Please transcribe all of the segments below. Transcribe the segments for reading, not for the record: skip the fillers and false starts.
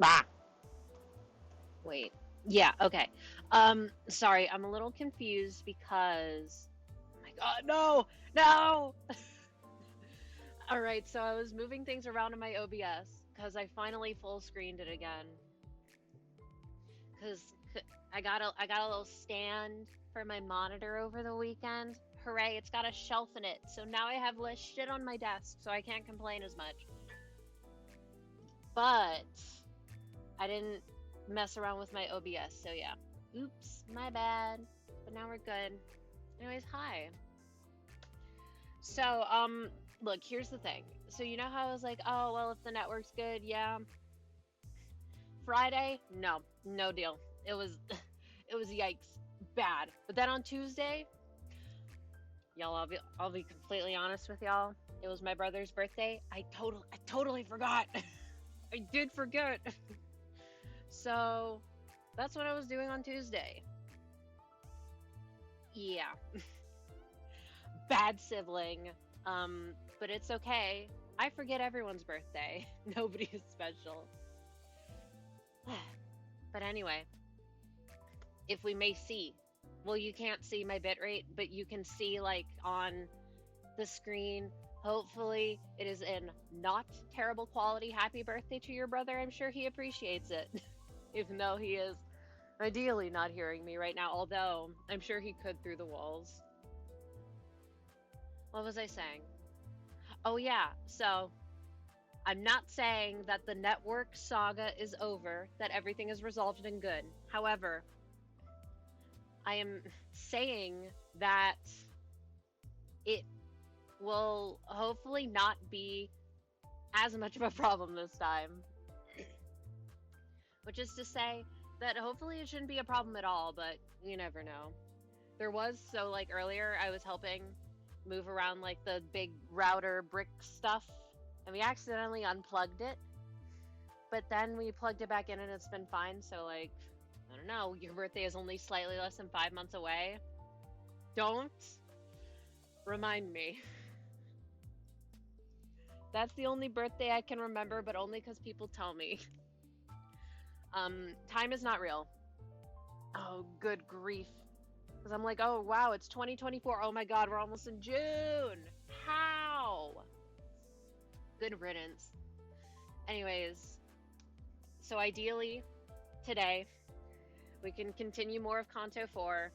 Ah, wait. Yeah, okay. Sorry, I'm a little confused because oh my God, no, no. All right, so I was moving things around in my OBS because I finally full screened it again. Because I got a little stand for my monitor over the weekend. Hooray! It's got a shelf in it, so now I have less shit on my desk, so I can't complain as much. But I didn't mess around with my OBS, so yeah. Oops, my bad. But now we're good. Anyways, hi. So, look, here's the thing. So you know how I was like, oh well, if the network's good, yeah. Friday, no, no deal. It was, it was yikes, bad. But then on Tuesday, y'all, I'll be completely honest with y'all. It was my brother's birthday. I totally forgot. I did forget. So that's what I was doing on Tuesday. Yeah, bad sibling. But it's okay. I forget everyone's birthday. Nobody is special. But anyway, if we may see, well, you can't see my bitrate, but you can see like on the screen. Hopefully, it is in not terrible quality. Happy birthday to your brother. I'm sure he appreciates it, even though he is ideally not hearing me right now, although I'm sure he could through the walls. What was I saying? Oh, yeah. So I'm not saying that the network saga is over, that everything is resolved and good. However, I am saying that it will hopefully not be as much of a problem this time. Which is to say that hopefully it shouldn't be a problem at all, but you never know. There was, so like earlier, I was helping move around like the big router brick stuff, and we accidentally unplugged it, but then we plugged it back in and it's been fine. So, like, I don't know, your birthday is only slightly less than 5 months away. Don't remind me. That's the only birthday I can remember, but only because people tell me. Time is not real. Oh, good grief. Because I'm like, oh, wow, it's 2024. Oh my God, we're almost in June. How? Good riddance. Anyways, so ideally, today, we can continue more of Canto 4,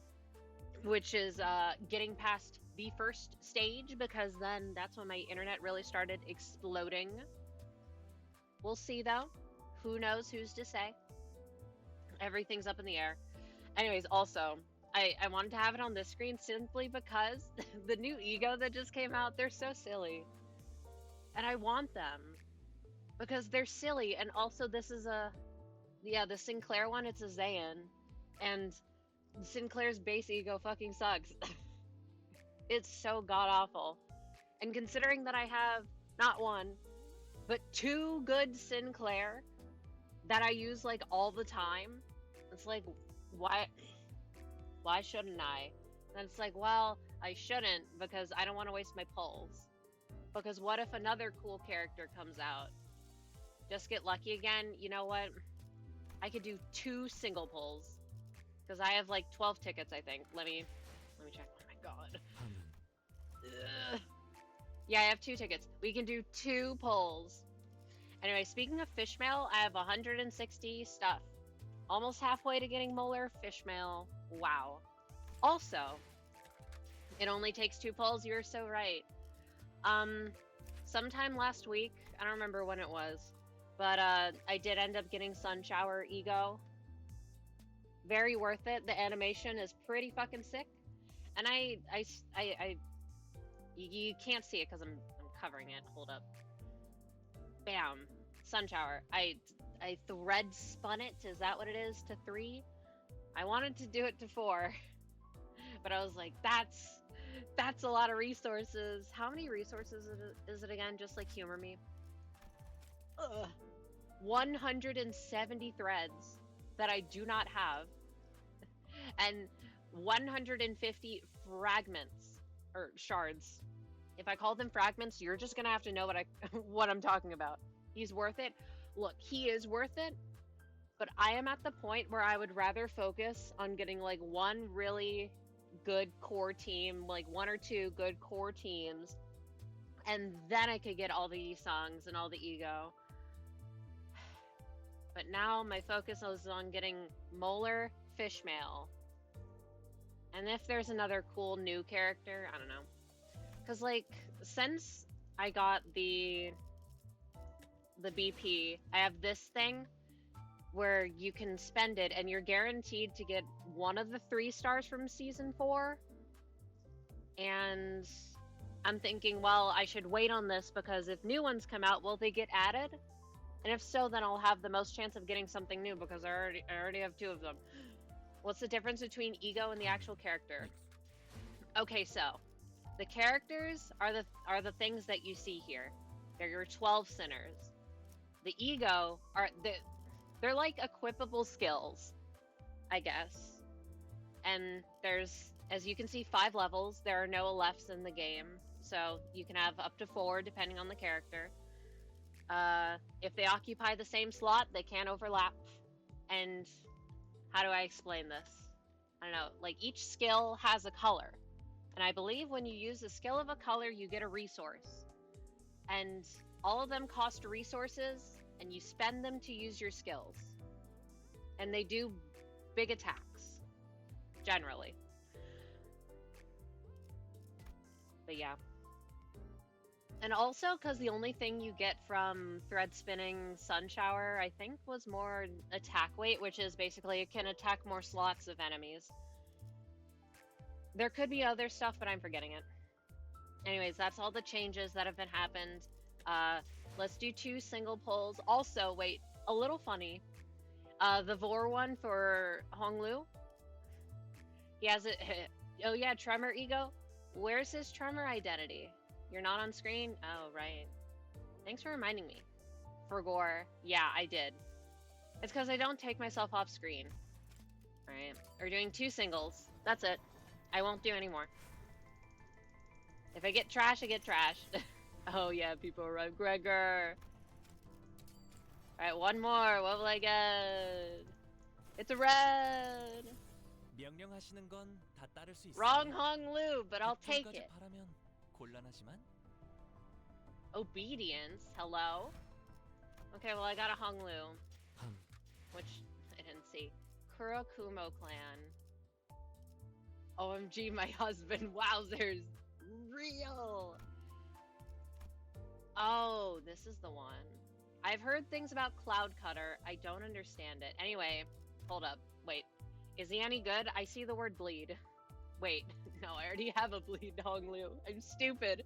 which is getting past the first stage, because then that's when my internet really started exploding. We'll see, though. Who knows who's to say? Everything's up in the air. Anyways, also, I wanted to have it on this screen simply because the new ego that just came out, they're so silly. And I want them because they're silly. And also, this is yeah, the Sinclair one, it's a Zayn. And Sinclair's base ego fucking sucks. It's so god awful. And considering that I have not one, but two good Sinclair that I use like all the time, it's like, why? Why shouldn't I? And it's like, well, I shouldn't because I don't want to waste my pulls. Because what if another cool character comes out? Just get lucky again? You know what? I could do two single pulls. Because I have like 12 tickets, I think. Let me check. Oh my god. Ugh. Yeah, I have two tickets. We can do two pulls. Anyway, speaking of fish mail, I have 160 stuff. Almost halfway to getting Molar fish mail. Wow. Also, it only takes two pulls. You're so right. Um, Sometime last week, I don't remember when it was, but I did end up getting Sun Shower Ego. Very worth it. The animation is pretty fucking sick, and you can't see it because I'm covering it. Hold up. Bam, Sun Shower. I thread spun it. Is that what it is? To 3. I wanted to do it to 4, but I was like, that's a lot of resources. How many resources is it again? Just like humor me. Ugh. 170 threads that I do not have, and 150 fragments or shards. If I call them fragments, you're just gonna have to know what I'm talking about. He's worth it. Look, he is worth it. But I am at the point where I would rather focus on getting like one really good core team, like one or two good core teams, and then I could get all the songs and all the ego. But now my focus is on getting Molar Fishmail. And if there's another cool new character, I don't know. Because, like, since I got the BP, I have this thing where you can spend it and you're guaranteed to get one of the 3 stars from season 4. And I'm thinking, well, I should wait on this because if new ones come out, will they get added? And if so, then I'll have the most chance of getting something new because I already have 2 of them. What's the difference between ego and the actual character? Okay, so the characters are the things that you see here. They're your 12 sinners. The ego are they're like equipable skills, I guess. And there's, as you can see, 5 levels. There are no lefts in the game, so you can have up to 4 depending on the character. If they occupy the same slot, they can't overlap. And how do I explain this? I don't know, like each skill has a color. And I believe when you use the skill of a color, you get a resource. And all of them cost resources, and you spend them to use your skills. And they do big attacks, generally. But yeah. And also, because the only thing you get from thread spinning Sun Shower, I think, was more attack weight, which is basically it can attack more slots of enemies. There could be other stuff, but I'm forgetting it. Anyways, that's all the changes that have been happened. Let's do 2 single pulls. Also, wait, a little funny. The Vor one for Honglu. He has it. Oh yeah, Tremor Ego. Where's his Tremor identity? You're not on screen? Oh, right. Thanks for reminding me. For Gore, yeah, I did. It's because I don't take myself off screen. Alright, we're doing 2 singles. That's it. I won't do any more. If I get trash, I get trash. Oh yeah, people run Gregor. Alright, one more. What will I get? It's a red. 명령하시는 건 다 따를 수 있어요. Wrong Hong Lu, but I'll take it. 바라면 곤란하지만 Obedience? Hello? Okay, well I got a Hong Lu. Which I didn't see. Kurakumo clan. OMG, my husband. Wowzers. Real. Oh, this is the one. I've heard things about Cloud Cutter. I don't understand it. Anyway, hold up. Wait. Is he any good? I see the word bleed. Wait. No, I already have a bleed Hong Lu. I'm stupid.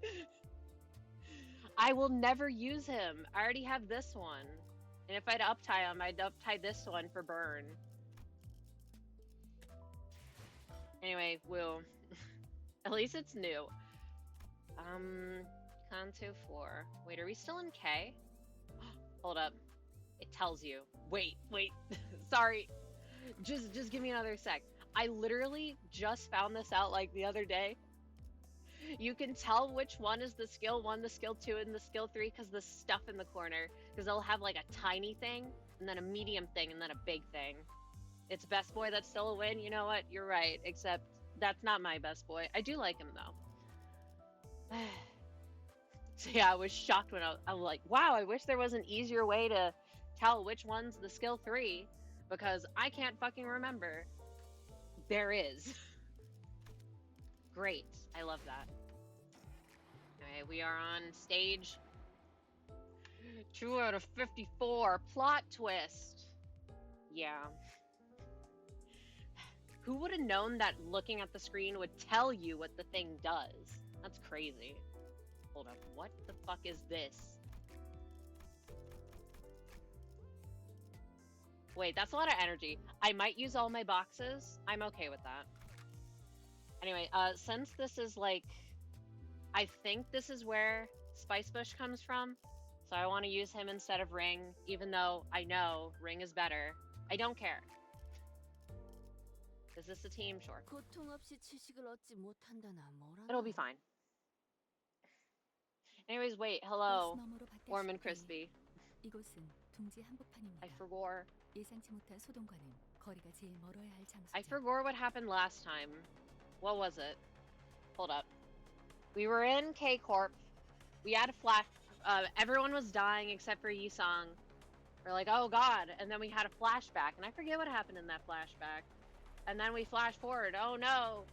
I will never use him. I already have this one. And if I'd uptie him, I'd uptie this one for burn. Anyway, woo. At least it's new. Canto 4. Wait, are we still in K? Hold up. It tells you. Wait. Sorry. Just give me another sec. I literally just found this out like the other day. You can tell which one is the skill 1, the skill 2, and the skill 3 because the stuff in the corner. Because they'll have like a tiny thing, and then a medium thing, and then a big thing. It's Best Boy that's still a win. You know what? You're right. Except that's not my Best Boy. I do like him though. So yeah, I was shocked when I was like, wow, I wish there was an easier way to tell which one's the skill 3. Because I can't fucking remember. There is. Great. I love that. Okay, we are on stage 2 out of 54. Plot twist. Yeah. Who would have known that looking at the screen would tell you what the thing does? That's crazy. Hold up. What the fuck is this? Wait, that's a lot of energy. I might use all my boxes. I'm okay with that. Anyway, since this is like... I think this is where Spice Bush comes from. So I want to use him instead of Ring, even though I know Ring is better. I don't care. Is this a team? Sure. It'll be fine. Anyways, wait. Hello, Warm and Crispy. 이곳은 둥지 한복판입니다. I forgot. 예상치 못한 소동과는 거리가 제일 멀어야 할 I 장소죠. forgot what happened last time. What was it? Hold up. We were in K Corp. We had a flash. Everyone was dying except for Yisung. We're like, oh god. And then we had a flashback. And I forget what happened in that flashback. And then we flash forward. Oh no.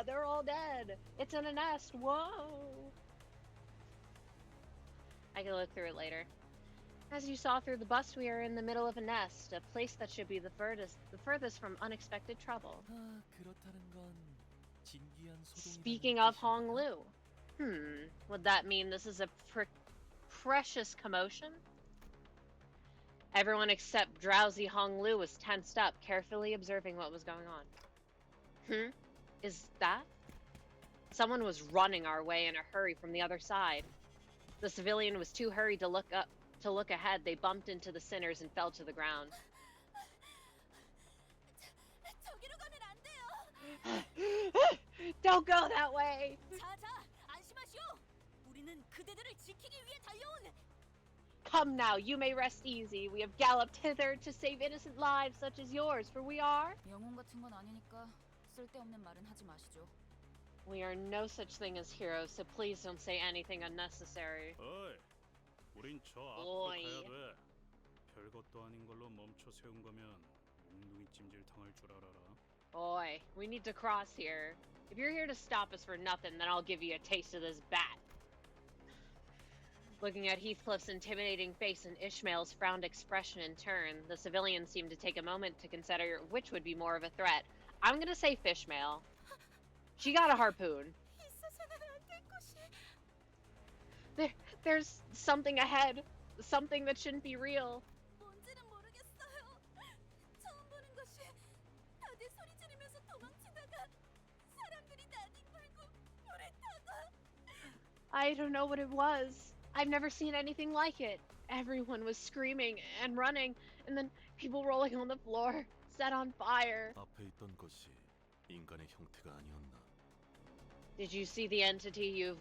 They're all dead. It's in a nest. Whoa. I can look through it later. As you saw through the bust, we are in the middle of a nest, a place that should be the furthest from unexpected trouble. 아, 그렇다는 건 진기한 소동이라는 Speaking of 뜻인가요? Honglu, would that mean this is a precious commotion? Everyone except drowsy Honglu was tensed up, carefully observing what was going on. Is that? Someone was running our way in a hurry from the other side. The civilian was too hurried to look ahead. They bumped into the sinners and fell to the ground. 저기로 가면 안 돼요. Don't go that way. 자자, 안심하시오. 우리는 그대들을 지키기 위해 달려온. Come now, you may rest easy. We have galloped hither to save innocent lives such as yours, for we are. 영웅 같은 건 아니니까 쓸데없는 말은 하지 마시죠. We are no such thing as heroes, so please don't say anything unnecessary. 어이, 우린 저 앞으로 어이. 가야 돼. 별것도 아닌 걸로 멈춰 세운 거면 몽둥이 찜질 당할 줄 알아라. Boy, we need to cross here. If you're here to stop us for nothing, then I'll give you a taste of this bat. Looking at Heathcliff's intimidating face and Ishmael's frowned expression in turn, the civilians seemed to take a moment to consider which would be more of a threat. I'm gonna say Fishmael. She got a harpoon. There's something ahead. Something that shouldn't be real. 뭔지는 모르겠어요. 처음 보는 것이 다들 소리 지르면서 도망치다가 사람들이 나뒹굴고 불에 타고. I don't know what it was. I've never seen anything like it. Everyone was screaming and running, and then people rolling on the floor, set on fire. 앞에 있던 것이 인간의 형태가 아니었나? Did you see the entity you've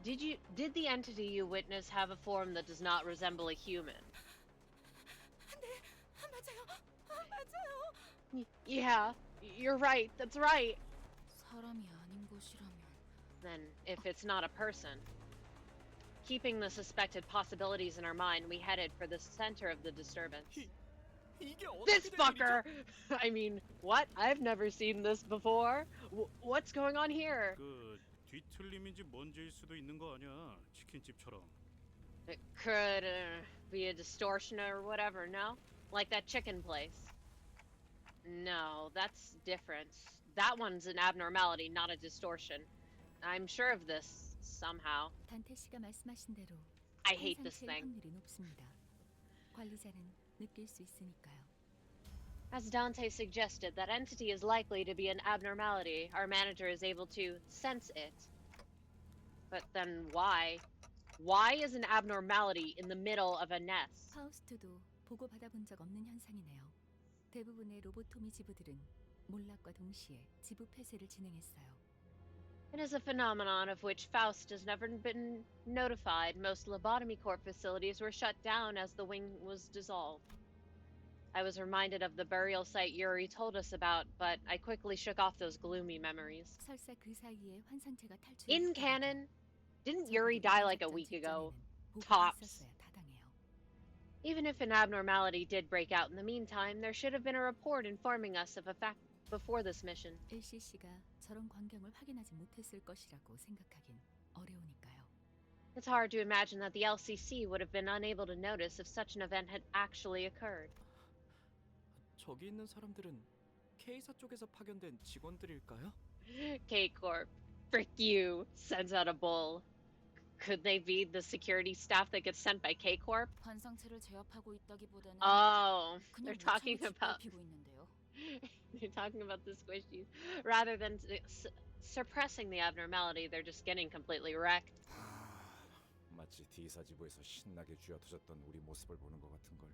Did the entity you witness have a form that does not resemble a human? 네, 맞아요. Yeah, you're right. That's right. 사람이 아닌 것이라면. Then, if it's not a person, keeping the suspected possibilities in our mind, we headed for the center of the disturbance. 이게 어떻게 This 된 fucker! 일이죠? I mean, what? I've never seen this before. What's going on here? 그 뒤틀림인지 뭔지일 수도 있는 거 아니야? 치킨집처럼. It could be a distortion or whatever, no? Like that chicken place. No, that's different. That one's an abnormality, not a distortion. I'm sure of this, somehow. 단테 씨가 말씀하신 대로 I hate this 현상체일 thing. 확률이 높습니다. 관리자는 느낄 수 있으니까요. As Dante suggested, that entity is likely to be an abnormality. Our manager is able to sense it. But then why? Why is an abnormality in the middle of a nest? 파우스트도 보고 받아본 적 없는 현상이네요. 대부분의 로보토미 지부들은 몰락과 동시에 지부 폐쇄를 진행했어요. It is a phenomenon of which Faust has never been notified. Most lobotomy corp facilities were shut down as the wing was dissolved. I was reminded of the burial site Yuri told us about, but I quickly shook off those gloomy memories. 설사 그 사이에 환상체가 탈출했을 In canon, didn't Yuri die like a week ago? Tops. Even if an abnormality did break out in the meantime, there should have been a report informing us of a fact before this mission. LCC가 저런 광경을 확인하지 못했을 것이라고 생각하긴 어려우니까요. It's hard to imagine that the LCC would have been unable to notice if such an event had actually occurred. 저기 있는 사람들은 K사 쪽에서 파견된 직원들일까요? K-Corp, frick you, sends out a bull. Could they be the security staff that gets sent by K-Corp? 환상체를 제압하고 있다기보다는 Oh, 그냥 they're talking 무참히 about 짓밟히고 있는데요. they're talking about the squishies. Rather than suppressing the abnormality, they're just getting completely wrecked. 마치 D사지부에서 신나게 쥐어터졌던 우리 모습을 보는 것 같은 걸.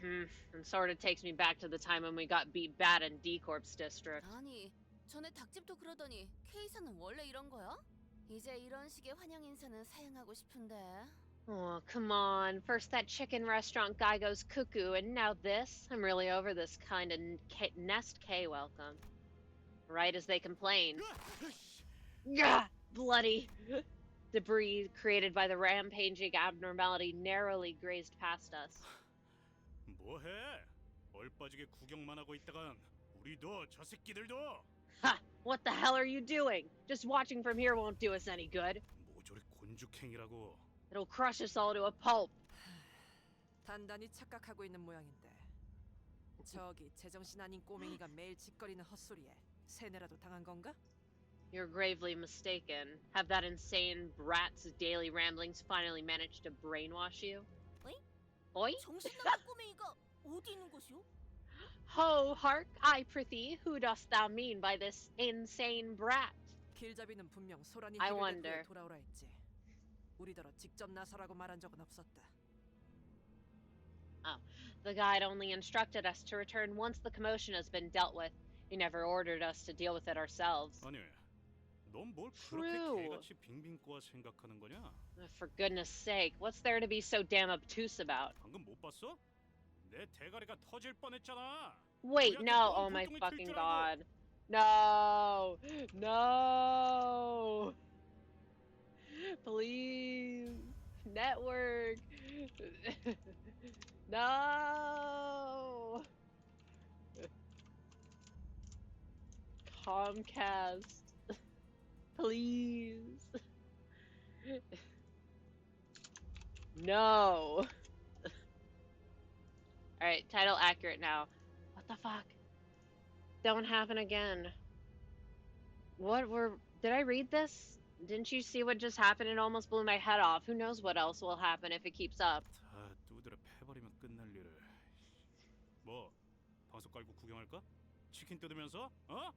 And sort of takes me back to the time when we got beat bad in D-Corp's district. 아니, 전에 닭집도 그러더니 K사는 원래 이런 거야? 이제 이런 식의 환영 인사는 사양하고 싶은데. Oh, come on. First that chicken restaurant guy goes cuckoo, and now this? I'm really over this kind of Nest K welcome. Right as they complain. Gah! Bloody! Debris created by the rampaging abnormality narrowly grazed past us. 뭐해? 얼빠지게 구경만 하고 있다간 우리도 저 새끼들도 Ha! What the hell are you doing? Just watching from here won't do us any good. 모조리 곤죽행이라고. It'll crush us all to a pulp. 단단히 착각하고 있는 모양인데. 저기 제정신 아닌 꼬맹이가 매일 짓거리는 헛소리에 세뇌라도 당한 건가? You're gravely mistaken. Have that insane brat's daily ramblings finally managed to brainwash you? Oi? Oi? 정신 나간 꼬맹이가 어디 있는 곳이오? Ho, hark, I prithee, who dost thou mean by this insane brat? 길잡이는 분명 소란이 I 해결된 wonder. 후에 돌아오라 했지. 우리더러 직접 나서라고 말한 적은 없었다. The guide only instructed us to return once the commotion has been dealt with. He never ordered us to deal with it ourselves. 아니, 넌 뭘 True. 그렇게 개같이 빙빙 꼬아 생각하는 거냐? For goodness sake, what's there to be so damn obtuse about? 방금 못 봤어? 내 대가리가 터질 뻔했잖아. Wait, 우리한테 no, 뭔 oh my 불똥이 튈 fucking 줄 god. 알고. No! No! Please! Network! No! Comcast. Please. No. Alright, title accurate now. What the fuck? Don't happen again. Did I read this? Didn't you see what just happened? It almost blew my head off. Who knows what else will happen if it keeps up. 다 두드려 패버리면 끝날 일을. 뭐, 방석 깔고 구경할까? 치킨 뜯으면서? 어?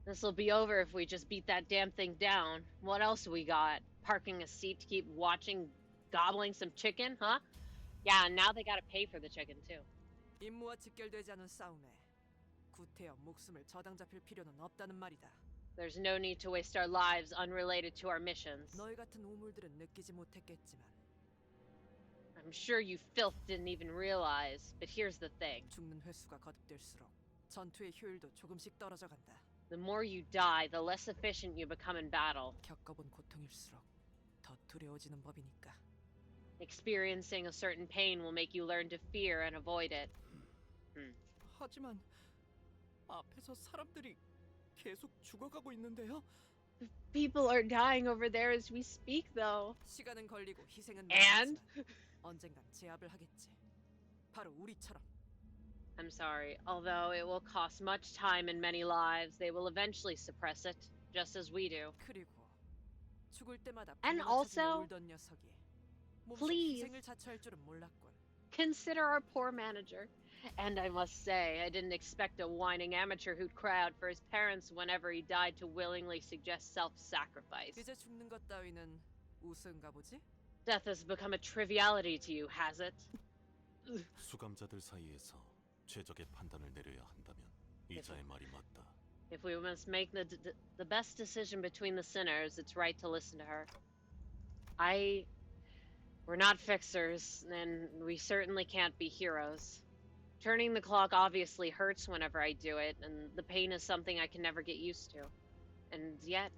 This'll be over if we just beat that damn thing down. What else we got? Parking a seat to keep watching, gobbling some chicken, huh? Yeah, and now they gotta pay for the chicken too. 임무와 직결되지 않은 싸움에 구태여 목숨을 저당 잡힐 필요는 없다는 말이다. There's no need to waste our lives unrelated to our missions. 너희 같은 우물들은 느끼지 못했겠지만 I'm sure you filth didn't even realize, but here's the thing. 죽는 횟수가 거듭될수록 전투의 효율도 조금씩 떨어져 간다. The more you die, the less efficient you become in battle. 겪어본 고통일수록 더 두려워지는 법이니까. Experiencing a certain pain will make you learn to fear and avoid it. 하지만 앞에서 사람들이 계속 죽어가고 있는데요. People are dying over there as we speak, though. 시간은 걸리고 희생은 And? 많지만 언젠간 제압을 하겠지. 바로 우리처럼. I'm sorry. Although it will cost much time and many lives, they will eventually suppress it, just as we do. 그리고 죽을 때마다 And 부모를 찾으며 also, 울던 녀석이 몸소 please. 희생을 자처할 줄은 몰랐군. Consider our poor manager. And I must say, I didn't expect a whining amateur who'd cry out for his parents whenever he died to willingly suggest self-sacrifice. 이제 죽는 것 따위는 우스운가 보지? Death has become a triviality to you, has it? 수감자들 사이에서 최적의 판단을 내려야 한다면 이자의 말이 맞다. If we must make the best decision between the sinners, it's right to listen to her. We're not fixers, and we certainly can't be heroes. Turning the clock obviously hurts whenever I do it, and the pain is something I can never get used to. And yet,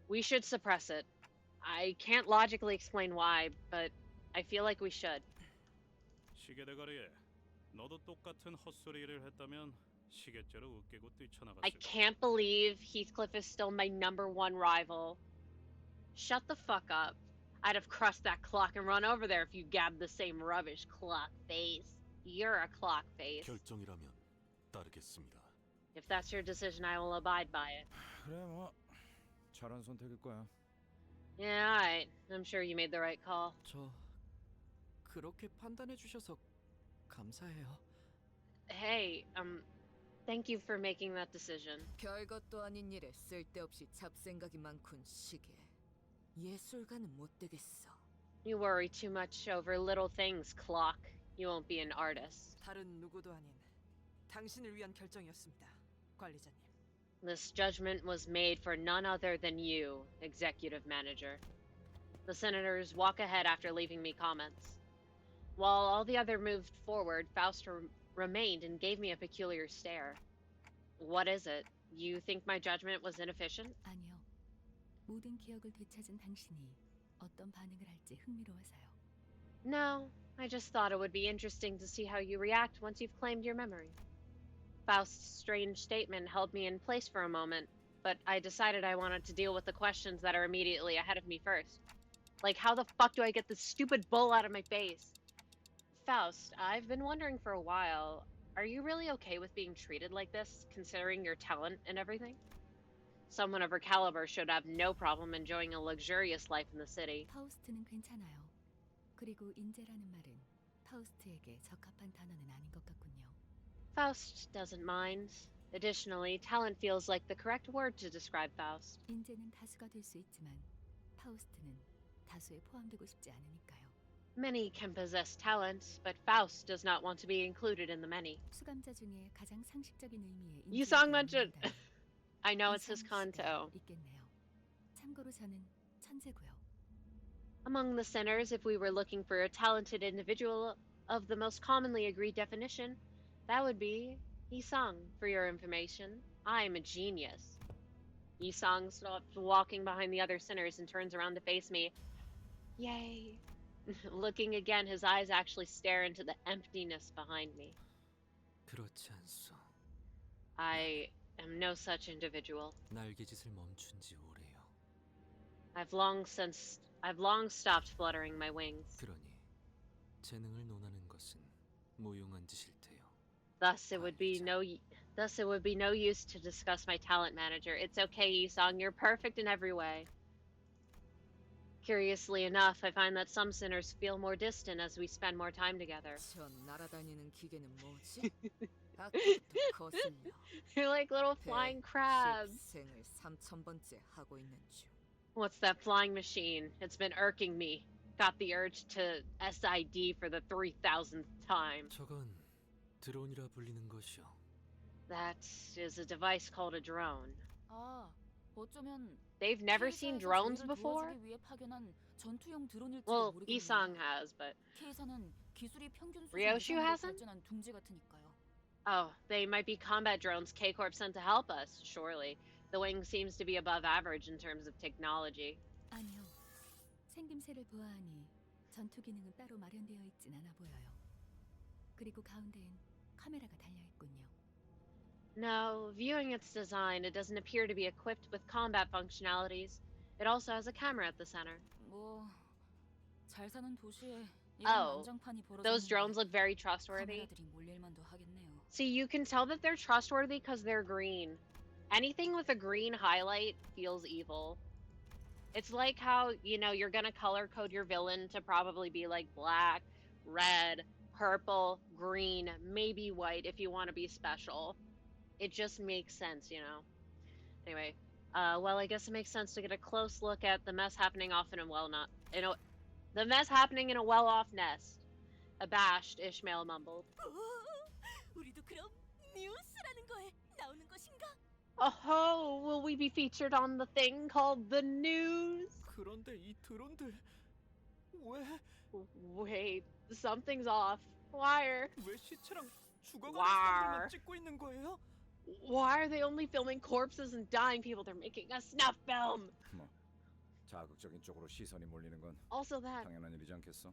we should suppress it. I can't logically explain why, but I feel like we should. 시계 대가리에 너도 똑같은 헛소리를 했다면 시계째로 웃기고 I 뛰쳐나갔을 can't believe Heathcliff is still my #1 rival. Shut the fuck up. I'd have crossed that clock and run over there if you gabbed the same rubbish, clock face. You're a clock face. 결정이라면 따르겠습니다. If that's your decision, I will abide by it. 그래 뭐 잘한 선택일 거야. Yeah, alright. I'm sure you made the right call. 저 그렇게 판단해 주셔서 감사해요. Hey, thank you for making that decision. 별것도 아닌 일에 쓸데없이 잡생각이 많군 시계. 예술가는 못 되겠어. You worry too much over little things, clock. You won't be an artist. 다른 누구도 아닌 당신을 위한 결정이었습니다, 관리자님. This judgment was made for none other than you, executive manager. The senators walk ahead after leaving me comments. While all the other moved forward, Faust remained and gave me a peculiar stare. What is it? You think my judgment was inefficient? 아니요. 모든 기억을 되찾은 당신이 어떤 반응을 할지 흥미로워서요. No, I just thought it would be interesting to see how you react once you've claimed your memory. Faust's strange statement held me in place for a moment, but I decided I wanted to deal with the questions that are immediately ahead of me first. Like, how the fuck do I get this stupid bull out of my face? Faust, I've been wondering for a while, are you really okay with being treated like this, considering your talent and everything? Someone of her caliber should have no problem enjoying a luxurious life in the city. 파우스트는 괜찮아요. 그리고 인재라는 말은 파우스트에게 적합한 단어는 아닌 것 같군요. Faust doesn't mind. Additionally, talent feels like the correct word to describe Faust. 인재는 다수가 될 수 있지만 파우스트는 다수에 포함되고 싶지 않으니까요. Many can possess talent, but Faust does not want to be included in the many. 수감자 중에 가장 상식적인 의미의 이상 인재가 mentioned. 있는다면 I know it's his 이상 씨가 Canto. 있겠네요. 참고로 저는 천재고요. Among the sinners, if we were looking for a talented individual of the most commonly agreed definition, that would be Yisang. For your information, I'm a genius. Yisang stops walking behind the other sinners and turns around to face me. Yay. Looking again, his eyes actually stare into the emptiness behind me. 그렇지 않소. I am no such individual. 날개짓을 멈춘 지 오래요. I've long stopped fluttering my wings. 그러니 재능을 논하는 것은 무용한 짓일 테요. Thus it would be no use to discuss my talent manager. It's okay, Yisang, you're perfect in every way. Curiously enough, I find that some sinners feel more distant as we spend more time together. 저 날아다니는 기계는 뭐지? 아까부터 거슬려. You're like little flying crabs. 생을 3000번째 하고 있는 중. What's that flying machine? It's been irking me. Got the urge to SID for the 3000th time. 저건 드론이라 불리는 것이요. That is a device called a drone. 아, 어쩌면 They've never seen drones before? 도와주기 위해 파견한 전투용 드론일지도 Well, 모르겠네요. Isang has, but K사는 기술이 평균 수준 Ryoshu 이상으로 hasn't? 발전한 둥지 같으니까요. oh, they might be combat drones K-Corp sent to help us, surely. The wing seems to be above average in terms of technology. 아니요. 생김새를 보아하니 전투 기능은 따로 마련되어 있진 않아 보여요. 그리고 가운데엔 카메라가 달려 있군요. No, viewing its design, it doesn't appear to be equipped with combat functionalities. It also has a camera at the center. 뭐 잘 사는 도시에 이런 Oh, 난장판이 those 벌어졌는데 drones look very trustworthy. 카메라들이 몰릴만도 하겠네요. See, you can tell that they're trustworthy because they're green. Anything with a green highlight feels evil. It's like how, you're gonna color code your villain to probably be like black, red, purple, green, maybe white if you want to be special. It just makes sense, Anyway, well, I guess it makes sense to get a close look at the mess happening the mess happening in a well-off nest. Abashed, Ishmael mumbled. 우리도 그럼 뉴스라는 거에 나오는 것인가? Oh, will we be featured on the thing called the news? 그런데 이 드론들 왜 Wait, something's off. Why 시체랑 죽어가는 War. 사람들만 찍고 있는 거예요? are they only filming corpses and dying people? They're making a snuff film. 뭐 자극적인 쪽으로 시선이 몰리는 건 Also that. 당연한 일이지 않겠어?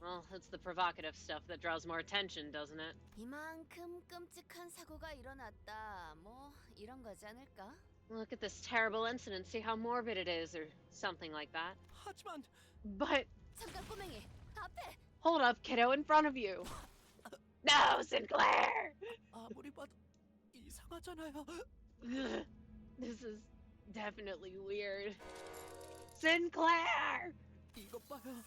Well, it's the provocative stuff that draws more attention, doesn't it? 이만큼 끔찍한 사고가 일어났다. 뭐 이런 거지 않을까? Look at this terrible incident, see how morbid it is, or something like that. 하지만 But, 잠깐 꼬맹이 앞에. hold up, kiddo, in front of you. No, Sinclair! 아무리 봐도 이상하잖아요. Ugh, this is definitely weird. Sinclair! 이것 봐요.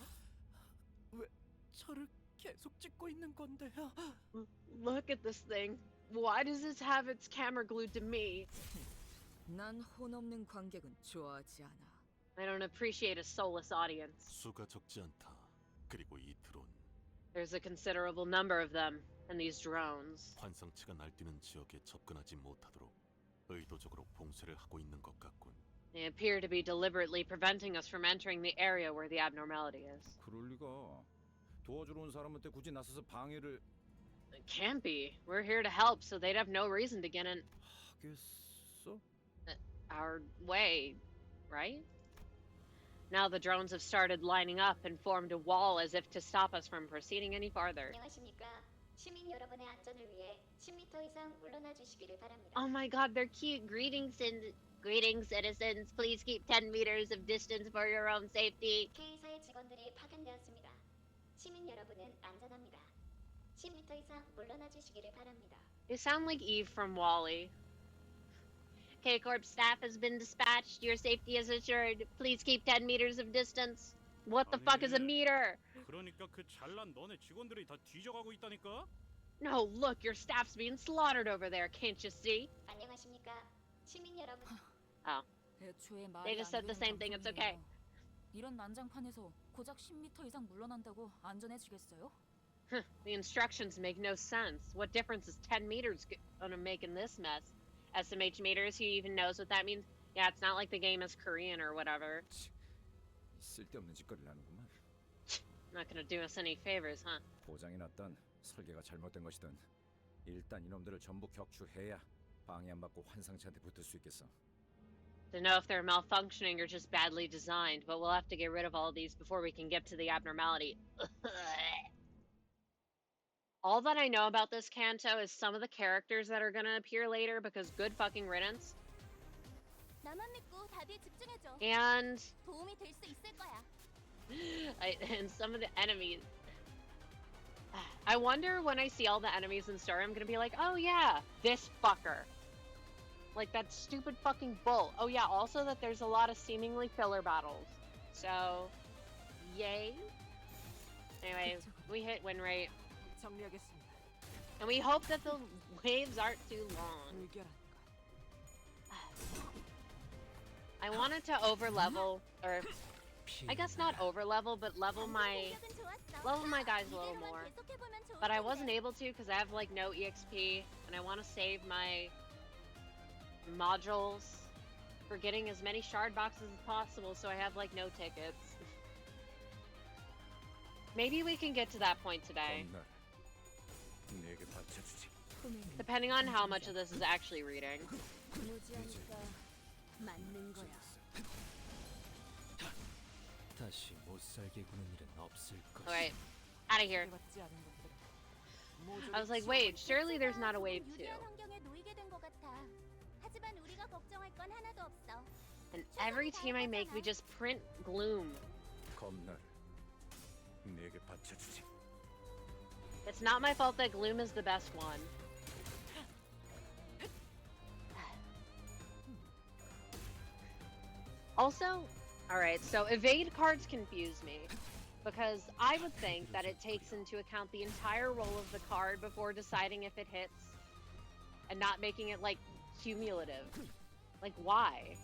왜 저를 계속 찍고 있는 건데요? Look at this thing. Why does this have its camera glued to me? 난 혼없는 관객은 좋아하지 않아. I don't appreciate a soulless audience. 수가 적지 않다. 그리고 이 드론 There's a considerable number of them, and these drones. 환상체가 날뛰는 지역에 접근하지 못하도록 의도적으로 봉쇄를 하고 있는 것 같군. They appear to be deliberately preventing us from entering the area where the abnormality is. 그럴 리가. 도와주러 온 사람한테 굳이 나서서 방해를 It can't be. We're here to help, so they'd have no reason to get in 하겠어? our way, right? Now the drones have started lining up and formed a wall as if to stop us from proceeding any farther. 안녕하십니까. 시민 여러분의 안전을 위해 10m 이상 물러나 주시기를 바랍니다. Oh my god, they're cute. Greetings, citizens. Please keep 10 meters of distance for your own safety. K사의 직원들이 파견되었습니다. 시민 여러분은 안전합니다. 10m 이상 물러나 주시기를 바랍니다. You sound like Eve from Wall-E. K-Corp staff has been dispatched. Your safety is assured. Please keep 10 meters of distance. What the fuck is a meter? 그러니까 그 잘난 너네 직원들이 다 뒤져가고 있다니까? No, look, your staff's being slaughtered over there. Can't you see? 안녕하십니까. 시민 여러분. Oh. 애초에 They 말이 just 안 said the 되는 same thing. It's okay. 방송이에요. 이런 난장판에서 고작 10m 이상 물러난다고 안전해지겠어요? The instructions make no sense. What difference is 10 meters gonna make in this mess? SMH meters, who even knows what that means? Yeah, it's not like the game is Korean or whatever. 쓸데없는 짓거리를 하는구만. Not gonna do us any favors, huh? 포장이 났던 설계가 잘못된 것이든 일단 이놈들을 전부 격추해야 방해 안 받고 환상체한테 붙을 수 있겠어. To know if they're malfunctioning or just badly designed, but we'll have to get rid of all of these before we can get to the abnormality. All that I know about this Canto is some of the characters that are gonna appear later because good fucking riddance. 나만 믿고 답에 집중해줘. And 도움이 될 수 있을 거야. and some of the enemies. I wonder when I see all the enemies in story, I'm gonna be like, oh yeah, this fucker. Like that stupid fucking bull. Oh yeah, also that there's a lot of seemingly filler battles. So, yay. Anyway, we hit win rate. 정리하겠습니다. And we hope that the waves aren't too long. 물결한 I wanted to over level, or I guess not over level, but level my guys a little more. But I wasn't able to because I have like no EXP, and I want to save my modules for getting as many shard boxes as possible, so I have like no tickets. Maybe we can get to that point today, 건날 내게 바쳐주지. depending on how much of this is actually reading. 무지하니까 맞는 거야. 다시 못 살게 구는 일은 없을 것이다. Alright, out of here. 받지 않은 것들은 I was like, wait, surely there's not a wave 2. 유리한 환경에 놓이게 된 것 같아. 하지만 우리가 걱정할 건 하나도 없어. And every team I make, we just print gloom. 건날 내게 바쳐주지. It's not my fault that gloom is the best one. Also, alright, so evade cards confuse me. Because I would think that it takes into account the entire roll of the card before deciding if it hits. And not making it, like, cumulative. Like, why?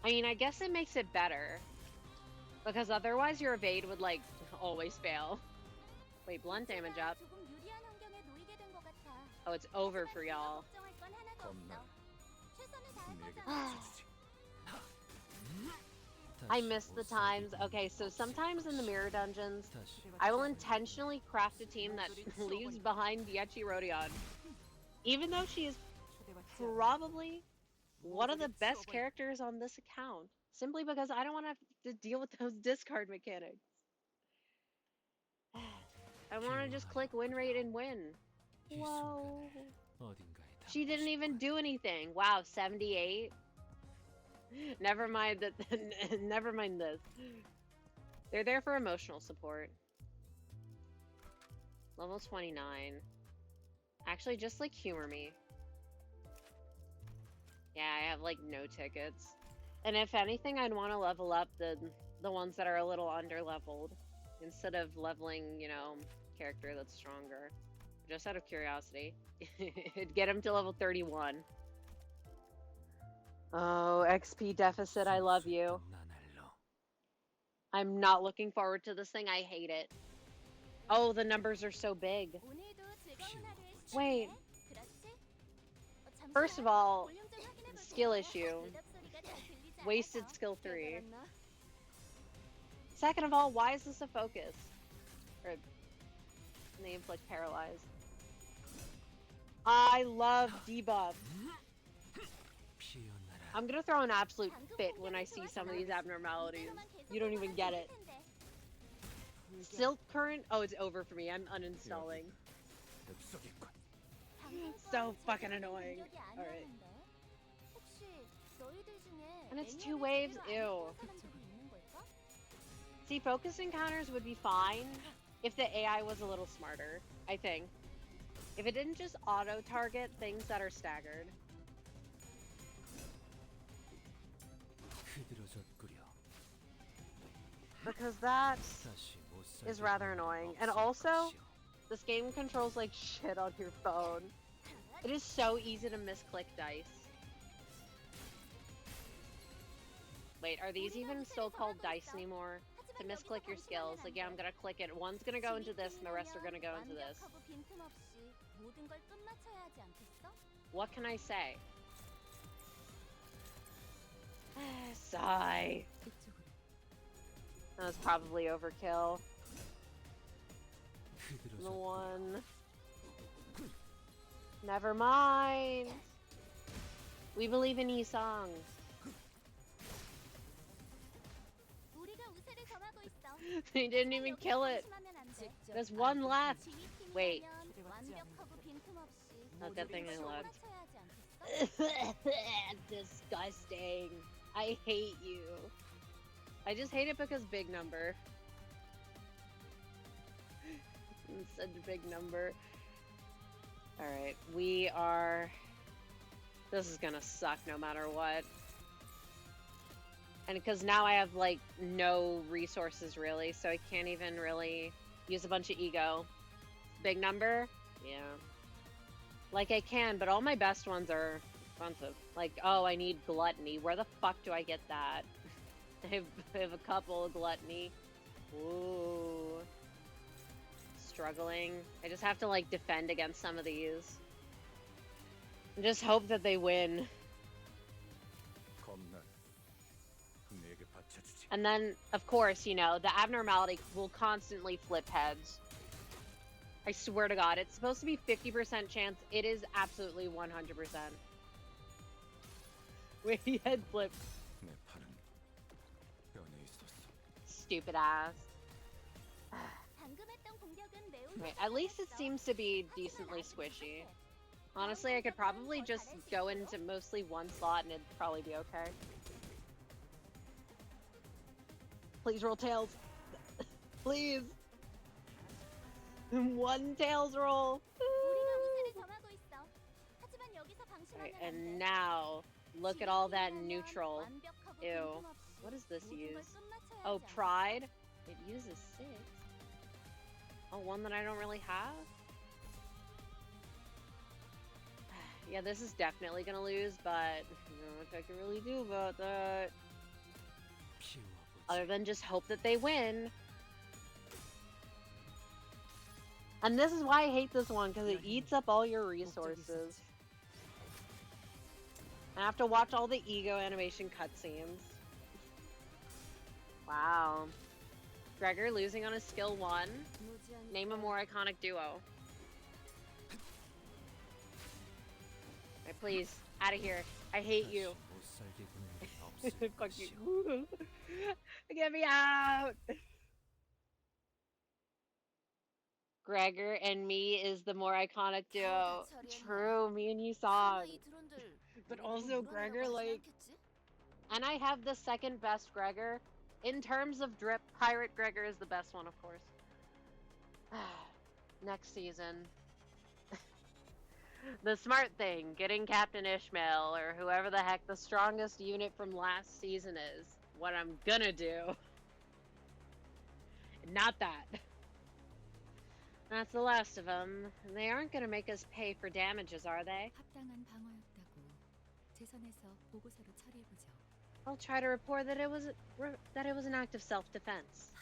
I mean, I guess it makes it better. Because otherwise your evade would, like, always fail. Wait, blunt damage up. 조금 유리한 환경에 놓이게 된 것 같아. Oh, it's over for y'all. 걱정할 건 하나도 건날 없어. 최선을 다할 내게 거잖아. 바쳐주지. I miss the times. Okay, so sometimes in the mirror dungeons, I will intentionally craft a team that leaves behind Yechi Rodion. Even though she is 초대받지 않은 probably one of the best characters on this account. Simply because I don't want to have to deal with those discard mechanics. I want to just click win rate and win. Whoa. 어딘가에 She didn't even do anything. Wow, 78. Never mind that. Never mind this. They're there for emotional support. Level 29. Actually, just like humor me. Yeah, I have like no tickets. And if anything, I'd want to level up the ones that are a little under leveled instead of leveling, you know, character that's stronger. Just out of curiosity. Get him to level 31. Oh, XP deficit, I love you. 나날로. I'm not looking forward to this thing. I hate it. Oh, the numbers are so big. 오늘도 즐거운 하루를 Wait. 시작해. First of all, skill issue. Wasted skill 3. Second of all, why is this a focus? Or names like paralyzed. I love debuff. I'm gonna throw an absolute fit when I see some of these abnormalities. You don't even get it. Silk current? Oh, it's over for me. I'm uninstalling. So fucking annoying. Alright. And it's 2 waves? Ew. See, focus encounters would be fine if the AI was a little smarter, I think. If it didn't just auto-target things that are staggered. Because that is rather annoying. And also, this game controls like shit on your phone. It is so easy to misclick dice. Wait, are these even still called dice anymore? To misclick your skills. Like, yeah, I'm gonna click it. One's gonna go into this and the rest are gonna go into this. What can I say? Sigh. That was probably overkill. The one. Never mind. We believe in Isang. They didn't even kill it. There's one left. Wait. Not that thing I left. Disgusting. I hate you. I just hate it because big number. It's such a big number. Alright, we are... This is gonna suck no matter what. And because now I have, like, no resources, really, so I can't even really use a bunch of ego. Big number? Yeah. Like, I can, but all my best ones are expensive. Like, oh, I need gluttony. Where the fuck do I get that? I have a couple of gluttony. Ooh. Struggling. I just have to, like, defend against some of these. And just hope that they win. And then, of course, you know, the abnormality will constantly flip heads. I swear to God, it's supposed to be 50% chance. It is absolutely 100%. Wait, head flip. Stupid ass. Wait, at least it seems to be decently squishy. Honestly, I could probably just go into mostly one slot and it'd probably be okay. Please roll tails. Please. One tails roll. Alright, and now look at all that neutral. Ew. What does this use? Oh, pride? It uses 6. Oh, one that I don't really have? Yeah, this is definitely gonna lose, but I don't know what I can really do about that. Other than just hope that they win. And this is why I hate this one, because it eats up all your resources. I have to watch all the ego animation cutscenes. Wow. Gregor losing on a skill 1. Name a more iconic duo. Alright, please, out of here. I hate you. Fuck you. Get me out! Gregor and me is the more iconic duo. True, me and you saw. But also Gregor, like... And I have the second best Gregor. In terms of drip, Pirate Gregor is the best one, of course. Next season. The smart thing, getting Captain Ishmael, or whoever the heck the strongest unit from last season is. What I'm gonna do. Not that. That's the last of them. They aren't gonna make us pay for damages, are they? 합당한 방어였다고 재선에서 보고서로 처리해보죠. I'll try to report that it was an act of self-defense.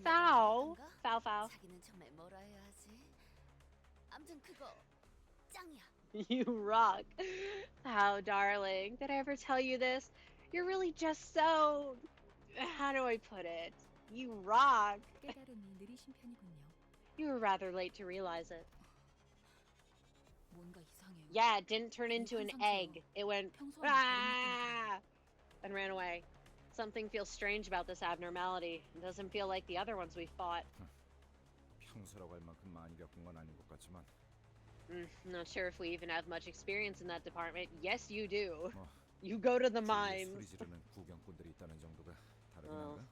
Foul. Foul. 자기는 정말 뭐라 해야 하지? 아무튼 그거 짱이야. You rock. How, darling? Did I ever tell you this? You're really just so. How do I put it? You rock. 깨달음이 느리신 편이군요. You were rather late to realize it. 뭔가 이상해요. Yeah, it didn't turn into an 환상체요. egg. It went 평소와는 다른 ah and ran away. Something feels strange about this abnormality. It doesn't feel like the other ones we fought. 평소라고 할 만큼 많이 겪은 건 아닌 것 같지만 Not sure if we even have much experience in that department. Yes, you do. 뭐 You go to the 주위에 mines. 소리 지르는 구경꾼들이 있다는 정도가 다르긴 Oh. 한가?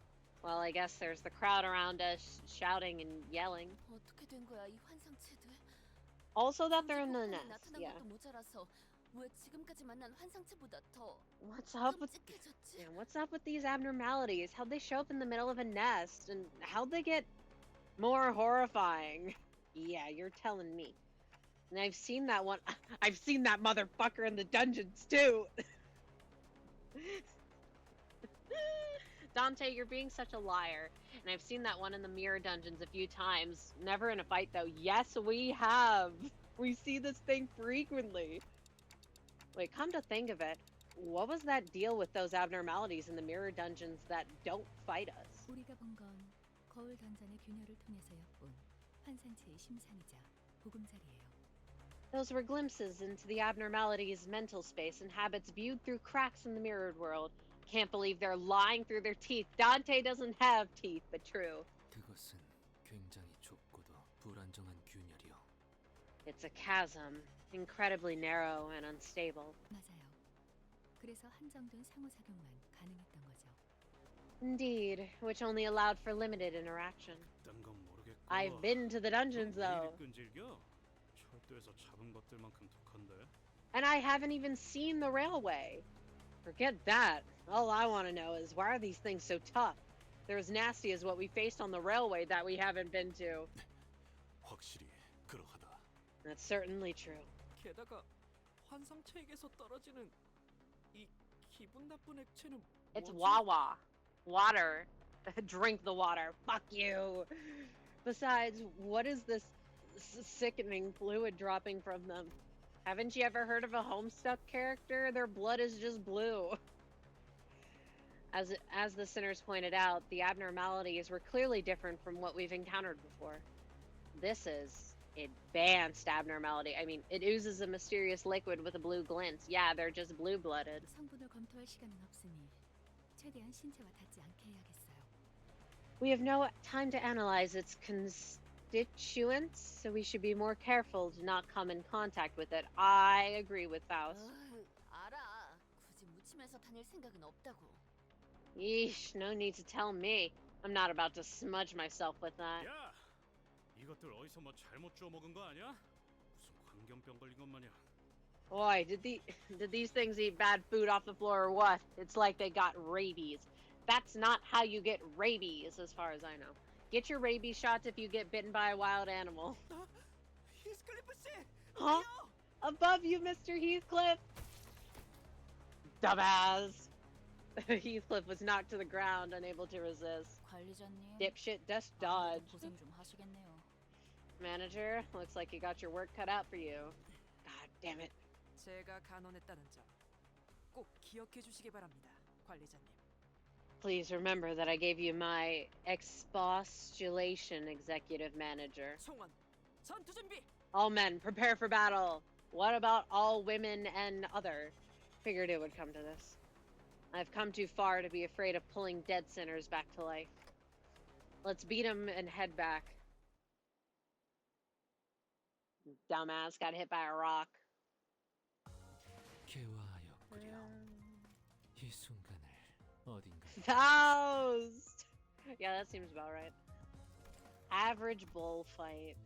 Well, I guess there's the crowd around us shouting and yelling. 어떻게 된 거야 이 환상체들? Also that they're in the 폭풍이 nest. 나타난 Yeah. 것도 모자라서 왜 지금까지 만난 환상체보다 더 What's up with 끔찍해졌지? yeah, what's up with these abnormalities? How'd they show up in the middle of a nest? And how'd they get more horrifying? Yeah, you're telling me. And I've seen that one. I've seen that motherfucker in the dungeons too. Dante, you're being such a liar. And I've seen that one in the mirror dungeons a few times. Never in a fight though. Yes, we have. We see this thing frequently. Wait, come to think of it, what was that deal with those abnormalities in the mirror dungeons that don't fight us? 우리가 본 건 거울 던전의 균열을 통해서 엿본 환상체의 심상이자 보금자리예요. Those were glimpses into the abnormalities' mental space and habits viewed through cracks in the mirrored world. Can't believe they're lying through their teeth. Dante doesn't have teeth, but true. 그것은 굉장히 좁고도 불안정한 균열이요. It's a chasm, incredibly narrow and unstable. 맞아요. 그래서 한정된 상호작용만 가능했던 거죠. Indeed, which only allowed for limited interaction. 그딴 건 모르겠고. I've been to the dungeons though, 끈질겨? 철도에서 잡은 것들만큼 독한데. and I haven't even seen the railway. Forget that. All I want to know is why are these things so tough? They're as nasty as what we faced on the railway that we haven't been to. 확실히 그러하다. That's certainly true. 게다가 환상체에게서 떨어지는 이 기분 나쁜 액체는 It's 뭐지? Wawa. Water. Drink the water. Fuck you. Besides, what is this sickening fluid dropping from them? Haven't you ever heard of a Homestuck character? Their blood is just blue. As the sinners pointed out, the abnormalities were clearly different from what we've encountered before. This is advanced abnormality. I mean, it oozes a mysterious liquid with a blue glint. Yeah, they're just blue-blooded. 성분을 검토할 시간은 없으니 최대한 신체와 닿지 않게 해야겠어요. We have no time to analyze its constituents, so we should be more careful to not come in contact with it. I agree with Faust. 알아. 굳이 묻히면서 다닐 생각은 없다고. Yeesh, no need to tell me. I'm not about to smudge myself with that. 야, 이것들 어디서 뭐 잘못 주워 먹은 거 아니야? 무슨 광견병 걸린 것 마냥. Boy, did these things eat bad food off the floor or what? It's like they got rabies. That's not how you get rabies, as far as I know. Get your rabies shots if you get bitten by a wild animal. 히스클리프 씨! Huh? Above you, Mr. Heathcliff! Dumbass! Heathcliff was knocked to the ground, unable to resist. 관리자님. Dipshit just dodged. 고생 좀 하시겠네요. Manager, looks like you got your work cut out for you. God damn it. 제가 간언했다는 점 꼭 기억해 주시기 바랍니다, 관리자님. Please remember that I gave you my expostulation, executive manager. 총원, 전투 준비. All men, prepare for battle. What about all women and other? Figured it would come to this. I've come too far to be afraid of pulling dead sinners back to life. Let's beat them and head back. Dumbass got hit by a rock. 개화하였구려. 이 순간을 어딘가 Faust! Yeah, that seems about right. Average bullfight.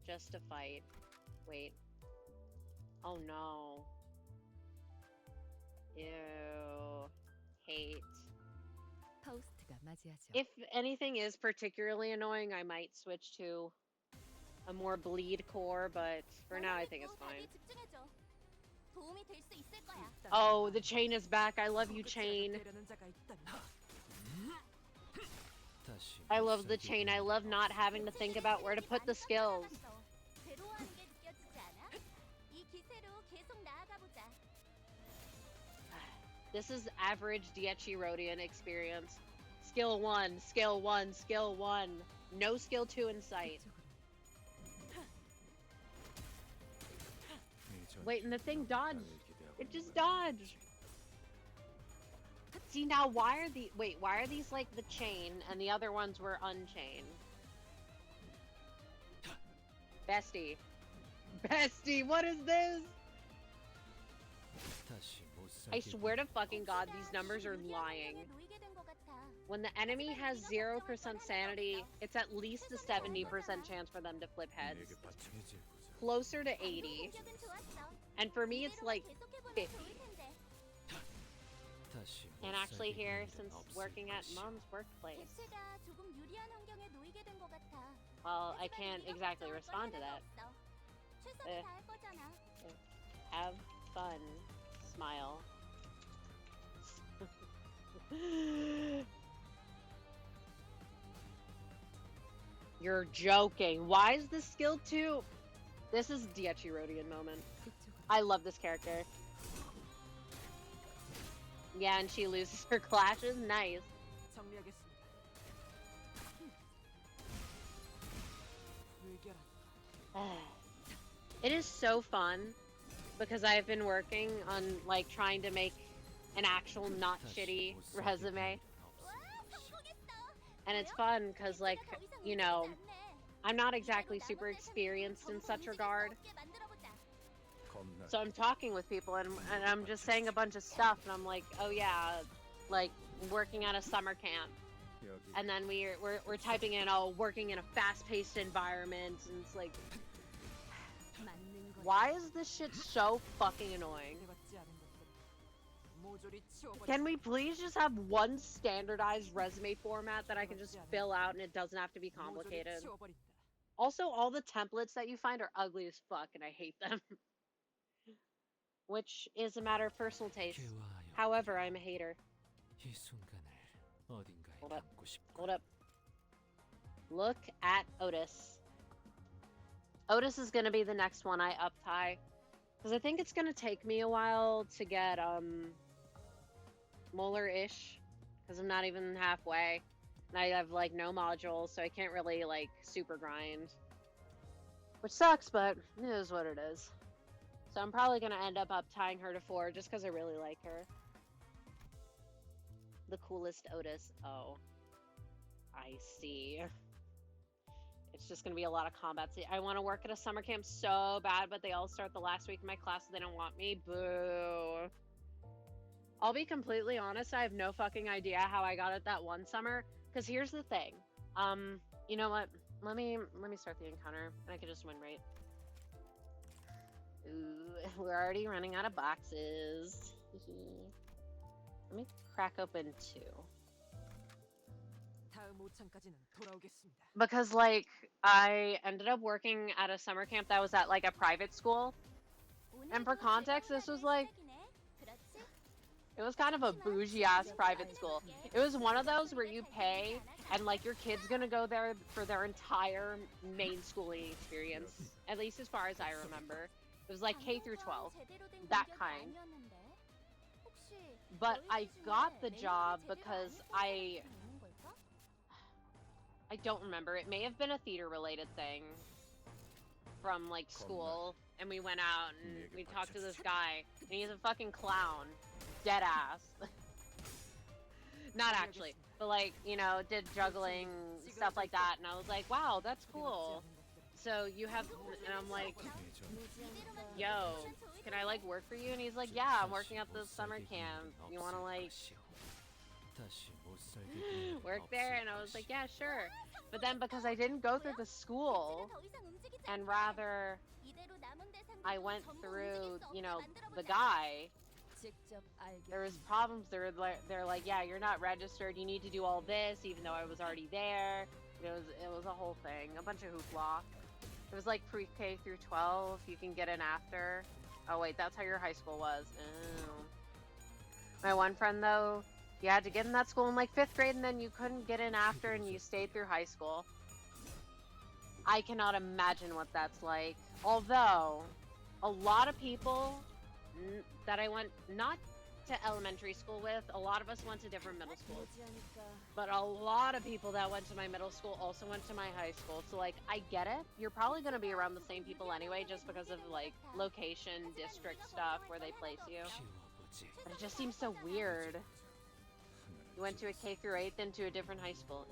Just a fight. Wait. Oh no. Ew. Hate. 파우스트가 맞이하죠. If anything is particularly annoying, I might switch to a more bleed core, but for now I think it's fine. 도움이 될 수 있을 거야. Oh, the chain is back. I love you, chain. 되려는 자가 있다면 다시 I love the chain. I love not having to think about where to put the skills. 괴로워하는 게 느껴지지 않아? 이 This is average Diechirodian experience. Skill 1, skill 1, skill 1. No skill 2 in sight. Wait, and the thing dodged. It just dodged. See, now why are these like the chain and the other ones were unchained? Bestie. Bestie, what is this? I swear to fucking God, these numbers are lying. When the enemy has 0% sanity, it's at least a 70% chance for them to flip heads. Closer to 80. And for me, it's like 50. And actually here, since working at Mom's workplace, well, I can't exactly respond to that. Have fun. Smile. You're joking. Why is this skill 2? This is Diechirodian moment. I love this character. Yeah, and she loses her clashes. Nice. It is so fun because I've been working on like trying to make an actual not shitty resume. And it's fun because like, you know, I'm not exactly super experienced in such regard. So I'm talking with people and I'm just saying a bunch of stuff and I'm like, oh yeah, like working at a summer camp. And then we're typing in, oh, working in a fast-paced environment, and it's like, why is this shit so fucking annoying? Can we please just have one standardized resume format that I can just fill out and it doesn't have to be complicated? Also, all the templates that you find are ugly as fuck and I hate them. Which is a matter of personal taste. However, I'm a hater. Hold up. Hold up. Look at Otis. Otis is gonna be the next one I up-tie. Because I think it's gonna take me a while to get, Molar-ish. Because I'm not even halfway. And I have, like, no modules, so I can't really, like, super grind. Which sucks, but it is what it is. So I'm probably gonna end up up-tying her to 4 just because I really like her. The coolest Otis. Oh. I see. It's just gonna be a lot of combat. See, I want to work at a summer camp so bad, but they all start the last week of my class, so they don't want me. Boo. I'll be completely honest, I have no fucking idea how I got it that one summer. Because here's the thing. You know what? Let me start the encounter, and I can just win rate. Ooh, we're already running out of boxes. Let me crack open 2. Because, like, I ended up working at a summer camp that was at, like, a private school. And for context, this was, like, it was kind of a bougie-ass private school. It was one of those where you pay, and, like, your kid's gonna go there for their entire main schooling experience. At least as far as I remember. It was, like, K through 12. That kind. But I got the job because I don't remember. It may have been a theater-related thing from, like, school. And we went out and we talked to this guy. And he's a fucking clown. Dead ass. Not actually. But, like, you know, did juggling, stuff like that. And I was like, wow, that's cool. So you have... And I'm like, yo, can I, like, work for you? And he's like, yeah, I'm working at the summer camp. You want to, like... work there? And I was like, yeah, sure. But then because I didn't go through the school and rather I went through, you know, the guy, there was problems. They're like, yeah, you're not registered, you need to do all this even though I was already there. It was a whole thing, a bunch of hoopla. It was like pre-K through 12, you can get in after. Oh wait, that's how your high school was. Oh. My one friend though, you had to get in that school in like 5th grade and then you couldn't get in after and you stayed through high school. I cannot imagine what that's like. Although, a lot of people that I went, not to elementary school with, a lot of us went to different middle schools. But a lot of people that went to my middle school also went to my high school. So, like, I get it. You're probably going to be around the same people anyway, just because of, like, location, district stuff, where they place you. But it just seems so weird. You went to a K through 8th, then to a different high school.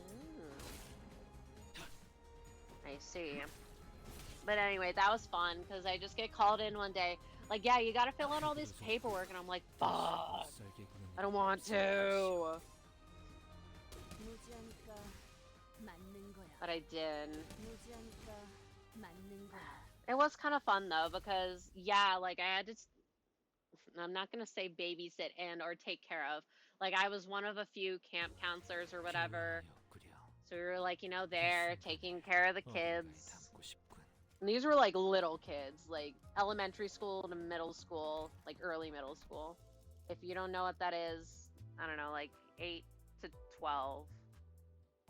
I see. But anyway, that was fun, because I just get called in one day. Like, yeah, you gotta fill out all this paperwork, and I'm like, fuck, I don't want to. But I did. It was kind of fun, though, because, yeah, like, I had to, I'm not gonna say babysit and or take care of. Like, I was one of a few camp counselors or whatever. So we were, like, you know, there, taking care of the kids. And these were, like, little kids, like, elementary school to middle school, like, early middle school. If you don't know what that is, I don't know, like, 8 to 12,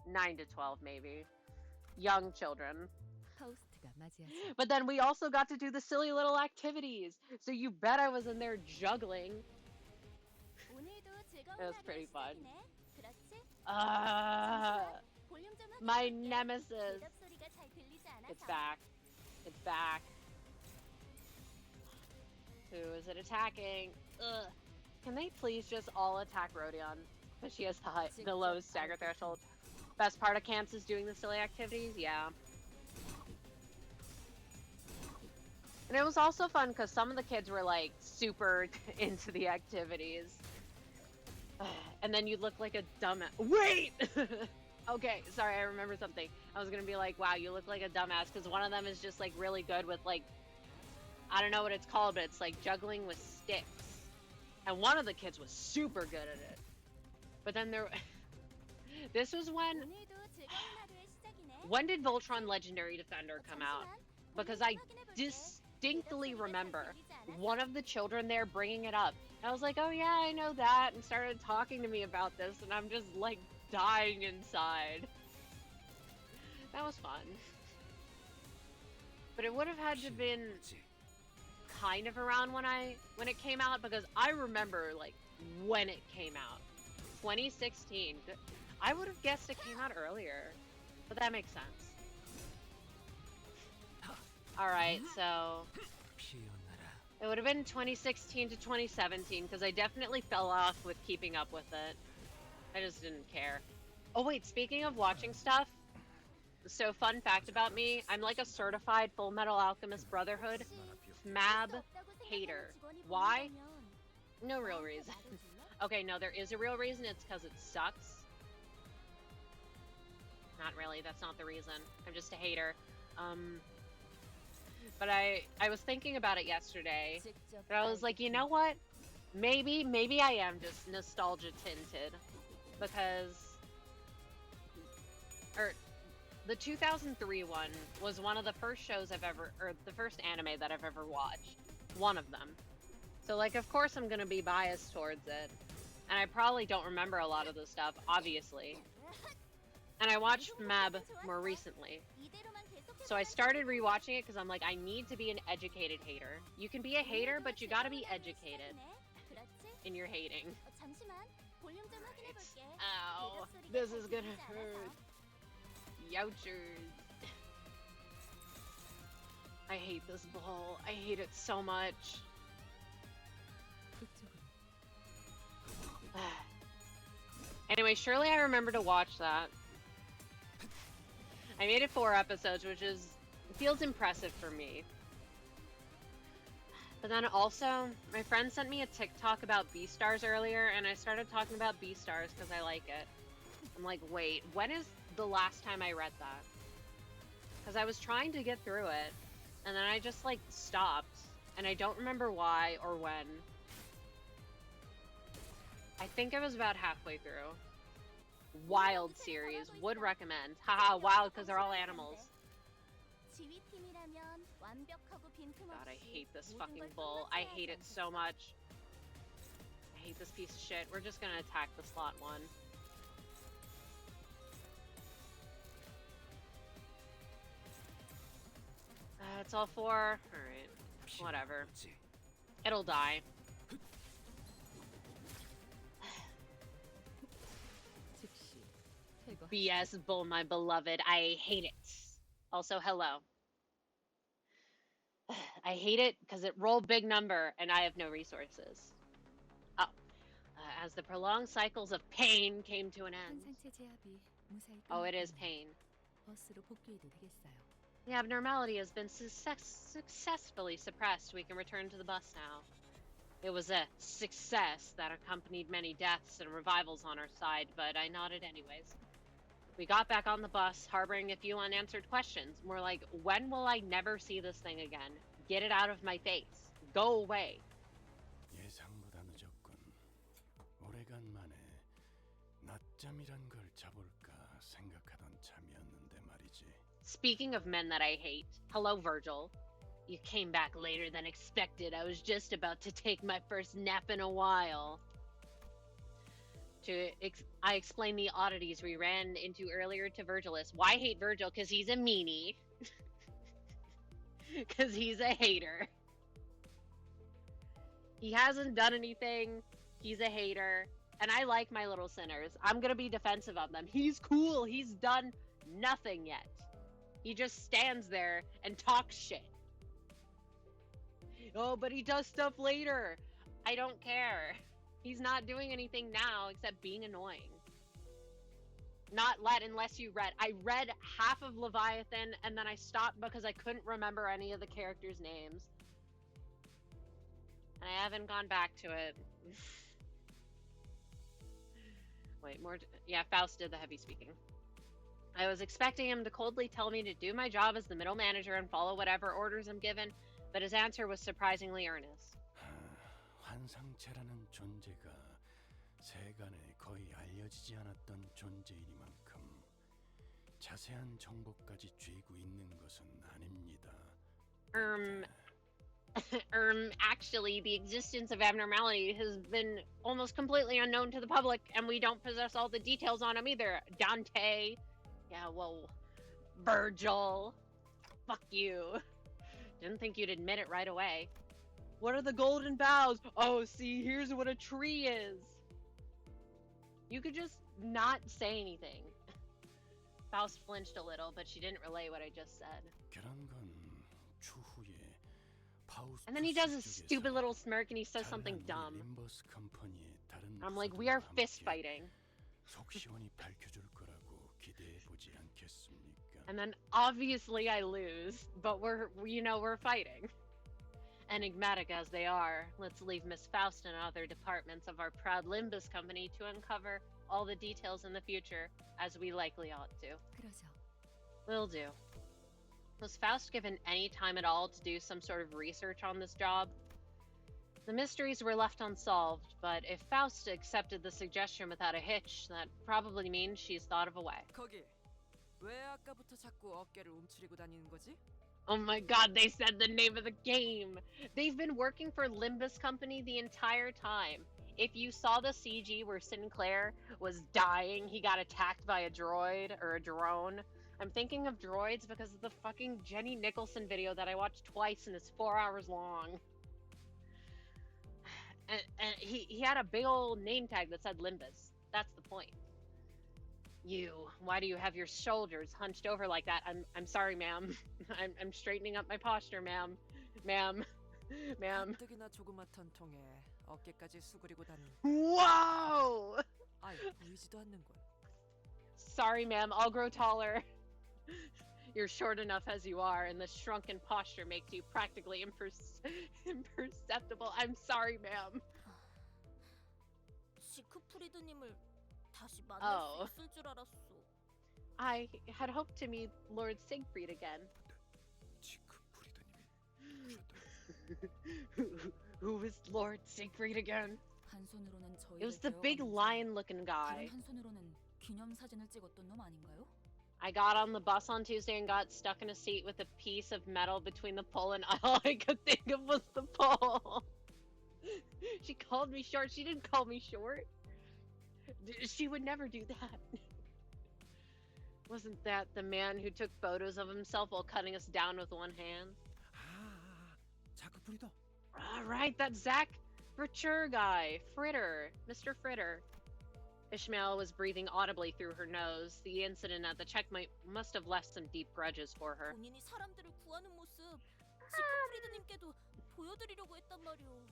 9 to 12, maybe. Young children. But then we also got to do the silly little activities. So you bet I was in there juggling. It was pretty fun. My nemesis. It's back. It's back. Who is it attacking? Ugh. Can they please just all attack Rodion? Because she has the lowest stagger threshold. Best part of camps is doing the silly activities? Yeah. And it was also fun because some of the kids were like super into the activities. And then you look like a dumbass. Wait! Okay, sorry, I remember something. I was gonna be like, wow, you look like a dumbass, because one of them is just like really good with like, I don't know what it's called, but it's like juggling with sticks. And one of the kids was super good at it. But then there, this was when did Voltron Legendary Defender come out? Because I distinctly remember one of the children there bringing it up. I was like, oh yeah, I know that, and started talking to me about this, and I'm just like dying inside. That was fun. But it would have had to been kind of around when it came out, because I remember like when it came out. 2016. I would have guessed it came out earlier, but that makes sense. Alright, so it would have been 2016 to 2017, because I definitely fell off with keeping up with it. I just didn't care. Oh wait, speaking of watching stuff, so fun fact about me, I'm like a certified Full Metal Alchemist Brotherhood FMAB hater. Why? No real reason. Okay, no, there is a real reason. It's because it sucks. Not really, that's not the reason. I'm just a hater. But I was thinking about it yesterday, but I was like, you know what? Maybe I am just nostalgia tinted, because the 2003 one was one of the first shows the first anime that I've ever watched. One of them. So like, of course I'm gonna be biased towards it. And I probably don't remember a lot of the stuff, obviously. And I watched Mab more recently. So I started rewatching it because I'm like, I need to be an educated hater. You can be a hater, but you gotta be educated in your hating. Right. Ow. This is gonna hurt. Youchers. I hate this ball. I hate it so much. Anyway, surely I remember to watch that. I made it 4 episodes, which feels impressive for me. But then also, my friend sent me a TikTok about Beastars earlier, and I started talking about Beastars because I like it. I'm like, wait, when is the last time I read that? Because I was trying to get through it, and then I just, like, stopped, and I don't remember why or when. I think I was about halfway through. Wild series, would recommend. Haha, wild because they're all animals. God, I hate this fucking bull. I hate it so much. I hate this piece of shit. We're just gonna attack the slot one. It's all 4. Alright. Whatever. It'll die. BS bull, my beloved. I hate it. Also, hello. I hate it because it rolled big number and I have no resources. Oh. As the prolonged cycles of pain came to an end. 환상체 제압이 무사히 Oh, it is 끝났다면 pain. 버스로 복귀해도 되겠어요. The abnormality has been successfully suppressed. We can return to the bus now. It was a success that accompanied many deaths and revivals on our side, but I nodded anyways. We got back on the bus, harboring a few unanswered questions. More like, when will I never see this thing again? Get it out of my face. Go away. 예상보다 늦었군. 오래간만에 낮잠이란 걸 자볼까 생각하던 참이었는데 말이지. Speaking of men that I hate, hello, Virgil. You came back later than expected. I was just about to take my first nap in a while. I explained the oddities we ran into earlier to Virgilus. Why hate Virgil? Because he's a meanie. Because he's a hater. He hasn't done anything. He's a hater. And I like my little sinners. I'm going to be defensive of them. He's cool. He's done nothing yet. He just stands there and talks shit. Oh, but he does stuff later. I don't care. He's not doing anything now except being annoying. Not unless you read. I read half of Leviathan and then I stopped because I couldn't remember any of the characters' names. And I haven't gone back to it. Wait, more. Yeah, Faust did the heavy speaking. I was expecting him to coldly tell me to do my job as the middle manager and follow whatever orders I'm given, but his answer was surprisingly earnest. 환상체라는 존재가 세간에 거의 알려지지 않았던 존재이니만큼 자세한 정보까지 쥐고 있는 것은 아닙니다. Actually, the existence of abnormality has been almost completely unknown to the public, and we don't possess all the details on him either. Dante, yeah, well, Virgil, fuck you. Didn't think you'd admit it right away. What are the golden boughs? Oh, see, here's what a tree is. You could just not say anything. Faust flinched a little, but she didn't relay what I just said. And then he does a stupid little smirk and he says something dumb. I'm like, we are fist fighting. And then obviously I lose, but we're fighting. Enigmatic as they are, let's leave Miss Faust and other departments of our proud Limbus company to uncover all the details in the future, as we likely ought to. 그러죠. Will do. Was Faust given any time at all to do some sort of research on this job? The mysteries were left unsolved, but if Faust accepted the suggestion without a hitch, that probably means she's thought of a way. 거기 왜 아까부터 자꾸 어깨를 움츠리고 다니는 거지? Oh my god, they said the name of the game! They've been working for Limbus Company the entire time. If you saw the CG where Sinclair was dying, he got attacked by a droid or a drone. I'm thinking of droids because of the fucking Jenny Nicholson video that I watched twice and it's 4 hours long. And he had a big old name tag that said Limbus. That's the point. Why do you have your shoulders hunched over like that? I'm sorry, ma'am. I'm straightening up my posture, ma'am. Ma'am. 가뜩이나 조그맣던 통에 어깨까지 수그리고 다니는. Whoa! 아이, 보이지도 않는군. Sorry, ma'am. I'll grow taller. You're short enough as you are, and the shrunken posture makes you practically imperceptible. I'm sorry, ma'am. 시크프리드님을 다시 만날 Oh. 수 있을 줄 알았어. I had hoped to meet Lord Siegfried again. Who is Lord Siegfried again? 한 손으로는 저희를 It was the big 데워가면서 lion-looking guy. 다른 한 손으로는 기념 사진을 찍었던 놈 아닌가요? I got on the bus on Tuesday and got stuck in a seat with a piece of metal between the pole and all I could think of was the pole. She called me short. She didn't call me short. She would never do that. Wasn't that the man who took photos of himself while cutting us down with one hand? 자크 프리더. Right, that Zach Fritter guy. Fritter. Mr. Fritter. Ishmael was breathing audibly through her nose. The incident at the checkpoint must have left some deep grudges for her. 본인이 사람들을 구하는 모습 지크프리드님께도 보여드리려고 했단 말이오.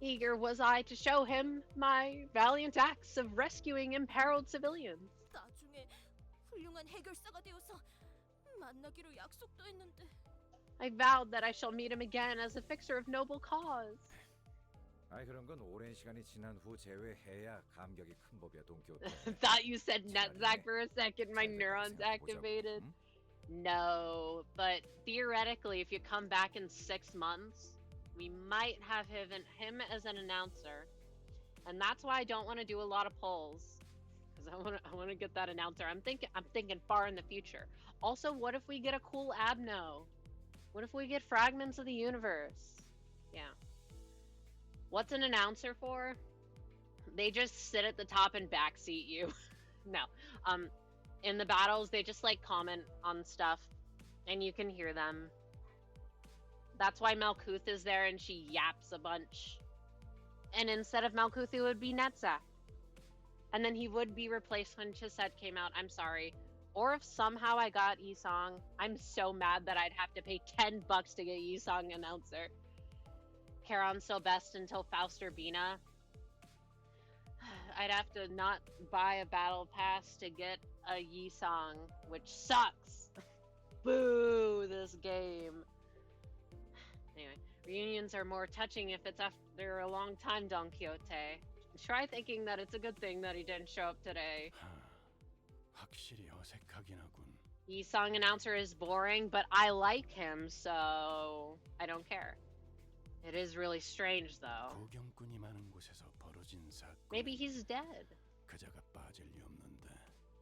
Eager was I to show him my valiant acts of rescuing imperiled civilians. 나중에 훌륭한 해결사가 되어서 만나기로 약속도 했는데. I vowed that I shall meet him again as a fixer of noble cause. 아이 그런 건 오랜 시간이 지난 후 제외해야 감격이 큰 법이야 돈키호테. Thought you said nutsack for a second. My neurons activated. No, but theoretically, if you come back in 6 months, we might have him as an announcer, and that's why I don't want to do a lot of polls, because I want to get that announcer. I'm thinking far in the future. Also, what if we get a cool Abno? What if we get fragments of the universe? Yeah. What's an announcer for? They just sit at the top and backseat you. No. In the battles, they just like comment on stuff and you can hear them. That's why Malkuth is there and she yaps a bunch. And instead of Malkuth, it would be Netzach. And then he would be replaced when Chisette came out. I'm sorry. Or if somehow I got Yisong, I'm so mad that I'd have to pay $10 to get Yisong announcer. Charon's so best until Faust or Bina. I'd have to not buy a battle pass to get a Yisong, which sucks. Boo, this game. Anyway, reunions are more touching if it's after a long time, Don Quixote. Try thinking that it's a good thing that he didn't show up today. 확실히 어색하긴 하군. Yisong announcer is boring, but I like him, so I don't care. It is really strange, though. 구경꾼이 많은 곳에서 벌어진 사건. Maybe he's dead. 그자가 빠질 리 없는데.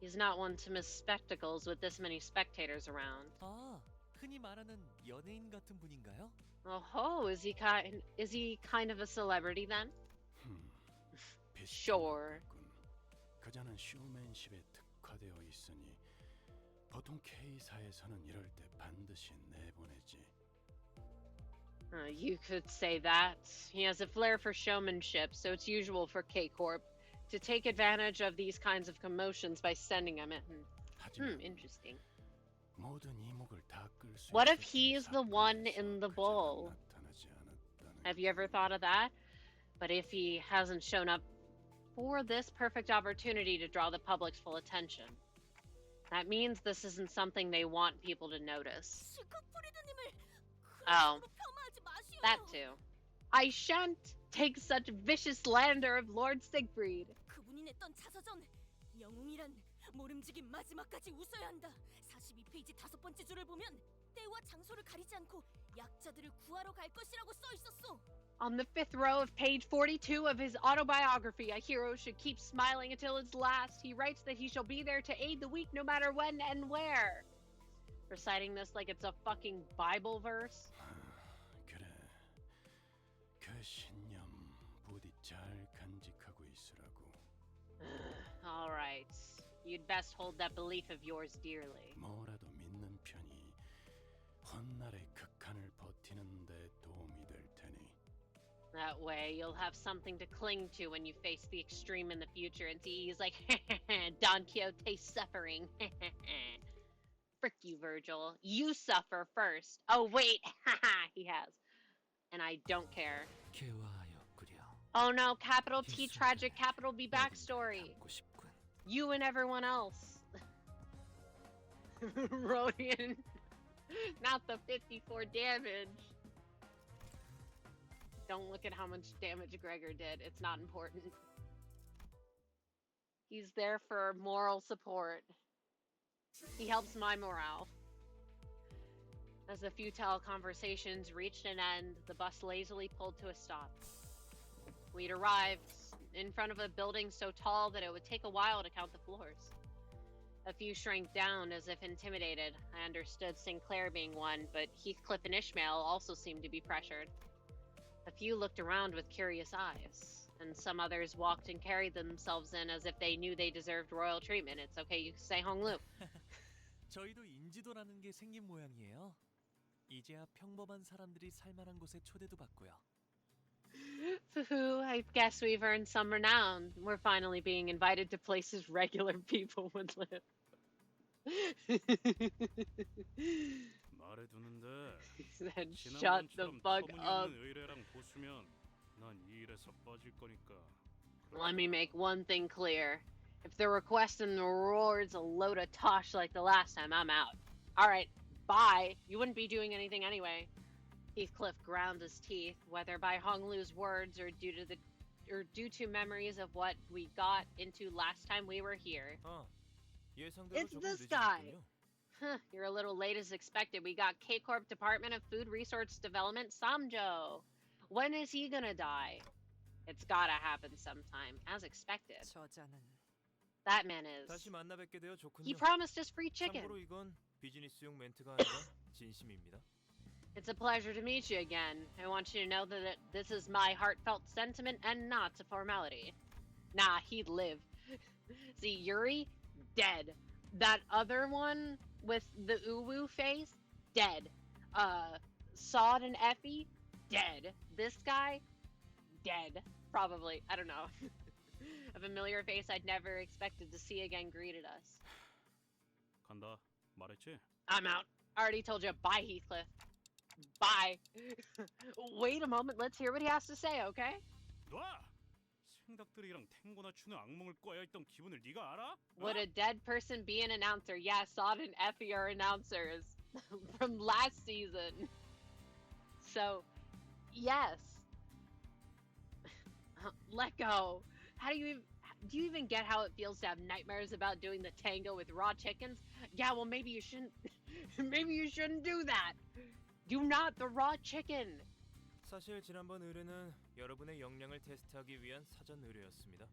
He's not one to miss spectacles with this many spectators around. 아, 흔히 말하는 연예인 같은 분인가요? Oh, is he kind of a celebrity then? Sure. 그자는 쇼맨십에 특화되어 있으니 보통 K사에서는 이럴 때 반드시 내보내지. You could say that. He has a flair for showmanship, so it's usual for K-Corp to take advantage of these kinds of commotions by sending him in. Interesting. What if he's the one in the bowl? Have you ever thought of that? But if he hasn't shown up for this perfect opportunity to draw the public's full attention, that means this isn't something they want people to notice. Oh, that too. I shan't take such vicious slander of Lord Siegfried. 그분이 냈던 자서전 영웅이란 모름지기 마지막까지 웃어야 한다. 42페이지 5번째 줄을 보면 때와 장소를 가리지 않고 약자들을 구하러 갈 것이라고 써 있었어. On the 5th row of page 42 of his autobiography, a hero should keep smiling until his last. He writes that he shall be there to aid the weak no matter when and where. Reciting this like it's a fucking Bible verse. 그래. 그 신념 부디 잘 간직하고 있으라고. Alright. You'd best hold that belief of yours dearly. 뭐라도 믿는 편이 헛날의 극한을 버티는 데 도움이 될 테니. That way, you'll have something to cling to when you face the extreme in the future and see he's like, Don Quixote suffering. Frick you, Virgil. You suffer first. Oh, wait. He has. And I don't care. Oh no, capital T tragic, capital B backstory. You and everyone else. Rodian. Not the 54 damage. Don't look at how much damage Gregor did. It's not important. He's there for moral support. He helps my morale. As the futile conversations reached an end, the bus lazily pulled to a stop. We'd arrived in front of a building so tall that it would take a while to count the floors. A few shrank down as if intimidated. I understood Sinclair being one, but Heathcliff and Ishmael also seemed to be pressured. A few looked around with curious eyes, and some others walked and carried themselves in as if they knew they deserved royal treatment. It's okay, you can say Honglu. 저희도 인지도라는 게 생긴 모양이에요. 이제야 평범한 사람들이 살만한 곳에 초대도 받고요. Foo-hoo, I guess we've earned some renown. We're finally being invited to places regular people would live. 말해두는데 He said, shut the 지난번처럼 fuck up. 터무니없는 의뢰랑 보수면 난 이 일에서 빠질 거니까. Let me make one thing clear. If the request and the reward's a load of tosh like the last time, I'm out. Alright, bye. You wouldn't be doing anything anyway. Heathcliff ground his teeth, whether by Honglu's words or due to memories of what we got into last time we were here. It's this guy. Huh, you're a little late as expected. We got K-Corp Department of Food Resource Development, Samjo. When is he gonna die? It's gotta happen sometime, as expected. 저자는 That man is. 다시 만나 뵙게 되어 좋군요. He promised us free chicken. 참고로 이건 비즈니스용 멘트가 아니라 진심입니다. It's a pleasure to meet you again. I want you to know that this is my heartfelt sentiment and not a formality. Nah, he'd live. See, Yuri, dead. That other one with the uwu face, dead. Sod and Effie, dead. This guy, dead. Probably. I don't know. A familiar face I'd never expected to see again greeted us. 간다. 말했지? I'm out. I already told you. Bye, Heathcliff. Bye. Wait a moment. Let's hear what he has to say, okay? 놔! 생닭들이랑 탱고나 추는 악몽을 꿔야했던 기분을 네가 알아? Would a dead person be an announcer? Yeah, Sod and Effie are announcers from last season. So, yes. Let go. How do you even get how it feels to have nightmares about doing the tango with raw chickens? Yeah, well maybe you shouldn't maybe you shouldn't do that. Do not the raw chicken. 사실 지난번 의뢰는 여러분의 역량을 테스트하기 위한 사전 의뢰였습니다.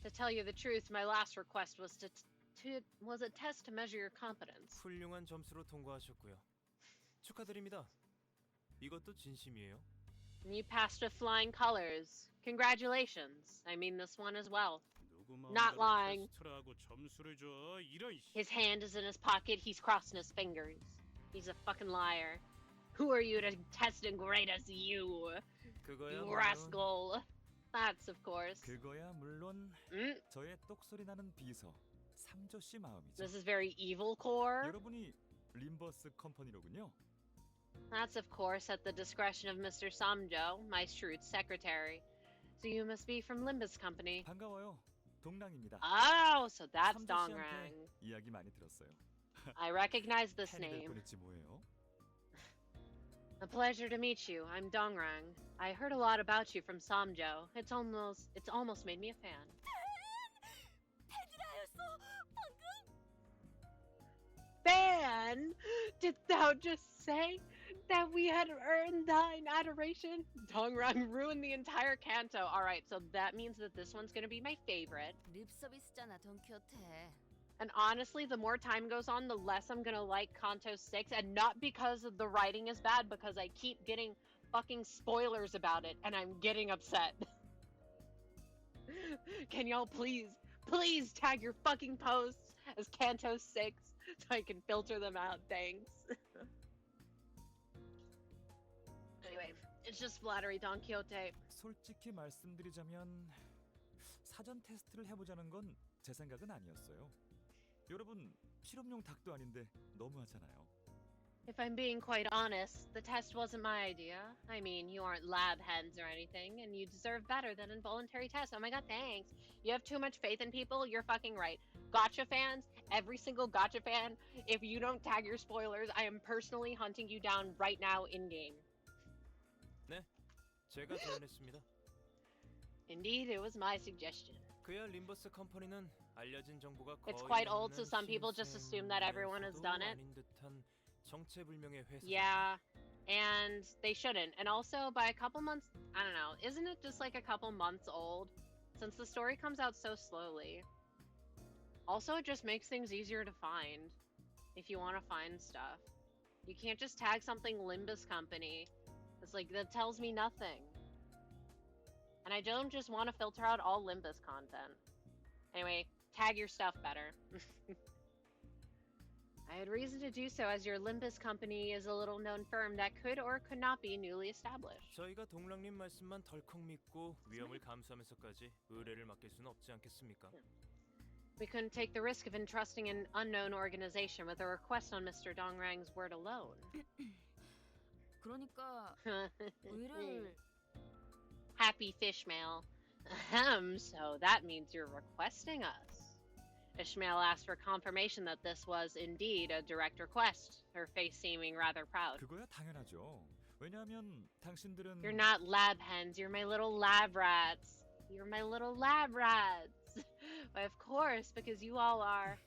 To tell you the truth, my last request was was a test to measure your competence. 훌륭한 점수로 통과하셨고요. 축하드립니다. 이것도 진심이에요. And you passed with flying colors. Congratulations. I mean this one as well. Not lying. His hand is in his pocket. He's crossing his fingers. He's a fucking liar. Who are you to test and grade us, you rascal? That's of course. 그거야 물론 저의 똑소리 나는 비서 삼조 씨 마음이죠. This is very evil core. 여러분이 림버스 컴퍼니로군요. That's of course at the discretion of Mr. Samjo, my shrewd secretary. So you must be from Limbus Company. 반가워요. 동랑입니다. Oh, so that's 삼조 Dongrang. 씨한테 이야기 많이 들었어요. I recognize this 팬이 될 name. 뻔했지 뭐예요? A pleasure to meet you. I'm Dongrang. I heard a lot about you from Samjo. It's almost made me a fan. 팬이라였어 방금? Fan? Did thou just say that we had earned thine adoration? Dongrang ruined the entire Canto. Alright, so that means that this one's gonna be my favorite. 립 서비스잖아, 돈키호테. And honestly, the more time goes on, the less I'm gonna like Canto 6, and not because the writing is bad, because I keep getting fucking spoilers about it, and I'm getting upset. Can y'all please tag your fucking posts as Canto 6 so I can filter them out, thanks. Anyway, it's just flattery, Don Quixote. 솔직히 말씀드리자면 사전 테스트를 해보자는 건 제 생각은 아니었어요. 여러분 실험용 닭도 아닌데 너무하잖아요. If I'm being quite honest, the test wasn't my idea. I mean, you aren't lab heads or anything, and you deserve better than involuntary tests. Oh my god, thanks. You have too much faith in people, you're fucking right. Gotcha fans, every single gotcha fan, if you don't tag your spoilers, I am personally hunting you down right now in-game. 네, 제가 제안했습니다. Indeed, it was my suggestion. 그야 림버스 컴퍼니는 알려진 정보가 거의 It's quite old, so 없는 some people just assume that everyone has done it. 아닌 듯한 정체불명의 회사. Yeah, and they shouldn't. And also, by a couple months, I don't know, isn't it just like a couple months old? Since the story comes out so slowly. Also, it just makes things easier to find. If you want to find stuff. You can't just tag something Limbus Company. It's like, that tells me nothing. And I don't just want to filter out all Limbus content. Anyway, tag your stuff better. I had reason to do so as your Limbus company is a little known firm that could or could not be newly established. 저희가 동랑님 말씀만 덜컥 믿고 위험을 감수하면서까지 의뢰를 맡길 수는 없지 않겠습니까? We couldn't take the risk of entrusting an unknown organization with a request on Mr. Dongrang's word alone. 그러니까 의뢰를 Happy Fishmail. Ahem, so that means you're requesting us. Ishmael asked for confirmation that this was indeed a direct request, her face seeming rather proud. 그거야 당연하죠. 왜냐하면 당신들은 You're not lab hens, you're my little lab rats. You're my little lab rats. Why, of course, because you all are.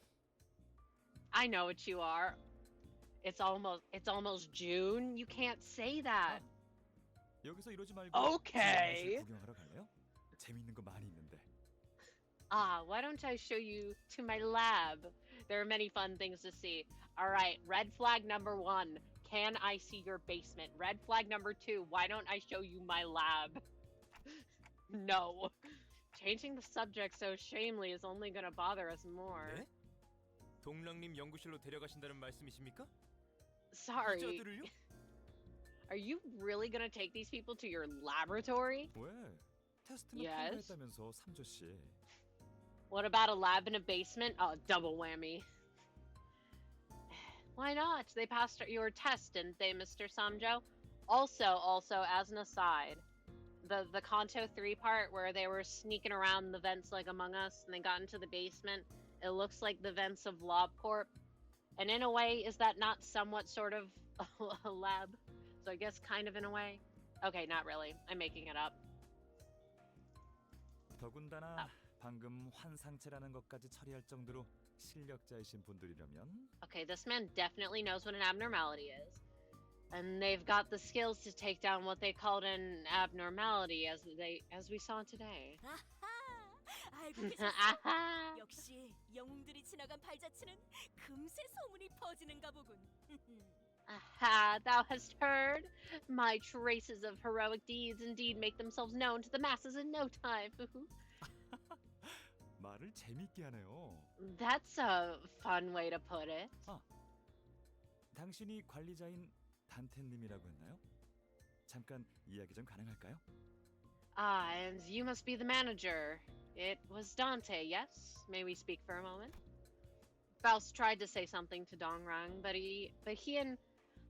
I know what you are. It's almost June. You can't say that. 여기서 이러지 말고 Okay. 구경하러 갈래요? 재밌는 거 많이 있는데. Why don't I show you to my lab? There are many fun things to see. All right, red flag number 1. Can I see your basement? Red flag number 2. Why don't I show you my lab? No. Changing the subject so shamefully is only gonna bother us more. 네? 동랑님 연구실로 데려가신다는 말씀이십니까? Sorry. 저들을요? Are you really gonna take these people to your laboratory? 왜? 테스트는 Yes. 통과했다면서 삼조 씨. What about a lab in a basement? Oh, double whammy. Why not? They passed your test, didn't they, Mr. Samjo? Also, as an aside, the Canto 3 part where they were sneaking around the vents like Among Us and they got into the basement, it looks like the vents of LobCorp. And in a way, is that not somewhat sort of a lab? So I guess kind of in a way. Okay, not really. I'm making it up. 더군다나 방금 환상체라는 것까지 처리할 정도로 실력자이신 분들이라면 Okay, this man definitely knows what an abnormality is. And they've got the skills to take down what they called an abnormality as we saw today. 아하! 알고 계셨어? 아하! 역시 영웅들이 지나간 발자취는 금세 소문이 퍼지는가 보군. Aha, thou hast heard? My traces of heroic deeds indeed make themselves known to the masses in no time. 말을 재밌게 하네요. That's a fun way to put it. 당신이 관리자인 단테님이라고 했나요? 잠깐 이야기 좀 가능할까요? And you must be the manager. It was Dante, yes? May we speak for a moment? Faust tried to say something to Dongrang, but he and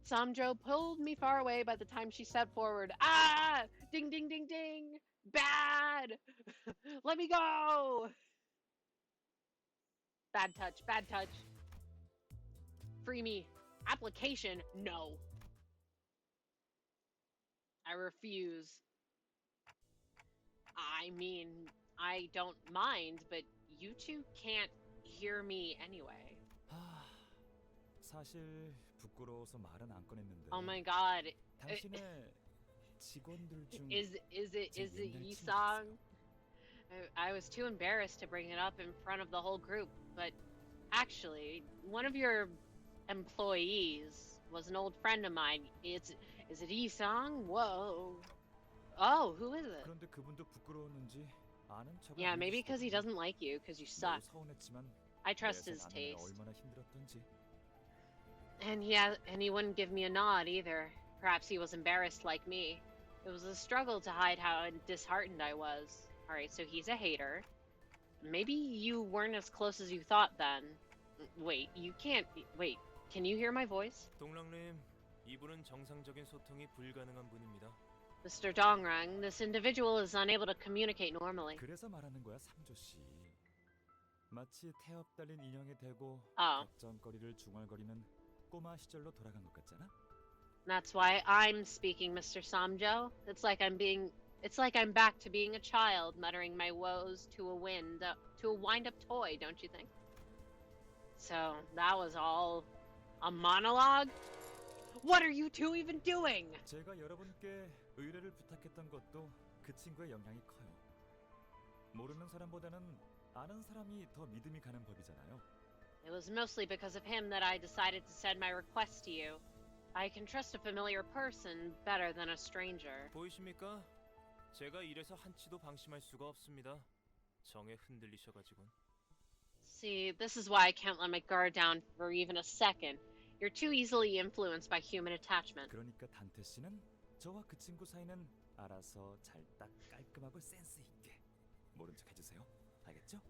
Samjo pulled me far away by the time she stepped forward. Ah! Ding, ding, ding, ding! Bad! Let me go! Bad touch, bad touch. Free me. Application? No. I refuse. I mean, I don't mind, but you two can't hear me anyway. 사실 부끄러워서 말은 안 꺼냈는데. Oh my god. 당신의 직원들 중 Is it Yisang? I was too embarrassed to bring it up in front of the whole group, but actually, one of your employees was an old friend of mine. Is it Yisang? Whoa. Oh, who is it? 그런데 그분도 부끄러웠는지 아는 척을 Yeah, maybe because he doesn't like you, because you suck. 서운했지만 I trust his 나는 taste. 얼마나 힘들었던지. And he wouldn't give me a nod either. Perhaps he was embarrassed like me. It was a struggle to hide how disheartened I was. Alright, so he's a hater. Maybe you weren't as close as you thought then. Wait, you can't... Wait, can you hear my voice? 동랑님, 이분은 정상적인 소통이 불가능한 분입니다. Mr. Dongrang, this individual is unable to communicate normally. 그래서 말하는 거야, 삼조 씨. 마치 태엽 달린 인형에 대고 걱정거리를 중얼거리는 꼬마 시절로 돌아간 것 같잖아. That's why I'm speaking, Mr. Samjo. It's like I'm back to being a child, muttering my woes to a wind-up toy, don't you think? So, that was all a monologue? What are you two even doing? 제가 여러분께 의뢰를 부탁했던 것도 그 친구의 영향이 커요. 모르는 사람보다는 아는 사람이 더 믿음이 가는 법이잖아요. It was mostly because of him that I decided to send my request to you. I can trust a familiar person better than a stranger. 보이십니까? 제가 이래서 한치도 방심할 수가 없습니다. 정에 흔들리셔가지군. See, this is why I can't let my guard down for even a second. You're too easily influenced by human attachment. 그러니까 단테 씨는 저와 그 친구 사이는 알아서 잘 딱 깔끔하고 센스 있게 모른 척 해주세요. 알겠죠?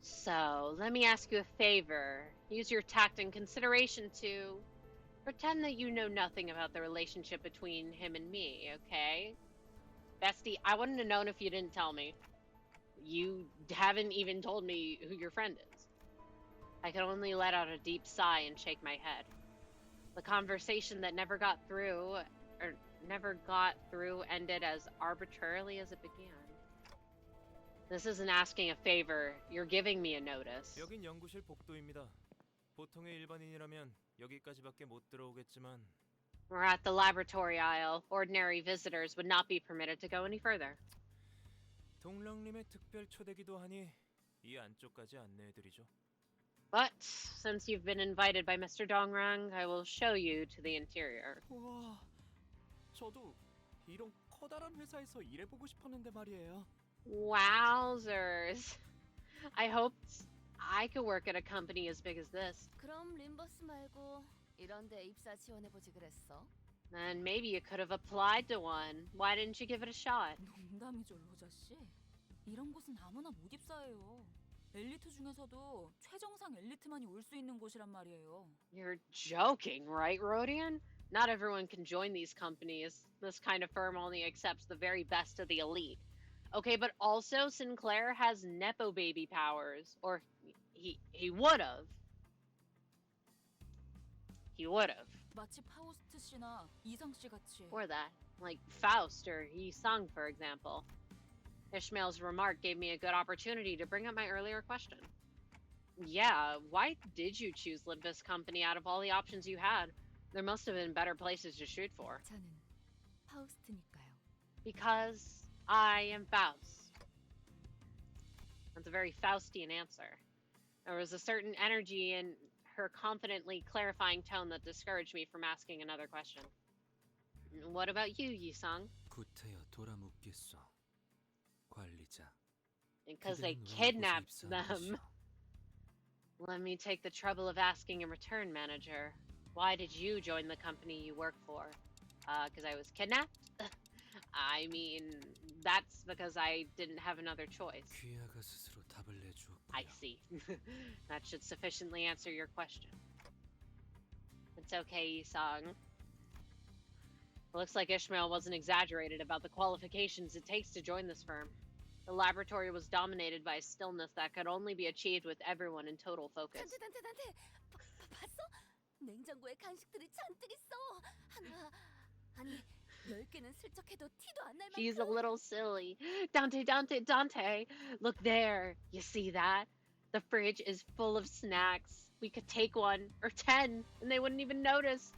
So, let me ask you a favor. Use your tact and consideration to pretend that you know nothing about the relationship between him and me, okay? Bestie, I wouldn't have known if you didn't tell me. You haven't even told me who your friend is. I could only let out a deep sigh and shake my head. The conversation that never got through ended as arbitrarily as it began. This isn't asking a favor. You're giving me a notice. 여긴 연구실 복도입니다. 보통의 일반인이라면 여기까지밖에 못 들어오겠지만 We're at the laboratory aisle. Ordinary visitors would not be permitted to go any further. 동랑님의 특별 초대기도 하니 이 안쪽까지 안내해드리죠. But since you've been invited by Mr. Dongrang, I will show you to the interior. 와, 저도 이런 커다란 회사에서 일해보고 싶었는데 말이에요. Wowzers. I hoped I could work at a company as big as this. 그럼 림버스 말고 이런 데 입사 지원해보지 그랬어? Then maybe you could have applied to one. Why didn't you give it a shot? 농담이죠, 로자 씨. 이런 곳은 아무나 못 입사해요. 엘리트 중에서도 최정상 엘리트만이 올 수 있는 곳이란 말이에요. You're joking, right, Rodian? Not everyone can join these companies. This kind of firm only accepts the very best of the elite. Okay, but also Sinclair has Nepo baby powers. Or he would have. He would have. 마치 파우스트 씨나 이상 씨 같이. Or that. Like Faust or Yi Sung, for example. Ishmael's remark gave me a good opportunity to bring up my earlier question. Yeah, why did you choose Limbus Company out of all the options you had? There must have been better places to shoot for. 저는 파우스트니까요. Because I am Faust. That's a very Faustian answer. There was a certain energy in her confidently clarifying tone that discouraged me from asking another question. What about you, Yi-sung? 구태여 돌아묻겠소. 관리자. Because they kidnapped them. Let me take the trouble of asking in return, manager. Why did you join the company you work for? Because I was kidnapped? I mean, that's because I didn't have another choice. 귀하가 스스로 답을 내주었고요. I see. That should sufficiently answer your question. It's okay, Yi-sung. Looks like Ishmael wasn't exaggerated about the qualifications it takes to join this firm. The laboratory was dominated by a stillness that could only be achieved with everyone in total focus. 단테 봤어? 냉장고에 간식들이 잔뜩 있어. 아니 10개는 슬쩍 해도 티도 안 날 만큼. She's a little silly. Dante, look there. You see that? The fridge is full of snacks. We could take one or 10 and they wouldn't even notice.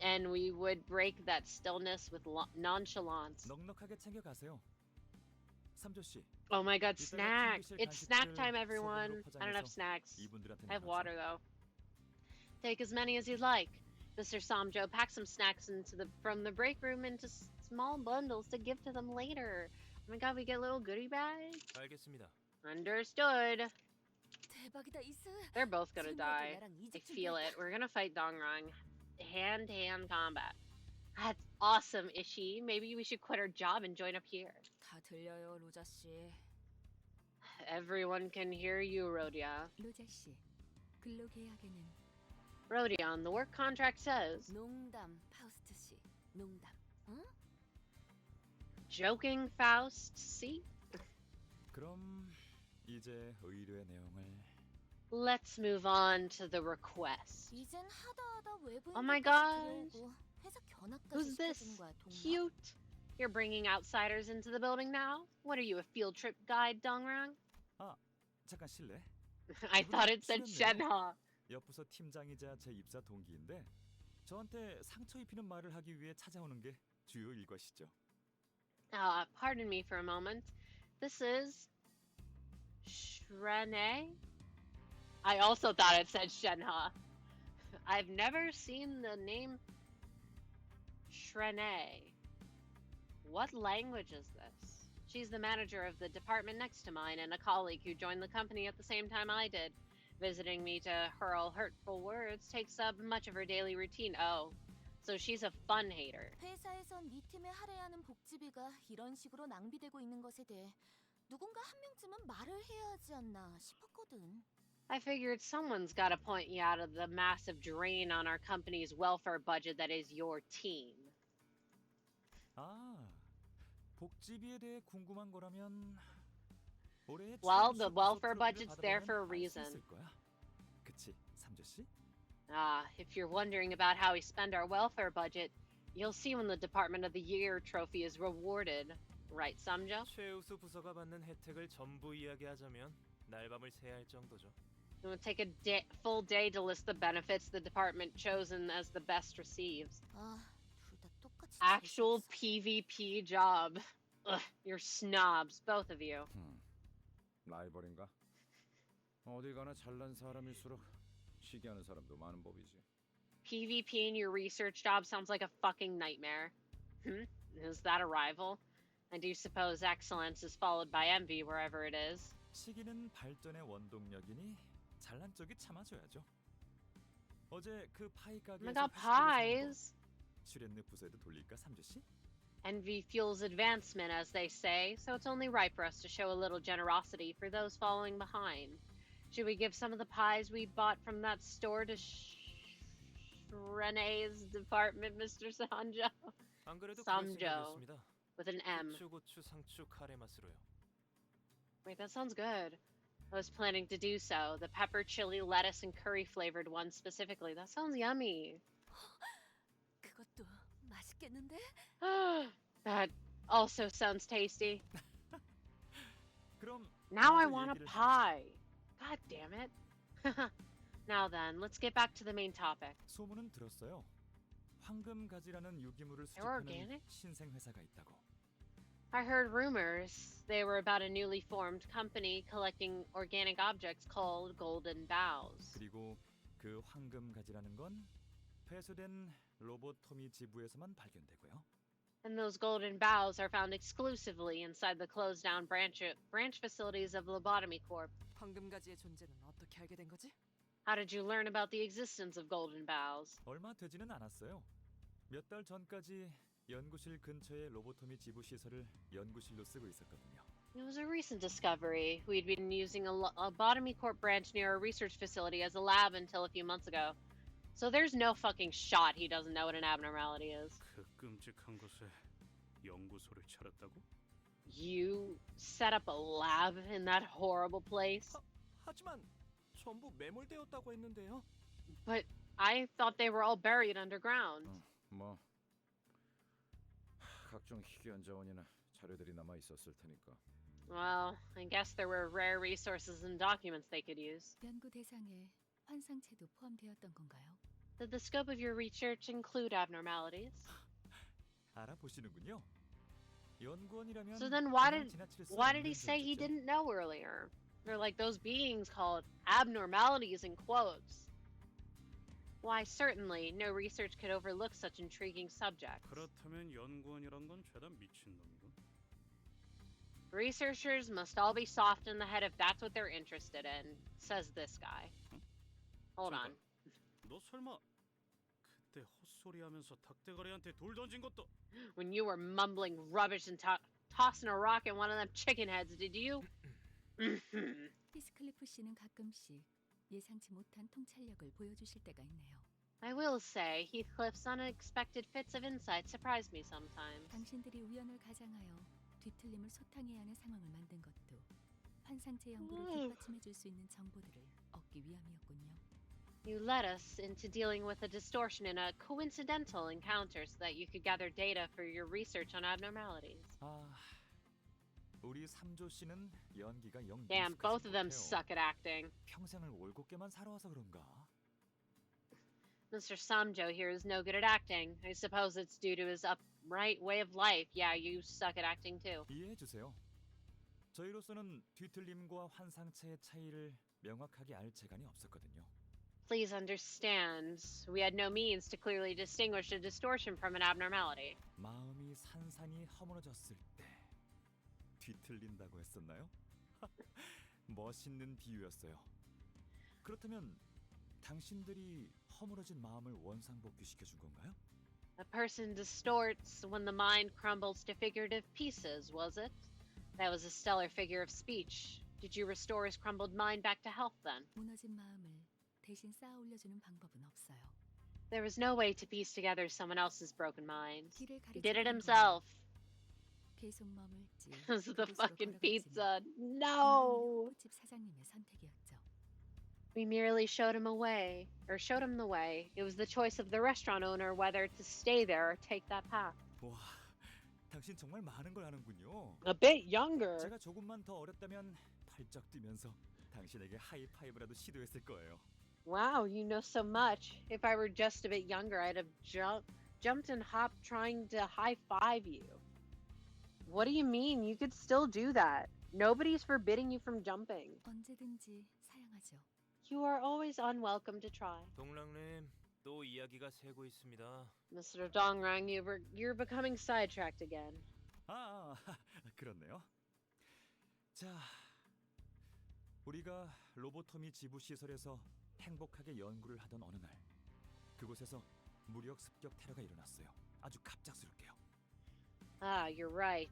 And we would break that stillness with nonchalance. 넉넉하게 챙겨가세요. 삼조씨. Oh my god, snacks. It's snack time, everyone. I don't have snacks. I have water, though. Take as many as you'd like. Mr. Samjo, pack some snacks from the break room into small bundles to give to them later. Oh my god, we get little goodie bags? 알겠습니다. Understood. 대박이다, 이스. They're both gonna die. I feel it. We're gonna fight Dongrang. Hand-to-hand combat. That's awesome, Ishi. Maybe we should quit our job and join up here. 다 들려요, 로자 씨. Everyone can hear you, Rodion. 로자 씨, 근로 계약에는 Rodion, the work contract says. 농담, 파우스트 씨. 농담. 응? Joking, Faust. See? 그럼 이제 의뢰 내용을. Let's move on to the request. 이젠 하다 외부인. Oh my gosh. 회사 견학까지 Who's this? 시켜주는 거야, 동마. Cute. You're bringing outsiders into the building now? What are you, a field trip guide, Dongrang? 아, 잠깐 실례. I thought it said Shenha. 옆부서 팀장이자 제 입사 동기인데 저한테 상처 입히는 말을 하기 위해 찾아오는 게 주요 일과시죠. Pardon me for a moment. This is Shrene? I also thought it said Shenha. I've never seen the name Shrene. What language is this? She's the manager of the department next to mine and a colleague who joined the company at the same time I did. visiting me to hurl hurtful words takes up much of her daily routine. Oh, so she's a fun hater. 회사에선 네 팀에 할애하는 복지비가 이런 식으로 낭비되고 있는 것에 대해 누군가 한 명쯤은 말을 해야 하지 않나 싶었거든. I figured someone's got to point you out of the massive drain on our company's welfare budget that is your team. 아, 복지비에 대해 궁금한 거라면 올해 Well, 최우수 the 부서 welfare 트로피를 budget's there 받아보면 for a 알 수 reason. 있을 거야. 그치, 삼조 씨? If you're wondering about how we spend our welfare budget, you'll see when the Department of the Year trophy is rewarded. Right, Samjo? 최우수 부서가 받는 혜택을 전부 이야기하자면 날밤을 새야 할 정도죠. It would take a full day to list the benefits the department chosen as the best receives. 아, 둘 다 똑같이 Actual 잘생겼어. PvP job. Ugh, you're snobs, both of you. 라이벌인가? 어디 가나 잘난 사람일수록 시기하는 사람도 많은 법이지. PvP in your research job sounds like a fucking nightmare. Is that a rival? I do suppose excellence is followed by envy wherever it is. 시기는 발전의 원동력이니 잘난 쪽이 참아줘야죠. 어제 그 파이 Oh my 가게에서 god, pies! 출연료 부서에도 돌릴까, 삼조 씨? Envy fuels advancement, as they say, so it's only right for us to show a little generosity for those following behind. Should we give some of the pies we bought from that store to Renee's department, Mr. Sanjo? 안 그래도 그럴 Samjo, 생각이었습니다. with an M. 고추 상추 카레 맛으로요. Wait, that sounds good. I was planning to do so. The pepper, chili, lettuce, and curry flavored one specifically. That sounds yummy. 그것도 맛있겠는데? That also sounds tasty. 그럼 Now I 마저 want a 얘기를 pie. God damn it. Now then, let's get back to the main topic. 소문은 들었어요. 황금가지라는 유기물을 They're 수집하는 organic? 신생 회사가 있다고. I heard rumors. They were about a newly formed company collecting organic objects called Golden Bows. 그리고 그 황금가지라는 건 폐쇄된 로보토미 지부에서만 발견되고요. And those golden bows are found exclusively inside the closed down branch facilities of Lobotomy Corp. 황금가지의 존재는 어떻게 알게 된 거지? How did you learn about the existence of golden bows? 얼마 되지는 않았어요. 몇 달 전까지 연구실 근처의 로보토미 지부 시설을 연구실로 쓰고 있었거든요. It was a recent discovery. We'd been using a Lobotomy Corp branch near a research facility as a lab until a few months ago. So there's no fucking shot he doesn't know what an abnormality is. 그 끔찍한 곳에 연구소를 차렸다고? You set up a lab in that horrible place? 하지만 전부 매몰되었다고 했는데요. But I thought they were all buried underground. 뭐 각종 희귀한 자원이나 자료들이 남아 있었을 테니까. Well, I guess there were rare resources and documents they could use. 연구 대상에 환상체도 포함되었던 건가요? Did the scope of your research include abnormalities? 알아보시는군요. 연구원이라면 So then why 그냥 did 지나칠 수 why did 없는 he say he 존재죠. didn't know earlier? They're like those beings called abnormalities in quotes. Why, certainly, no research could overlook such intriguing subjects. 그렇다면 연구원이란 건 죄다 미친놈이군. Researchers must all be soft in the head if that's what they're interested in, says this guy. Hold on. 너 설마 그때 헛소리하면서 닭대가리한테 돌 던진 것도 When you were mumbling rubbish and tossing a rock at one of them chicken heads, did you? 히스클리프 씨는 가끔씩 예상치 못한 통찰력을 보여주실 때가 있네요. I will say, Heathcliff's unexpected fits of insight surprised me sometimes. 당신들이 우연을 가장하여 뒤틀림을 소탕해야 하는 상황을 만든 것도 환상체 연구를 뒷받침해줄 수 있는 정보들을 얻기 위함이었군요. You led us into dealing with a distortion in a coincidental encounter so that you could gather data for your research on abnormalities. 아, 우리 삼조 씨는 연기가 영 Damn, 미숙하신 both of them 것 같아요. suck at acting. 평생을 올곧게만 살아와서 그런가? Mr. Samjo here is no good at acting. I suppose it's due to his upright way of life. Yeah, you suck at acting too. 이해해 주세요. 저희로서는 뒤틀림과 환상체의 차이를 명확하게 알 재간이 없었거든요. Please understand, we had no means to clearly distinguish a distortion from an abnormality. 마음이 산산이 허물어졌을 때 뒤틀린다고 했었나요? 멋있는 비유였어요. 그렇다면 당신들이 허물어진 마음을 원상복귀 시켜준 건가요? A person distorts when the mind crumbles to figurative pieces, was it? That was a stellar figure of speech. Did you restore his crumbled mind back to health then? 무너진 마음을 대신 쌓아 올려주는 방법은 없어요. There was no way to piece together someone else's broken mind. 길을 He did it 가르쳐주는 himself. 계속 머물지. Because of the 그곳으로 fucking 걸어갔지만 pizza. 그날은 No! 호프집 사장님의 선택이었죠. We merely showed him the way. It was the choice of the restaurant owner whether to stay there or take that path. 와, 당신 정말 많은 걸 아는군요. A bit younger. 제가 조금만 더 어렸다면 발짝 뛰면서 당신에게 하이파이브라도 시도했을 거예요. Wow, you know so much. If I were just a bit younger, I'd have jumped and hopped trying to high five you. What do you mean? You could still do that. Nobody's forbidding you from jumping. 언제든지 사양하죠. You are always unwelcome to try. 동랑님, 또 이야기가 새고 있습니다. Mr. Dongrang, you're becoming sidetracked again. 그렇네요. 자, 우리가 로보토미 지부 시설에서 행복하게 연구를 하던 어느 날, 그곳에서 무력 습격 테러가 일어났어요. 아주 갑작스럽게요. Ah, you're right.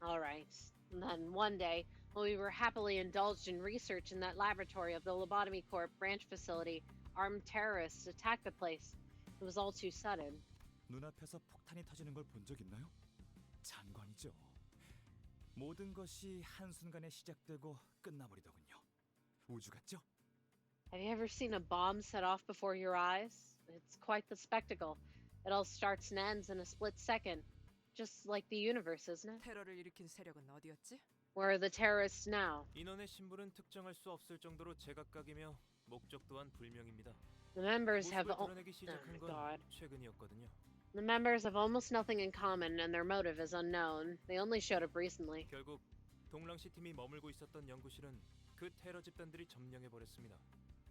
All right. And then one day, while we were happily indulged in research in that laboratory of the Lobotomy Corp branch facility, armed terrorists attacked the place. It was all too sudden. 눈앞에서 폭탄이 터지는 걸 본 적 있나요? 장관이죠. 모든 것이 한순간에 시작되고 끝나버리더군요. 우주 같죠? Have you ever seen a bomb set off before your eyes? It's quite the spectacle. It all starts and ends in a split second. Just like the universe, isn't it? 테러를 일으킨 세력은 어디였지? Where are the terrorists now? 인원의 신분은 특정할 수 없을 정도로 제각각이며 목적 또한 불명입니다. The members have 모습을 드러내기 시작한 건 God. 최근이었거든요. The members have almost nothing in common, and their motive is unknown. They only showed up recently. 결국 동랑시 팀이 머물고 있었던 연구실은 그 테러 집단들이 점령해 버렸습니다.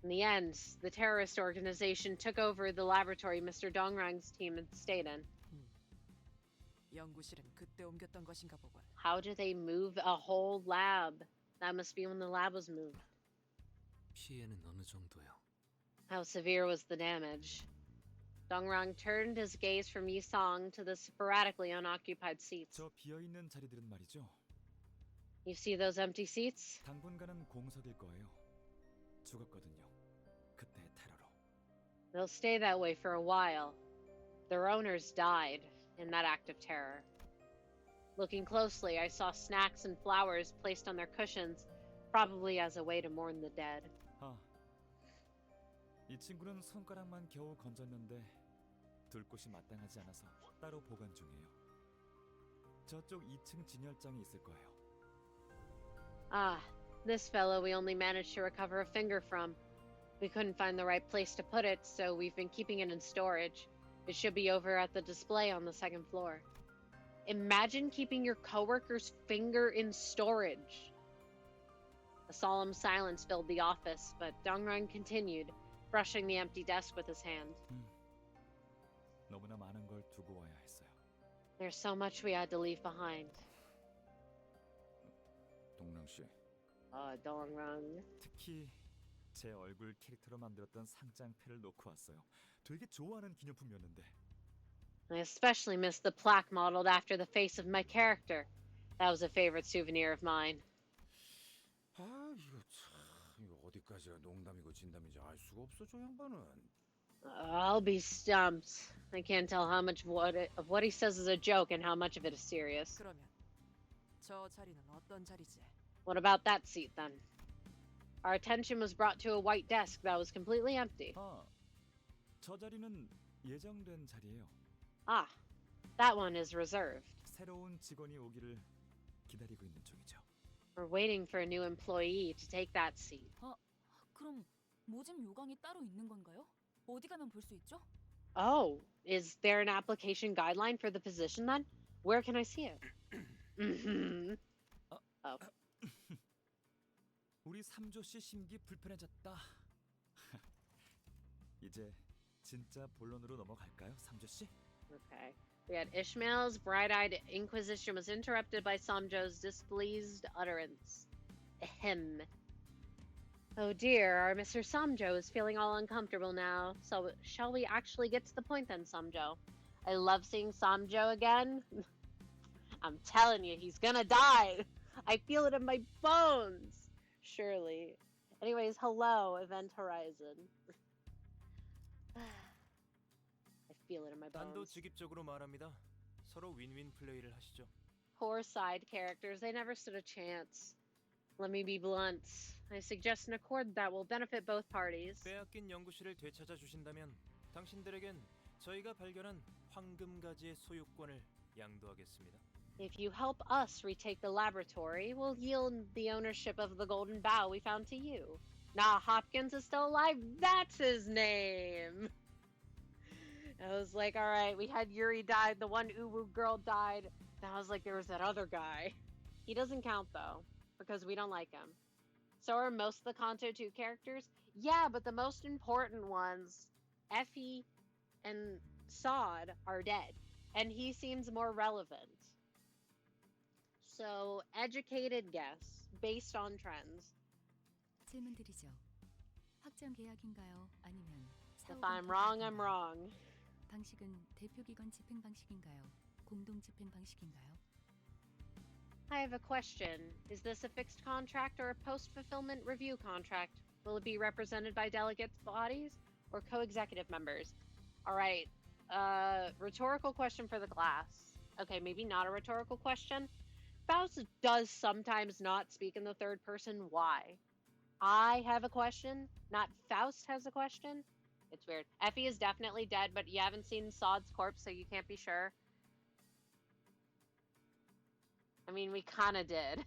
In the end, the terrorist organization took over the laboratory Mr. Dongrang's team had stayed in. 연구실은 그때 옮겼던 것인가 보군. How did they move a whole lab? That must be when the lab was moved. 피해는 어느 정도요? How severe was the damage? Dongrang turned his gaze from Yisong to the sporadically unoccupied seats. 저 비어있는 자리들은 말이죠. You see those empty seats? 당분간은 공석일 거예요. 죽었거든요. 그때의 테러로. They'll stay that way for a while. Their owners died in that act of terror. Looking closely, I saw snacks and flowers placed on their cushions, probably as a way to mourn the dead. 이 친구는 손가락만 겨우 건졌는데 둘 곳이 마땅하지 않아서 따로 보관 중이에요. 저쪽 2층 진열장에 있을 거예요. Ah, this fellow we only managed to recover a finger from. We couldn't find the right place to put it, so we've been keeping it in storage. It should be over at the display on the second floor. Imagine keeping your coworker's finger in storage. A solemn silence filled the office, but Dongrang continued, brushing the empty desk with his hand. 너무나 많은 걸 두고 와야 했어요. There's so much we had to leave behind. 동랑 씨. Dongrang. 특히 제 얼굴 캐릭터로 만들었던 상장패를 놓고 왔어요. 되게 좋아하는 기념품이었는데. I especially miss the plaque modeled after the face of my character. That was a favorite souvenir of mine. 아, 이거 어디까지가 농담이고 진담인지 알 수가 없어, 저 양반은. I'll be stumped. I can't tell how much of what he says is a joke and how much of it is serious. 그러면 저 자리는 어떤 자리지? What about that seat then? Our attention was brought to a white desk that was completely empty. 저 자리는 예정된 자리예요. Ah, that one is reserved. 새로운 직원이 오기를 기다리고 있는 중이죠. We're waiting for a new employee to take that seat. 그럼 모집 요강이 따로 있는 건가요? 어디 가면 볼 수 있죠? Oh, is there an application guideline for the position then? Where can I see it? Oh. 우리 3조 씨 심기 불편해졌다. 이제 진짜 본론으로 넘어갈까요, 3조 씨? Okay. We had Ishmael's bright-eyed inquisition was interrupted by Samjo's displeased utterance. Ahem. Oh dear, our Mr. Samjo is feeling all uncomfortable now. So shall we actually get to the point then, Samjo? I love seeing Samjo again. I'm telling you, he's gonna die. I feel it in my bones. Surely. Anyways, hello, Event Horizon. I feel it in my 단도 bones. 직입적으로 말합니다. 서로 윈윈 플레이를 하시죠. Poor side characters, they never stood a chance. Let me be blunt. I suggest an accord that will benefit both parties. 빼앗긴 연구실을 되찾아 주신다면 당신들에겐 저희가 발견한 황금가지의 소유권을 양도하겠습니다. If you help us retake the laboratory, we'll yield the ownership of the golden bough we found to you. Nah, Hopkins is still alive. That's his name. I was like, all right, we had Yuri died, the one Uwu girl died. Then I was like, there was that other guy. He doesn't count though, because we don't like him. So are most of the Canto 2 characters? Yeah, but the most important ones, Effie and Sod, are dead. And he seems more relevant. So, educated guess, based on trends. 질문드리죠. 확정 계약인가요? 아니면 If 사후 I'm 검토 wrong, I'm 방식인가요? wrong. 방식은 대표기관 집행 방식인가요? 공동 집행 방식인가요? I have a question. Is this a fixed contract or a post-fulfillment review contract? Will it be represented by delegate bodies or co-executive members? All right. Rhetorical question for the class. Okay, maybe not a rhetorical question. Faust does sometimes not speak in the third person. Why? I have a question, not Faust has a question. It's weird. Effie is definitely dead, but you haven't seen Sod's corpse, so you can't be sure. I mean, we kind of did.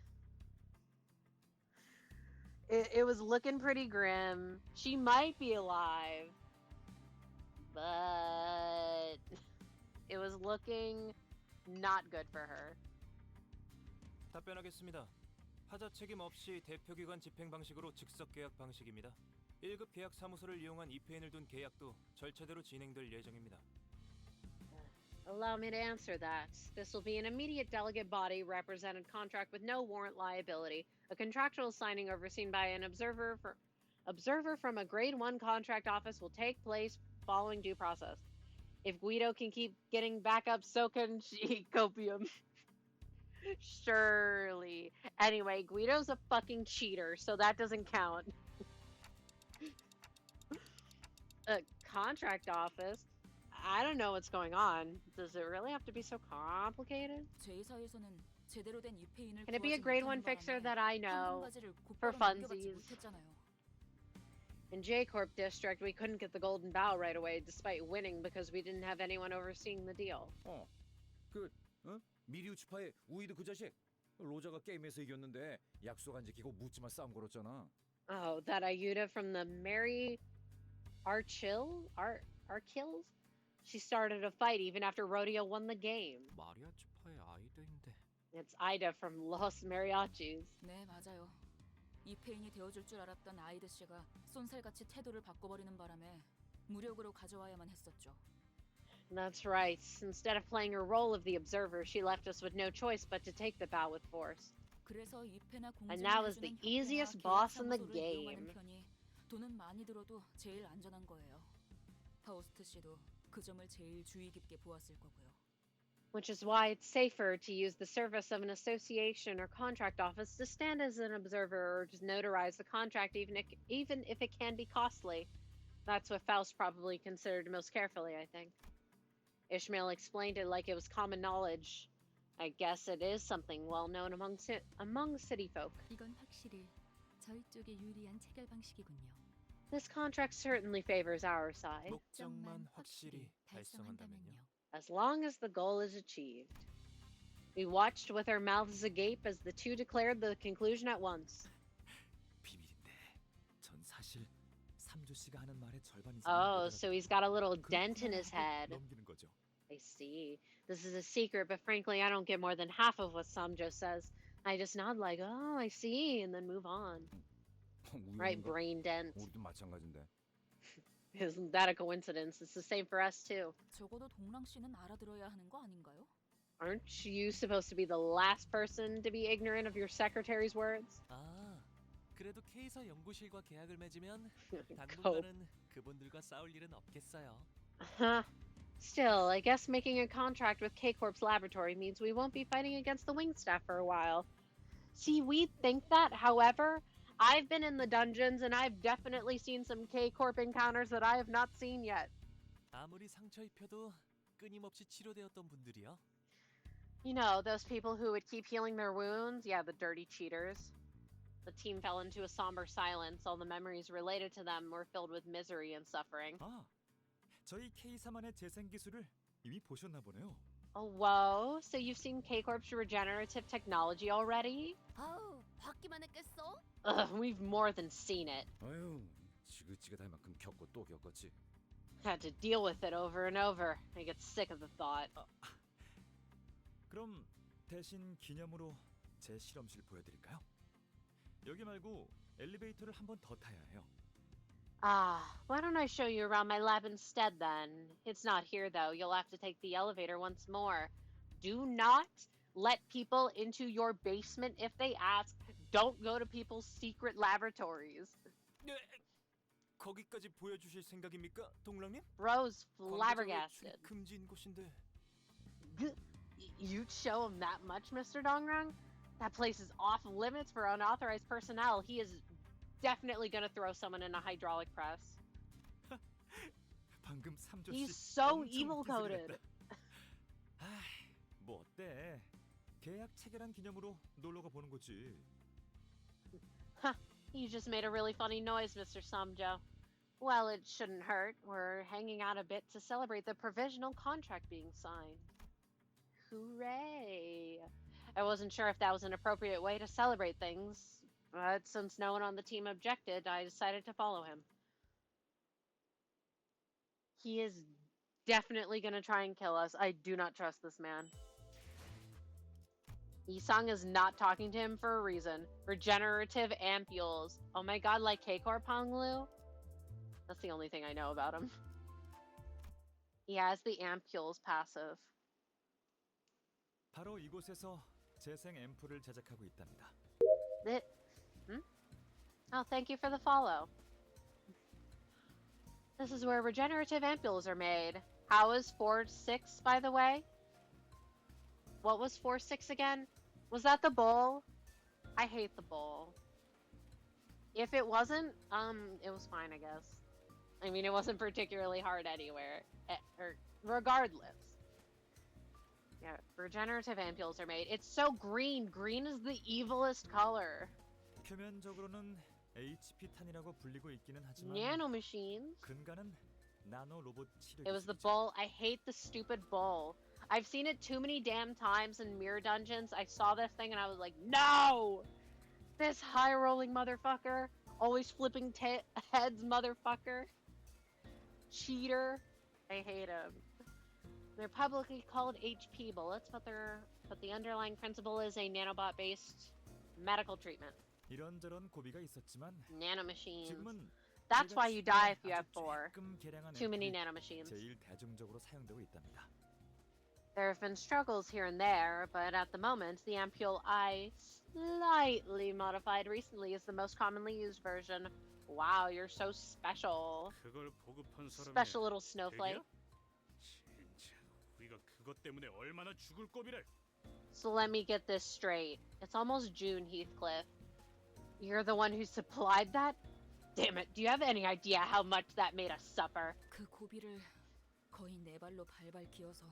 It was looking pretty grim. She might be alive, but it was looking not good for her. 답변하겠습니다. 하자 책임 없이 대표기관 집행 방식으로 즉석 계약 방식입니다. 1급 계약 사무소를 이용한 EPN을 둔 계약도 절차대로 진행될 예정입니다. Allow me to answer that. This will be an immediate delegate body represented contract with no warrant liability. A contractual signing overseen by an observer from a grade 1 contract office will take place following due process. If Guido can keep getting back up, so can she, Copium. Surely. Anyway, Guido's a fucking cheater, so that doesn't count. A contract office? I don't know what's going on. Does it really have to be so complicated? 제2사에서는 제대로 된 유페인을 Can it be a 구하지 grade 1 못하는 fixer 바람에 that I know 황금가지를 for 곧바로 넘겨받지 funsies? 못했잖아요. In J-Corp District, we couldn't get the Golden Bough right away despite winning because we didn't have anyone overseeing the deal. 미리우치파의 우이드 그 자식 로자가 게임에서 이겼는데 약속 안 지키고 묻지마 싸움 걸었잖아. Oh, that Ayuda from the Mary Arkills? She started a fight even after Rodeo won the game. 마리아치파의 아이들인데. It's Ida from Los Mariachis. 네, 맞아요. 유페인이 되어줄 줄 알았던 아이드 씨가 쏜살같이 태도를 바꿔버리는 바람에 무력으로 가져와야만 했었죠. That's right. Instead of playing her role of the observer, she left us with no choice but to take the bow with force. 그래서 입회나 And that was the easiest boss in the game. 편이 돈은 많이 들어도 제일 안전한 거예요. 파우스트 씨도 그 점을 제일 주의 깊게 보았을 거고요. Which is why it's safer to use the service of an association or contract office to stand as an observer or to notarize the contract even if it can be costly. That's what Faust probably considered most carefully, I think. Ishmael explained it like it was common knowledge. I guess it is something well known among city folk. 이건 확실히 저희 쪽에 유리한 체결 방식이군요. This contract certainly favors our side. 목적만 확실히 달성한다면요. As long as the goal is achieved. We watched with our mouths agape as the two declared the conclusion at once. 비밀인데 전 사실 삼조 씨가 하는 말의 절반 이상. Oh, so he's got a little dent in his head. 넘기는 거죠. I see. This is a secret, but frankly, I don't get more than half of what Samjo says. I just nod like, oh, I see, and then move on. Right, brain dent. 우리도 마찬가지인데. Isn't that a coincidence? It's the same for us, too. 적어도 동랑 씨는 알아들어야 하는 거 아닌가요? Aren't you supposed to be the last person to be ignorant of your secretary's words? 아, 그래도 K사 연구실과 계약을 맺으면 당분간은 그분들과 싸울 일은 없겠어요. Still, I guess making a contract with K-Corp's laboratory means we won't be fighting against the wing staff for a while. See, we think that, however, I've been in the dungeons and I've definitely seen some K-Corp encounters that I have not seen yet. 아무리 상처 입혀도 끊임없이 치료되었던 분들이요. You know, those people who would keep healing their wounds? Yeah, the dirty cheaters. The team fell into a somber silence. All the memories related to them were filled with misery and suffering. 아, 저희 K3만의 재생 기술을 이미 보셨나 보네요. Oh, whoa. So you've seen K-Corp's regenerative technology already? 아우, 받기만 했겠어? Ugh, we've more than seen it. 아유, 지긋지긋할 만큼 겪고 또 겪었지. Had to deal with it over and over. I get sick of the thought. 그럼 대신 기념으로 제 실험실 보여드릴까요? 여기 말고 엘리베이터를 한 번 더 타야 해요. Why don't I show you around my lab instead then? It's not here though. You'll have to take the elevator once more. Do not let people into your basement if they ask. Don't go to people's secret laboratories. 거기까지 보여주실 생각입니까, 동랑님? Bro's 관계자의 flabbergasted. 출입 금지인 곳인데. You'd show him that much, Mr. Dongrang? That place is off limits for unauthorized personnel. He is definitely gonna throw someone in a hydraulic press. 방금 3조씨 He's so evil-coded. 뭐 어때? 계약 체결한 기념으로 놀러가 보는 거지. You just made a really funny noise, Mr. Samjo. Well, it shouldn't hurt. We're hanging out a bit to celebrate the provisional contract being signed. Hooray! I wasn't sure if that was an appropriate way to celebrate things, but since no one on the team objected, I decided to follow him. He is definitely gonna try and kill us. I do not trust this man. Yisang is not talking to him for a reason. Regenerative ampules. Oh my god, like K-Corp Honglu? That's the only thing I know about him. He has the ampules passive. 바로 이곳에서 재생 앰플을 제작하고 있답니다. Oh, thank you for the follow. This is where regenerative ampules are made. How is 4-6, by the way? What was 4-6 again? Was that the bowl? I hate the bowl. If it wasn't, it was fine, I guess. I mean, it wasn't particularly hard anywhere. Or regardless. Yeah, regenerative ampules are made. It's so green. Green is the evilest color. 표면적으로는 HP탄이라고 불리고 있기는 하지만 Nanomachines. 근간은 나노 로봇 치료. It was the bull. I hate the stupid bull. I've seen it too many damn times in mirror dungeons. I saw this thing and I was like, no! This high-rolling motherfucker. Always flipping heads motherfucker. Cheater. I hate him. They're publicly called HP bullets, but the underlying principle is a nanobot-based medical treatment. 이런저런 고비가 있었지만 Nanomachines. 지금은 That's why you die if you have 아주 4. 조금 개량한 Too many 앰플이 nanomachines. 제일 대중적으로 사용되고 있답니다. There have been struggles here and there, but at the moment, the ampule I slightly modified recently is the most commonly used version. Wow, you're so special. 그걸 보급한 사람이 Special little snowflake. 진짜 우리가 그것 때문에 얼마나 죽을 꼽이래. So let me get this straight. It's almost June, Heathcliff. You're the one who supplied that? Damn it, do you have any idea how much that made us suffer? 그 고비를 거의 네 발로 발발 기어서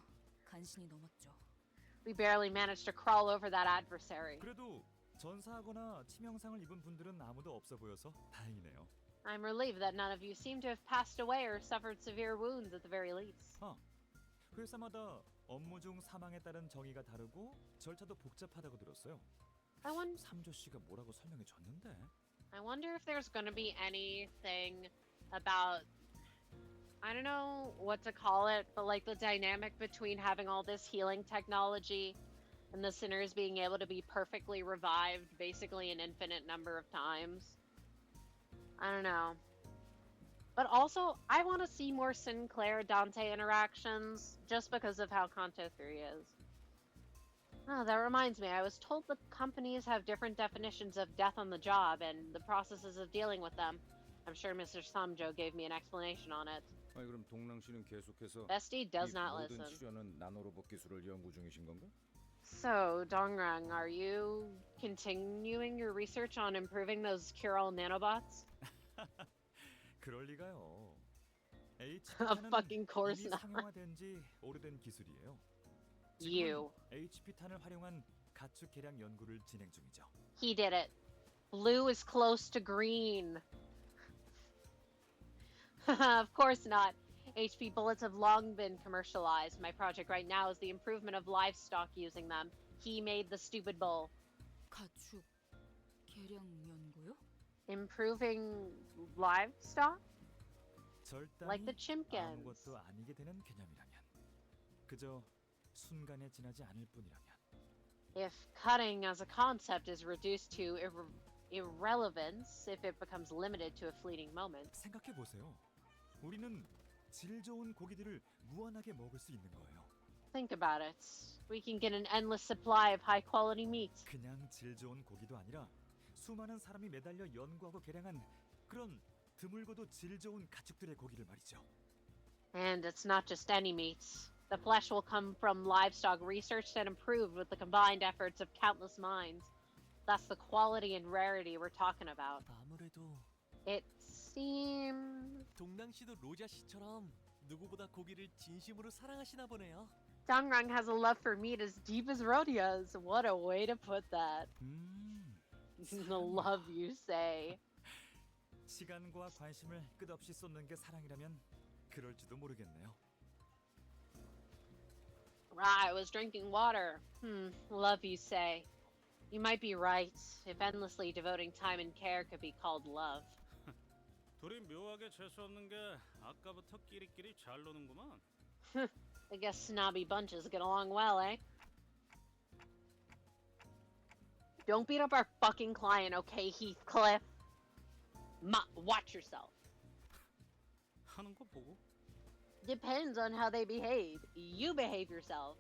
간신히 넘었죠. We barely managed to crawl over that adversary. 그래도 전사하거나 치명상을 입은 분들은 아무도 없어 보여서 다행이네요. I'm relieved that none of you seem to have passed away or suffered severe wounds at the very least. 회사마다 업무 중 사망에 따른 정의가 다르고 절차도 복잡하다고 들었어요. 삼조 씨가 뭐라고 설명해 줬는데? I wonder if there's going to be anything about, I don't know what to call it, but like the dynamic between having all this healing technology and the sinners being able to be perfectly revived basically an infinite number of times. I don't know. But also, I want to see more Sinclair-Dante interactions just because of how Canto 3 is. Oh, that reminds me. I was told that companies have different definitions of death on the job and the processes of dealing with them. I'm sure Mr. Samjo gave me an explanation on it. 아니 그럼 동랑 씨는 계속해서 Bestie does 이 not 모든 listen. 치료는 나노로봇 기술을 연구 중이신 건가? So, Dongrang, are you continuing your research on improving those cure-all nanobots? 그럴 리가요. Of fucking course 이미 not. 상용화된 지 오래된 기술이에요. You. HP탄을 활용한 가축 개량 연구를 진행 중이죠. He did it. Blue is close to green. Of course not. HP bullets have long been commercialized. My project right now is the improvement of livestock using them. He made the stupid bull. 가축 개량 연구요? Improving livestock? Like the 절단이 chimkins. 아무것도 아니게 되는 개념이라면, 그저 순간에 지나지 않을 뿐이라면, If cutting as a concept is reduced to irrelevance, if it becomes limited to a fleeting moment. 생각해 보세요. 우리는 질 좋은 고기들을 무한하게 먹을 수 있는 거예요. Think about it. We can get an endless supply of high quality meat. 그냥 질 좋은 고기도 아니라 수많은 사람이 매달려 연구하고 개량한 그런 드물고도 질 좋은 가축들의 고기를 말이죠. And it's not just any meat. The flesh will come from livestock researched and improved with the combined efforts of countless minds. That's the quality and rarity we're talking about. 아무래도 It seems... 동랑 씨도 로자 씨처럼 누구보다 고기를 진심으로 사랑하시나 보네요. Dongrang has a love for meat as deep as Rodia's. What a way to put that. The love you say. 시간과 관심을 끝없이 쏟는 게 사랑이라면 그럴지도 모르겠네요. I was drinking water. Love you say. You might be right. If endlessly devoting time and care could be called love. 둘이 묘하게 재수 없는 게 아까부터 끼리끼리 잘 노는구만. I guess snobby bunches get along well, eh? Don't beat up our fucking client, okay, Heathcliff? Watch yourself. 하는 거 보고. Depends on how they behave. You behave yourself.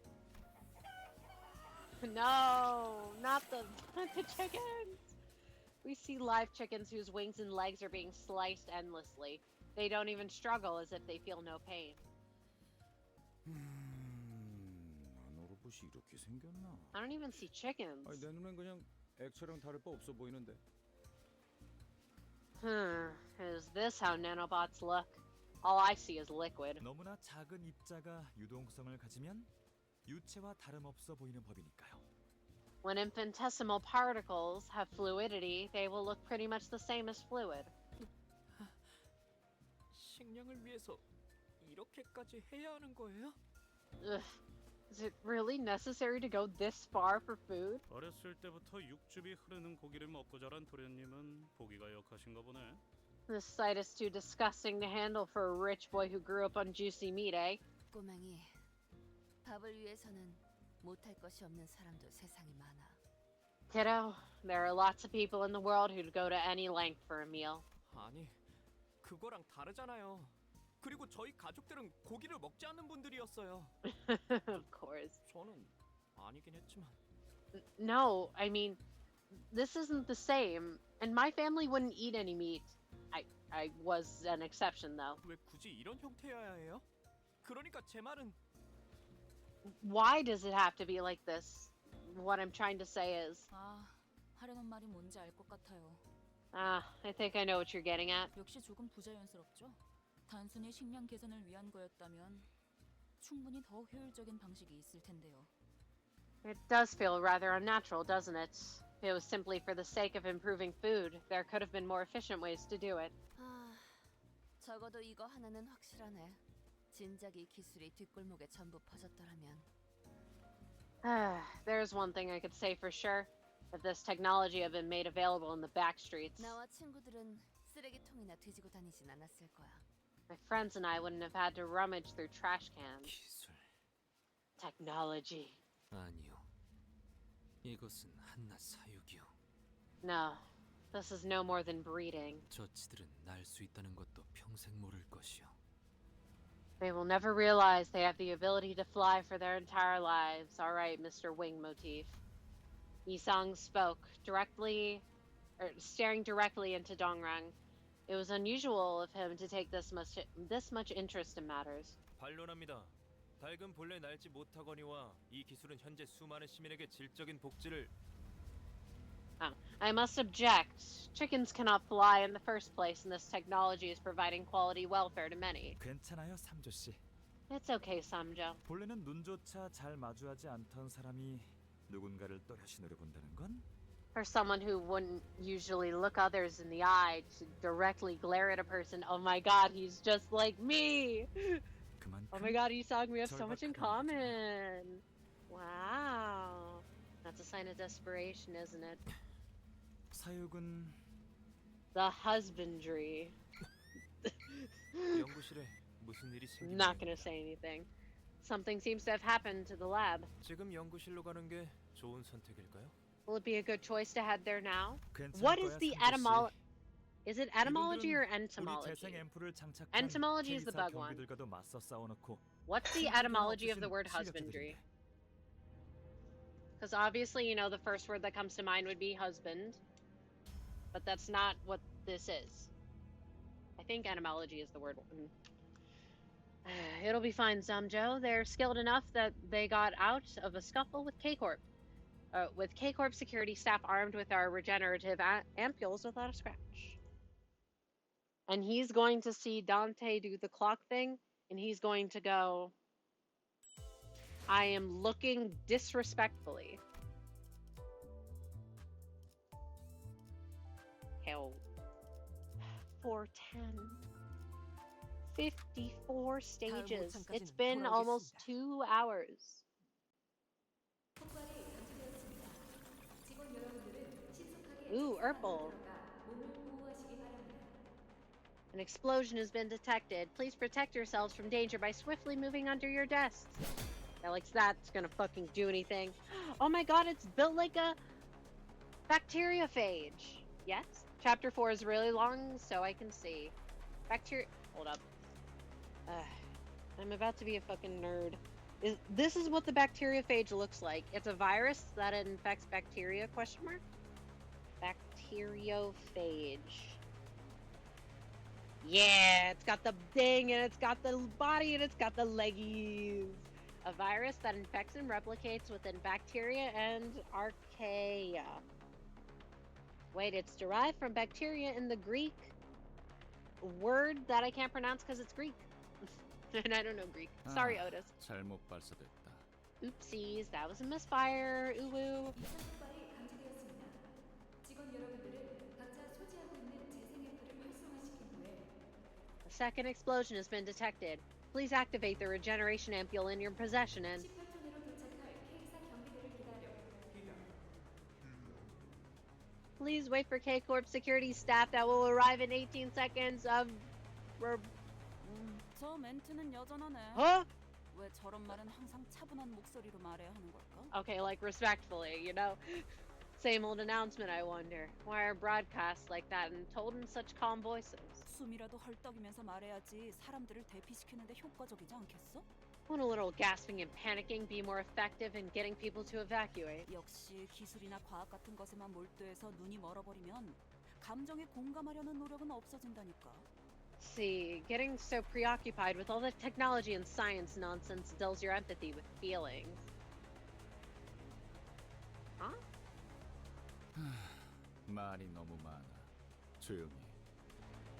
No, not the chickens. We see live chickens whose wings and legs are being sliced endlessly. They don't even struggle as if they feel no pain. 나노로봇이 이렇게 생겼나? I don't even see chickens. 아니 내 눈엔 그냥 액체랑 다를 바 없어 보이는데. Is this how nanobots look? All I see is liquid. 너무나 작은 입자가 유동성을 가지면 유체와 다름없어 보이는 법이니까요. When infinitesimal particles have fluidity, they will look pretty much the same as fluid. 식량을 위해서 이렇게까지 해야 하는 거예요? Ugh. Is it really necessary to go this far for food? 어렸을 때부터 육즙이 흐르는 고기를 먹고 자란 도련님은 보기가 역하신가 보네. This sight is too disgusting to handle for a rich boy who grew up on juicy meat, eh? 꼬맹이, 밥을 위해서는 못할 것이 없는 사람도 세상에 많아. Kiddo, there are lots of people in the world who'd go to any length for a meal. 아니, 그거랑 다르잖아요. 그리고 저희 가족들은 고기를 먹지 않는 분들이었어요. Of course. 저는 아니긴 했지만. No, I mean, this isn't the same. And my family wouldn't eat any meat. I was an exception, though. 왜 굳이 이런 형태여야 해요? 그러니까 제 말은 Why does it have to be like this? What I'm trying to say is... 하려는 말이 뭔지 알 것 같아요. I think I know what you're getting at. 역시 조금 부자연스럽죠? 단순히 식량 개선을 위한 거였다면 충분히 더 효율적인 방식이 있을 텐데요. It does feel rather unnatural, doesn't it? If it was simply for the sake of improving food, there could have been more efficient ways to do it. 적어도 이거 하나는 확실하네. 진작 이 기술이 뒷골목에 전부 퍼졌더라면. There's one thing I could say for sure. If this technology had been made available in the back streets, 나와 친구들은 쓰레기통이나 뒤지고 다니진 않았을 거야. my friends and I wouldn't have had to rummage through trash cans. 기술. Technology. 아니요. 이것은 한낱 사육이요. No, this is no more than breeding. 저치들은 날 수 있다는 것도 평생 모를 것이요. They will never realize they have the ability to fly for their entire lives. All right, Mr. Wing Motif. Isang spoke, staring directly into Dongrang. It was unusual of him to take this much interest in matters. 반론합니다. 닭은 본래 날지 못하거니와 이 기술은 현재 수많은 시민에게 질적인 복지를 I must object. Chickens cannot fly in the first place, and this technology is providing quality welfare to many. 괜찮아요, 삼조 씨. It's okay, Samjo. 본래는 눈조차 잘 마주하지 않던 사람이 누군가를 또렷이 노려본다는 건 For someone who wouldn't usually look others in the eye to directly glare at a person, oh my god, he's just like me! Oh my god, Isang, we have so much in common! Wow. That's a sign of desperation, isn't it? 사육은 The husbandry. 연구실에 무슨 일이 생긴 Not gonna say anything. Something seems to have happened to the lab. 지금 연구실로 가는 게 좋은 선택일까요? Will it be a good choice to head there now? What is the etymology? Is it etymology or entomology? Entomology is the bug one. What's the etymology of the word husbandry? Because obviously, you know, the first word that comes to mind would be husband. But that's not what this is. I think etymology is the word one. It'll be fine, Samjo. They're skilled enough that they got out of a scuffle with K-Corp. With K-Corp security staff armed with our regenerative ampules without a scratch. And he's going to see Dante do the clock thing, and he's going to go, I am looking disrespectfully. Hell. 410. 54 stages. It's been almost 2 hours. Ooh, Urple. An explosion has been detected. Please protect yourselves from danger by swiftly moving under your desks. Alex, that's gonna fucking do anything. Oh my god, it's built like a bacteriophage. Yes? Chapter 4 is really long, so I can see. Hold up. I'm about to be a fucking nerd. This is what the bacteriophage looks like. It's a virus that infects bacteria, question mark? Bacteriophage. Yeah, it's got the thing, and it's got the body, and it's got the leggies. A virus that infects and replicates within bacteria and archaea. Wait, it's derived from bacteria in the Greek word that I can't pronounce because it's Greek. And I don't know Greek. Sorry, Otis. 잘못 발사됐다. Oopsies, that was a misfire. Ooh woo. A second explosion has been detected. Please activate the regeneration ampule in your possession and... Please wait for K-Corp security staff that will arrive in 18 seconds of... 저 멘트는 여전하네. Huh? 왜 저런 말은 항상 차분한 목소리로 말해야 하는 걸까? Okay, like respectfully, you know? Same old announcement, I wonder. Why are broadcasts like that and told in such calm voices? 숨이라도 헐떡이면서 말해야지 사람들을 대피시키는데 효과적이지 않겠어? Won't a little gasping and panicking be more effective in getting people to evacuate? 역시 기술이나 과학 같은 것에만 몰두해서 눈이 멀어버리면 감정에 공감하려는 노력은 없어진다니까. See, getting so preoccupied with all the technology and science nonsense dulls your empathy with feelings. Huh? 말이 너무 많아. 조용히.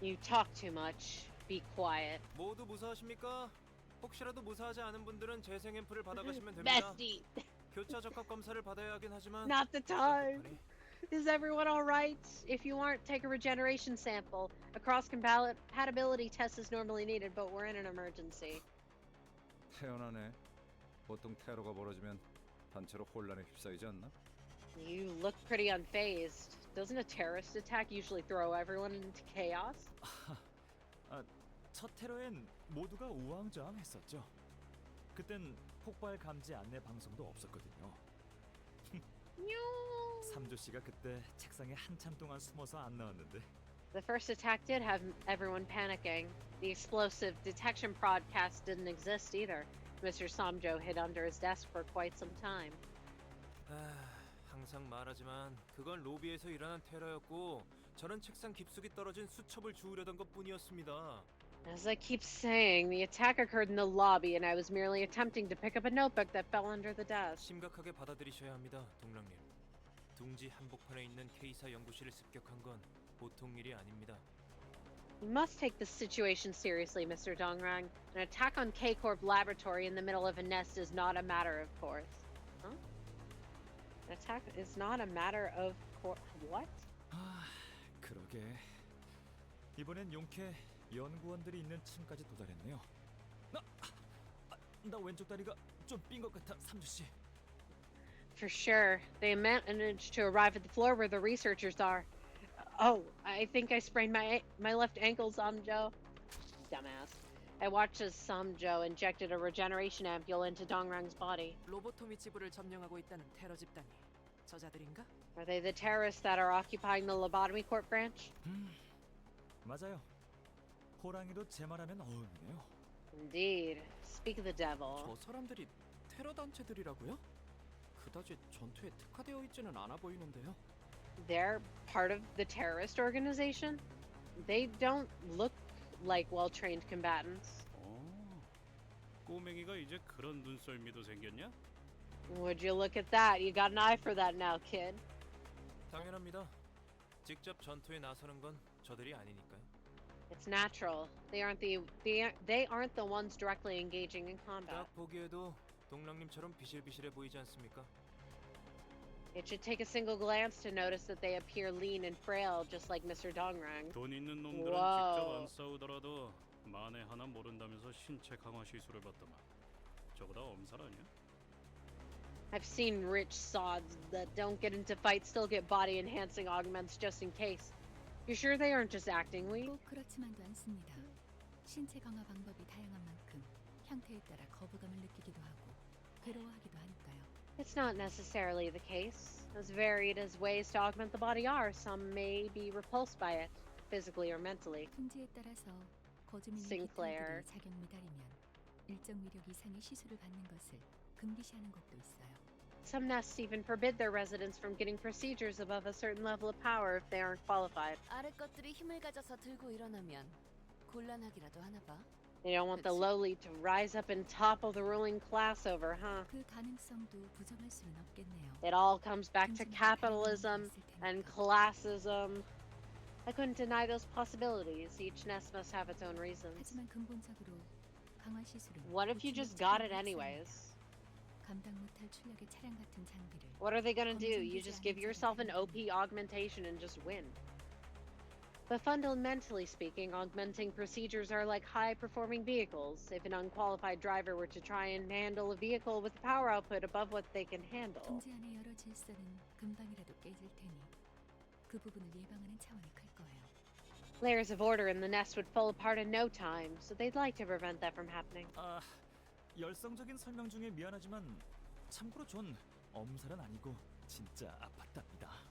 You talk too much. Be quiet. 모두 무사하십니까? 혹시라도 무사하지 않은 분들은 재생 앰플을 받아가시면 됩니다. Bestie. 교차 적합 검사를 받아야 하긴 하지만 Not the time. Is everyone alright? If you aren't, take a regeneration sample. A cross-compatibility test is normally needed, but we're in an emergency. 태어나네. 보통 테러가 벌어지면 단체로 혼란에 휩싸이지 않나? You look pretty unfazed. Doesn't a terrorist attack usually throw everyone into chaos? 첫 테러엔 모두가 우왕좌왕했었죠. 그땐 폭발 감지 안내 방송도 없었거든요. 삼조 씨가 그때 책상에 한참 동안 숨어서 안 나왔는데. The first attack did have everyone panicking. The explosive detection broadcast didn't exist either. Mr. Samjo hid under his desk for quite some time. 항상 말하지만 그건 로비에서 일어난 테러였고 저는 책상 깊숙이 떨어진 수첩을 주우려던 것뿐이었습니다. As I keep saying, the attack occurred in the lobby and I was merely attempting to pick up a notebook that fell under the desk. 심각하게 받아들이셔야 합니다, 동랑님. 둥지 한복판에 있는 K사 연구실을 습격한 건 보통 일이 아닙니다. You must take this situation seriously, Mr. Dongrang. An attack on K-Corp Laboratory in the middle of a nest is not a matter of course. Huh? An attack is not a matter of course. What? 아, 그러게. 이번엔 용케 연구원들이 있는 층까지 도달했네요. 나 왼쪽 다리가 좀 삔 것 같아, 삼주 씨. For sure. They managed to arrive at the floor where the researchers are. Oh, I think I sprained my left ankle, Samjo. Dumbass. I watched as Samjo injected a regeneration ampule into Dongrang's body. 로보토미 지부를 점령하고 있다는 테러 집단이 저자들인가? Are they the terrorists that are occupying the Lobotomy Corp branch? 맞아요. 호랑이도 제 말하면 어음이네요. Indeed. Speak of the devil. 저 사람들이 테러 단체들이라고요? 그다지 전투에 특화되어 있지는 않아 보이는데요. They're part of the terrorist organization? They don't look like well-trained combatants. 꼬맹이가 이제 그런 눈썰미도 생겼냐? Would you look at that? You got an eye for that now, kid. 당연합니다. 직접 전투에 나서는 건 저들이 아니니까요. It's natural. They aren't the ones directly engaging in combat. 딱 보기에도 동랑님처럼 비실비실해 보이지 않습니까? It should take a single glance to notice that they appear lean and frail, just like Mr. Dongrang. 돈 있는 놈들은 직접 안 싸우더라도 만에 하나 모른다면서 신체 강화 시술을 받더만. 저거 다 엄살 아니야? I've seen rich sods that don't get into fights still get body-enhancing augments just in case. You sure they aren't just acting weak? 꼭 그렇지만도 않습니다. 신체 강화 방법이 다양한 만큼 형태에 따라 거부감을 느끼기도 하고 괴로워하기도 하니까요. It's not necessarily the case. As varied as ways to augment the body are, some may be repulsed by it, physically or mentally. 둥지에 따라서 거주민의 Sinclair. 기타들이 작용 미달이면 일정 위력 이상의 시술을 받는 것을 금기시하는 곳도 있어요. Some nests even forbid their residents from getting procedures above a certain level of power if they aren't qualified. 아래 것들이 힘을 가져서 들고 일어나면 곤란하기라도 하나 봐. They don't want the lowly to rise up and topple the ruling class over, huh? 그 가능성도 부정할 수는 없겠네요. It all comes back to capitalism and classism. I couldn't deny those possibilities. Each nest must have its own reasons. 하지만 근본적으로 강화 시술은 What if you just got it anyways? 감당 못할 출력의 차량 같은 장비를 What are they gonna do? You just give yourself an OP augmentation and just win. But fundamentally speaking, augmenting procedures are like high-performing vehicles. If an unqualified driver were to try and handle a vehicle with power output above what they can handle. 둥지 안의 여러 질서는 금방이라도 깨질 테니 그 부분을 예방하는 차원이 클 거예요. Layers of order in the nest would fall apart in no time, so they'd like to prevent that from happening. 아, 열성적인 설명 중에 미안하지만 참고로 전 엄살은 아니고 진짜 아팠답니다.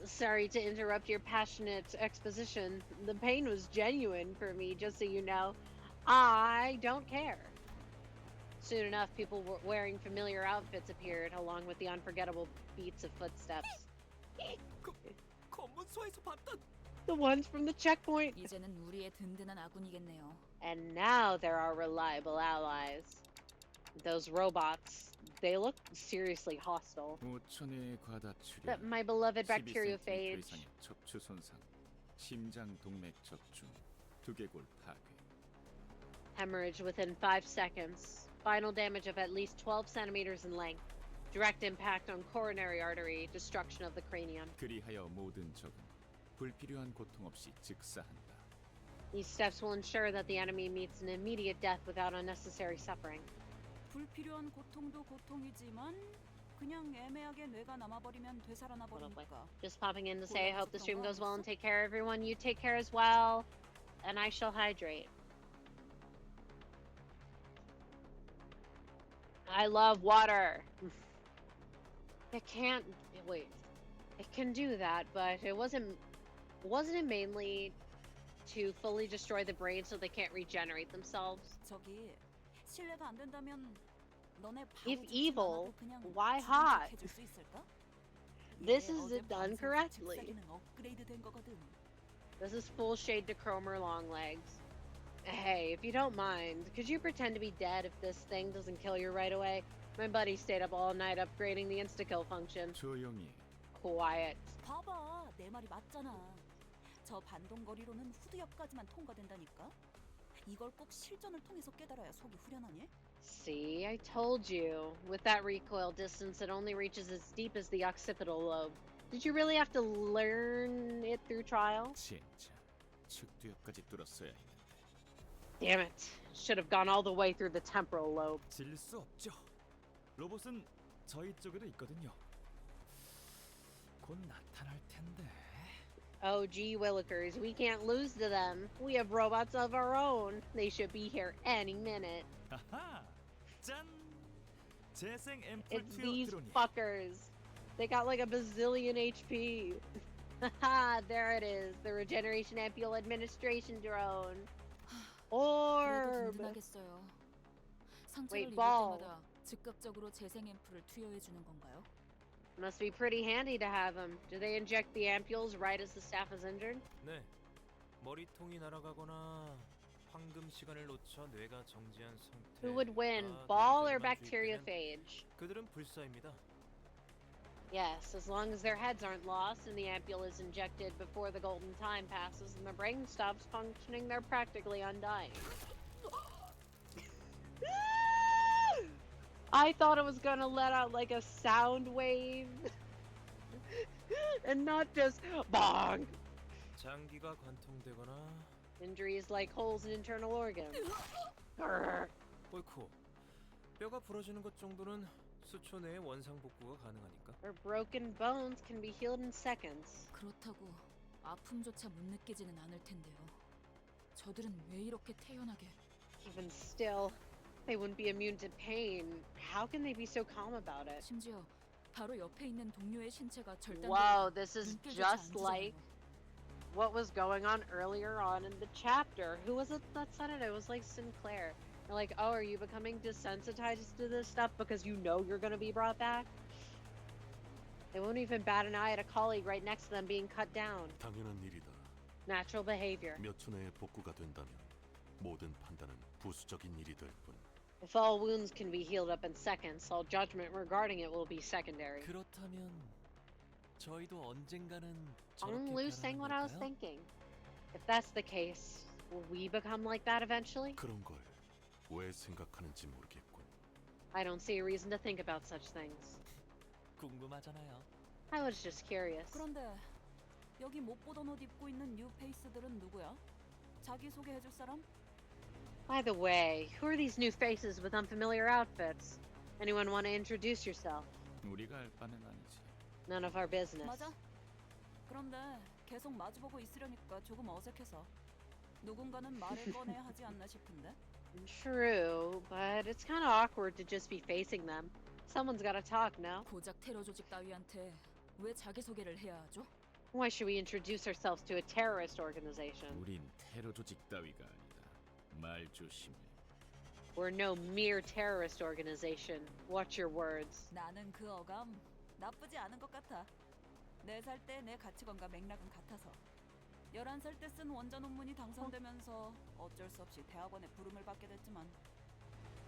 Sorry to interrupt your passionate exposition. The pain was genuine for me, just so you know. I don't care. Soon enough, people wearing familiar outfits appeared, along with the unforgettable beats of footsteps. 검문소에서 봤던 The ones from the checkpoint. 이제는 우리의 든든한 아군이겠네요. And now there are reliable allies. Those robots, they look seriously hostile. 5천의 과다출혈, But my beloved 12cm bacteriophage. 이상의 척추 손상, 심장 동맥 적중, 두개골 파괴. Hemorrhage within 5 seconds. Final damage of at least 12 centimeters in length. Direct impact on coronary artery. Destruction of the cranium. 그리하여 모든 적은 불필요한 고통 없이 즉사한다. These steps will ensure that the enemy meets an immediate death without unnecessary suffering. 불필요한 고통도 고통이지만 그냥 애매하게 뇌가 남아버리면 되살아나 버리니까. Just popping in to say I hope the stream goes well and take care everyone. You take care as well. And I shall hydrate. I love water. It can't wait. It can do that, but it wasn't Wasn't it mainly to fully destroy the brain so they can't regenerate themselves? 저기 실례가 안 된다면 너네 바로 If 죽진 evil, 않아도 그냥 why 죽은 척 hot? 해줄 수 있을까? This 얘 is 어제 it done 방송에서 correctly. 집사기는 업그레이드 된 거거든. This is full shade to Cromer Longlegs. Hey, if you don't mind, could you pretend to be dead if this thing doesn't kill you right away? My buddy stayed up all night upgrading the insta-kill function. 조용히. Quiet. 봐봐, 내 말이 맞잖아. 저 반동거리로는 후드옆까지만 통과된다니까. 이걸 꼭 실전을 통해서 깨달아야 속이 후련하니? See, I told you. With that recoil distance, it only reaches as deep as the occipital lobe. Did you really have to learn it through trial? 진짜 측두엽까지 뚫었어야 했는데. Damn it. Should have gone all the way through the temporal lobe. 질 수 없죠. 로봇은 저희 쪽에도 있거든요. 곧 나타날 텐데. Oh, gee willikers, we can't lose to them. We have robots of our own. They should be here any minute. 하하! 짠! 재생 앰플 It's 투여 these 드론이. fuckers. They got like a bazillion HP. Haha, there it is. The regeneration ampule administration drone. 그래도 Orb. 든든하겠어요. 상처를 Wait, 입을 ball. 때마다 즉각적으로 재생 앰플을 투여해 주는 건가요? Must be pretty handy to have them. Do they inject the ampules right as the staff is injured? 네. 머리통이 날아가거나 황금 시간을 놓쳐 뇌가 정지한 상태. Who would win, ball or bacteriophage? 그들은 불사입니다. Yes, as long as their heads aren't lost and the ampule is injected before the golden time passes and their brain stops functioning, they're practically undying. I thought it was gonna let out like a sound wave and not just bong. 장기가 관통되거나 Injuries like holes in internal organs. Grr. 어이쿠. 뼈가 부러지는 것 정도는 수초 내에 원상 복구가 가능하니까. Or broken bones can be healed in seconds. 그렇다고 아픔조차 못 느끼지는 않을 텐데요. 저들은 왜 이렇게 태연하게? Even still, they wouldn't be immune to pain. How can they be so calm about it? 심지어 바로 옆에 있는 동료의 신체가 절단되어 Wow, this is 눈길조차 just 안 like 주잖아요. what was going on earlier on in the chapter. Who was it that said it? It was like Sinclair. They're like, oh, are you becoming desensitized to this stuff because you know you're gonna be brought back? They won't even bat an eye at a colleague right next to them being cut down. 당연한 일이다. Natural behavior. 몇 초 내에 복구가 된다면 모든 판단은 부수적인 일이 될 뿐. If all wounds can be healed up in seconds, all judgment regarding it will be secondary. 그렇다면 저희도 언젠가는 I'm 저렇게 loose saying 변하는 what I was 걸까요? thinking. If that's the case, will we become like that eventually? 그런 걸 왜 생각하는지 모르겠군. I don't see a reason to think about such things. 궁금하잖아요. I was just curious. 그런데 여기 못 보던 옷 입고 있는 뉴 페이스들은 누구야? 자기 소개해줄 사람? By the way, who are these new faces with unfamiliar outfits? Anyone want to introduce yourself? 우리가 알 바는 아니지. None of our business. 맞아. 그런데 계속 마주보고 있으려니까 조금 어색해서 누군가는 말을 꺼내야 하지 않나 싶은데. True, but it's kind of awkward to just be facing them. Someone's gotta talk now. 고작 테러 조직 따위한테 왜 자기소개를 해야 하죠? Why should we introduce ourselves to a terrorist organization? 우린 테러 조직 따위가 아니다. 말 조심해. We're no mere terrorist organization. Watch your words. 나는 그 어감 나쁘지 않은 것 같아. 4살 때 내 가치관과 맥락은 같아서 11살 때 쓴 원자 논문이 당선되면서 어쩔 수 없이 대학원에 부름을 받게 됐지만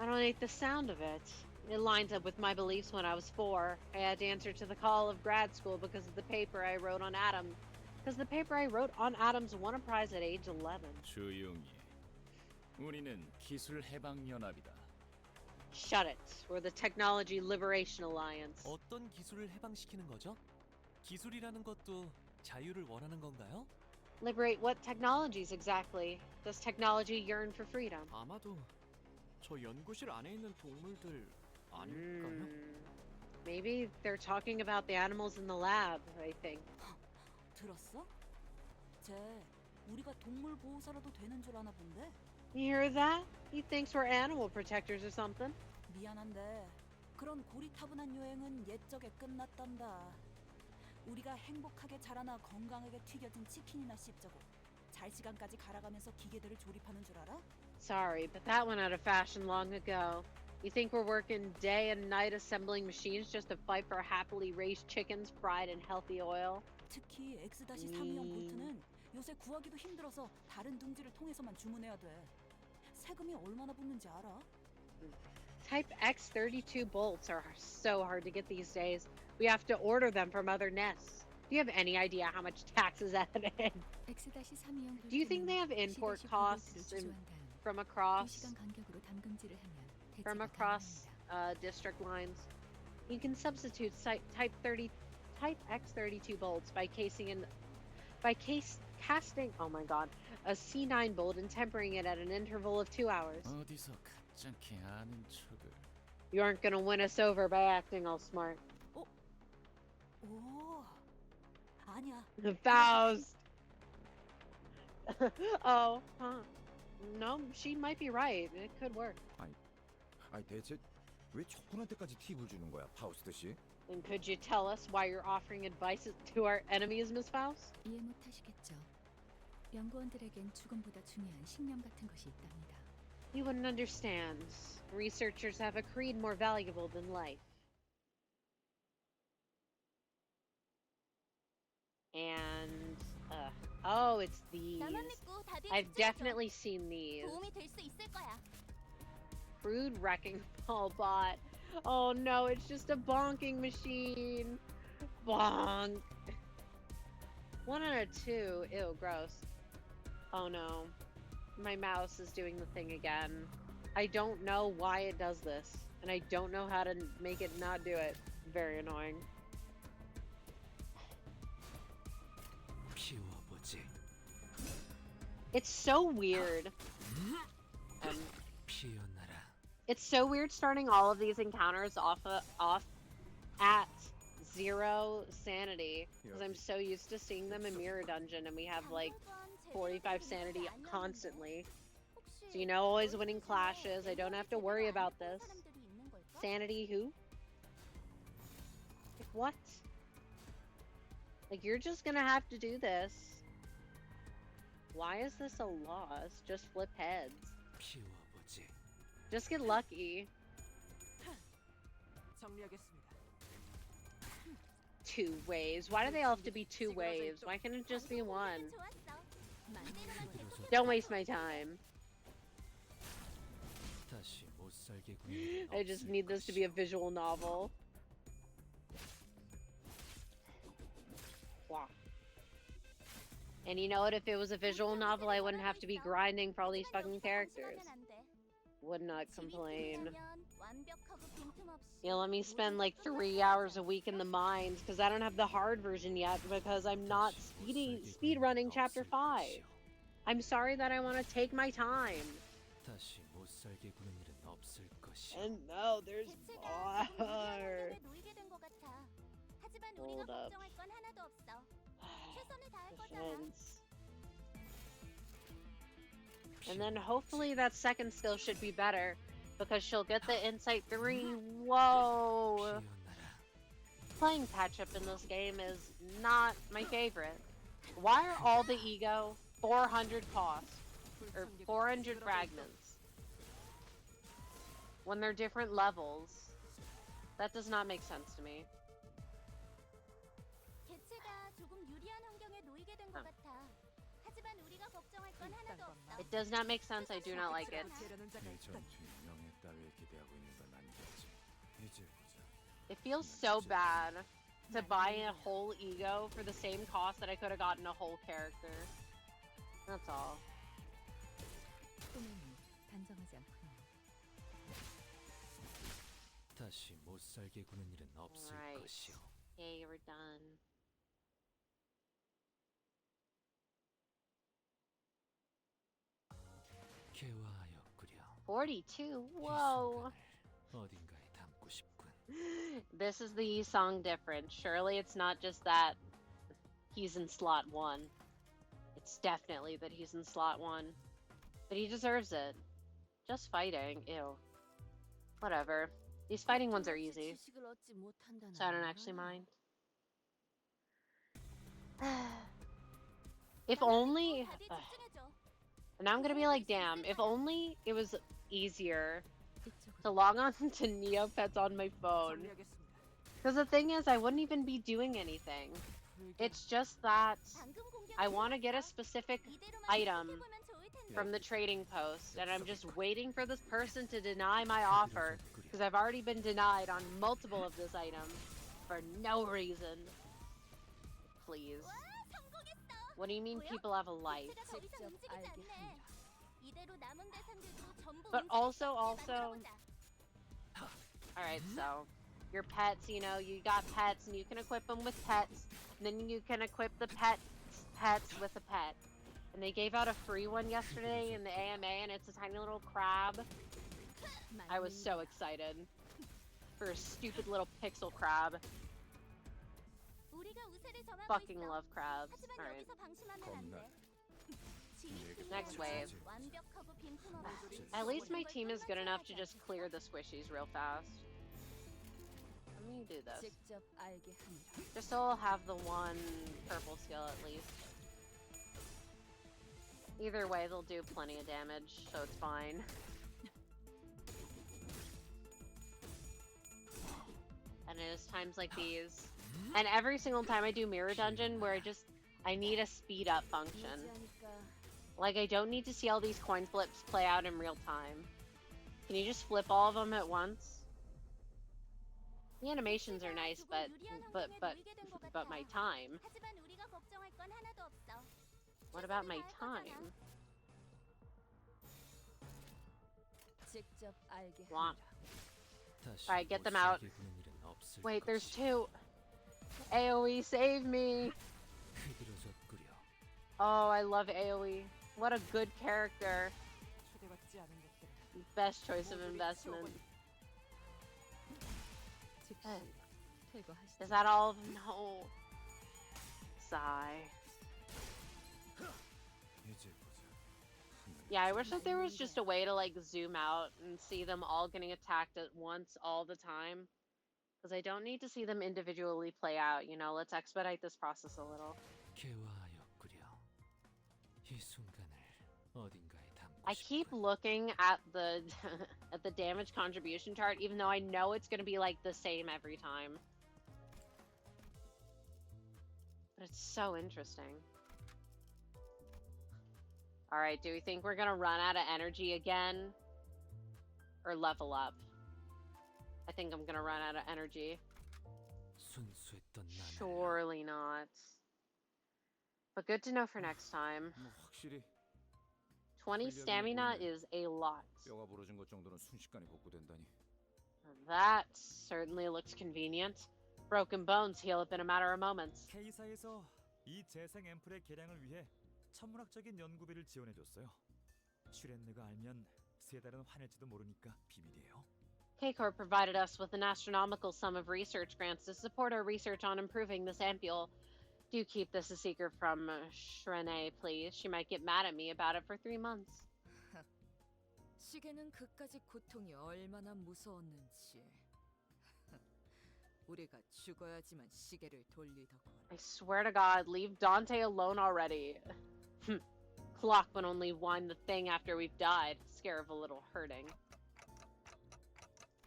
I don't hate the sound of it. It lines up with my beliefs when I was 4. I had to answer to the call of grad school because of the paper I wrote on atoms. Because the paper I wrote on atoms won a prize at age 11. 조용히 해. 우리는 기술 해방 연합이다. Shut it. We're the Technology Liberation Alliance. 어떤 기술을 해방시키는 거죠? 기술이라는 것도 자유를 원하는 건가요? Liberate what technologies exactly? Does technology yearn for freedom? 아마도 저 연구실 안에 있는 동물들 아닐까요? Maybe they're talking about the animals in the lab, I think. 들었어? 쟤 우리가 동물 보호사라도 되는 줄 아나 본데? You hear that? He thinks we're animal protectors or something. 미안한데 그런 고리타분한 유행은 옛적에 끝났단다. 우리가 행복하게 자라나 건강하게 튀겨진 치킨이나 씹자고 잘 시간까지 갈아가면서 기계들을 조립하는 줄 알아? Sorry, but that went out of fashion long ago. You think we're working day and night assembling machines just to fight for happily raised chickens fried in healthy oil? 특히 X-32형 볼트는 요새 구하기도 힘들어서 다른 둥지를 통해서만 주문해야 돼. 세금이 얼마나 붙는지 알아? Type X32 bolts are so hard to get these days. We have to order them from other nests. Do you have any idea how much tax is added? Do you think they have import costs from across district lines? You can substitute Type X32 bolts by casting, oh my god, a C9 bolt and tempering it at an interval of 2 hours. 어디서 가짜게 아는 척을. You aren't gonna win us over by acting all smart. 오, 아니야. Faust. Oh, huh. No, she might be right. It could work. 아니 대체 왜 척분한테까지 팁을 주는 거야, 파우스트 씨? And could you tell us why you're offering advice to our enemies, Miss Faust? 이해 못하시겠죠. 연구원들에겐 죽음보다 중요한 신념 같은 것이 있답니다. You wouldn't understand. Researchers have a creed more valuable than life. And, oh, it's these. I've definitely seen these. Crude wrecking ball bot. Oh no, it's just a bonking machine. Bonk. 1 out of 2. Ew, gross. Oh no. My mouse is doing the thing again. I don't know why it does this. And I don't know how to make it not do it. Very annoying. It's so weird. It's so weird starting all of these encounters off at 0 sanity, because I'm so used to seeing them in Mirror Dungeon, and we have like 45 sanity constantly. So you know, always winning clashes. I don't have to worry about this. Sanity who? Like what? Like you're just gonna have to do this. Why is this a loss? Just flip heads. Just get lucky. 2 waves. Why do they all have to be 2 waves? Why can't it just be 1? Don't waste my time. I just need this to be a visual novel. Wow. And you know what? If it was a visual novel, I wouldn't have to be grinding for all these fucking characters. Would not complain. You know, let me spend like 3 hours a week in the mines because I don't have the hard version yet because I'm not speed running chapter 5. I'm sorry that I want to take my time. And no, there's more. Hold up. Defense. And then hopefully that second skill should be better because she'll get the insight 3. Whoa! Playing catch-up in this game is not my favorite. Why are all the ego 400 cost? Or 400 fragments? When they're different levels? That does not make sense to me. It does not make sense. I do not like it. It feels so bad to buy a whole ego for the same cost that I could have gotten a whole character. That's all. Right. Yay, we're done. $42. Whoa. This is the song difference. Surely it's not just that he's in slot 1. It's definitely that he's in slot 1. But he deserves it. Just fighting. Ew. Whatever. These fighting ones are easy. So I don't actually mind. If only. And I'm gonna be like, damn, if only it was easier to log on to Neopets on my phone. Because the thing is, I wouldn't even be doing anything. It's just that I want to get a specific item from the trading post, and I'm just waiting for this person to deny my offer, because I've already been denied on multiple of this item for no reason. Please. What do you mean people have a life? But also, alright, so, your pets, you know, you got pets, and you can equip them with pets, and then you can equip the pets with a pet. And they gave out a free one yesterday in the AMA, and it's a tiny little crab. I was so excited for a stupid little pixel crab. Fucking love crabs. Alright. Next wave. At least my team is good enough to just clear the squishies real fast. Let me do this. Just so I'll have the one purple skill at least. Either way, they'll do plenty of damage, so it's fine. And it is times like these. And every single time I do Mirror Dungeon where I need a speed up function. Like, I don't need to see all these coin flips play out in real time. Can you just flip all of them at once? The animations are nice, but my time. What about my time? Womp. Alright, get them out. Wait, there's two. AoE, save me! Oh, I love AoE. What a good character. Best choice of investment. Is that all of them? No. Sigh. Yeah, I wish that there was just a way to like zoom out and see them all getting attacked at once all the time. Because I don't need to see them individually play out, you know, let's expedite this process a little. I keep looking at the at the damage contribution chart, even though I know it's going to be like the same every time. But it's so interesting. Alright, do we think we're going to run out of energy again? Or level up? I think I'm going to run out of energy. Surely not. But good to know for next time. 20 stamina is a lot. That certainly looks convenient. Broken bones heal up in a matter of moments. K사에서 이 재생 앰플의 개량을 위해 천문학적인 연구비를 지원해줬어요. 슈렌느가 알면 세 달은 화낼지도 모르니까 비밀이에요. K-Corp provided us with an astronomical sum of research grants to support our research on improving this ampule. Do keep this a secret from Shrene, please. She might get mad at me about it for 3 months. 시계는 그까짓 고통이 얼마나 무서웠는지. 우리가 죽어야지만 시계를 돌리더군. I swear to God, leave Dante alone already. Clock would only wind the thing after we've died. Scare of a little hurting.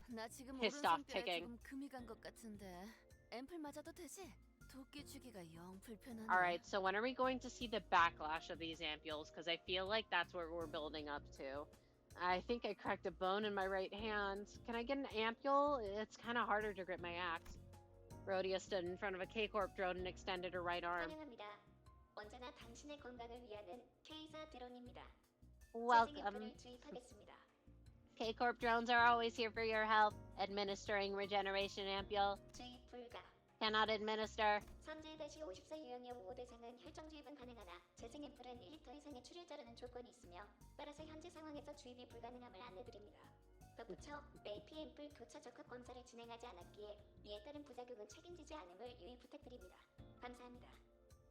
나 지금 Pissed off 오른손뼈에 ticking. 조금 금이 간 것 같은데 앰플 맞아도 되지? 도끼 주기가 영 불편하네. Alright, so when are we going to see the backlash of these ampules? Because I feel like that's what we're building up to. I think I cracked a bone in my right hand. Can I get an ampule? It's kind of harder to grip my axe. Rhodia stood in front of a K-Corp drone and extended her right arm. 환영합니다. 언제나 당신의 건강을 위하는 K사 드론입니다. Welcome. 주입하겠습니다. K-Corp drones are always here for your help. Administering regeneration ampule. 주입 불가. Cannot administer. 선제 대시 50세 유형의 5대생은 혈정 주입은 가능하나 재생 앰플은 1리터 이상의 출혈자라는 조건이 있으며 따라서 현재 상황에서 주입이 불가능함을 안내드립니다. 덧붙여 AP 앰플 교차 적합 검사를 진행하지 않았기에 이에 따른 부작용은 책임지지 않음을 유의 부탁드립니다. 감사합니다.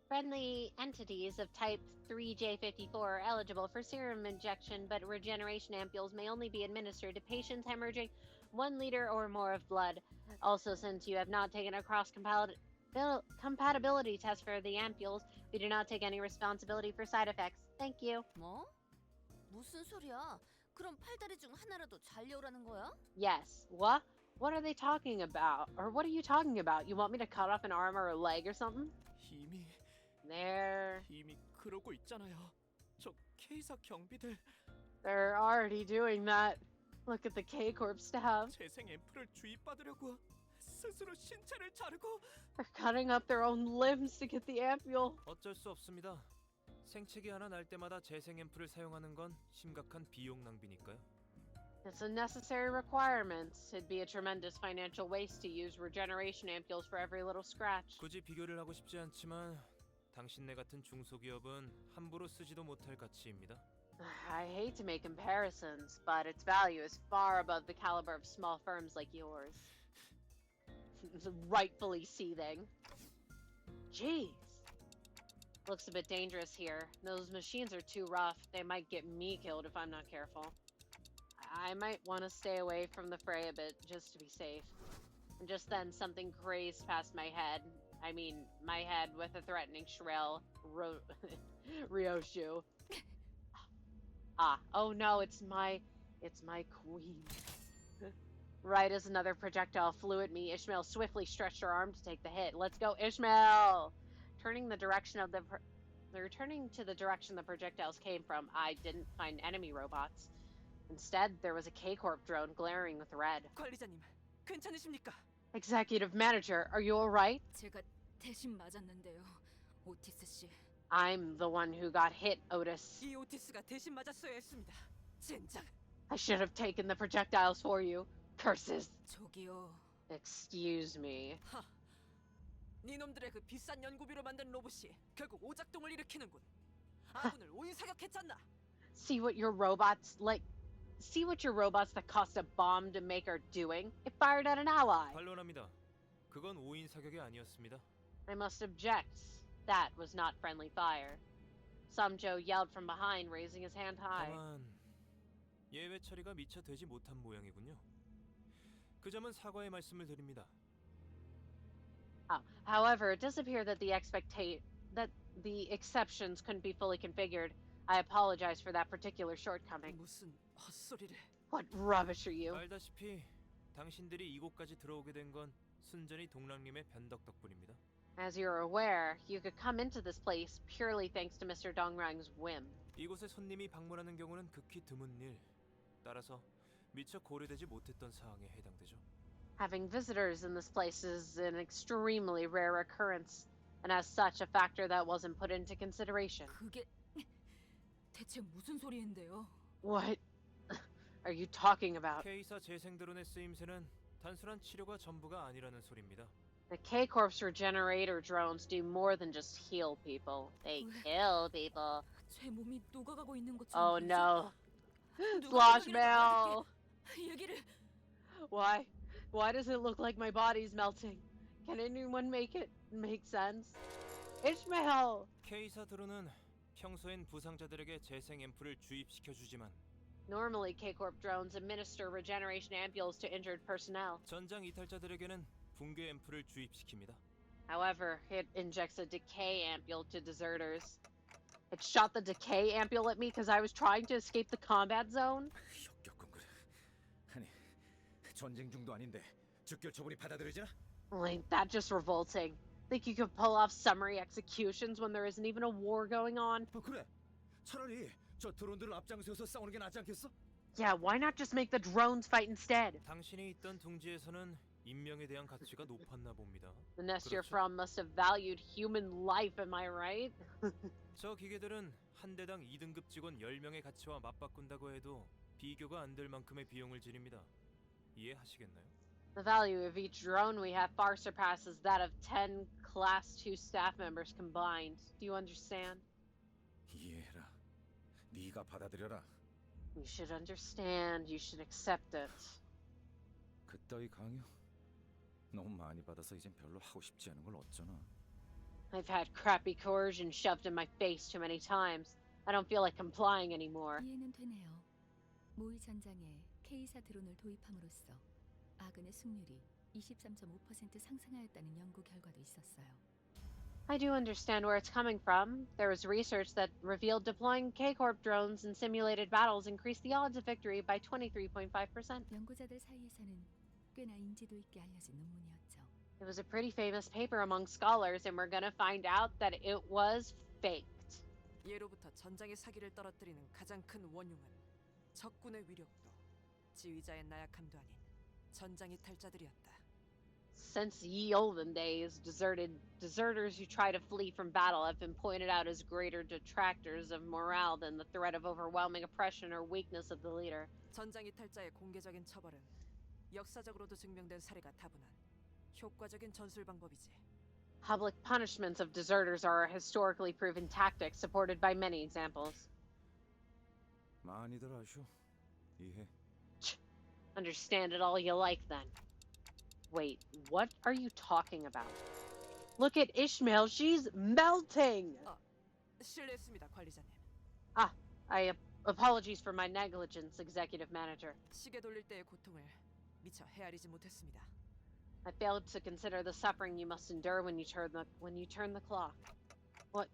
Friendly entities of type 3J54 are eligible for serum injection, but regeneration ampules may only be administered to patients hemorrhaging 1 liter or more of blood. Also, since you have not taken a compatibility test for the ampules. We do not take any responsibility for side effects. Thank you. 뭐? 무슨 소리야? 그럼 팔다리 중 하나라도 잘려오라는 거야? Yes. What? What are they talking about? Or what are you talking about? You want me to cut off an arm or a leg or something? There. 이미 그러고 있잖아요. 저 K사 경비들 They're already doing that. Look at the K-Corp staff. 재생 앰플을 주입받으려고 스스로 신체를 자르고 They're cutting up their own limbs to get the ampule. 어쩔 수 없습니다. 생채기 하나 날 때마다 재생 앰플을 사용하는 건 심각한 비용 낭비니까요. It's a necessary requirement. It'd be a tremendous financial waste to use regeneration ampules for every little scratch. 굳이 비교를 하고 싶지 않지만 당신네 같은 중소기업은 함부로 쓰지도 못할 가치입니다. I hate to make comparisons, but its value is far above the caliber of small firms like yours. Rightfully seething. Jeez. Looks a bit dangerous here. Those machines are too rough. They might get me killed if I'm not careful. I might want to stay away from the fray a bit, just to be safe. And just then, something grazed past my head. I mean, my head with a threatening shrill Ryoshu. Oh no, it's my queen. Right as another projectile flew at me, Ishmael swiftly stretched her arm to take the hit. Let's go, Ishmael! Returning to the direction the projectiles came from, I didn't find enemy robots. Instead, there was a K-Corp drone glaring with red. 관리자님, 괜찮으십니까? Executive Manager, are you alright? 제가 대신 맞았는데요, 오티스 씨. I'm the one who got hit, Otis. 이 오티스가 대신 맞았어야 했습니다. 젠장. I should have taken the projectiles for you. Curses. 저기요. Excuse me. 하. 니놈들의 그 비싼 연구비로 만든 로봇이 결국 오작동을 일으키는군. 아군을 오인 사격했잖아. See what your robots that cost a bomb to make are doing? It fired at an ally. 반론합니다. 그건 오인 사격이 아니었습니다. I must object. That was not friendly fire. Some Joe yelled from behind, raising his hand high. 다만 예외 처리가 미처 되지 못한 모양이군요. 그 점은 사과의 말씀을 드립니다. However, it does appear that the exceptions couldn't be fully configured. I apologize for that particular shortcoming. 무슨 헛소리를. What rubbish are you? 알다시피 당신들이 이곳까지 들어오게 된 건 순전히 동랑님의 변덕 덕분입니다. As you're aware, you could come into this place purely thanks to Mr. Dongrang's whim. 이곳에 손님이 방문하는 경우는 극히 드문 일. 따라서 미처 고려되지 못했던 사항에 해당되죠. Having visitors in this place is an extremely rare occurrence, and as such, a factor that wasn't put into consideration. 그게 대체 무슨 소리인데요? What are you talking about? K사 재생 드론의 쓰임새는 단순한 치료가 전부가 아니라는 소리입니다. The K-Corp's regenerator drones do more than just heal people. They kill people. 제 몸이 녹아가고 있는 것처럼. Oh no. Slosh Mail! 얘기를. Why does it look like my body's melting? Can anyone make it make sense? Ishmael! K사 드론은 평소엔 부상자들에게 재생 앰플을 주입시켜 주지만 Normally, K-Corp drones administer regeneration ampules to injured personnel. 전장 이탈자들에게는 붕괴 앰플을 주입시킵니다. However, it injects a decay ampule to deserters. It shot the decay ampule at me because I was trying to escape the combat zone? 역겹군 그래. 아니, 전쟁 중도 아닌데 즉결 처분이 받아들여지나? Well, ain't that just revolting? Think you could pull off summary executions when there isn't even a war going on? 그래. 차라리 저 드론들을 앞장서서 싸우는 게 낫지 않겠어? Yeah, why not just make the drones fight instead? 당신이 있던 둥지에서는 인명에 대한 가치가 높았나 봅니다. The nest you're from must have valued human life, am I right? 저 기계들은 한 대당 2등급 직원 10명의 가치와 맞바꾼다고 해도 비교가 안 될 만큼의 비용을 지닙니다. 이해하시겠나요? The value of each drone we have far surpasses that of 10 Class 2 staff members combined. Do you understand? 이해해라. 네가 받아들여라. You should understand. You should accept it. 그따위 강요? 너무 많이 받아서 이젠 별로 하고 싶지 않은 걸 어쩌나. I've had crappy coercion shoved in my face too many times. I don't feel like complying anymore. 이해는 되네요. 모의 전장에 K사 드론을 도입함으로써 아군의 승률이 23.5% 상승하였다는 연구 결과도 있었어요. I do understand where it's coming from. There was research that revealed deploying K-Corp drones in simulated battles increased the odds of victory by 23.5%. 연구자들 사이에서는 꽤나 인지도 있게 알려진 논문이었죠. It was a pretty famous paper among scholars, and we're gonna find out that it was faked. 예로부터 전장의 사기를 떨어뜨리는 가장 큰 원흉은 적군의 위력도 지휘자의 나약함도 아닌 전장 이탈자들이었다. Since ye olden days, deserters who try to flee from battle have been pointed out as greater detractors of morale than the threat of overwhelming oppression or weakness of the leader. 전장 이탈자의 공개적인 처벌은 역사적으로도 증명된 사례가 다분한 효과적인 전술 방법이지. Public punishments of deserters are a historically proven tactic supported by many examples. 많이들 아셔. 이해. Understand it all you like then. Wait, what are you talking about? Look at Ishmael, she's melting! 실례했습니다, 관리자님. Apologies for my negligence, executive manager. 시계 돌릴 때의 고통을 미처 헤아리지 못했습니다. I failed to consider the suffering you must endure when you turn the clock. What?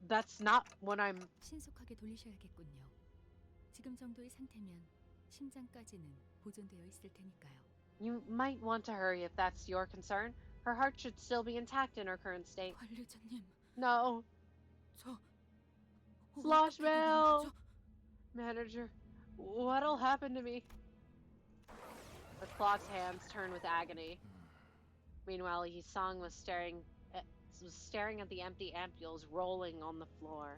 That's not what I'm... 신속하게 돌리셔야겠군요. 지금 정도의 상태면 심장까지는 보존되어 있을 테니까요. You might want to hurry if that's your concern. Her heart should still be intact in her current state. 관리자님. No. 저... Flashmail! Manager, what'll happen to me? The clock's hands turn with agony. Meanwhile, Yisong was staring at the empty ampules rolling on the floor.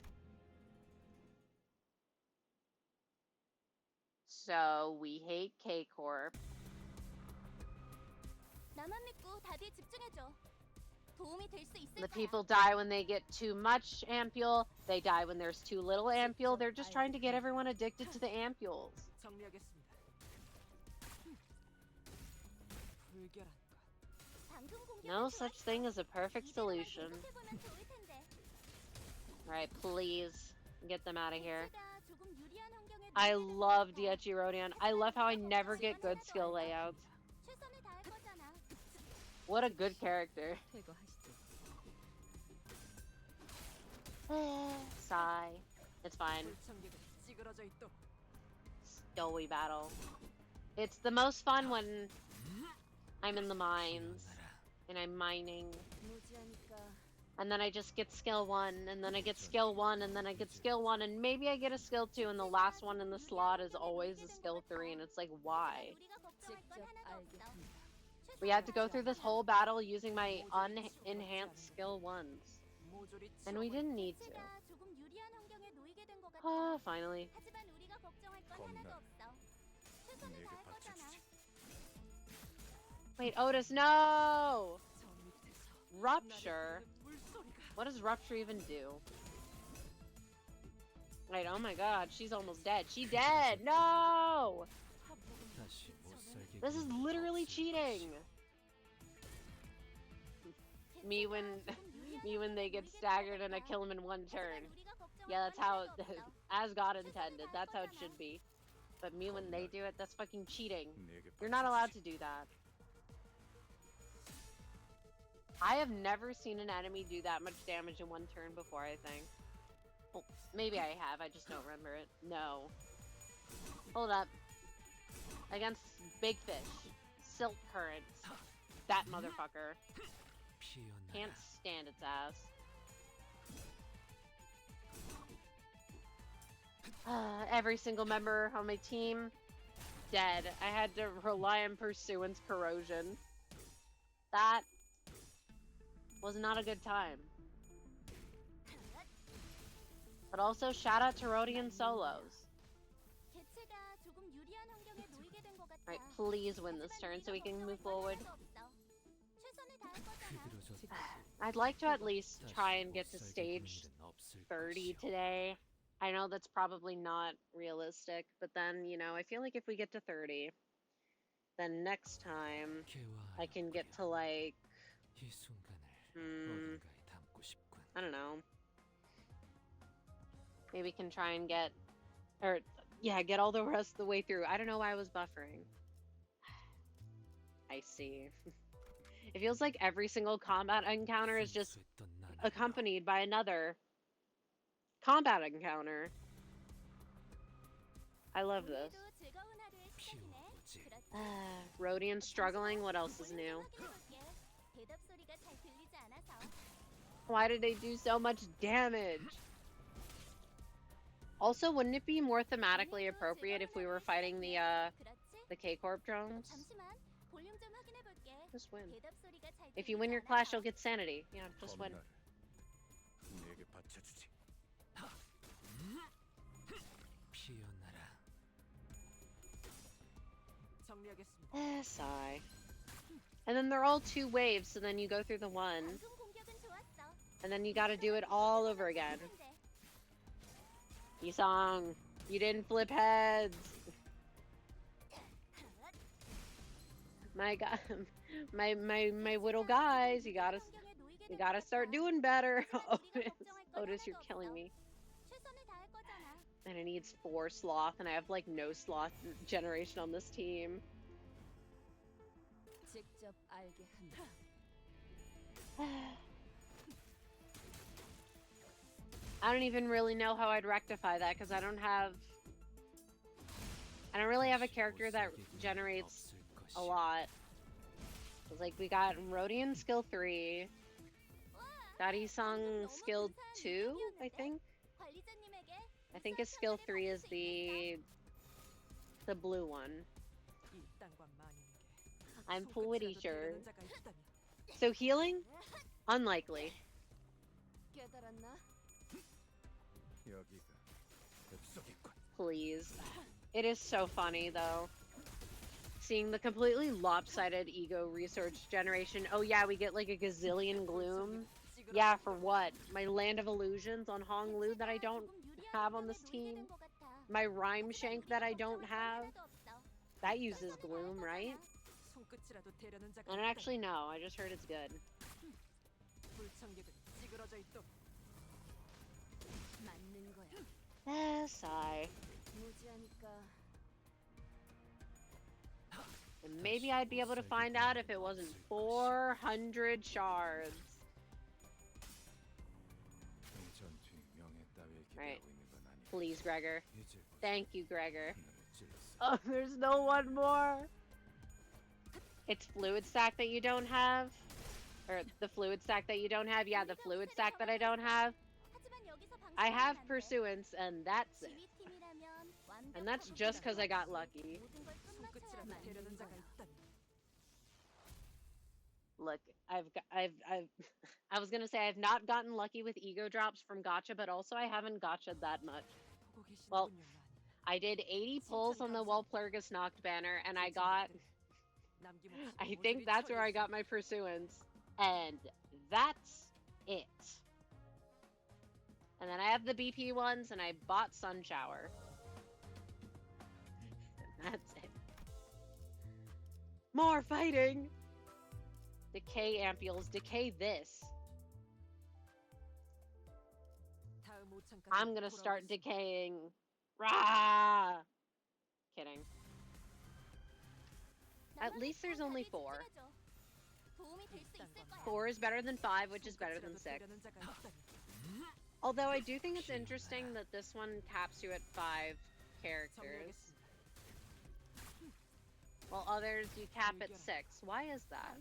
So, we hate K-Corp. 나만 믿고 다들 집중해줘. 도움이 될 수 있을 The 거야. people die when they get too much ampule. They die when there's too little ampule. They're just trying to get everyone addicted to the ampules. 정리하겠습니다. 불결한 것. No such thing as a perfect solution. Right, please get them out of here. I love DHG Rodion. I love how I never get good skill layouts. What a good character. Sigh. It's fine. Stowy battle. It's the most fun when I'm in the mines and I'm mining. And then I just get skill 1, and then I get skill 1, and then I get skill 1, and maybe I get a skill 2, and the last one in the slot is always a skill 3, and it's like, why? We had to go through this whole battle using my unenhanced skill 1s. And we didn't need to. Ah, finally. Wait, Otis, no! Rupture? What does Rupture even do? Wait, oh my god, she's almost dead. She dead! No! This is literally cheating! Me when they get staggered and I kill them in one turn. Yeah, that's how, as God intended, that's how it should be. But me when they do it, that's fucking cheating. You're not allowed to do that. I have never seen an enemy do that much damage in one turn before, I think. Well, maybe I have, I just don't remember it. No. Hold up. Against Big Fish. Silk Currents. That motherfucker. Can't stand its ass. Every single member on my team, dead. I had to rely on Pursuant's Corrosion. That was not a good time. But also, shout out to Rodian Solos. Right, please win this turn so we can move forward. I'd like to at least try and get to stage 30 today. I know that's probably not realistic, but then, you know, I feel like if we get to 30, then next time I can get to like, I don't know. Maybe can try and get, or yeah, get all the rest of the way through. I don't know why I was buffering. I see. It feels like every single combat encounter is just accompanied by another combat encounter. I love this. Rodian struggling. What else is new? Why did they do so much damage? Also, wouldn't it be more thematically appropriate if we were fighting the K-Corp drones? Just win. If you win your clash, you'll get sanity. Yeah, just win. Sigh. And then they're all 2 waves, so then you go through the one. And then you gotta do it all over again. Yisong, you didn't flip heads. My god, my little guys, you gotta start doing better. Otis, you're killing me. And it needs 4 sloth, and I have like no sloth generation on this team. I don't even really know how I'd rectify that because I don't really have a character that generates a lot. It's like we got Rodian skill 3, got Isong skill 2, I think. I think his skill 3 is the blue one. I'm pretty sure. So healing? Unlikely. Please. It is so funny though. Seeing the completely lopsided ego research generation. Oh yeah, we get like a gazillion gloom. Yeah, for what? My Land of Illusions on Honglu that I don't have on this team? My Rhyme Shank that I don't have? That uses gloom, right? And actually no, I just heard it's good. Sigh. And maybe I'd be able to find out if it wasn't 400 shards. Right. Please, Gregor. Thank you, Gregor. Oh, there's no one more. It's fluid stack that you don't have? Or the fluid stack that you don't have? Yeah, the fluid stack that I don't have. I have pursuance, and that's it. And that's just because I got lucky. Look, I was gonna say I've not gotten lucky with ego drops from gacha, but also I haven't gacha'd that much. Well, I did 80 pulls on the Walpurgis Noct banner, and I think that's where I got my pursuance, and that's it. And then I have the BP ones, and I bought Sun Shower. That's it. More fighting! Decay ampules. Decay this. I'm gonna start decaying. Rah! Kidding. At least there's only 4. 4 is better than 5, which is better than 6. Although I do think it's interesting that this one caps you at 5 characters. While others you cap at 6. Why is that?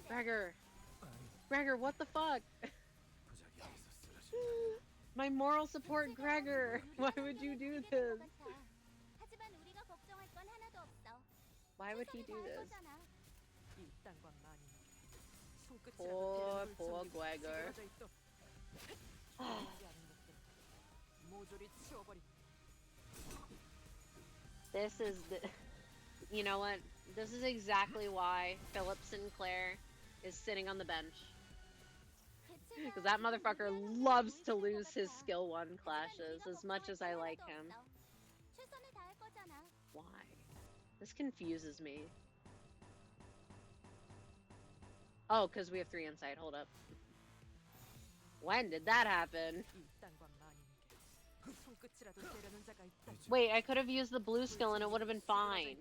Gregor! Gregor, what the fuck? My moral support, Gregor! Why would you do this? Why would he do this? Poor Gregor. This is the... You know what? This is exactly why Philip Sinclair is sitting on the bench. Because that motherfucker loves to lose his skill 1 clashes as much as I like him. Why? This confuses me. Oh, because we have 3 insight. Hold up. When did that happen? Wait, I could have used the blue skill and it would have been fine.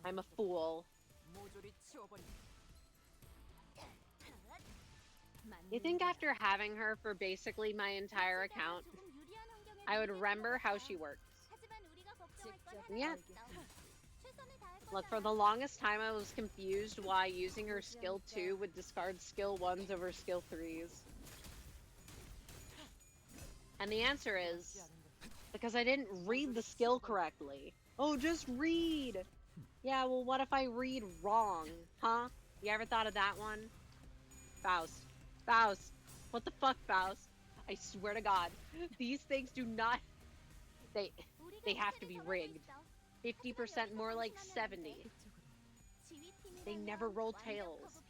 I'm a fool. 모조리 치워버린다. You think after having her for basically my entire account, I would remember how she works? Yeah. Look, for the longest time I was confused why using her skill 2 would discard skill 1s over skill 3s. And the answer is, because I didn't read the skill correctly. Oh, just read! Yeah, well, what if I read wrong? Huh? You ever thought of that one? Faust. Faust. What the fuck, Faust? I swear to God, these things do not... They have to be rigged. 50% more like 70. They never roll tails.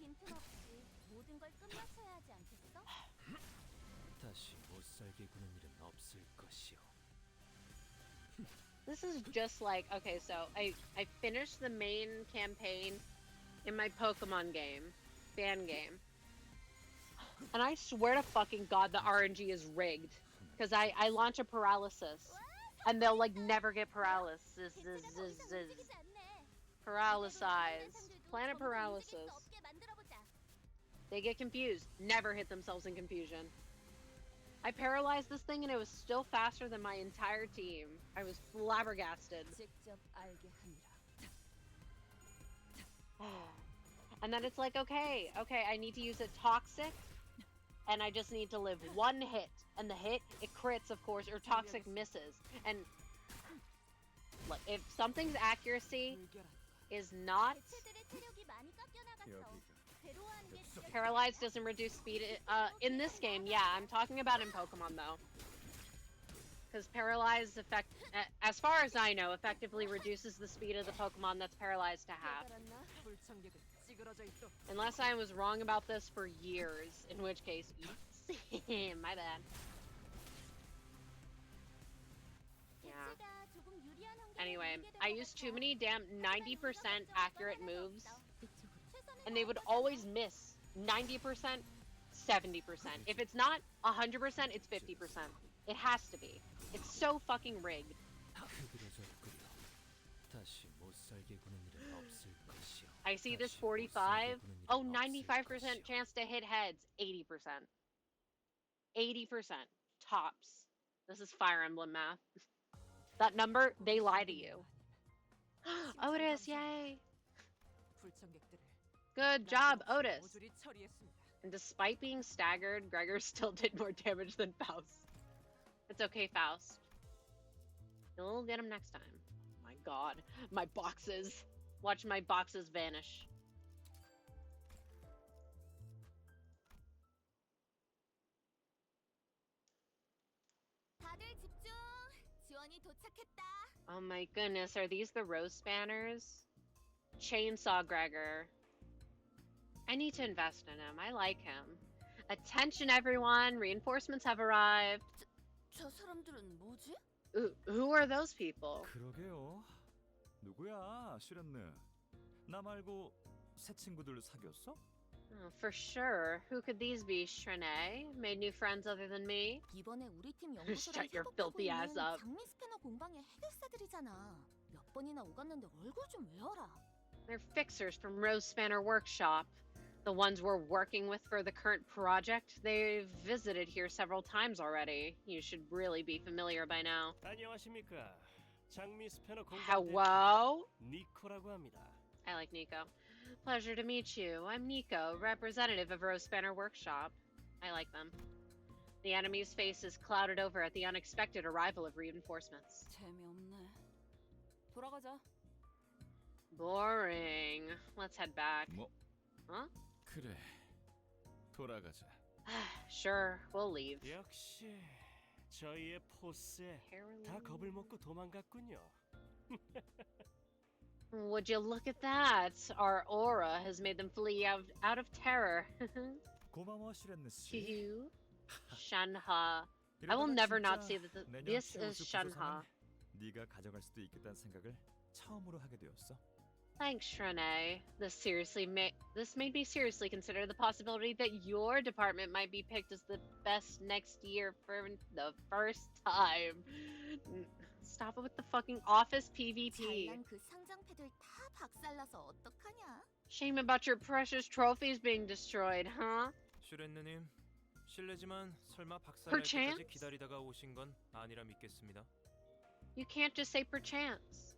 다시 못 살게 구는 일은 없을 것이오. This is just like, okay, so I finished the main campaign in my Pokemon game, fan game. And I swear to fucking God the RNG is rigged. Because I launch a paralysis. And they'll like never get paralysis. Paralyzed. Planet paralysis. They get confused. Never hit themselves in confusion. I paralyzed this thing and it was still faster than my entire team. I was flabbergasted. And then it's like, okay, I need to use a toxic. And I just need to live one hit. And the hit, it crits, of course, or toxic misses. And look, if something's accuracy is not... Paralyzed doesn't reduce speed. In this game, yeah, I'm talking about in Pokemon, though. Because paralyzed, as far as I know, effectively reduces the speed of the Pokemon that's paralyzed to half. Unless I was wrong about this for years, in which case, oops, my bad. Yeah. Anyway, I used too many damn 90% accurate moves, and they would always miss 90%, 70%. If it's not 100%, it's 50%. It has to be. It's so fucking rigged. I see this 45. Oh, 95% chance to hit heads. 80%. 80%. Tops. This is Fire Emblem math. That number, they lie to you. Otis, yay! Good job, Otis. And despite being staggered, Gregor still did more damage than Faust. It's okay, Faust. You'll get him next time. My God, my boxes. Watch my boxes vanish. Oh my goodness, are these the rose spanners? Chainsaw Gregor. I need to invest in him. I like him. Attention everyone, reinforcements have arrived. 저 사람들은 뭐지? Who are those people? 그러게요. 누구야, 시련느? 나 말고 새 친구들 사귀었어? Oh, for sure. Who could these be, Shrene? Made new friends other than me? 이번에 우리 팀 연구소랑 Shut your 협업하고 filthy ass 있는 up. 장미 스캐너 공방의 해결사들이잖아. 몇 번이나 오갔는데 얼굴 좀 외워라. They're fixers from Rose Spanner Workshop. The ones we're working with for the current project. They've visited here several times already. You should really be familiar by now. 안녕하십니까. 장미 스패너 공방 Hello? 니코라고 합니다. I like Nico. Pleasure to meet you. I'm Nico, representative of Rose Spanner Workshop. I like them. The enemy's face is clouded over at the unexpected arrival of reinforcements. 재미없네. 돌아가자. Boring. Let's head back. 뭐? Huh? 그래. 돌아가자. Sure, we'll leave. 역시 저희의 포스에 다 겁을 먹고 도망갔군요. Would you look at that? Our aura has made them flee out of terror. 고마워, 시련느 씨. Shanha. I will never not say that this is Shanha. 네가 가져갈 수도 있겠다는 생각을 처음으로 하게 되었어. Thanks, Shrene. This made me seriously consider the possibility that your department might be picked as the best next year for the first time. Stop it with the fucking office PvP. 잘난 그 상장패들 다 박살나서 어떡하냐? Shame about your precious trophies being destroyed, huh? 슈렌느님, 실례지만 설마 박살날 Perchance? 때까지 기다리다가 오신 건 아니라 믿겠습니다. You can't just say perchance.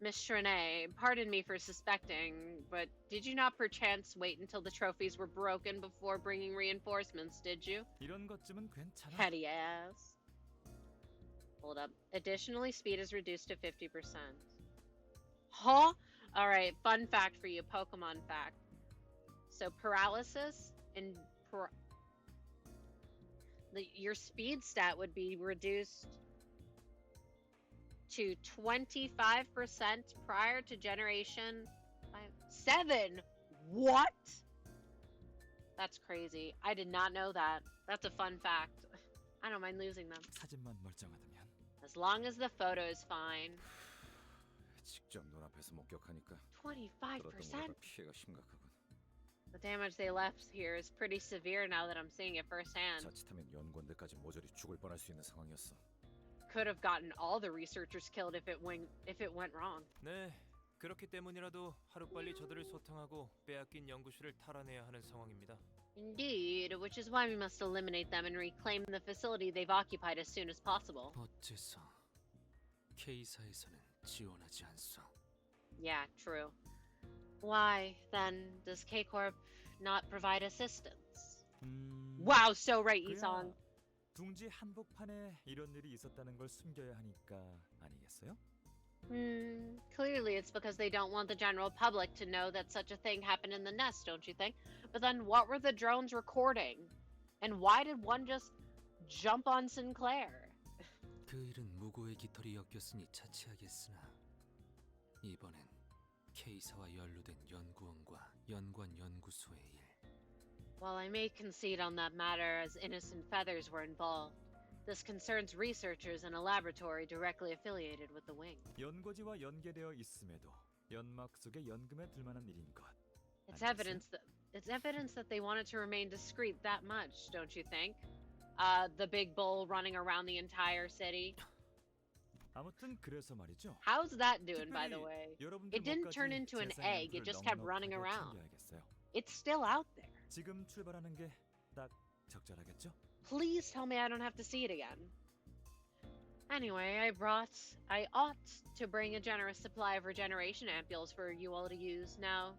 Miss Shrene, pardon me for suspecting, but did you not perchance wait until the trophies were broken before bringing reinforcements, did you? 이런 것쯤은 괜찮아. Petty ass. Hold up. Additionally, speed is reduced to 50%. Huh? Alright, fun fact for you, Pokemon fact. So paralysis and your speed stat would be reduced to 25% prior to generation 7. What? That's crazy. I did not know that. That's a fun fact. I don't mind losing them. 사진만 멀쩡하다면. As long as the photo is fine. 직접 눈앞에서 목격하니까 25%? 들었던 것보다 피해가 심각하군. The damage they left here is pretty severe now that I'm seeing it firsthand. 자칫하면 연구원들까지 모조리 죽을 뻔할 수 있는 상황이었어. Could have gotten all the researchers killed if it went wrong. 네, 그렇기 때문이라도 하루빨리 저들을 소탕하고 빼앗긴 연구실을 탈환해야 하는 상황입니다. Indeed, which is why we must eliminate them and reclaim the facility they've occupied as soon as possible. 어째서 K사에서는 지원하지 않소? Yeah, true. Why, then, does K-Corp not provide assistance? Wow, so right, Isong. 둥지 한복판에 이런 일이 있었다는 걸 숨겨야 하니까 아니겠어요? Clearly it's because they don't want the general public to know that such a thing happened in the nest, don't you think? But then what were the drones recording? And why did one just jump on Sinclair? 그 일은 무고의 깃털이 엮였으니 차치하겠으나 이번엔 K사와 연루된 연구원과 연관 연구소의 일. While I may concede on that matter as innocent feathers were involved, this concerns researchers in a laboratory directly affiliated with the wing. 연고지와 연계되어 있음에도 연막 속에 연금에 들만한 일인 것. It's evidence that they wanted to remain discreet that much, don't you think? The big bull running around the entire city. 아무튼 그래서 말이죠. How's that doing, by the way? It didn't turn into an egg, it just kept running around. It's still out there. 지금 출발하는 게 딱 적절하겠죠? Please tell me I don't have to see it again. Anyway, I ought to bring a generous supply of regeneration ampules for you all to use. Now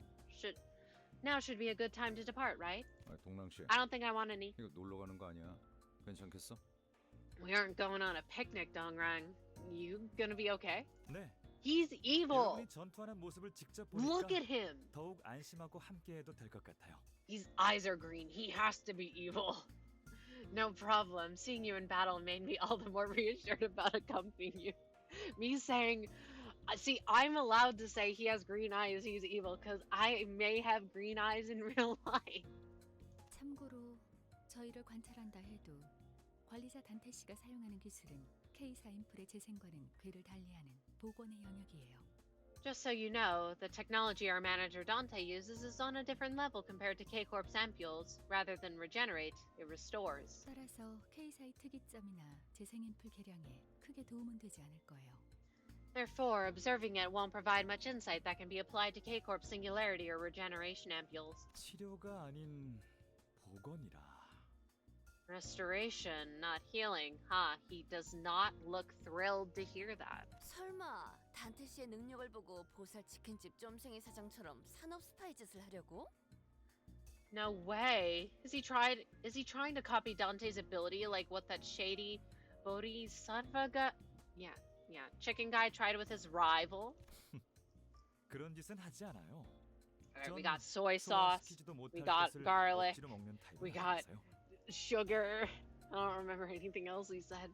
should be a good time to depart, right? 동랑씨. I don't think I want any. 이거 놀러 가는 거 아니야? 괜찮겠어? We aren't going on a picnic, Dongrang. You gonna be okay? 네. He's evil. 여러분이 전투하는 모습을 직접 Look 보니까 at him. 더욱 안심하고 함께해도 될 것 같아요. His eyes are green. He has to be evil. No problem. Seeing you in battle made me all the more reassured about accompanying you. Me saying, see, I'm allowed to say he has green eyes, he's evil, because I may have green eyes in real life. 참고로 저희를 관찰한다 해도 관리자 단테 씨가 사용하는 기술은 K사 인플의 재생과는 궤를 달리하는 복원의 영역이에요. Just so you know, the technology our manager Dante uses is on a different level compared to K-Corp's ampules. Rather than regenerate, it restores. 따라서 K사의 특이점이나 재생 인플 개량에 크게 도움은 되지 않을 거예요. Therefore, observing it won't provide much insight that can be applied to K-Corp's singularity or regeneration ampules. 치료가 아닌 복원이라. Restoration, not healing. Huh, he does not look thrilled to hear that. 설마 단테 씨의 능력을 보고 보살 치킨집 쫌생이 사장처럼 산업 스파이 짓을 하려고? No way. Is he trying to copy Dante's ability like what that shady Bodhisattva guy? Yeah, chicken guy tried with his rival? 그런 짓은 하지 않아요. Alright, we got soy sauce, we got garlic, we got sugar. I don't remember anything else he said.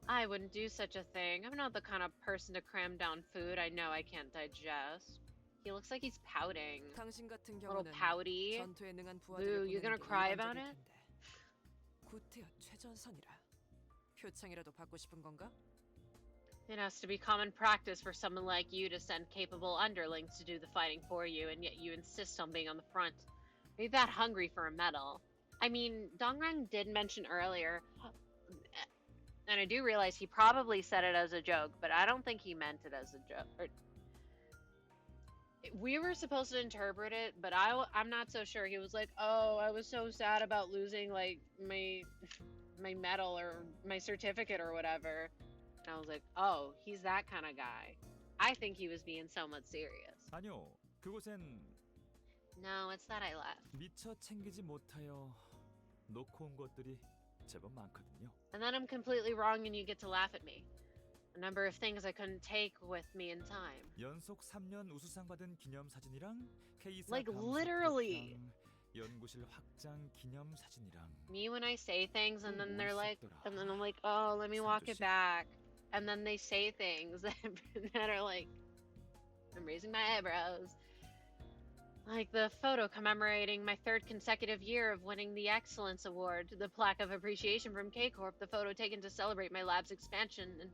I wouldn't do such a thing. I'm not the kind of person to cram down food I know I can't digest. He looks like he's pouting. 당신 같은 A little 경우는 pouty. 전투에 능한 Boo, 부하들을 you gonna 보내는 게 cry about 일반적일 it? 텐데. 구태여 최전선이라. 표창이라도 받고 싶은 건가? It has to be common practice for someone like you to send capable underlings to do the fighting for you, and yet you insist on being on the front. Are you that hungry for a medal? I mean, Dongrang did mention earlier And I do realize he probably said it as a joke, but I don't think he meant it as a joke. We were supposed to interpret it, but I'm not so sure. He was like, "Oh, I was so sad about losing like my medal or my certificate or whatever." And I was like, "Oh, he's that kind of guy." I think he was being somewhat serious. 아니요, 그곳엔 No, it's that I left. 미처 챙기지 못하여 놓고 온 것들이 제법 많거든요. And then I'm completely wrong and you get to laugh at me. A number of things I couldn't take with me in time. 연속 3년 우수상 받은 기념 사진이랑 K사 Like literally. 연구실 확장 기념 사진이랑. Me when I say things and then they're like, and then I'm like, oh, let me walk it back. And then they say things that are like, I'm raising my eyebrows. Like the photo commemorating my 3rd consecutive year of winning the Excellence Award, the plaque of appreciation from K-Corp, the photo taken to celebrate my lab's expansion, and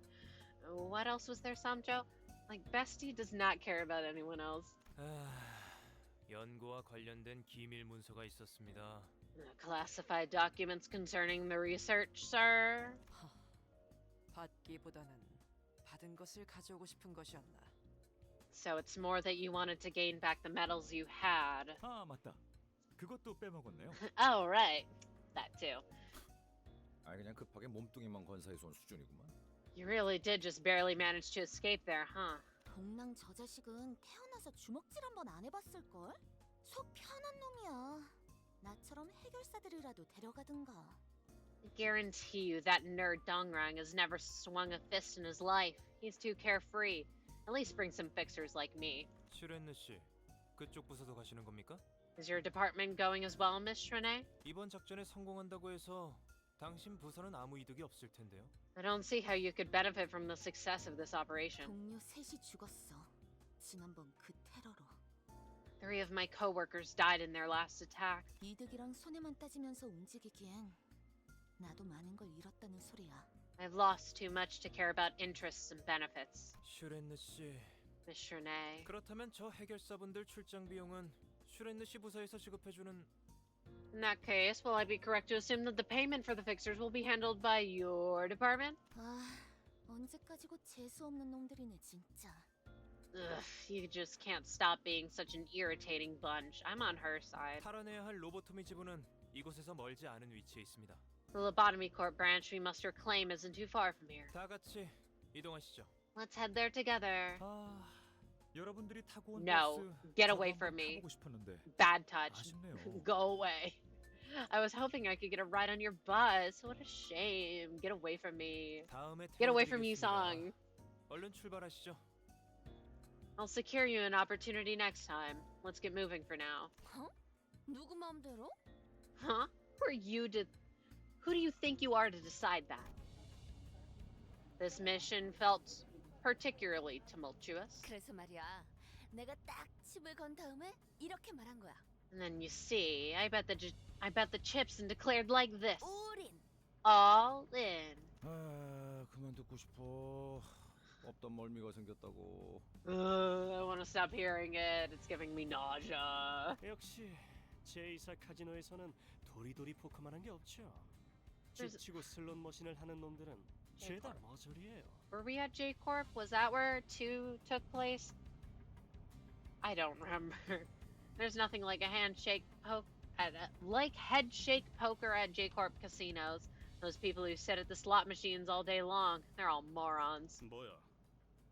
what else was there, Samjo? Like, Bestie does not care about anyone else. 연구와 관련된 기밀 문서가 있었습니다. Classified documents concerning the research, sir. 받기보다는 받은 것을 가져오고 싶은 것이었나? So it's more that you wanted to gain back the medals you had. 아, 맞다. 그것도 빼먹었네요. Oh, right. That too. 아, 그냥 급하게 몸뚱이만 건사해서 온 수준이구만. You really did just barely manage to escape there, huh? 동랑 저 자식은 태어나서 주먹질 한번 안 해봤을걸? 속 편한 놈이야. 나처럼 해결사들이라도 데려가든가. I guarantee you that nerd Dongrang has never swung a fist in his life. He's too carefree. At least bring some fixers like me. 슈렌느 씨, 그쪽 부서도 가시는 겁니까? Is your department going as well, Miss Shrene? 이번 작전에 성공한다고 해서 당신 부서는 아무 이득이 없을 텐데요. I don't see how you could benefit from the success of this operation. 동료 셋이 죽었어. 지난번 그 테러로. 3 of my coworkers died in their last attack. 이득이랑 손해만 따지면서 움직이기엔 나도 많은 걸 잃었다는 소리야. I've lost too much to care about interests and benefits. 슈렌느 씨. Miss Shrene. 그렇다면 저 해결사분들 출장 비용은 슈렌느 씨 부서에서 지급해주는. In that case, will I be correct to assume that the payment for the fixers will be handled by your department? 아, 언제까지고 재수 없는 놈들이네 진짜. Ugh, you just can't stop being such an irritating bunch. I'm on her side. 탈환해야 할 로보토미 지부는 이곳에서 멀지 않은 위치에 있습니다. The Lobotomy Corp branch we must reclaim isn't too far from here. 다 같이 이동하시죠. Let's head there together. 여러분들이 타고 온 No, 버스 get away from me. 타보고 싶었는데. Bad touch. 아쉽네요. Go away. I was hoping I could get a ride on your bus. What a shame. Get away from me. 다음에 Get away from you, 태워드리겠습니다. Song. 얼른 출발하시죠. I'll secure you an opportunity next time. Let's get moving for now. 어? 누구 마음대로? Huh? Who do you think you are to decide that? This mission felt particularly tumultuous. 그래서 말이야, 내가 딱 칩을 건 다음에 이렇게 말한 거야. And then you see, I bet the chips and declared like this. All in. All in. 아, 그만 듣고 싶어. 없던 멀미가 생겼다고. I want to stop hearing it. It's giving me nausea. 역시 제2사 카지노에서는 도리도리 포커만한 게 없죠. 지치고 슬롯 머신을 하는 놈들은 죄다 머저리예요. Were we at J-Corp? Was that where 2 took place? I don't remember. There's nothing like a handshake poke like head shake poker at J-Corp casinos. Those people who sit at the slot machines all day long, they're all morons. 뭐야?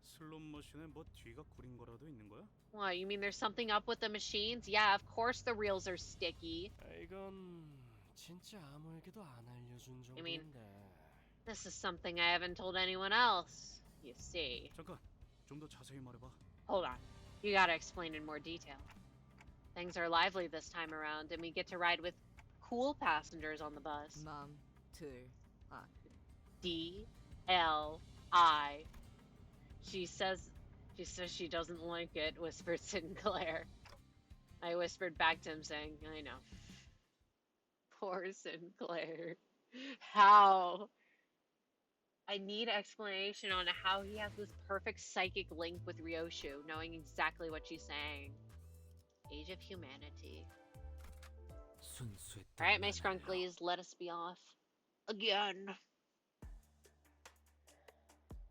슬롯 머신에 뭐 뒤가 구린 거라도 있는 거야? What, you mean there's something up with the machines? Yeah, of course the reels are sticky. 이건 진짜 아무에게도 안 알려준 I mean, 정도인데. this is something I haven't told anyone else. You see. 잠깐, 좀 더 자세히 말해봐. Hold on. You gotta explain in more detail. Things are lively this time around, and we get to ride with cool passengers on the bus. D-L-I. She says she doesn't like it, whispered Sinclair. I whispered back to him saying, I know. Poor Sinclair. How? I need explanation on how he has this perfect psychic link with Ryoshu, knowing exactly what she's saying. Age of humanity. Alright, my scrunklies, let us be off. Again.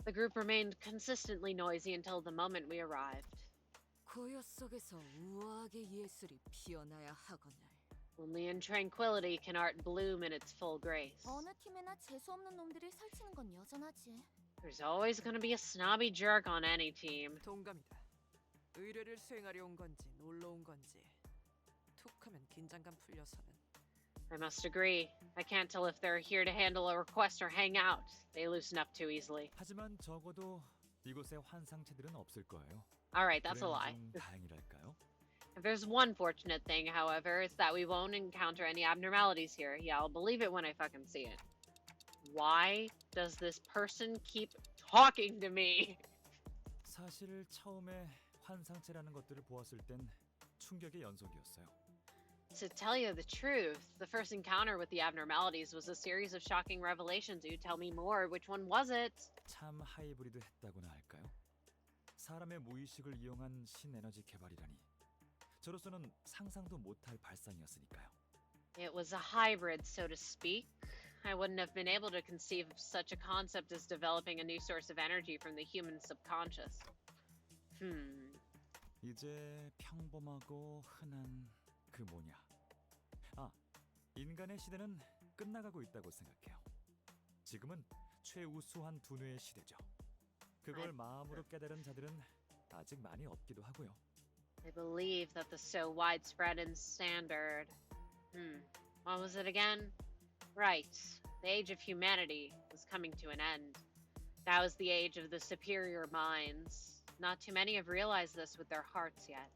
The group remained consistently noisy until the moment we arrived. 고요 속에서 우아하게 예술이 피어나야 하거늘. Only in tranquility can art bloom in its full grace. 어느 팀에나 재수 없는 놈들이 설치는 건 여전하지. There's always gonna be a snobby jerk on any team. 동감이다. 의뢰를 수행하려 온 건지 놀러 온 건지 툭하면 긴장감 풀려서는. I must agree. I can't tell if they're here to handle a request or hang out. They loosen up too easily. 하지만 적어도 이곳에 환상체들은 없을 거예요. Alright, that's a lie. 좀 다행이랄까요? If there's one fortunate thing, however, it's that we won't encounter any abnormalities here. Yeah, I'll believe it when I fucking see it. Why does this person keep talking to me? 사실 처음에 환상체라는 것들을 보았을 땐 충격의 연속이었어요. To tell you the truth, the first encounter with the abnormalities was a series of shocking revelations. You tell me more. Which one was it? 참 하이브리드 했다고나 할까요? 사람의 무의식을 이용한 신에너지 개발이라니. 저로서는 상상도 못할 발상이었으니까요. It was a hybrid, so to speak. I wouldn't have been able to conceive of such a concept as developing a new source of energy from the human subconscious. 이제 평범하고 흔한 그 뭐냐. 인간의 시대는 끝나가고 있다고 생각해요. 지금은 최우수한 두뇌의 시대죠. 그걸 마음으로 깨달은 자들은 아직 많이 없기도 하고요. I believe that the so widespread and standard. What was it again? Right. The age of humanity was coming to an end. That was the age of the superior minds. Not too many have realized this with their hearts yet.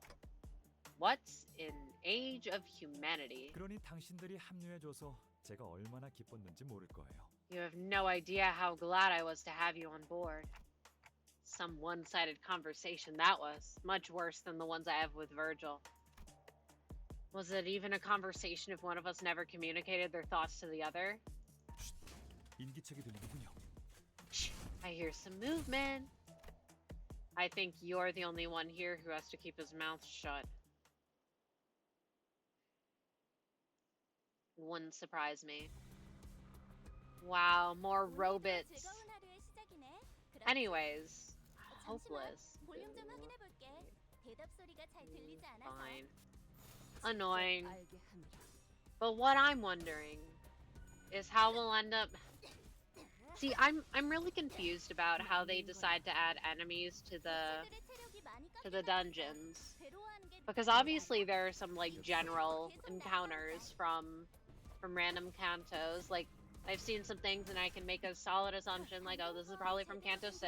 What's an age of humanity? 그러니 당신들이 합류해줘서 제가 얼마나 기뻤는지 모를 거예요. You have no idea how glad I was to have you on board. Some one-sided conversation that was. Much worse than the ones I have with Virgil. Was it even a conversation if one of us never communicated their thoughts to the other? 인기척이 들리는군요. I hear some movement. I think you're the only one here who has to keep his mouth shut. Wouldn't surprise me. Wow, more robots. Anyways, hopeless. Fine. Annoying. But what I'm wondering is how we'll end up. See, I'm really confused about how they decide to add enemies to the dungeons, because obviously there are some like general encounters from random cantos. Like I've seen some things and I can make a solid assumption like, oh, this is probably from Canto 6,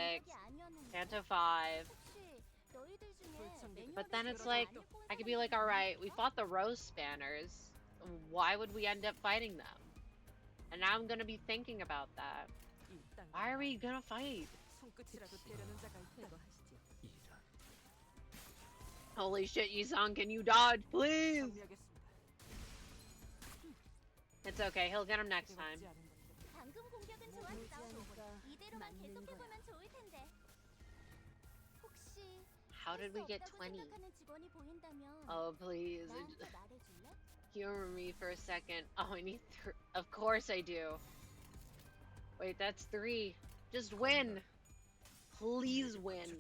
Canto 5. But then it's like, I could be like, alright, we fought the Rose Spanners. Why would we end up fighting them? And now I'm gonna be thinking about that. Why are we gonna fight? Holy shit, Yisan, can you dodge, please? It's okay, he'll get him next time. How did we get 20? Oh, please. Humor me for a second. Oh, I need of course I do. Wait, that's 3. Just win. Please win.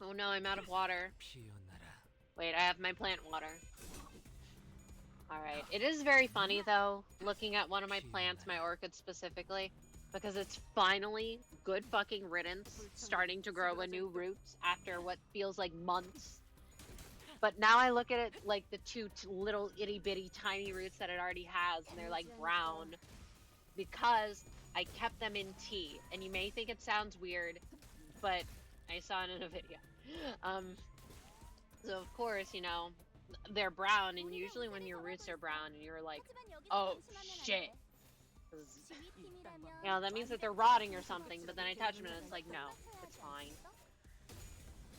Oh no, I'm out of water. Wait, I have my plant water. Alright, it is very funny though, looking at one of my plants, my orchid specifically, because it's finally good fucking riddance, starting to grow a new root after what feels like months. But now I look at it like the two little itty bitty tiny roots that it already has, and they're like brown, because I kept them in tea. And you may think it sounds weird, but I saw it in a video. So of course, you know, they're brown, and usually when your roots are brown and you're like, oh shit, you know, that means that they're rotting or something. But then I touch them and it's like, no, it's fine.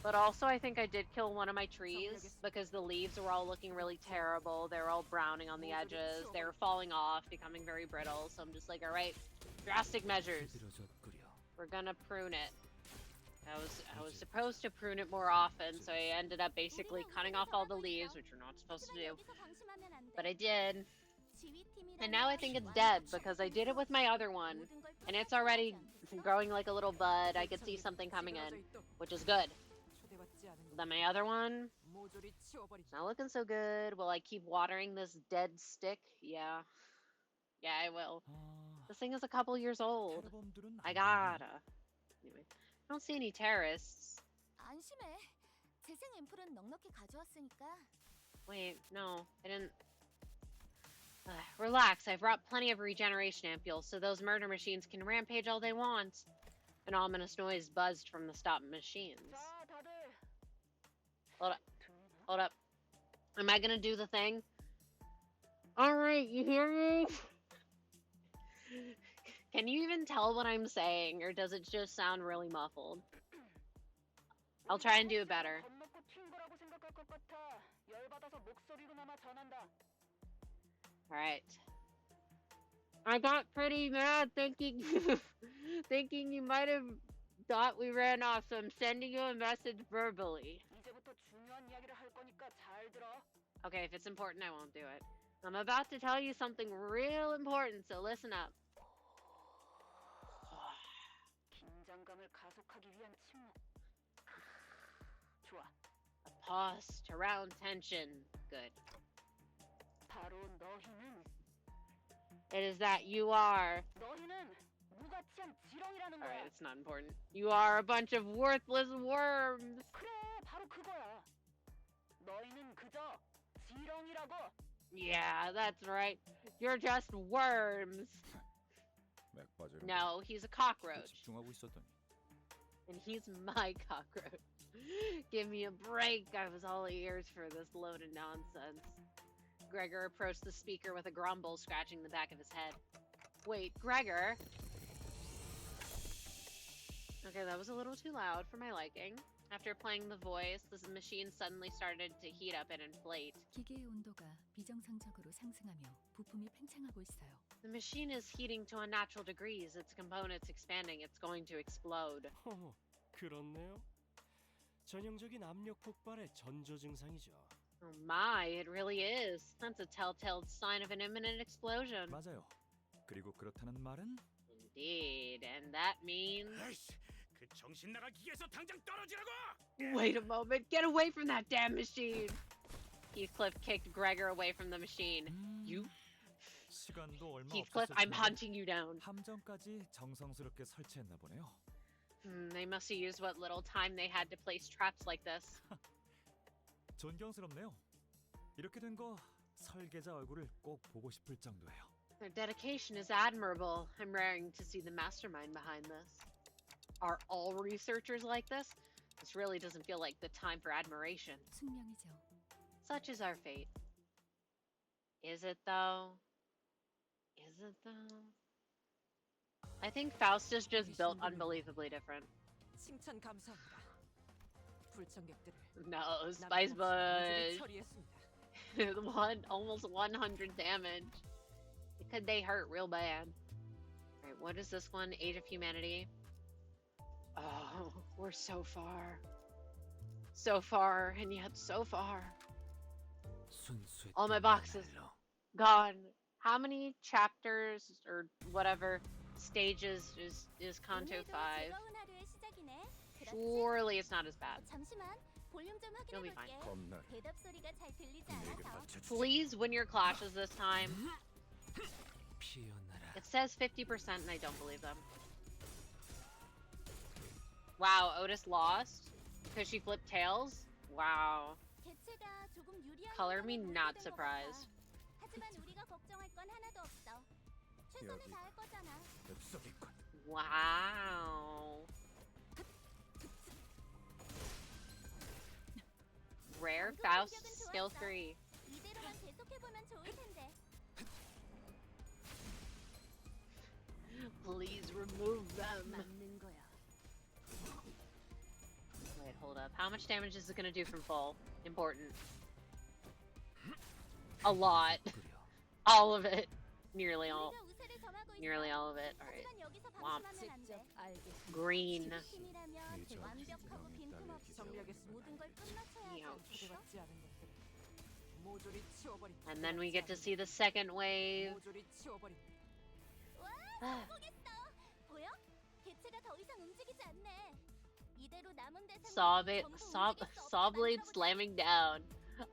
But also I think I did kill one of my trees because the leaves were all looking really terrible. They were all browning on the edges. They were falling off, becoming very brittle. So I'm just like, alright, drastic measures. We're gonna prune it. I was supposed to prune it more often, so I ended up basically cutting off all the leaves, which you're not supposed to do. But I did. And now I think it's dead because I did it with my other one. And it's already growing like a little bud. I could see something coming in, which is good. Then my other one, it's not looking so good. Will I keep watering this dead stick? Yeah. Yeah, I will. This thing is a couple years old. I gotta. Anyway, I don't see any terrorists. 안심해. 재생 앰플은 넉넉히 가져왔으니까. Wait, no, I didn't. Relax, I've brought plenty of regeneration ampules so those murder machines can rampage all they want. An ominous noise buzzed from the stopped machines. Hold up. Hold up. Am I gonna do the thing? Alright, you hear me? Can you even tell what I'm saying, or does it just sound really muffled? I'll try and do it better. Alright. I got pretty mad thinking thinking you might have thought we ran off, so I'm sending you a message verbally. Okay, if it's important, I won't do it. I'm about to tell you something real important, so listen up. A pause to round tension. Good. It is that you are. Alright, it's not important. You are a bunch of worthless worms. Yeah, that's right. You're just worms. No, he's a cockroach. 집중하고 있었더니 And he's my cockroach. Give me a break. I was all ears for this load of nonsense. Gregor approached the speaker with a grumble, scratching the back of his head. Wait, Gregor? Okay, that was a little too loud for my liking. After playing the voice, the machine suddenly started to heat up and inflate. 기계의 온도가 비정상적으로 상승하며 부품이 팽창하고 있어요. The machine is heating to unnatural degrees. Its components expanding. It's going to explode. 그렇네요. 전형적인 압력 폭발의 전조 증상이죠. Oh my, it really is. That's a telltale sign of an imminent explosion. 맞아요. 그리고 그렇다는 말은 Indeed, and that means... 그 정신 나간 기계에서 당장 떨어지라고! Wait a moment, get away from that damn machine! Heathcliff kicked Gregor away from the machine. You? 시간도 얼마 Heathcliff, I'm hunting you down. 함정까지 정성스럽게 설치했나 보네요. They must have used what little time they had to place traps like this. 존경스럽네요. 이렇게 된 거 설계자 얼굴을 꼭 보고 싶을 정도예요. Their dedication is admirable. I'm raring to see the mastermind behind this. Are all researchers like this? This really doesn't feel like the time for admiration. 숙명이죠. Such is our fate. Is it though? Is it though? I think Faust is just built unbelievably different. 칭찬 감사합니다. 불청객들을 No, Spice Bush. 처리했습니다. Almost 100 damage. Could they hurt real bad? Alright, what is this one? Age of Humanity. Oh, we're so far. So far, and yet so far. All my boxes gone. How many chapters or whatever stages is Canto 5? Surely it's not as bad. You'll be fine. Please win your clashes this time. It says 50% and I don't believe them. Wow, Otis lost because she flipped tails? Wow. Color me not surprised. Wow. Rare Faust skill 3. Please remove them. Wait, hold up. How much damage is it gonna do from full? Important. A lot. All of it. Nearly all. Nearly all of it. Alright. Womp. Green. 모조리 치워버린다. And then we get to see the second wave. 모조리 치워버린다. 와, 보겠어. 보여? 개체가 더 이상 움직이지 않네. 이대로 남은 대상은 Saw blade slamming down.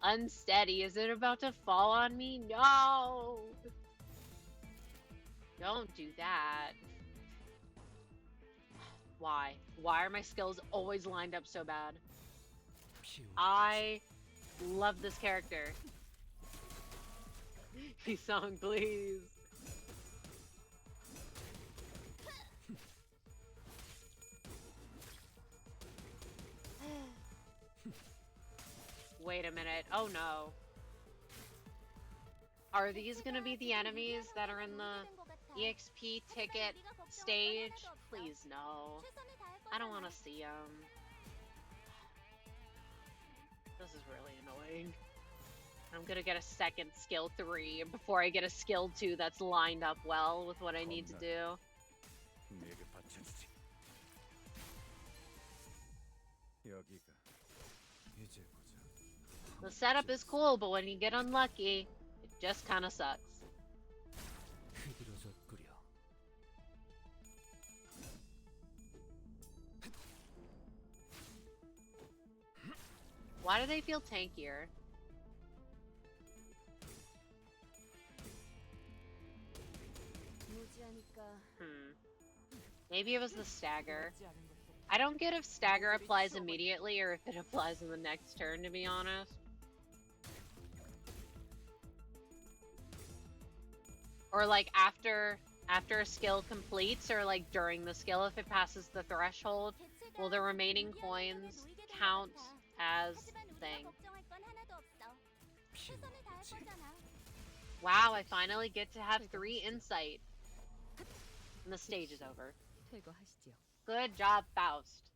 Unsteady. Is it about to fall on me? No! Don't do that. Why? Why are my skills always lined up so bad? I love this character. Peace song, please. Wait a minute. Oh no. Are these gonna be the enemies that are in the EXP ticket stage? Please no. I don't want to see them. This is really annoying. I'm gonna get a second skill 3 before I get a skill 2 that's lined up well with what I need to do. The setup is cool, but when you get unlucky, it just kind of sucks. Why do they feel tankier? Maybe it was the stagger. I don't get if stagger applies immediately or if it applies in the next turn, to be honest. Or like after a skill completes, or like during the skill, if it passes the threshold, will the remaining coins count as thing? Wow, I finally get to have 3 insight. And the stage is over. Good job, Faust.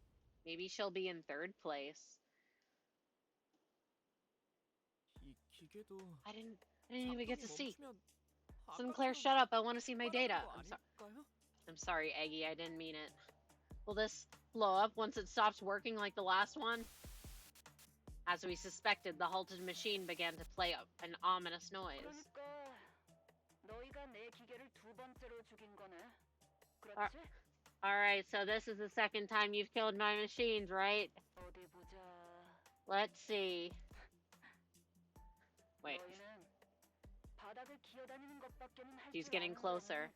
Maybe she'll be in 3rd place. I didn't even get to see. Sinclair, shut up. I want to see my data. I'm sorry, Eggy. I didn't mean it. Will this blow up once it stops working like the last one? As we suspected, the halted machine began to play an ominous noise. Alright, so this is the second time you've killed my machines, right? Let's see. Wait. She's getting closer.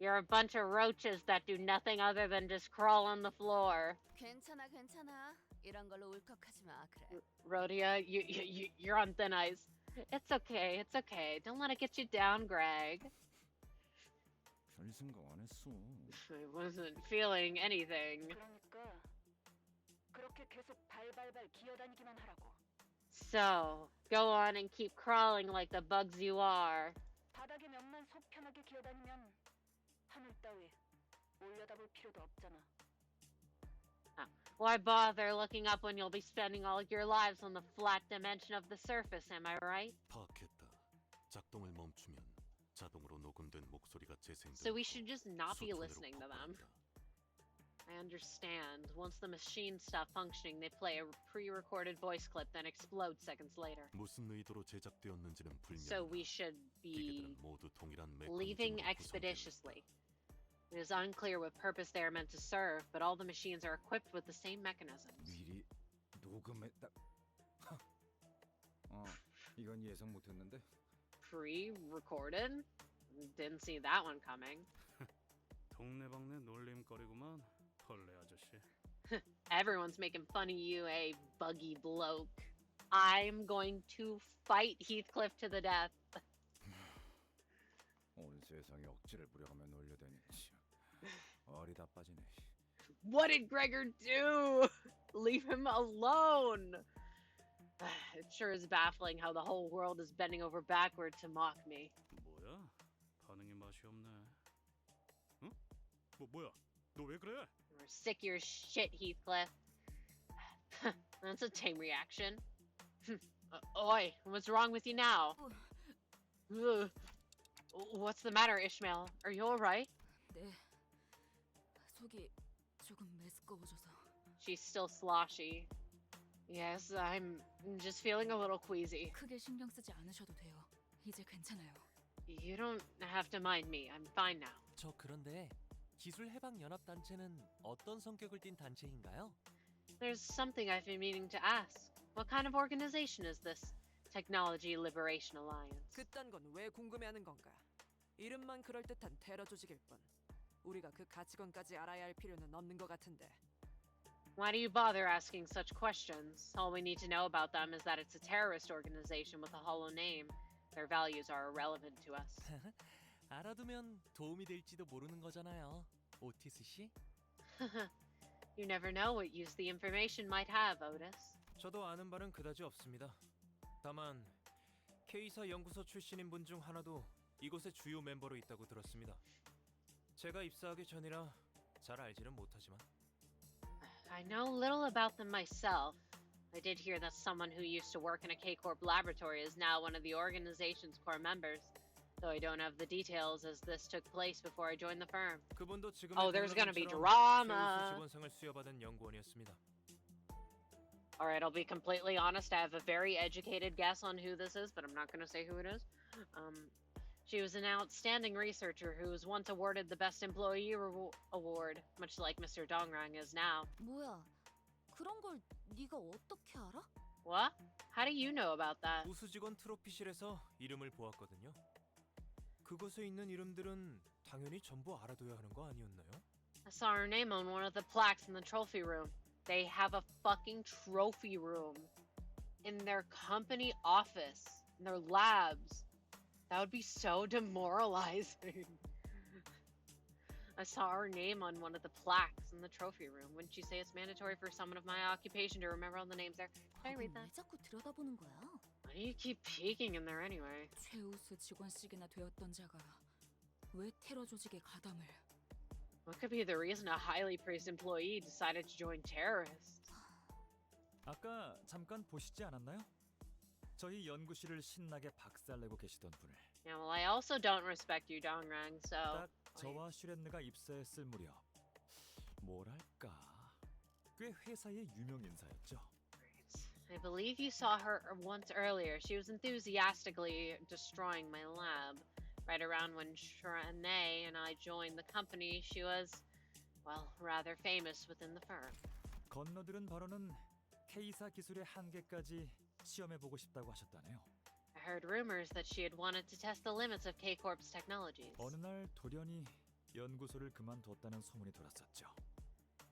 You're a bunch of roaches that do nothing other than just crawl on the floor. 괜찮아, 괜찮아. 이런 걸로 울컥하지 마, 그래. Rhodia, you're on thin ice. It's okay, it's okay. Don't let it get you down, Greg. 별 생각 안 했어. I wasn't feeling anything. So, go on and keep crawling like the bugs you are. Why bother looking up when you'll be spending all your lives on the flat dimension of the surface, am I right? 파악했다. 작동을 멈추면 자동으로 녹음된 목소리가 재생돼. So we should just not be listening to them. I understand. Once the machines stop functioning, they play a pre-recorded voice clip, then explode seconds later. 무슨 의도로 제작되었는지는 불명하다. So we should be 기계들은 모두 동일한 leaving 메커니즘으로 expeditiously. It is unclear what purpose they are meant to serve, but all the machines are equipped with the same mechanisms. 미리 녹음했다. 이건 예상 못했는데. Pre-recorded? Didn't see that one coming. 동네방네 놀림거리구만, 벌레 아저씨. Everyone's making fun of you, buggy bloke. I'm going to fight Heathcliff to the death. 온 세상에 억지를 부려가며 놀려대니 어리다 빠지네. What did Gregor do? Leave him alone. It sure is baffling how the whole world is bending over backward to mock me. 뭐야? 반응이 맛이 없네. 응? 뭐야? 너 왜 그래? We're sick of your shit, Heathcliff. That's a tame reaction. Oi, what's wrong with you now? What's the matter, Ishmael? Are you alright? 네. 속이 조금 메스꺼워져서. She's still sloshy. Yes, I'm just feeling a little queasy. 크게 신경 쓰지 않으셔도 돼요. 이제 괜찮아요. You don't have to mind me. I'm fine now. 저 그런데 기술 해방 연합 단체는 어떤 성격을 띤 단체인가요? There's something I've been meaning to ask. What kind of organization is this Technology Liberation Alliance? 그딴 건 왜 궁금해하는 건가? 이름만 그럴듯한 테러 조직일 뿐. 우리가 그 가치관까지 알아야 할 필요는 없는 것 같은데. Why do you bother asking such questions? All we need to know about them is that it's a terrorist organization with a hollow name. Their values are irrelevant to us. 알아두면 도움이 될지도 모르는 거잖아요. 오티스 씨? You never know what use the information might have, Otis. 저도 아는 바는 그다지 없습니다. 다만 K사 연구소 출신인 분 중 하나도 이곳의 주요 멤버로 있다고 들었습니다. 제가 입사하기 전이라 잘 알지는 못하지만 I know little about them myself. I did hear that someone who used to work in a K-Corp laboratory is now one of the organization's core members, though I don't have the details as this took place before I joined the firm. 그분도 지금의 Oh, there's gonna be 동료분처럼 drama. 최우수 직원상을 수여받은 연구원이었습니다. Alright, I'll be completely honest. I have a very educated guess on who this is, but I'm not going to say who it is. She was an outstanding researcher who was once awarded the Best Employee Award, much like Mr. Dongrang is now. 뭐야? 그런 걸 네가 어떻게 알아? What? How do you know about that? 우수 직원 트로피실에서 이름을 보았거든요. 그곳에 있는 이름들은 당연히 전부 알아둬야 하는 거 아니었나요? I saw her name on one of the plaques in the trophy room. They have a fucking trophy room in their company office, in their labs. That would be so demoralizing. I saw her name on one of the plaques in the trophy room. Wouldn't you say it's mandatory for someone of my occupation to remember all the names there? Can I read that? 왜 자꾸 들여다보는 거야? Why do you keep peeking in there anyway? 최우수 직원씩이나 되었던 자가 왜 테러 조직에 가담을? What could be the reason a highly praised employee decided to join terrorists? 아까 잠깐 보시지 않았나요? 저희 연구실을 신나게 박살내고 계시던 분을. Yeah, well, I also don't respect you, Dongrang, so... 딱 저와 슈렌느가 입사했을 무렵 뭐랄까 꽤 회사의 유명 인사였죠. I believe you saw her once earlier. She was enthusiastically destroying my lab. Right around when Shrene and I joined the company, she was, well, rather famous within the firm. 건너들은 바로는 K사 기술의 한계까지 시험해보고 싶다고 하셨다네요. I heard rumors that she had wanted to test the limits of K-Corp's technologies. 어느 날 돌연히 연구소를 그만뒀다는 소문이 돌았었죠.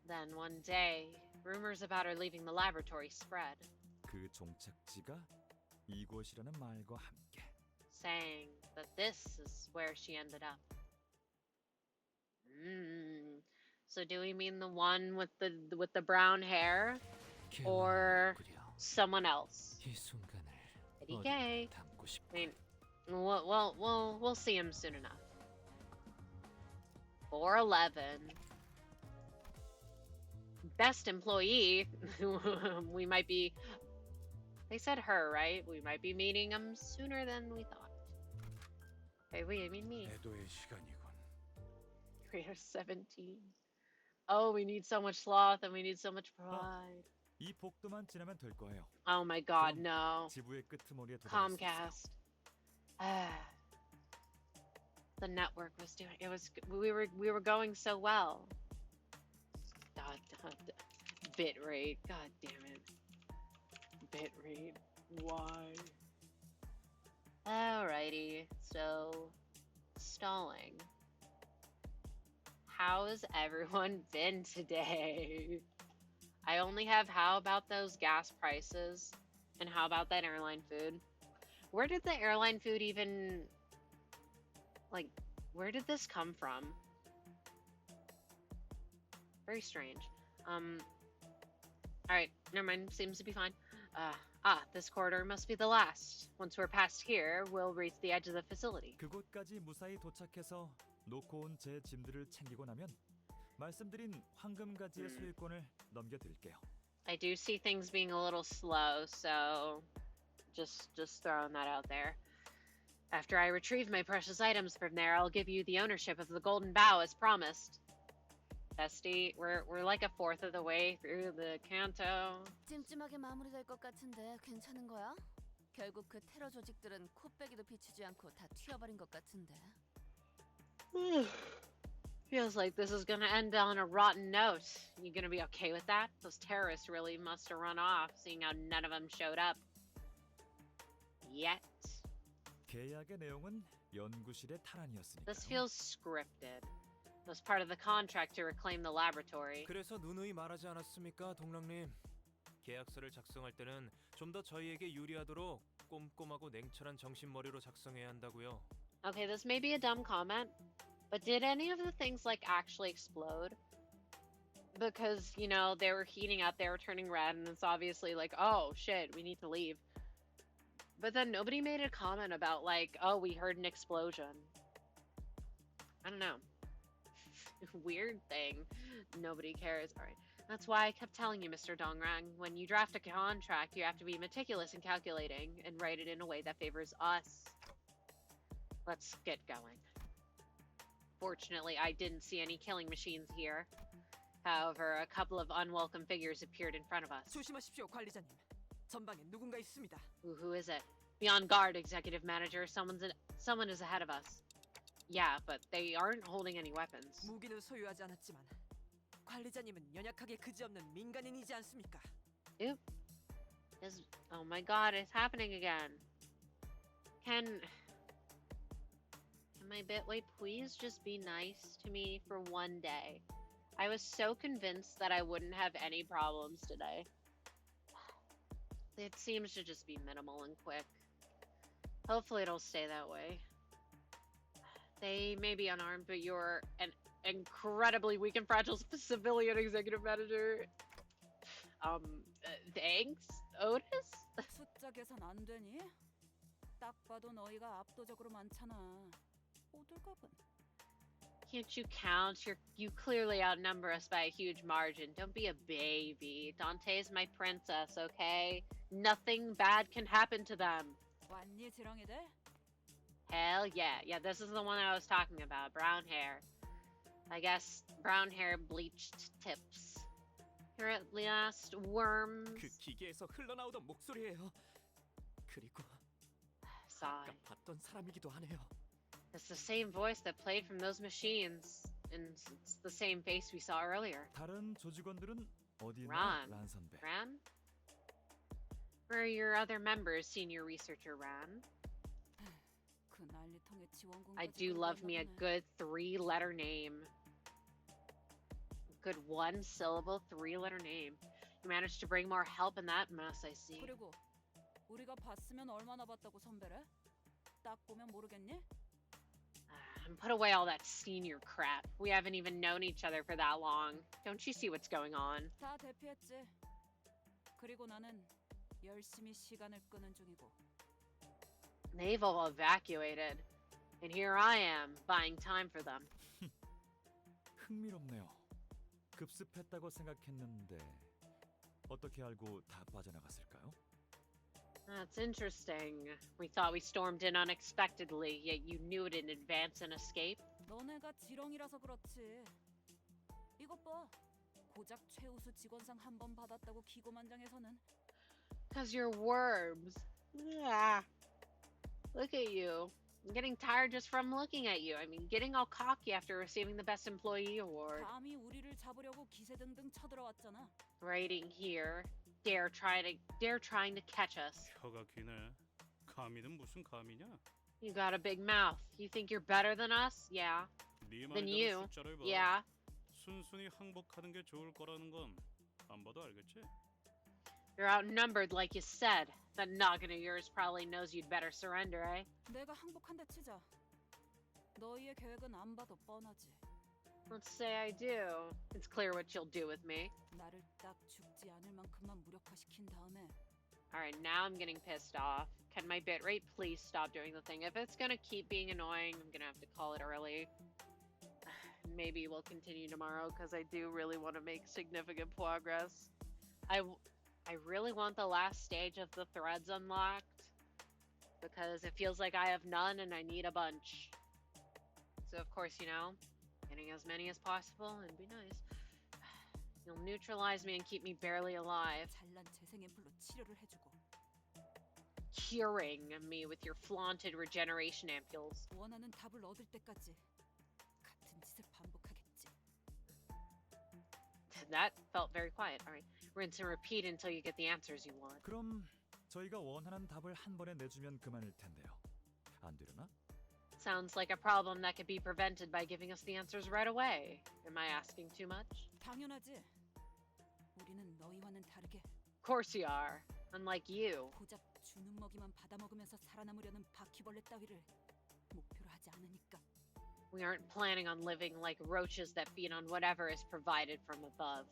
Then one day, rumors about her leaving the laboratory spread, 그 종착지가 이곳이라는 말과 함께 saying that this is where she ended up. So do we mean the one with the brown hair, or someone else? 이 순간을 Okay. 담고 싶고. I mean, we'll see him soon enough. 411. Best employee. We might be. They said her, right? We might be meeting him sooner than we thought. Hey, wait, I mean me. 애도의 시간이군. We are 17. Oh, we need so much sloth and we need so much pride. 이 복도만 지나면 될 거예요. Oh my god, no. 지부의 끄트머리에 도달할 수 있어요. Comcast. The network was doing we were going so well. Bit rate, god damn it. Bit rate. Why? Alrighty, so stalling. How's everyone been today? I only have how about those gas prices and how about that airline food? Where did the airline food even, like, where did this come from? Very strange. Alright, never mind, seems to be fine. This corridor must be the last. Once we're past here, we'll reach the edge of the facility. 그곳까지 무사히 도착해서 놓고 온 제 짐들을 챙기고 나면 말씀드린 황금가지의 소유권을 넘겨드릴게요. I do see things being a little slow, so just throwing that out there. After I retrieve my precious items from there, I'll give you the ownership of the Golden Bough as promised. bestie. We're like a fourth of the way through the Canto. 찜찜하게 마무리될 것 같은데 괜찮은 거야? 결국 그 테러 조직들은 코빼기도 비추지 않고 다 튀어버린 것 같은데. Feels like this is gonna end on a rotten note. You gonna be okay with that? Those terrorists really must have run off, seeing how none of them showed up. Yet. 계약의 내용은 연구실의 탈환이었으니까요. This feels scripted. It was part of the contract to reclaim the laboratory. 그래서 누누이 말하지 않았습니까, 동랑님? 계약서를 작성할 때는 좀 더 저희에게 유리하도록 꼼꼼하고 냉철한 정신머리로 작성해야 한다고요. Okay, this may be a dumb comment, but did any of the things like actually explode? Because, you know, they were heating up, they were turning red, and it's obviously like, oh shit, we need to leave. But then nobody made a comment about like, oh, we heard an explosion. I don't know. Weird thing. Nobody cares. All right. That's why I kept telling you, Mr. Dongrang, when you draft a contract, you have to be meticulous in calculating and write it in a way that favors us. Let's get going. Fortunately, I didn't see any killing machines here. However, a couple of unwelcome figures appeared in front of us. 조심하십시오, 관리자님. 전방에 누군가 있습니다. Who is it? Be on guard, executive manager. Someone is ahead of us. Yeah, but they aren't holding any weapons. 무기는 소유하지 않았지만 관리자님은 연약하게 그지없는 민간인이지 않습니까? Oop. Oh my god, it's happening again. Can my bitway please just be nice to me for one day? I was so convinced that I wouldn't have any problems today. It seems to just be minimal and quick. Hopefully it'll stay that way. They may be unarmed, but you're an incredibly weak and fragile civilian executive manager. Thanks, Otis? 숫자 계산 안 되니? 딱 봐도 너희가 압도적으로 많잖아. 호들갑은. Can't you count? You clearly outnumber us by a huge margin. Don't be a baby. Dante's my princess, okay? Nothing bad can happen to them. 왔니, 지렁이들? Hell yeah. Yeah, this is the one I was talking about. Brown hair. I guess brown hair, bleached tips. Here at last, worms. 그 기계에서 흘러나오던 목소리예요. 그리고 Sigh. 아까 봤던 사람이기도 하네요. It's the same voice that played from those machines. And it's the same face we saw earlier. 다른 조직원들은 어디 있나, Ran. 란 선배? Ran? Where are your other members, senior researcher Ran? 그 난리통에 지원군까지 I do love me a good 3-letter name. Good 1-syllable 3-letter name. You managed to bring more help in that mess, I see. 그리고 우리가 봤으면 얼마나 봤다고 선배래? 딱 보면 모르겠니? And put away all that senior crap. We haven't even known each other for that long. Don't you see what's going on? 다 대피했지. 그리고 나는 열심히 시간을 끄는 중이고. They've all evacuated. And here I am, buying time for them. 흥미롭네요. 급습했다고 생각했는데 어떻게 알고 다 빠져나갔을까요? That's interesting. We thought we stormed in unexpectedly, yet you knew it in advance and escaped. 너네가 지렁이라서 그렇지. 이것 봐. 고작 최우수 직원상 한 번 받았다고 기고만장해서는. Cause you're worms. Yeah. Look at you. I'm getting tired just from looking at you. I mean, getting all cocky after receiving the Best Employee Award. 감히 우리를 잡으려고 기세등등 쳐들어왔잖아. Writing here. Dare trying to catch us. 혀가 기네. 감히는 무슨 감이냐? You got a big mouth. You think you're better than us? Yeah. 네 Than 말대로 you. 숫자를 봐. Yeah. 순순히 항복하는 게 좋을 거라는 건 안 봐도 알겠지? You're outnumbered like you said. That noggin of yours probably knows you'd better surrender, eh? 내가 항복한다 치자. 너희의 계획은 안 봐도 뻔하지. Let's say I do. It's clear what you'll do with me. 나를 딱 죽지 않을 만큼만 무력화시킨 다음에. Alright, now I'm getting pissed off. Can my bitrate please stop doing the thing? If it's gonna keep being annoying, I'm gonna have to call it early. Maybe we'll continue tomorrow, because I do really want to make significant progress. I really want the last stage of the threads unlocked, because it feels like I have none and I need a bunch. So of course, you know, Getting as many as possible and be nice. You'll neutralize me and keep me barely alive. 잘난 재생 앰플로 치료를 해주고 Curing me with your flaunted regeneration ampules. 원하는 답을 얻을 때까지 같은 짓을 반복하겠지. That felt very quiet. All right. Rinse and repeat until you get the answers you want. 그럼 저희가 원하는 답을 한 번에 내주면 그만일 텐데요. 안 되려나? Sounds like a problem that could be prevented by giving us the answers right away. Am I asking too much? 당연하지. 우리는 너희와는 다르게 Of course you are. Unlike you. 고작 주는 먹이만 받아먹으면서 살아남으려는 바퀴벌레 따위를 목표로 하지 않으니까. We aren't planning on living like roaches that feed on whatever is provided from above.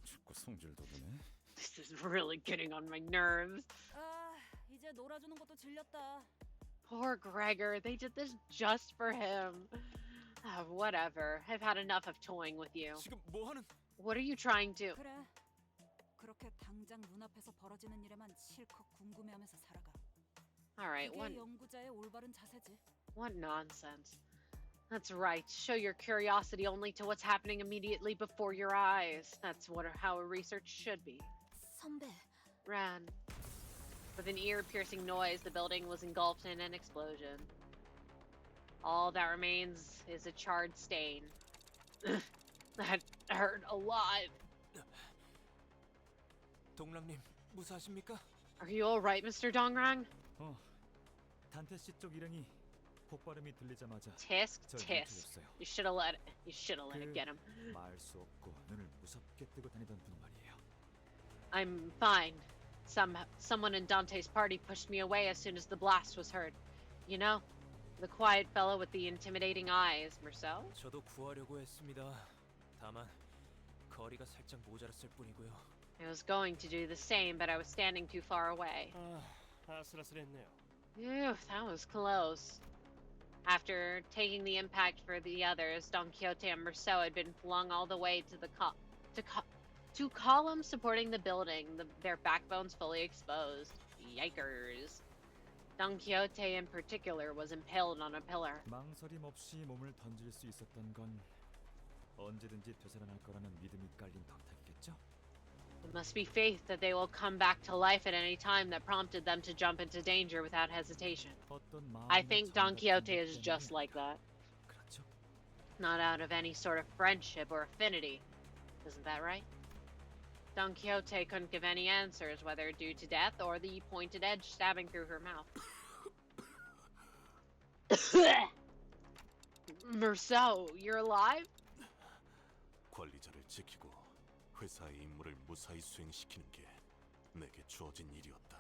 자꾸 성질 돋우네. This is really getting on my nerves. 아, 이제 놀아주는 것도 질렸다. Poor Gregor. They did this just for him. Whatever. I've had enough of toying with you. 지금 뭐 하는? What are you trying to... 그래. 그렇게 당장 눈앞에서 벌어지는 일에만 실컷 궁금해하면서 살아가. Alright, 그게 what... 연구자의 올바른 자세지. What nonsense. That's right. Show your curiosity only to what's happening immediately before your eyes. That's how a research should be. 선배. Ran. With an ear-piercing noise, the building was engulfed in an explosion. All that remains is a charred stain. That hurt a lot. 동랑님 무사하십니까? Are you alright, Mr. Dongrang? 단테 씨 쪽 일행이 폭발음이 들리자마자 Tisk, 절 tisk. 멈춰줬어요. You should have let it get him. 말 수 없고 눈을 무섭게 뜨고 다니던 분 말이에요. I'm fine. Someone in Dante's party pushed me away as soon as the blast was heard. You know, the quiet fellow with the intimidating eyes, Marcel? 저도 구하려고 했습니다. 다만 거리가 살짝 모자랐을 뿐이고요. I was going to do the same, but I was standing too far away. 아슬아슬했네요. Phew, that was close. After taking the impact for the others, Don Quixote and Marceau had been flung all the way to the two columns supporting the building, their backbones fully exposed. Yikers. Don Quixote in particular was impaled on a pillar. 망설임 없이 몸을 던질 수 있었던 건 언제든지 되살아날 거라는 믿음이 깔린 덕택이겠죠? It must be faith that they will come back to life at any time that prompted them to jump into danger without hesitation. I think Don Quixote is just like that. Not out of any sort of friendship or affinity. Isn't that right? Don Quixote couldn't give any answers, whether due to death or the pointed edge stabbing through her mouth. Marceau, you're alive? 관리자를 지키고 회사의 임무를 무사히 수행시키는 게 내게 주어진 일이었다.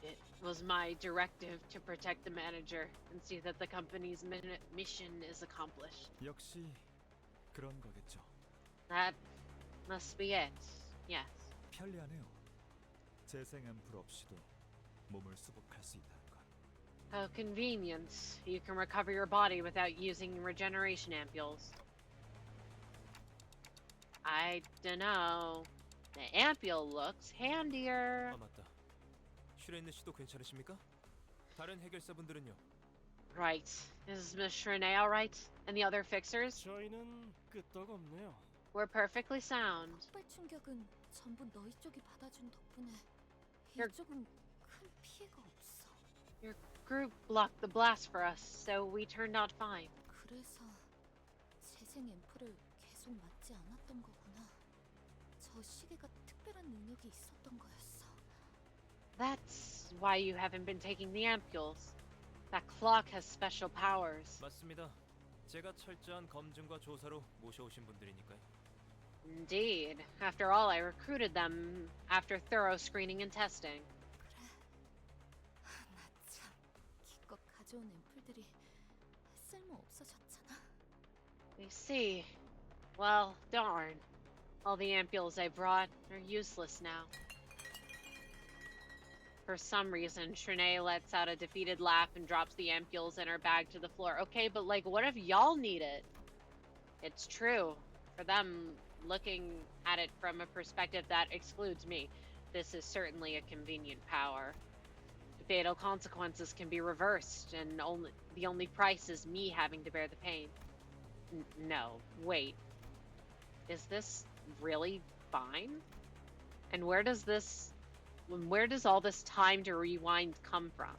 It was my directive to protect the manager and see that the company's mission is accomplished. 역시 그런 거겠죠. That must be it. Yes. 편리하네요. 재생 앰플 없이도 몸을 수복할 수 있다는 건. How convenient. You can recover your body without using regeneration ampules. I dunno. The ampule looks handier. 아 맞다. 슈레인느 씨도 괜찮으십니까? 다른 해결사분들은요? Right. Is Miss Shrene alright? And the other fixers? 저희는 끄떡없네요. We're perfectly sound. 폭발 충격은 전부 너희 쪽이 받아준 덕분에 이쪽은 큰 피해가 없어. Your group blocked the blast for us, so we turned out fine. 그래서 재생 앰플을 계속 맞지 않았던 거구나. 저 시계가 특별한 능력이 있었던 거였어. That's why you haven't been taking the ampules. That clock has special powers. 맞습니다. 제가 철저한 검증과 조사로 모셔오신 분들이니까요. Indeed. After all, I recruited them after thorough screening and testing. 나 참 기껏 가져온 앰플들이 쓸모 없어졌잖아. I see. Well, darn. All the ampules I brought are useless now. For some reason, Shrene lets out a defeated laugh and drops the ampules in her bag to the floor. Okay, but like, what if y'all need it? It's true. For them, looking at it from a perspective that excludes me, this is certainly a convenient power. The fatal consequences can be reversed, and the only price is me having to bear the pain. No, wait. Is this really fine? And where does all this time to rewind come from?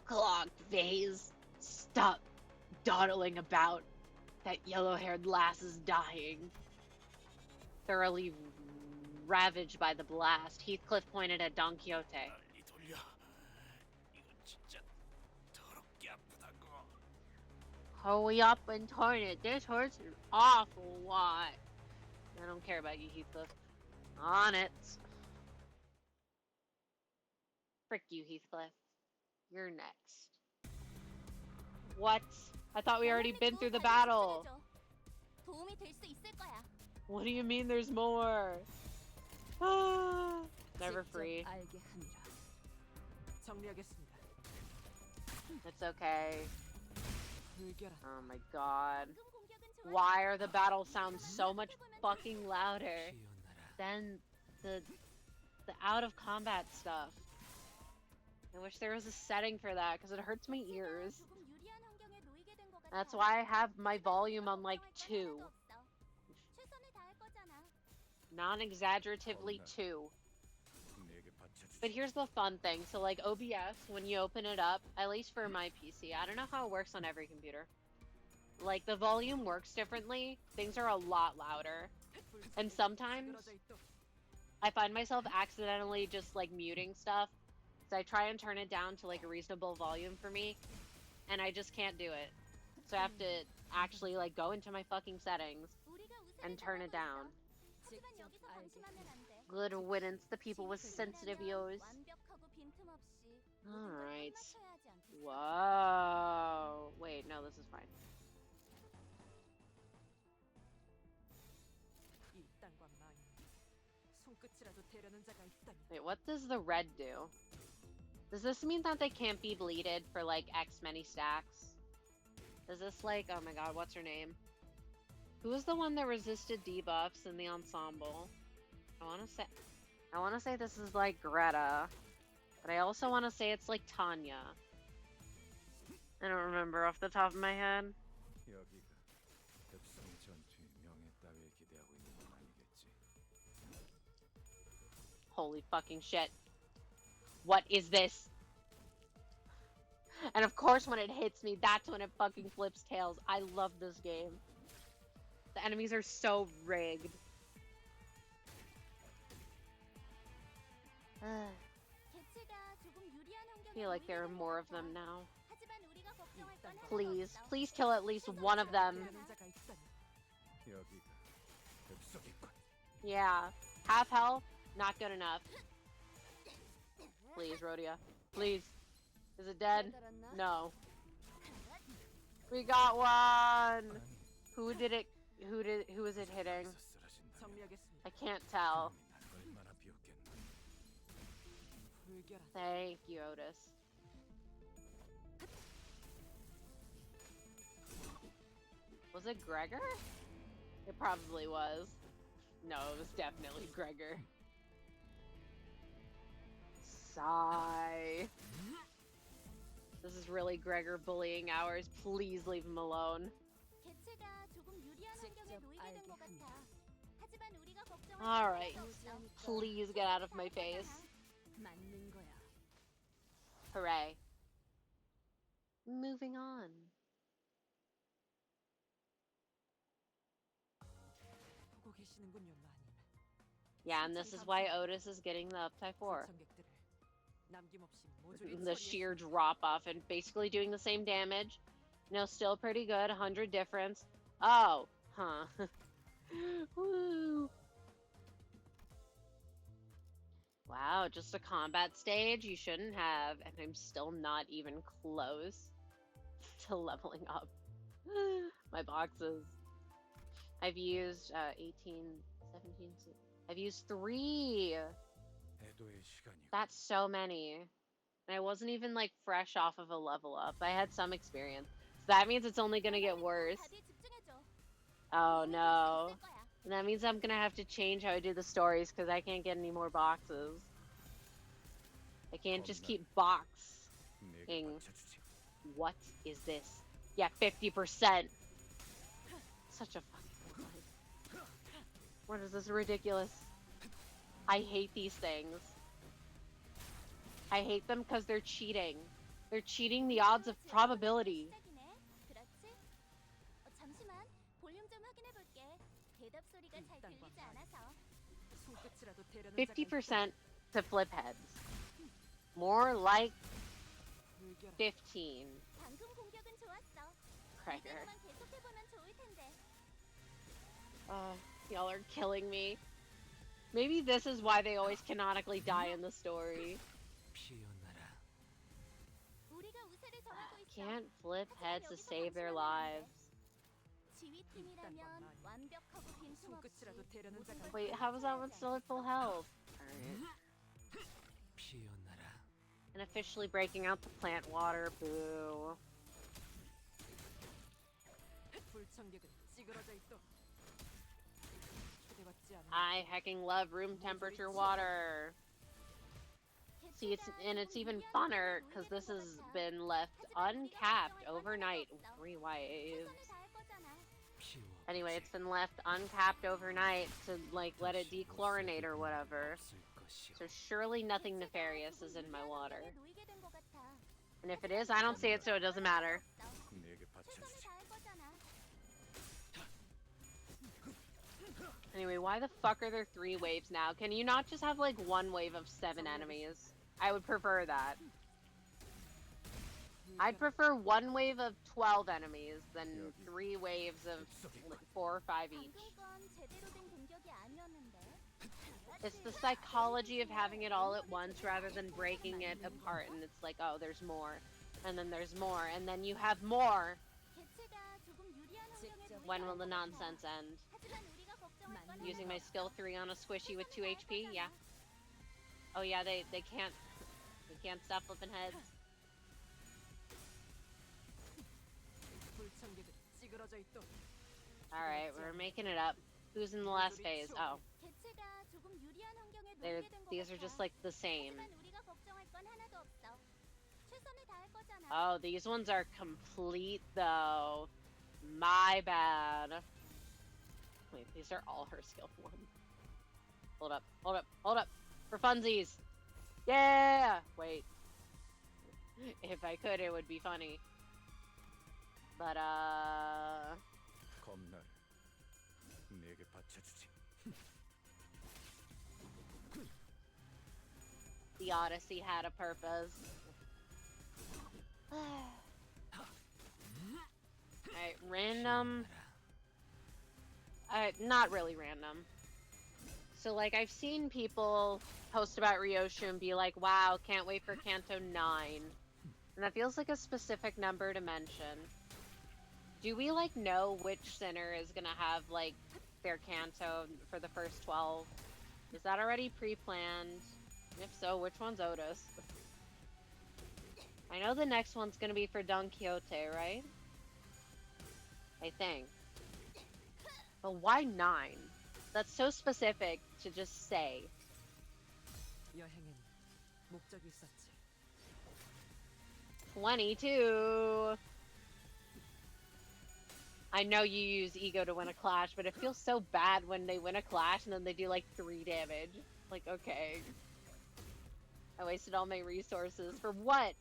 Clock phase. Stop dawdling about. That yellow-haired lass is dying. Thoroughly ravaged by the blast, Heathcliff pointed at Don Quixote. Hurry up and turn it. This hurts an awful lot. I don't care about you, Heathcliff. On it. Frick you, Heathcliff. You're next. What? I thought we already been through the battle. 도움이 될 수 있을 거야. What do you mean there's more? Ah, never free. 알게 하니라. 정리하겠습니다. It's okay. 불결한 Oh my god. Why are the battle sounds so much fucking louder than the out of combat stuff? I wish there was a setting for that because it hurts my ears. That's why I have my volume on like 2. Non-exaggeratively 2. But here's the fun thing. So like OBS, when you open it up, at least for my PC, I don't know how it works on every computer. Like the volume works differently. Things are a lot louder. And sometimes I find myself accidentally just like muting stuff. So I try and turn it down to like a reasonable volume for me. And I just can't do it. So I have to actually like go into my fucking settings and turn it down. Good riddance, the people with sensitive ears. Alright. Whoa. Wait, no, this is fine. Wait, what does the red do? Does this mean that they can't be bleeded for like X many stacks? Is this like, oh my god, what's her name? Who was the one that resisted debuffs in the ensemble? I wanna say this is like Greta. But I also wanna say it's like Tanya. I don't remember off the top of my head. Holy fucking shit. What is this? And of course when it hits me, that's when it fucking flips tails. I love this game. The enemies are so rigged. I feel like there are more of them now. Please, please kill at least one of them. Yeah. Half health, not good enough. Please, Rhodia. Please. Is it dead? No. We got one! Who did it? Who is it hitting? I can't tell. Thank you, Otis. Was it Gregor? It probably was. No, it was definitely Gregor. Sigh. This is really Gregor bullying hours. Please leave him alone. Alright. Please get out of my face. Hooray. Moving on. Yeah, and this is why Otis is getting the uptie 4. The sheer drop off and basically doing the same damage. You know, still pretty good. 100 difference. Oh, huh. Woo. Wow, just a combat stage you shouldn't have, and I'm still not even close to leveling up my boxes. I've used 18, 17, I've used 3. That's so many. And I wasn't even like fresh off of a level up. I had some experience. So that means it's only gonna get worse. Oh no. And that means I'm gonna have to change how I do the stories because I can't get any more boxes. I can't just keep boxing. What is this? Yeah, 50%. Such a fucking lie. What is this ridiculous? I hate these things. I hate them because they're cheating. They're cheating the odds of probability. 그렇지? 잠시만. 볼륨 좀 확인해 볼게. 대답 소리가 잘 들리지 않아서. 50% to flip heads. More like 15. 방금 공격은 좋았어. Cracker. 이대로만 계속해 보면 좋을 텐데. Y'all are killing me. Maybe this is why they always canonically die in the story. 우리가 우세를 정하고 있어. Can't flip heads to save their lives. 지휘팀이라면 완벽하고 빈틈없이 Wait, how is that one still at full health? Alright. And officially breaking out the plant water. Boo. I hecking love room temperature water. See, it's even funner because this has been left uncapped overnight. 3 waves. Anyway, it's been left uncapped overnight to like let it dechlorinate or whatever. So surely nothing nefarious is in my water. And if it is, I don't see it, so it doesn't matter. Anyway, why the fuck are there 3 waves now? Can you not just have like 1 wave of 7 enemies? I would prefer that. I'd prefer 1 wave of 12 enemies than 3 waves of like 4 or 5 each. It's the psychology of having it all at once rather than breaking it apart, and it's like, oh, there's more, and then there's more, and then you have more. When will the nonsense end? Using my skill 3 on a squishy with 2 HP? Yeah. Oh yeah, they can't stop flipping heads. Alright, we're making it up. Who's in the last phase? Oh. These are just like the same. Oh, these ones are complete though. My bad. Wait, these are all her skill 1. Hold up, hold up, hold up. For funsies. Yeah! Wait. If I could, it would be funny. But, 겁날. 내게 바쳐주지. The Odyssey had a purpose. Alright, random. Not really random. So, like, I've seen people post about Ryoshu and be like, wow, can't wait for Canto 9. And that feels like a specific number to mention. Do we, like, know which sinner is gonna have, like, their Canto for the first 12? Is that already pre-planned? If so, which one's Otis? I know the next one's gonna be for Don Quixote, right? I think. But why 9? That's so specific to just say. 22! I know you use ego to win a clash, but it feels so bad when they win a clash and then they do like 3 damage. Like, okay. I wasted all my resources for what?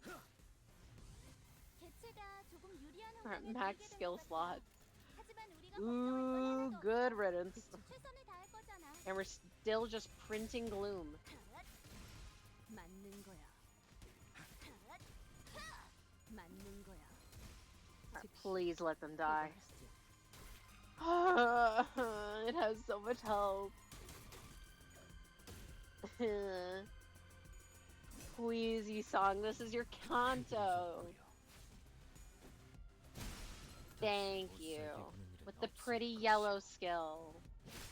Max skill slots. Ooh, good riddance. And we're still just printing gloom. Right, please let them die. It has so much health. Please, Yisong, this is your Canto. Thank you. With the pretty yellow skill.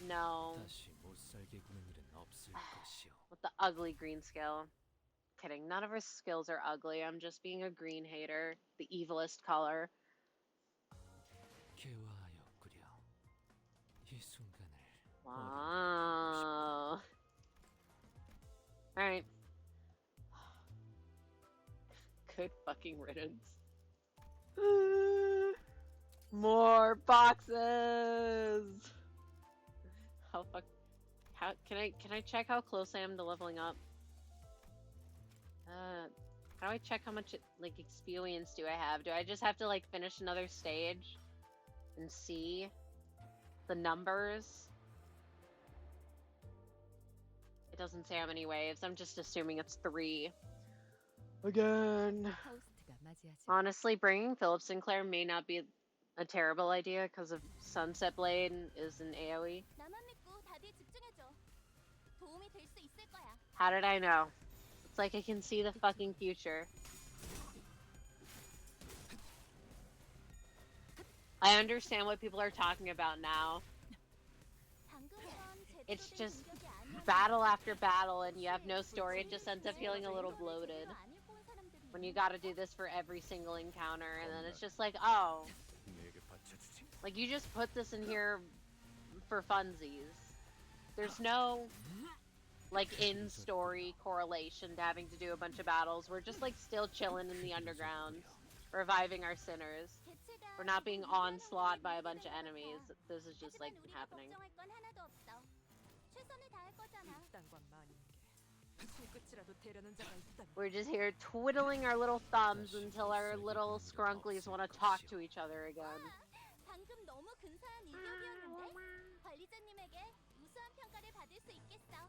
No. With the ugly green skill. Kidding, none of her skills are ugly. I'm just being a green hater. The evilest color. Wow. Alright. Good fucking riddance. More boxes. How fuck? How can I check how close I am to leveling up? How do I check how much like experience do I have? Do I just have to like finish another stage and see the numbers? It doesn't say how many waves. I'm just assuming it's 3. Again. 파우스트가 맞이하죠. Honestly, bringing Philip Sinclair may not be a terrible idea because of Sunset Blade is an AoE. 나만 믿고 다들 집중해줘. 도움이 될 수 있을 거야. How did I know? It's like I can see the fucking future. I understand what people are talking about now. It's just battle after battle and you have no story. It just ends up feeling a little bloated when you gotta do this for every single encounter, and then it's just like, oh, like you just put this in here for funsies. There's no like in-story correlation to having to do a bunch of battles. We're just like still chilling in the underground, reviving our sinners. We're not being onslaught by a bunch of enemies. This is just like happening. We're just here twiddling our little thumbs until our little scrunklies want to talk to each other again. 방금 너무 근사한 일격이었는데 관리자님에게 우수한 평가를 받을 수 있겠어.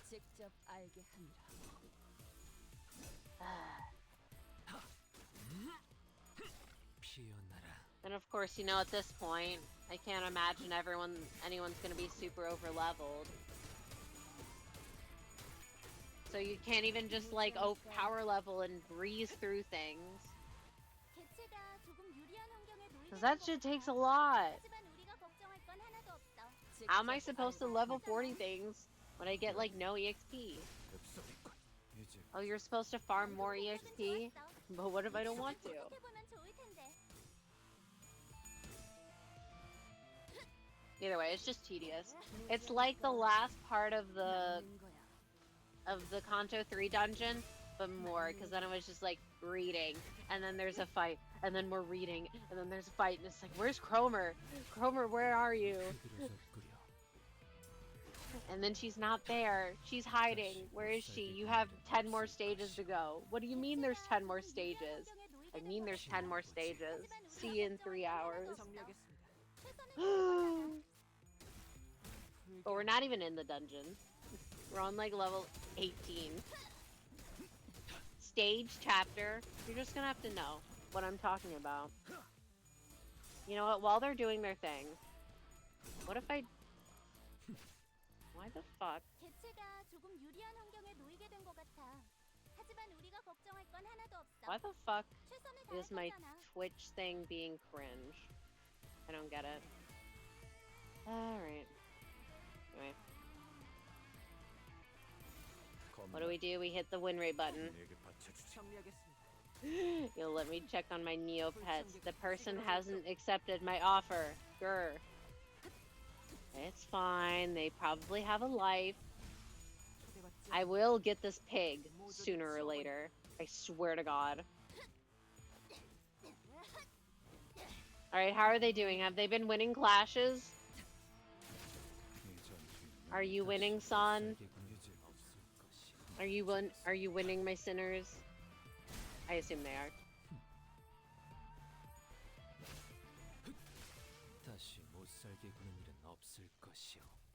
직접 알게 합니다. And of course, you know, at this point, I can't imagine anyone's gonna be super over leveled. So you can't even just like power level and breeze through things. Cause that shit takes a lot. How am I supposed to level 40 things when I get like no EXP? Oh, you're supposed to farm more EXP? But what if I don't want to? Either way, it's just tedious. It's like the last part of the Canto 3 dungeon, but more, because then it was just like reading, and then there's a fight, and then more reading, and then there's a fight, and it's like, where's Cromer? Cromer, where are you? And then she's not there. She's hiding. Where is she? You have 10 more stages to go. What do you mean there's 10 more stages? I mean there's 10 more stages. See you in 3 hours. But we're not even in the dungeon. We're on like level 18. Stage chapter. You're just gonna have to know what I'm talking about. You know what? While they're doing their thing, what if I... Why the fuck? Why the fuck is my Twitch thing being cringe? I don't get it. Alright. Anyway. What do? We hit the win rate button. You'll let me check on my Neopets. The person hasn't accepted my offer. Grr. It's fine. They probably have a life. I will get this pig sooner or later. I swear to God. Alright, how are they doing? Have they been winning clashes? Are you winning, son? Are you winning, my sinners? I assume they are.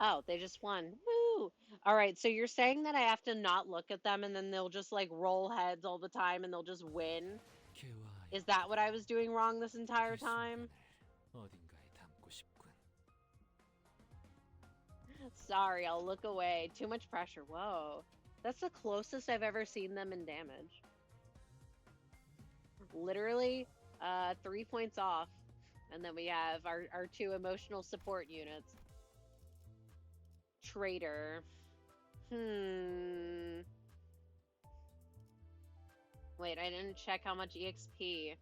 Oh, they just won. Woo! Alright, so you're saying that I have to not look at them and then they'll just like roll heads all the time and they'll just win? Is that what I was doing wrong this entire time? Sorry, I'll look away. Too much pressure. Whoa. That's the closest I've ever seen them in damage. Literally, 3 points off. And then we have our 2 emotional support units. Traitor. Wait, I didn't check how much EXP.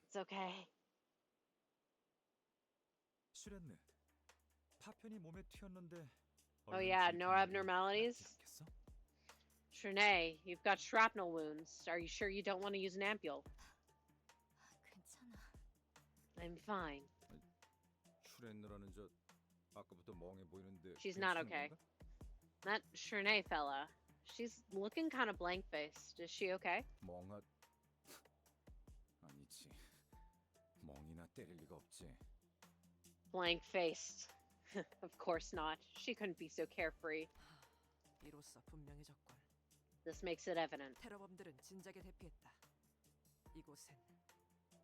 It's okay. 슈렌느, 파편이 몸에 튀었는데 Oh yeah, no abnormalities? Shanae, you've got shrapnel wounds. Are you sure you don't want to use an ampule? 괜찮아. I'm fine. 출했느라는 저 아까부터 멍해 보이는데. She's not 괜찮은 okay. 건가? That Shanae fella. She's looking kind of blank-faced. Is she okay? 멍하. 아니지. 멍이나 때릴 리가 없지. Blank-faced. Of course not. She couldn't be so carefree. 이로써 분명해졌군. This makes it evident. 테러범들은 진작에 대피했다. 이곳엔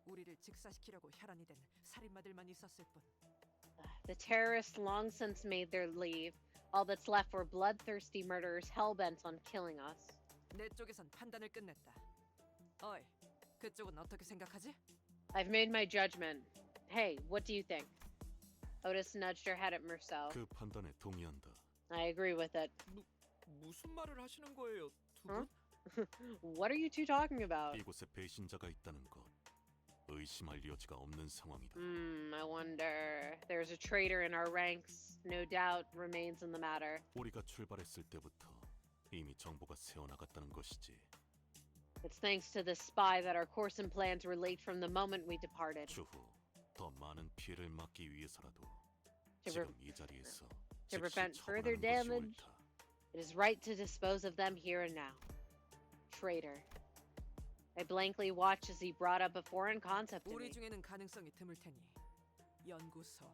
우리를 직사시키려고 혈안이 된 살인마들만 있었을 뿐. The terrorists long since made their leave. All that's left were bloodthirsty murderers hell-bent on killing us. 내 쪽에선 판단을 끝냈다. 어이, 그쪽은 어떻게 생각하지? I've made my judgment. Hey, what do you think? Otis nudged her head at Marcel. 그 판단에 동의한다. I agree with it. 무슨 말을 하시는 거예요, 두 분? What are you two talking about? 이곳에 배신자가 있다는 것 의심할 여지가 없는 상황이다. I wonder. There's a traitor in our ranks. No doubt remains in the matter. 우리가 출발했을 때부터 이미 정보가 새어나갔다는 것이지. It's thanks to this spy that our course and plans were late from the moment we departed. 추후 더 많은 피해를 막기 위해서라도 To 지금 이 자리에서 To 즉시 prevent further 처벌하는 것이 damage, 옳다. it is right to dispose of them here and now. Traitor. I blankly watched as he brought up a foreign concept to 우리 me. 중에는 가능성이 드물 테니 연구소.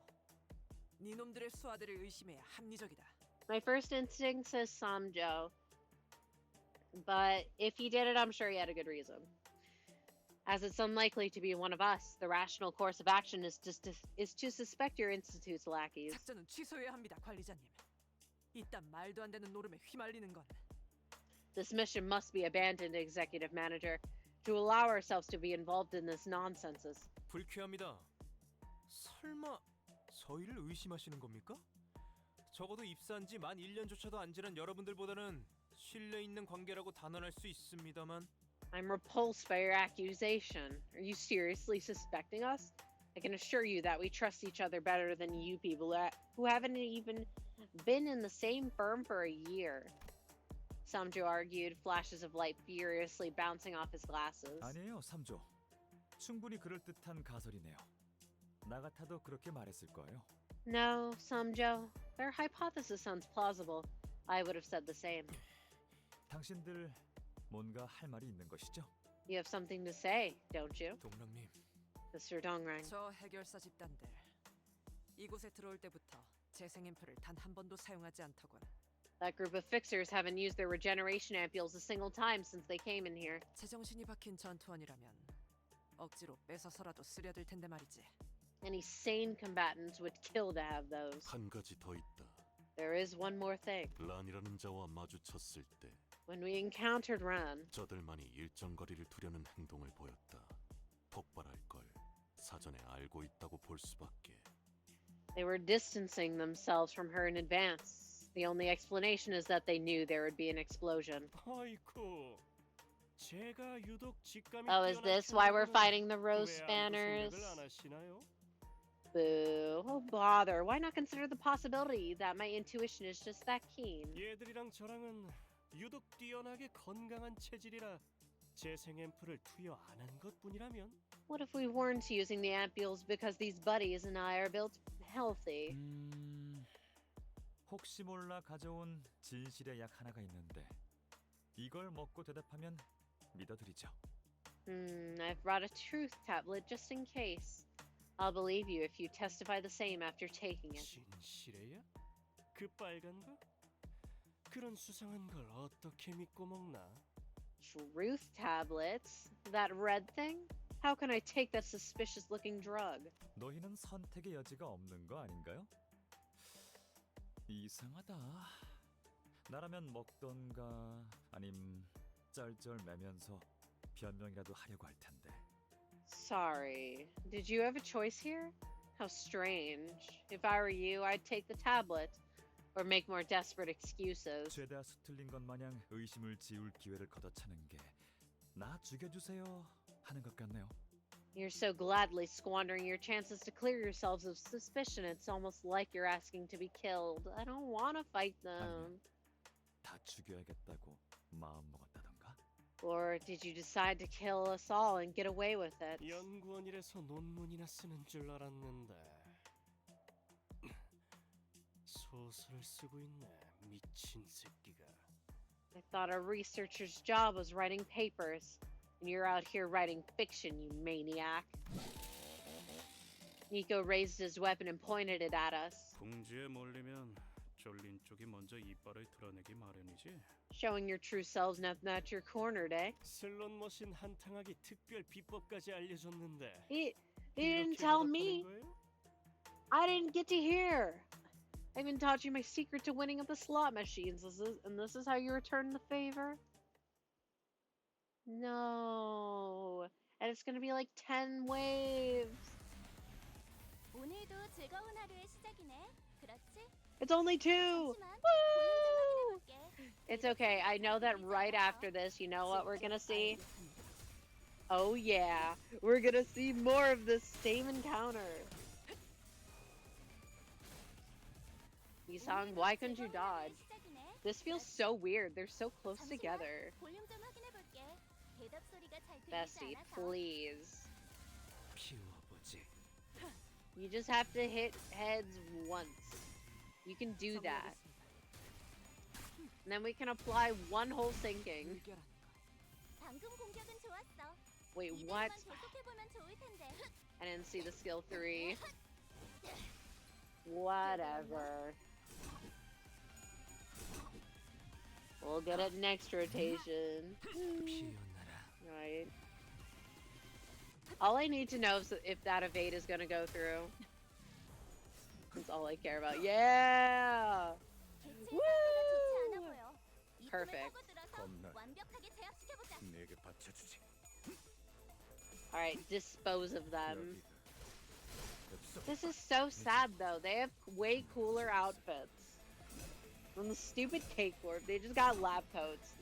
니놈들의 수하들을 의심해야 합리적이다. My first instinct says Samjo, but if he did it, I'm sure he had a good reason. As it's unlikely to be one of us, the rational course of action is to suspect your institute's lackeys. 작전은 취소해야 합니다, 관리자님. 이딴 말도 안 되는 노름에 휘말리는 건 This mission must be abandoned, Executive Manager, to allow ourselves to be involved in this nonsense. 불쾌합니다. 설마 저희를 의심하시는 겁니까? 적어도 입사한 지 만 1년조차도 안 지난 여러분들보다는 신뢰 있는 관계라고 단언할 수 있습니다만 I'm repulsed by your accusation. Are you seriously suspecting us? I can assure you that we trust each other better than you people who haven't even been in the same firm for a year. Samjo argued, flashes of light furiously bouncing off his glasses. 아니에요, 삼조. 충분히 그럴듯한 가설이네요. 나 같아도 그렇게 말했을 거예요. No, Samjo. Their hypothesis sounds plausible. I would have said the same. 당신들 뭔가 할 말이 있는 것이죠? You have something to say, don't you? 동랑님. Mr. Dongrang. 저 해결사 집단들 이곳에 들어올 때부터 재생앰플을 단 한 번도 사용하지 않더군. That group of fixers haven't used their regeneration ampules a single time since they came in here. 제정신이 박힌 전투원이라면 억지로 뺏어서라도 쓰려들 텐데 말이지. Any sane combatants would kill to have those. 한 가지 더 있다. There is one more thing. 란이라는 자와 마주쳤을 때 When we encountered Ran, 저들만이 일정 거리를 두려는 행동을 보였다. 폭발할 걸 사전에 알고 있다고 볼 수밖에. they were distancing themselves from her in advance. The only explanation is that they knew there would be an explosion. 아이쿠. 제가 유독 직감이 Oh, is this why we're fighting the rose 왜 아무도 spanners? 생각을 안 하시나요? Boo. Oh, bother. Why not consider the possibility that my intuition is just that keen? 얘들이랑 저랑은 유독 뛰어나게 건강한 체질이라 재생 앰플을 투여 안 한 것뿐이라면 What if we weren't using the ampules because these buddies and I are built healthy? 혹시 몰라 가져온 진실의 약 하나가 있는데 이걸 먹고 대답하면 믿어드리죠. I've brought a truth tablet just in case. I'll believe you if you testify the same after taking it. 진실이야? 그 빨간 거? 그런 수상한 걸 어떻게 믿고 먹나? Truth tablets? That red thing? How can I take that suspicious-looking drug? 너희는 선택의 여지가 없는 거 아닌가요? 이상하다. 나라면 먹던가 아님 쩔쩔매면서 변명이라도 하려고 할 텐데. Sorry. Did you have a choice here? How strange. If I were you, I'd take the tablet. Or make more desperate excuses. 죄다 수틀린 것 마냥 의심을 지울 기회를 걷어차는 게 나 죽여주세요 하는 것 같네요. You're so gladly squandering your chances to clear yourselves of suspicion. It's almost like you're asking to be killed. I don't want to fight them. 다 죽여야겠다고 마음먹었다던가? Or did you decide to kill us all and get away with it? 연구원이라서 논문이나 쓰는 줄 알았는데 소설을 쓰고 있네, 미친 새끼가. I thought a researcher's job was writing papers, and you're out here writing fiction, you maniac. Nico raised his weapon and pointed it at us. 궁지에 몰리면 쫄린 쪽이 먼저 이빨을 드러내기 마련이지. Showing your true selves not you're cornered, eh? 슬롯 머신 한탕하기 특별 비법까지 알려줬는데. He didn't tell me. I didn't get to hear. I even taught you my secret to winning at the slot machines. This is how you return the favor? No. And it's gonna be like 10 waves. 오늘도 즐거운 하루의 시작이네. 그렇지? It's only 2! Woo! It's okay. I know that right after this, you know what we're gonna see? Oh yeah. We're gonna see more of this same encounter. Yisang, why couldn't you dodge? This feels so weird. They're so close together. Bestie, please. You just have to hit heads once. You can do that. And then we can apply one whole sinking. Wait, what? I didn't see the skill 3. Whatever. We'll get it next rotation. Right. All I need to know is if that evade is gonna go through. That's all I care about. Yeah! Woo! Perfect. Alright, dispose of them. This is so sad though. They have way cooler outfits. From the stupid cake board, they just got lab coats.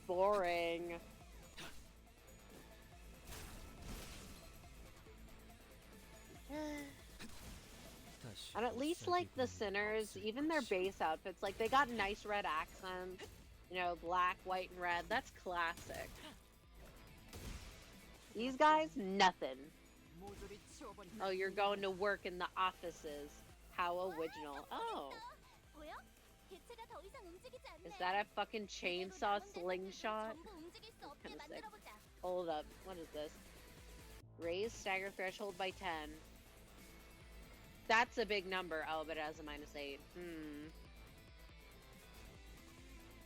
Boring. And at least like the Sinners, even their base outfits, like they got nice red accents. You know, black, white, and red. That's classic. These guys, nothing. Oh, you're going to work in the offices. How original. Oh. Is that a fucking chainsaw slingshot? Kind of sick. Hold up. What is this? Raise stagger threshold by 10. That's a big number. Oh, but it has a -8.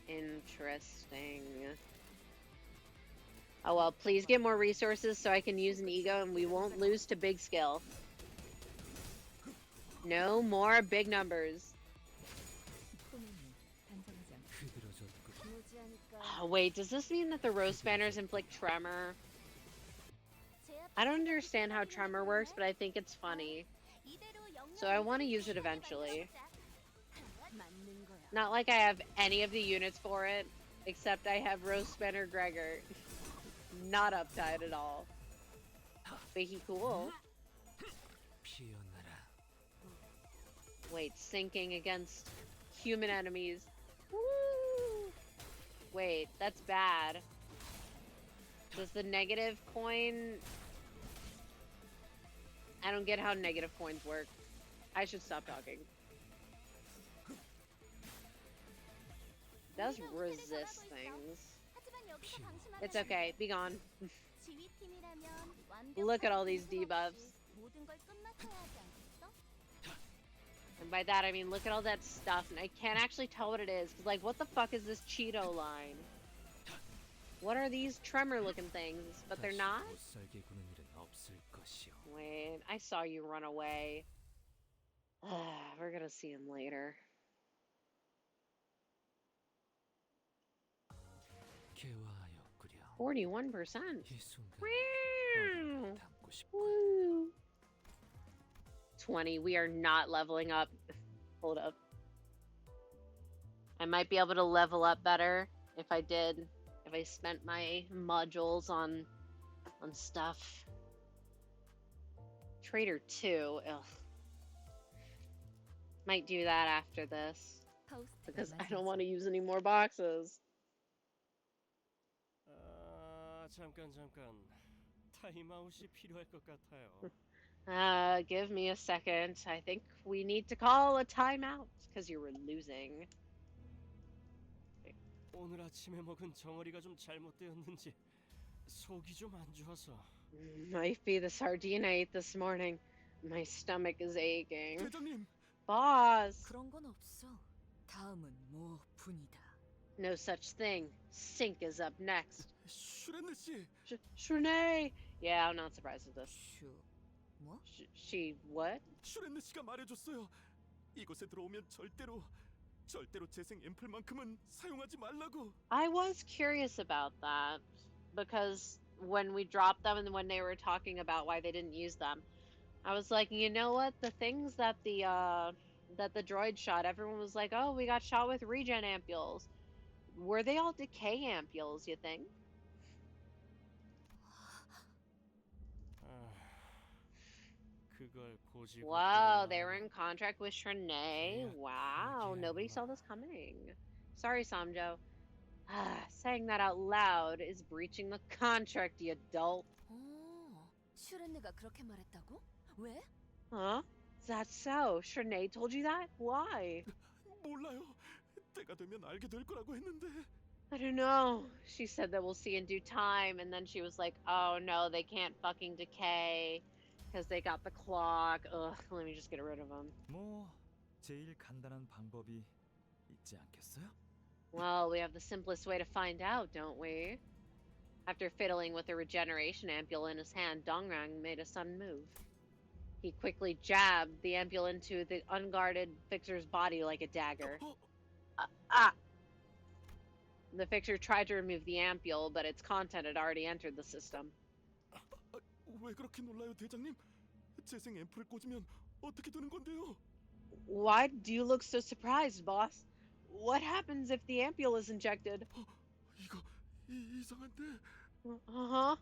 Interesting. Oh well, please get more resources so I can use an ego and we won't lose to big skill. No more big numbers. Oh, wait, does this mean that the roast banners inflict tremor? I don't understand how tremor works, but I think it's funny. So I want to use it eventually. Not like I have any of the units for it, except I have Roast Banner Gregor. Not uptight at all. But he cool. Wait, sinking against human enemies. Woo! Wait, that's bad. Does the negative coin... I don't get how negative coins work. I should stop talking. It does resist things. It's okay, be gone. Look at all these debuffs. And by that I mean look at all that stuff, and I can't actually tell what it is, because like what the fuck is this Cheeto line? What are these tremor looking things? But they're not? Wait, I saw you run away. We're gonna see him later. $41%. Woo. 20. We are not leveling up. Hold up. I might be able to level up better if I did. If I spent my modules on stuff. Trader 2. Ugh. Might do that after this. Because I don't want to use any more boxes. 잠깐. 타임아웃이 필요할 것 같아요. Give me a second. I think we need to call a timeout because you were losing. 오늘 아침에 먹은 정어리가 좀 잘못되었는지 속이 좀 안 좋아서. Might be the sardine I ate this morning. My stomach is aching. 대장님. Boss. 그런 건 없어. 다음은 뭐 분이다. No such thing. Sink is up next. 슈렌네 씨. Shrené. Yeah, I'm not surprised with this. 뭐? She what? 슈렌네 씨가 말해줬어요. 이곳에 들어오면 절대로 재생 앰플만큼은 사용하지 말라고. I was curious about that because when we dropped them and when they were talking about why they didn't use them, I was like, you know what? The things that the droid shot, everyone was like, oh, we got shot with regen ampules. Were they all decay ampules, you think? 그걸 고집을 Wow, they were in contract with Shrené. Wow, nobody saw this coming. Sorry, Samjo. Saying that out loud is breaching the contract, you adult. 슈렌느가 그렇게 말했다고? 왜? Huh? Is that so? Shrené told you that? Why? 몰라요. 때가 되면 알게 될 거라고 했는데. I don't know. She said that we'll see in due time, and then she was like, oh no, they can't fucking decay because they got the clock. Ugh, let me just get rid of them. 뭐 제일 간단한 방법이 있지 않겠어요? Well, we have the simplest way to find out, don't we? After fiddling with a regeneration ampule in his hand, Dongrang made a sudden move. He quickly jabbed the ampule into the unguarded fixer's body like a dagger. The fixer tried to remove the ampule, but its content had already entered the system. 왜 그렇게 놀라요, 대장님? 재생 앰플을 꽂으면 어떻게 되는 건데요? Why do you look so surprised, boss? What happens if the ampule is injected? 이거 이상한데. Uh-huh.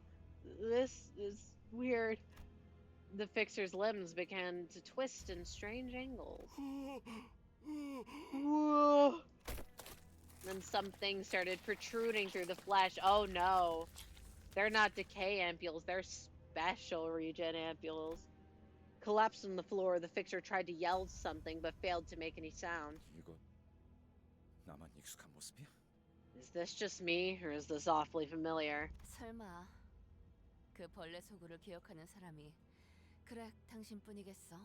This is weird. The fixer's limbs began to twist in strange angles. Whoa. Then something started protruding through the flesh. Oh no. They're not decay ampules, they're special regen ampules. Collapsed on the floor, the fixer tried to yell something but failed to make any sound. 이거 나만 익숙한 모습이야? Is this just me, or is this awfully familiar? 설마 그 벌레 소굴을 기억하는 사람이 그래 당신뿐이겠어?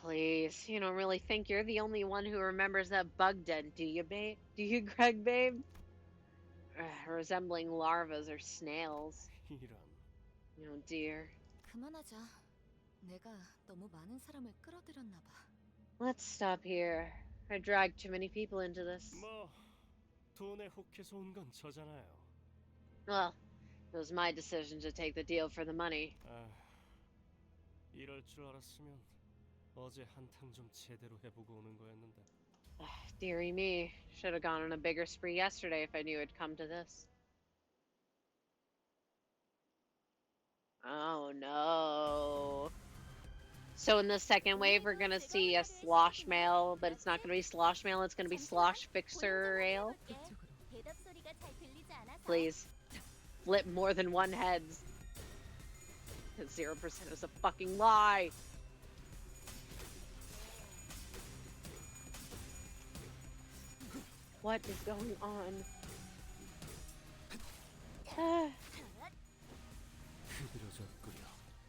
Please, you don't really think you're the only one who remembers that bug den, do you, babe? Do you, Greg, babe? Resembling larvas or snails. 이런. Oh dear. 그만하자. 내가 너무 많은 사람을 끌어들였나 봐. Let's stop here. I dragged too many people into this. 뭐 돈에 혹해서 온 건 저잖아요. Well, it was my decision to take the deal for the money. 이럴 줄 알았으면 어제 한탕 좀 제대로 해보고 오는 거였는데. Dearie me. Should have gone on a bigger spree yesterday if I knew it'd come to this. Oh no. So in the second wave we're gonna see a slosh mail, but it's not gonna be slosh mail, it's gonna be slosh fixer ale. Please. Flip more than one heads. 0% is a fucking lie. What is going on?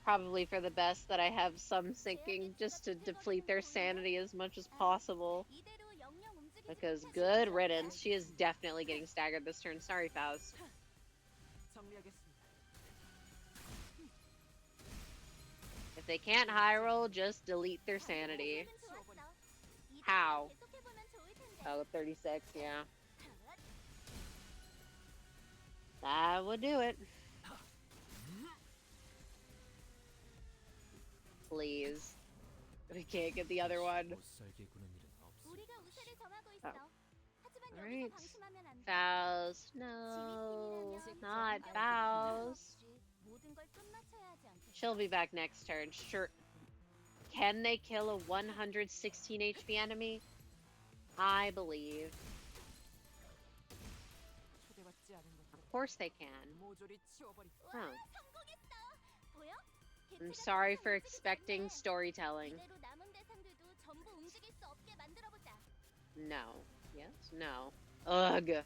Probably for the best that I have some sinking just to deplete their sanity as much as possible. Because good riddance, she is definitely getting staggered this turn. Sorry, Faust. If they can't high roll, just delete their sanity. How? Oh, 36, yeah. That would do it. Please. We can't get the other one. Oh. Alright. Faust. No. Not Faust. She'll be back next turn. Sure. Can they kill a 116 HP enemy? I believe. Of course they can. Huh. I'm sorry for expecting storytelling. No. Yes? No. Ugh.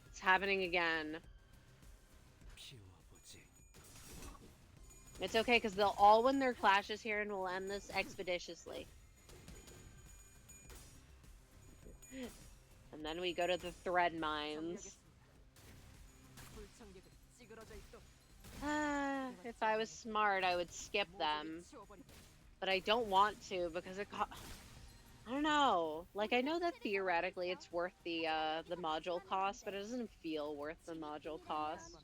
It's happening again. It's okay, because they'll all win their clashes here and we'll end this expeditiously. And then we go to the thread mines. If I was smart, I would skip them. But I don't want to because it I don't know. Like, I know that theoretically it's worth the module cost, but it doesn't feel worth the module cost.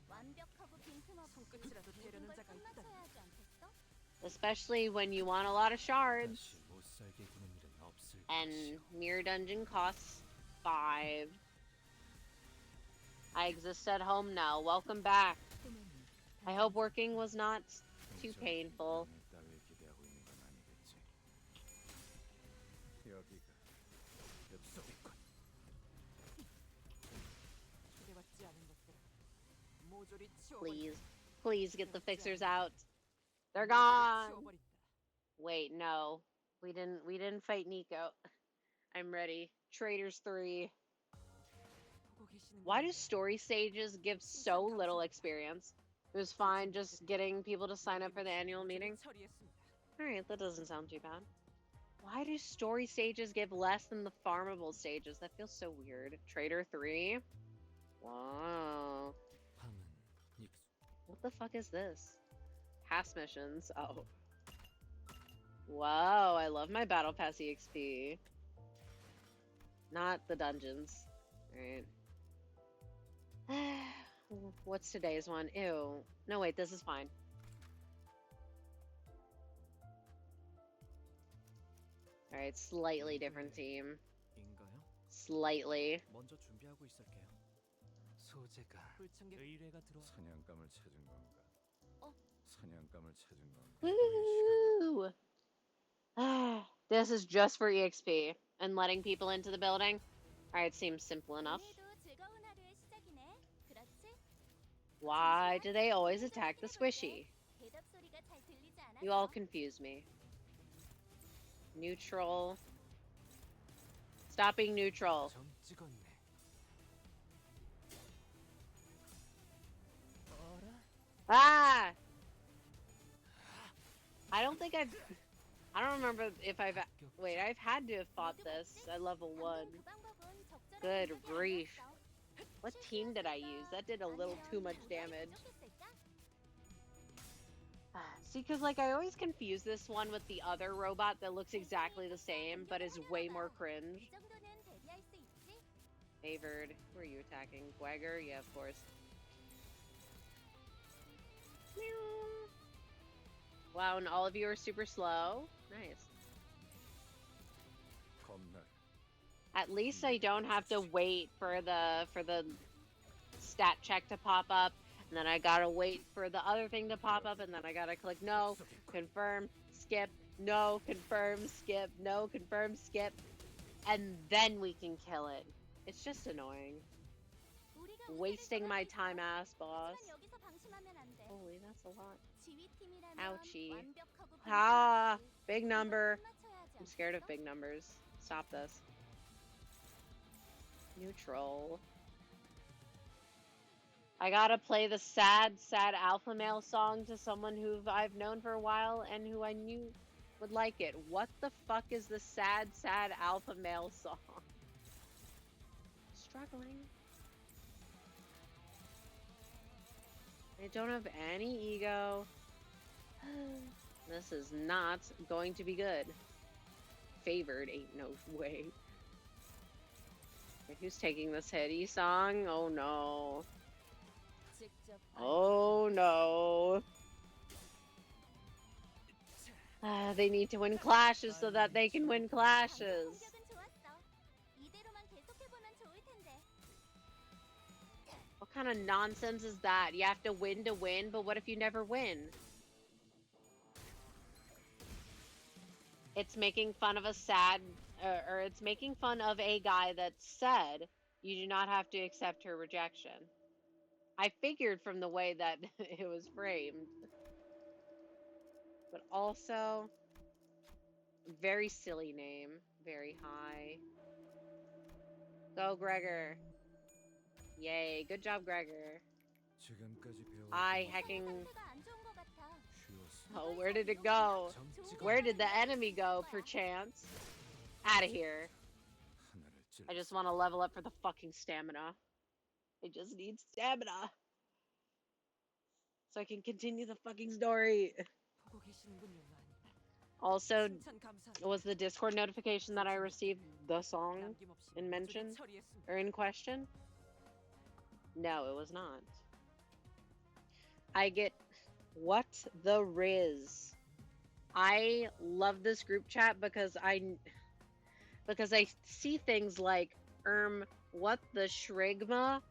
Especially when you want a lot of shards. And Mirror Dungeon costs 5. I exist at home now. Welcome back. I hope working was not too painful. Please. Please get the fixers out. They're gone. Wait, no. We didn't fight Nico. I'm ready. Traders 3. Why do story stages give so little experience? It was fine just getting people to sign up for the annual meeting. Alright, that doesn't sound too bad. Why do story stages give less than the farmable stages? That feels so weird. Trader 3? Wow. What the fuck is this? Past missions. Oh. Wow, I love my Battle Pass EXP. Not the dungeons. Alright. What's today's one? Ew. No, wait, this is fine. Alright, slightly different team. Slightly. 사냥감을 찾은 건가? 사냥감을 찾은 건가? Woo! This is just for EXP and letting people into the building. Alright, seems simple enough. Why do they always attack the squishy? You all confuse me. Neutral. Stop being neutral. Ah! I don't think I don't remember if I've... Wait, I've had to have fought this at level 1. Good grief. What team did I use? That did a little too much damage. See, because, like, I always confuse this one with the other robot that looks exactly the same, but is way more cringe. Favored. Who are you attacking? Gwagger? Yeah, of course. Wow, and all of you are super slow. Nice. At least I don't have to wait for the stat check to pop up, and then I gotta wait for the other thing to pop up, and then I gotta click no, confirm, skip, no, confirm, skip, no, confirm, skip, and then we can kill it. It's just annoying. Wasting my time, ass boss. Holy, that's a lot. Ouchie. Ah, big number. I'm scared of big numbers. Stop this. Neutral. I gotta play the sad alpha male song to someone who I've known for a while and who I knew would like it. What the fuck is the sad alpha male song? Struggling. I don't have any ego. This is not going to be good. Favored ain't no way. Who's taking this hit? E-song? Oh no. Oh no. They need to win clashes so that they can win clashes. What kind of nonsense is that? You have to win, but what if you never win? it's making fun of a sad, or it's making fun of a guy that said you do not have to accept her rejection. I figured from the way that it was framed. But also, very silly name. Very high. Go, Gregor. Yay. Good job, Gregor. I hacking. Oh, where did it go? Where did the enemy go, perchance? Out of here. I just want to level up for the fucking stamina. I just need stamina. So I can continue the fucking story. Also, was the Discord notification that I received the song in mention? Or in question? No, it was not. I get... What the Riz? I love this group chat because I see things like, what the shrigma?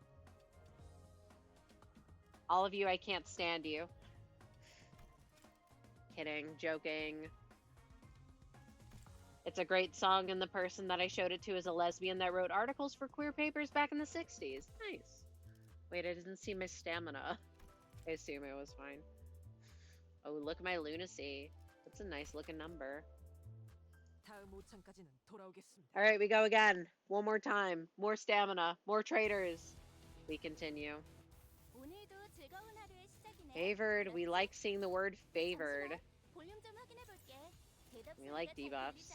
All of you, I can't stand you. Kidding, joking. It's a great song, and the person that I showed it to is a lesbian that wrote articles for queer papers back in the 60s. Nice. Wait, I didn't see my stamina. I assume it was fine. Oh, look at my lunacy. That's a nice looking number. Alright, we go again. One more time. More stamina. More traders. We continue. Favored. We like seeing the word favored. We like debuffs.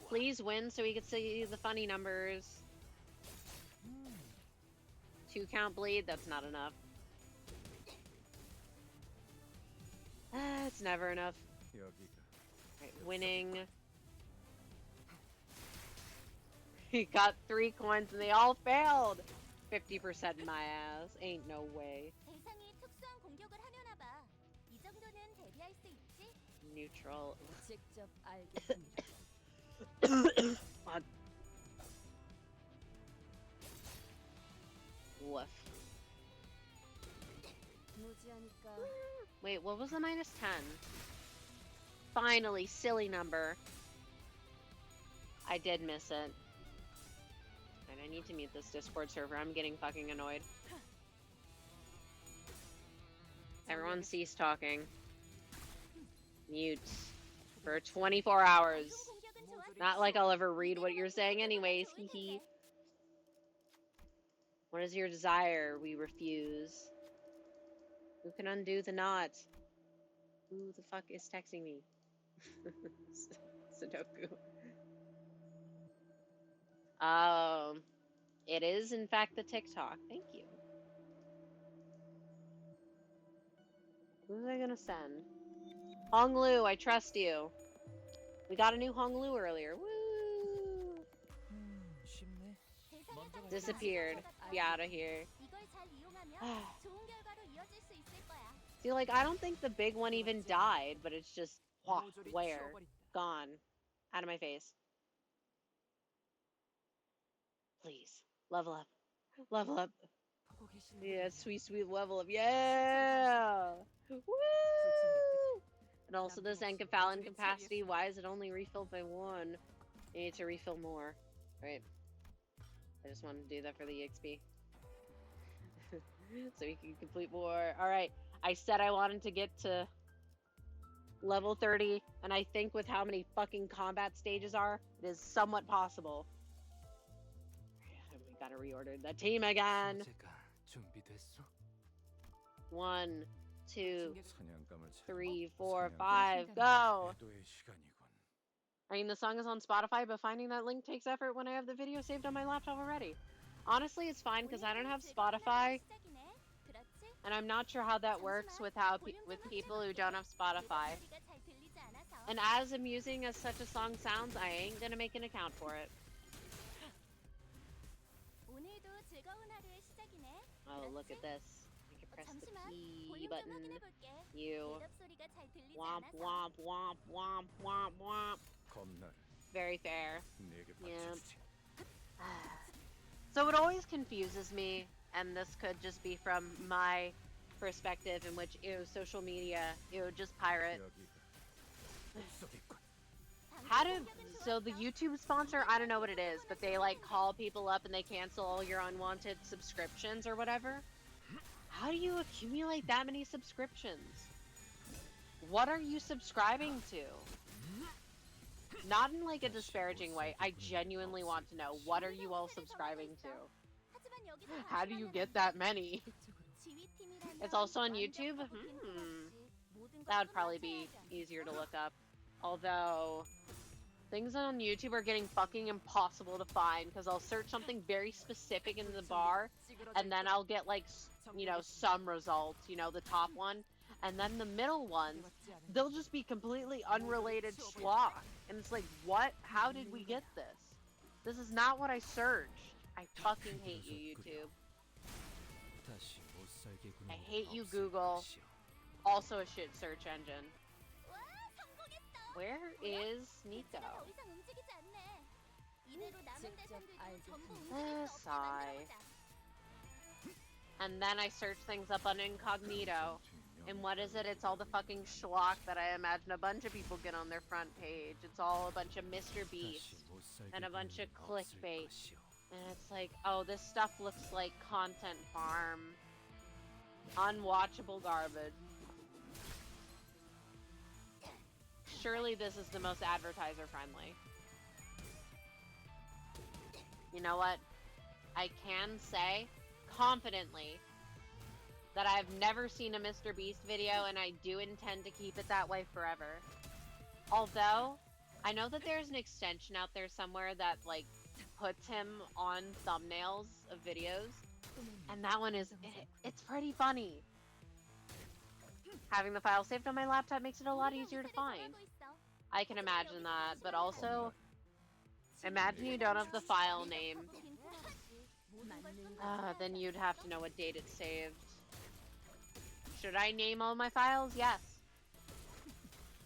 Please win so we can see the funny numbers. 2 count bleed, that's not enough. It's never enough. Right, winning. He got 3 coins and they all failed. 50% in my ass. Ain't no way. Neutral. Fuck. Woof. Wait, what was the -10? Finally, silly number. I did miss it. And I need to mute this Discord server. I'm getting fucking annoyed. Everyone cease talking. Mute. For 24 hours. Not like I'll ever read what you're saying anyways. Hee hee. What is your desire? We refuse. Who can undo the knot? Who the fuck is texting me? Sudoku. It is in fact the TikTok. Thank you. Who was I gonna send? Honglu, I trust you. We got a new Honglu earlier. Woo! Disappeared. Be out of here. See, like, I don't think the big one even died, but it's just, where? Gone. Out of my face. Please. Level up. Level up. Yeah, sweet, sweet level up. Yeah! Woo! And also this encaphalin capacity, why is it only refilled by 1? You need to refill more. Right. I just wanted to do that for the EXP. So we can complete more. Alright. I said I wanted to get to level 30, and I think with how many fucking combat stages are, it is somewhat possible. We gotta reorder the team again. 1, 2, 3, 4, 5, go! I mean, the song is on Spotify, but finding that link takes effort when I have the video saved on my laptop already. Honestly, it's fine because I don't have Spotify, and I'm not sure how that works with with people who don't have Spotify. And as amusing as such a song sounds, I ain't gonna make an account for it. Oh, look at this. I can press the P button. You. Womp, womp, womp, womp, womp, womp. Very fair. Yeah. So it always confuses me, and this could just be from my perspective in which, ew, social media, ew, just pirate. How do, so the YouTube sponsor, I don't know what it is, but they like call people up and they cancel all your unwanted subscriptions or whatever. How do you accumulate that many subscriptions? What are you subscribing to? Not in like a disparaging way. I genuinely want to know, what are you all subscribing to? How do you get that many? It's also on YouTube? That would probably be easier to look up. Although, things on YouTube are getting fucking impossible to find because I'll search something very specific in the bar and then I'll get like, you know, some results, you know, the top one. And then the middle ones, they'll just be completely unrelated schlock. And it's like, what? How did we get this? This is not what I searched. I fucking hate you, YouTube. I hate you, Google. Also a shit search engine. Where is Nico? Sigh. And then I search things up on incognito. And what is it? It's all the fucking schlock that I imagine a bunch of people get on their front page. It's all a bunch of Mr. Beast and a bunch of clickbait. And it's like, oh, this stuff looks like content farm. Unwatchable garbage. Surely this is the most advertiser friendly. You know what? I can say confidently that I've never seen a Mr. Beast video and I do intend to keep it that way forever. Although, I know that there's an extension out there somewhere that like puts him on thumbnails of videos. And that one is, it's pretty funny. Having the file saved on my laptop makes it a lot easier to find. I can imagine that, but also, imagine you don't have the file name. Then you'd have to know what date it's saved. Should I name all my files? Yes.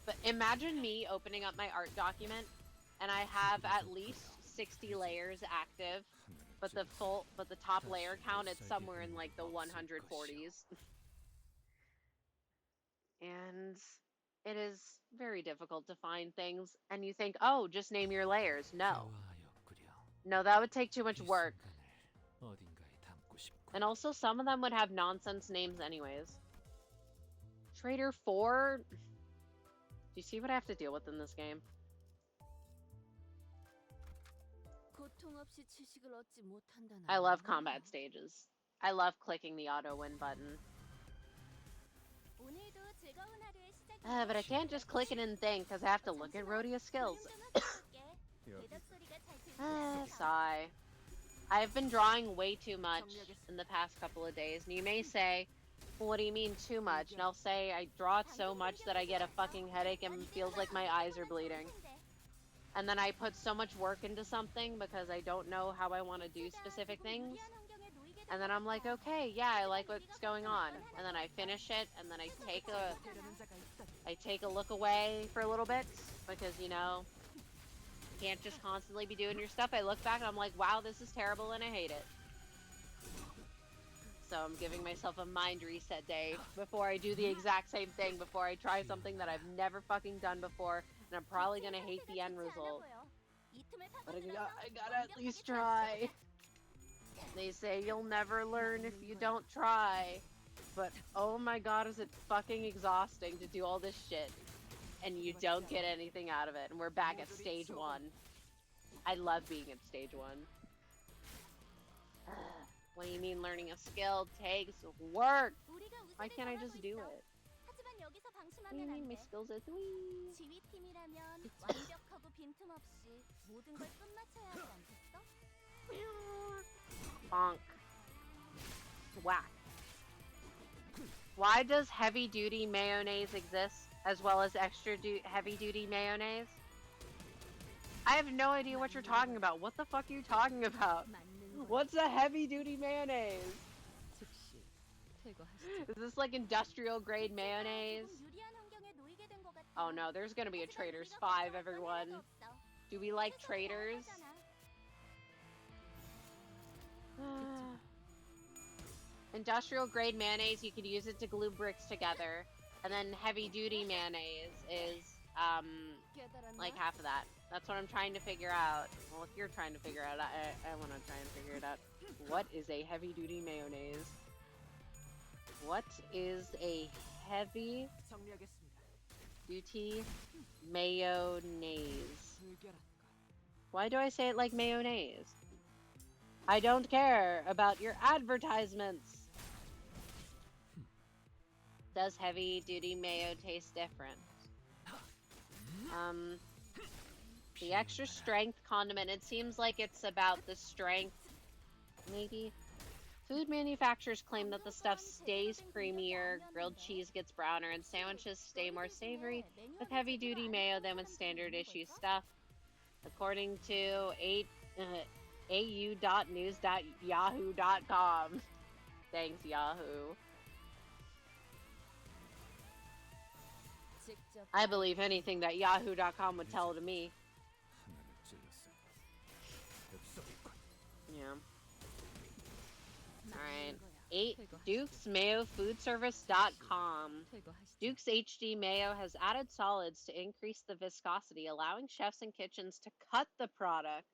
But imagine me opening up my art document, and I have at least 60 layers active, but the top layer count, it's somewhere in like the 140s. And it is very difficult to find things, and you think, oh, just name your layers. No. No, that would take too much work. And also, some of them would have nonsense names anyways. Trader 4? Do you see what I have to deal with in this game? I love combat stages. I love clicking the auto win button. But I can't just click it and think, because I have to look at Rhodia's skills. Sigh. I've been drawing way too much in the past couple of days, and you may say, well, what do you mean too much? And I'll say I draw it so much that I get a fucking headache and feels like my eyes are bleeding. And then I put so much work into something because I don't know how I want to do specific things. And then I'm like, okay, yeah, I like what's going on. And then I finish it, and then I take a look away for a little bit because, you know, you can't just constantly be doing your stuff. I look back and I'm like, wow, this is terrible and I hate it. So I'm giving myself a mind reset day before I do the exact same thing, before I try something that I've never fucking done before, and I'm probably gonna hate the end result. But I gotta at least try. They say you'll never learn if you don't try. But oh my god, is it fucking exhausting to do all this shit. And you don't get anything out of it. And we're back at stage 1. I love being at stage 1. What do you mean learning a skill takes work? Why can't I just do it? What do you mean my skills are 3? Bonk. Whack. Why does heavy duty mayonnaise exist as well as extra heavy duty mayonnaise? I have no idea what you're talking about. What the fuck are you talking about? What's a heavy duty mayonnaise? Is this like industrial grade mayonnaise? Oh no, there's gonna be a Traitors 5, everyone. Do we like traitors? Industrial grade mayonnaise, you could use it to glue bricks together. And then heavy duty mayonnaise is like half of that. That's what I'm trying to figure out. Well, if you're trying to figure out, I want to try and figure it out. What is a heavy duty mayonnaise? What is a heavy duty mayonnaise? Why do I say it like mayonnaise? I don't care about your advertisements. Does heavy duty mayo taste different? The extra strength condiment, it seems like it's about the strength, maybe? Food manufacturers claim that the stuff stays creamier, grilled cheese gets browner, and sandwiches stay more savory with heavy duty mayo than with standard issue stuff. According to au.news.yahoo.com. Thanks, Yahoo. I believe anything that yahoo.com would tell to me. Yeah. Alright. 8 DukesMayoFoodService.com. Duke's HD Mayo has added solids to increase the viscosity, allowing chefs and kitchens to cut the product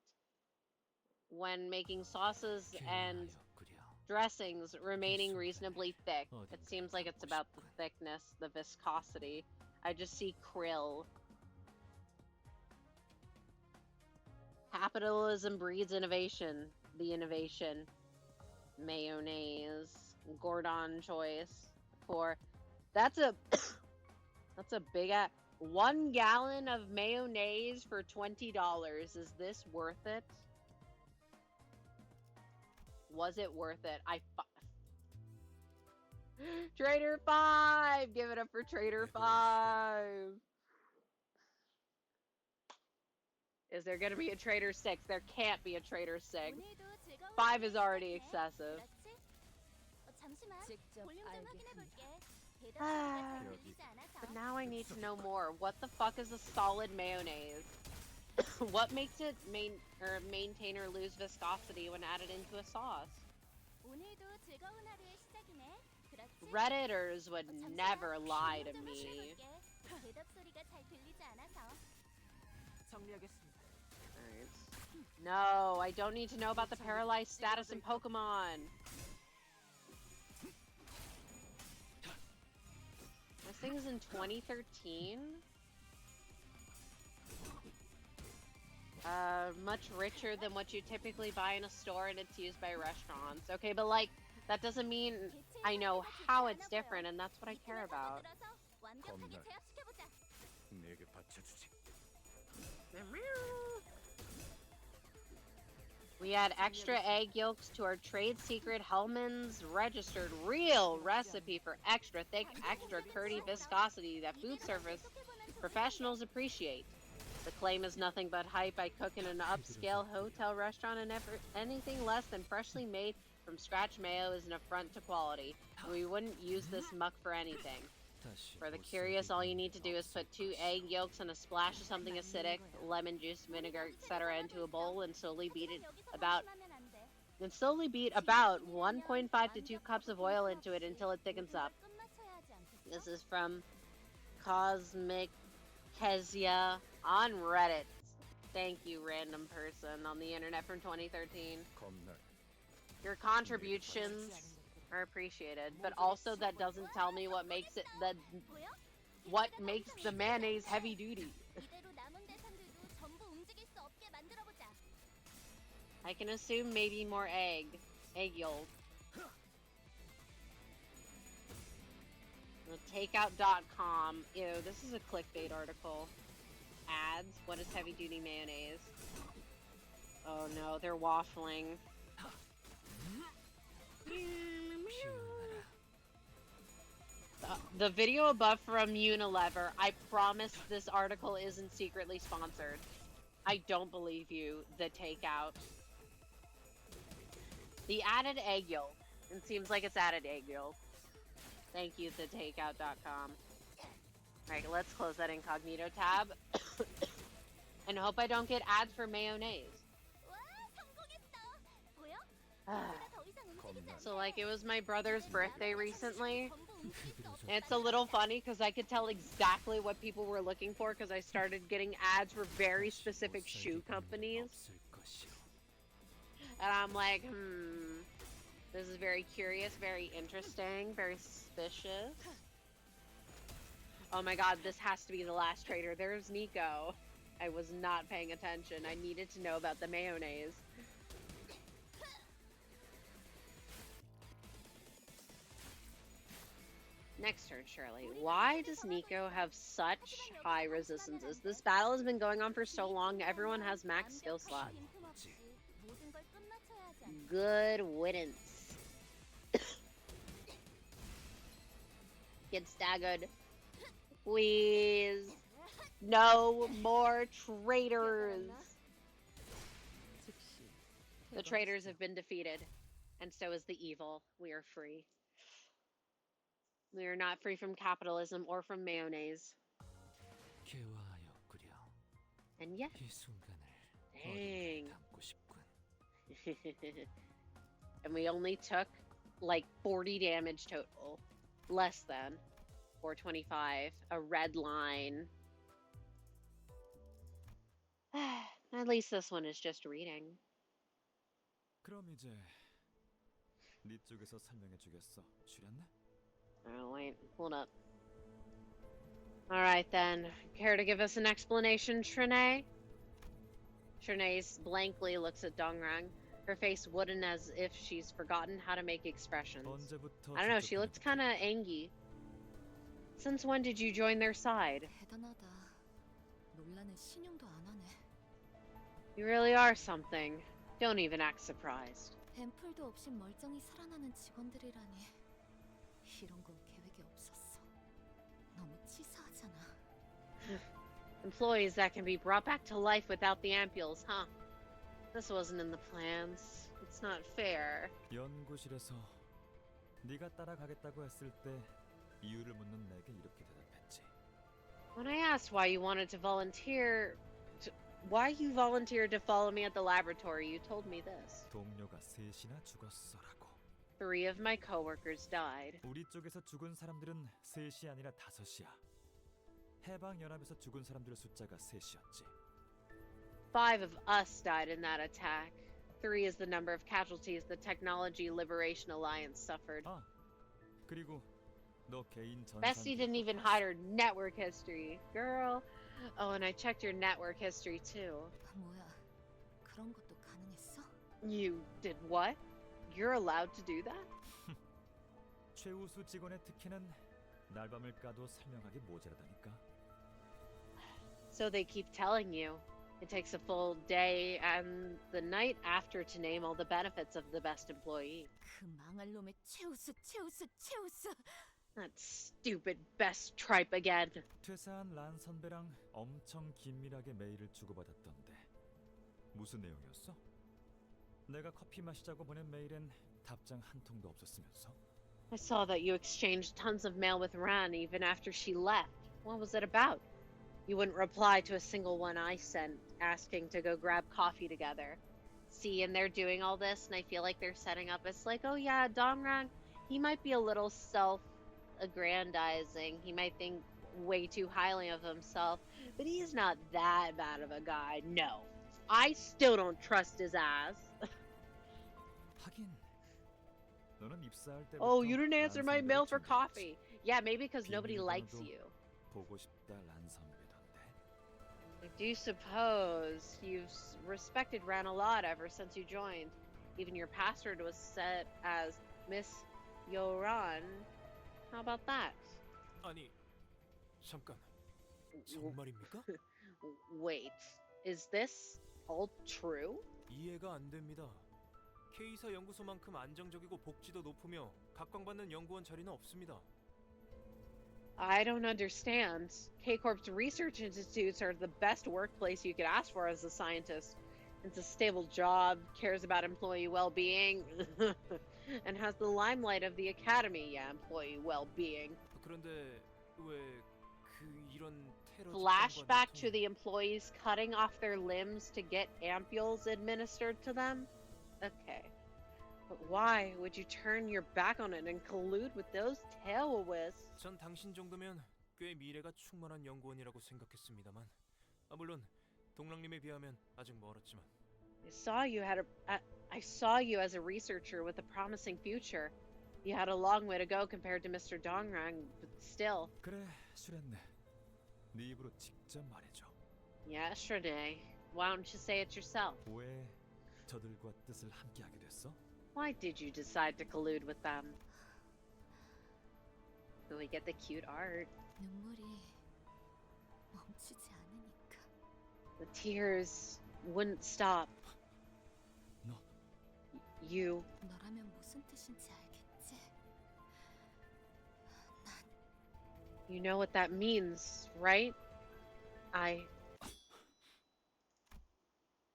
when making sauces and dressings, remaining reasonably thick. It seems like it's about the thickness, the viscosity. I just see krill. Capitalism breeds innovation. The innovation. Mayonnaise. Gordon choice. That's a that's a big 1 gallon of mayonnaise for $20. Is this worth it? Was it worth it? Trader 5! Give it up for Trader 5! Is there gonna be a Trader 6? There can't be a Trader 6. 5 is already excessive. But now I need to know more. What the fuck is a solid mayonnaise? What makes it maintain or lose viscosity when added into a sauce? Redditors would never lie to me. Alright. No, I don't need to know about the paralyzed status in Pokemon. This thing's in 2013? Much richer than what you typically buy in a store, and it's used by restaurants. Okay, but like, that doesn't mean I know how it's different, and that's what I care about. We add extra egg yolks to our trade secret Hellman's registered real recipe for extra thick, extra curdy viscosity that food service professionals appreciate. The claim is nothing but hype. I cook in an upscale hotel restaurant, and anything less than freshly made from scratch mayo is an affront to quality. We wouldn't use this muck for anything. For the curious, all you need to do is put 2 egg yolks and a splash of something acidic, lemon juice, vinegar, etc. into a bowl and slowly beat about 1.5 to 2 cups of oil into it until it thickens up. This is from Cosmic Kezia on Reddit. Thank you, random person on the internet from 2013. Your contributions are appreciated, but also that doesn't tell me what makes the mayonnaise heavy duty. I can assume maybe more egg yolk. Takeout.com. Ew, this is a clickbait article. Ads. What is heavy duty mayonnaise? Oh no, they're waffling. The video above from Unilever, I promise this article isn't secretly sponsored. I don't believe you, the takeout. The added egg yolk. It seems like it's added egg yolk. Thank you, the takeout.com. Alright, let's close that incognito tab. And hope I don't get ads for mayonnaise. So like it was my brother's birthday recently. And it's a little funny because I could tell exactly what people were looking for because I started getting ads for very specific shoe companies. And I'm like, this is very curious, very interesting, very suspicious. Oh my god, this has to be the last trader. There's Nico. I was not paying attention. I needed to know about the mayonnaise. Next turn, Shirley. Why does Nico have such high resistances? This battle has been going on for so long, everyone has max skill slots. Good riddance. Get staggered. Please. No more traitors. The traitors have been defeated. And so is the evil. We are free. We are not free from capitalism or from mayonnaise. And yet, dang. And we only took like 40 damage total. Less than 425. A red line. At least this one is just reading. 그럼 이제 네 쪽에서 설명해 주겠어. 줄였네? Oh, wait. Hold up. Alright then. Care to give us an explanation, Trinae? Trinae blankly looks at Dongrang. Her face wooden as if she's forgotten how to make expressions. I don't know, she looked kinda angry. Since when did you join their side? 대단하다. 논란은 신용도 안 하네. You really are something. Don't even act surprised. 앰플도 없이 멀쩡히 살아나는 직원들이라니. 이런 건 계획에 없었어. 너무 치사하잖아. Employees that can be brought back to life without the ampules, huh? This wasn't in the plans. It's not fair. 연구실에서 네가 따라가겠다고 했을 때 이유를 묻는 내게 이렇게 대답했지. When I asked why you wanted to volunteer, why you volunteered to follow me at the laboratory, you told me this. 동료가 셋이나 죽었어라고. 3 of my coworkers died. 우리 쪽에서 죽은 사람들은 셋이 아니라 5이야. 해방 연합에서 죽은 사람들의 숫자가 3이었지. 5 of us died in that attack. 3 is the number of casualties the Technology Liberation Alliance suffered. 아, 그리고 너 개인 전산. Bestie didn't even hide her network history, girl. Oh, and I checked your network history too. 뭐야? 그런 것도 가능했어? You did what? You're allowed to do that? 최우수 직원의 특혜는 날밤을 까도 설명하기 모자라다니까. So they keep telling you. It takes a full day and the night after to name all the benefits of the best employee. 그 망할 놈의 최우수. That stupid best tripe again. 퇴사한 란 선배랑 엄청 긴밀하게 메일을 주고받았던데 무슨 내용이었어? 내가 커피 마시자고 보낸 메일엔 답장 한 통도 없었으면서. I saw that you exchanged tons of mail with Ran even after she left. What was it about? You wouldn't reply to a single one I sent, asking to go grab coffee together. See, and they're doing all this, and I feel like they're setting up. It's like, oh yeah, Dongrang, he might be a little self-aggrandizing. He might think way too highly of himself, but he's not that bad of a guy. No, I still don't trust his ass. 하긴, 너는 입사할 때부터 Oh, you didn't answer my 란 mail 선배를 for 챙겼지. coffee. Yeah, maybe because nobody likes 비밀번호도 you. 보고 싶다 란 선배던데. I do suppose you've respected Ran a lot ever since you joined. Even your password was set as Miss Yoran. How about that? 아니, 잠깐. 정말입니까? Wait, is this all true? 이해가 안 됩니다. K사 연구소만큼 안정적이고 복지도 높으며 각광받는 연구원 자리는 없습니다. I don't understand. K-Corp's research institutes are the best workplace you could ask for as a scientist. It's a stable job, cares about employee well-being, and has the limelight of the academy. Yeah, employee well-being. 그런데 왜 이런 테러 Flashback to the employees cutting off their limbs to get ampules administered to them? Okay. But why would you turn your back on it and collude with those tail-wisps? 전 당신 정도면 꽤 미래가 충만한 연구원이라고 생각했습니다만, 물론 동랑님에 비하면 아직 멀었지만. I saw you as a researcher with a promising future. You had a long way to go compared to Mr. Dongrang, but still. 그래, 슈렌네. 네 입으로 직접 말해줘. Yeah, Shrene. Why don't you say it yourself? 왜 저들과 뜻을 함께하게 됐어? Why did you decide to collude with them? Do we get the cute art? 눈물이 멈추지 않으니까. The tears wouldn't stop. 너. You. 너라면 무슨 뜻인지 알겠지? You know what that means, right?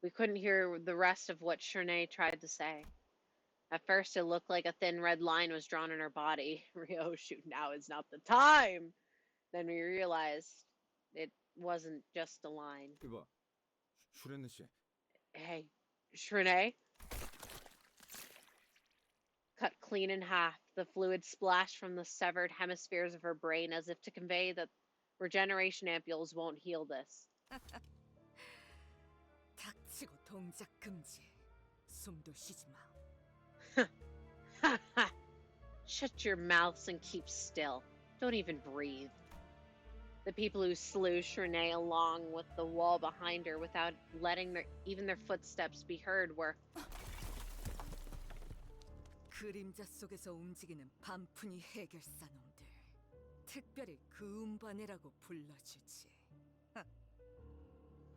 We couldn't hear the rest of what Shrene tried to say. At first, it looked like a thin red line was drawn in her body. Oh, shoot, now is not the time! Then we realized it wasn't just a line. 이봐, 슈렌네 씨. Hey, Shrene? Cut clean in half, the fluid splashed from the severed hemispheres of her brain as if to convey that regeneration ampules won't heal this. 닥치고 동작 금지. 숨도 쉬지 마. Shut your mouths and keep still. Don't even breathe. The people who slew Shrene along with the wall behind her without letting even their footsteps be heard were... 그림자 속에서 움직이는 반푼이 해결사 놈들. 특별히 그 음반이라고 불러주지.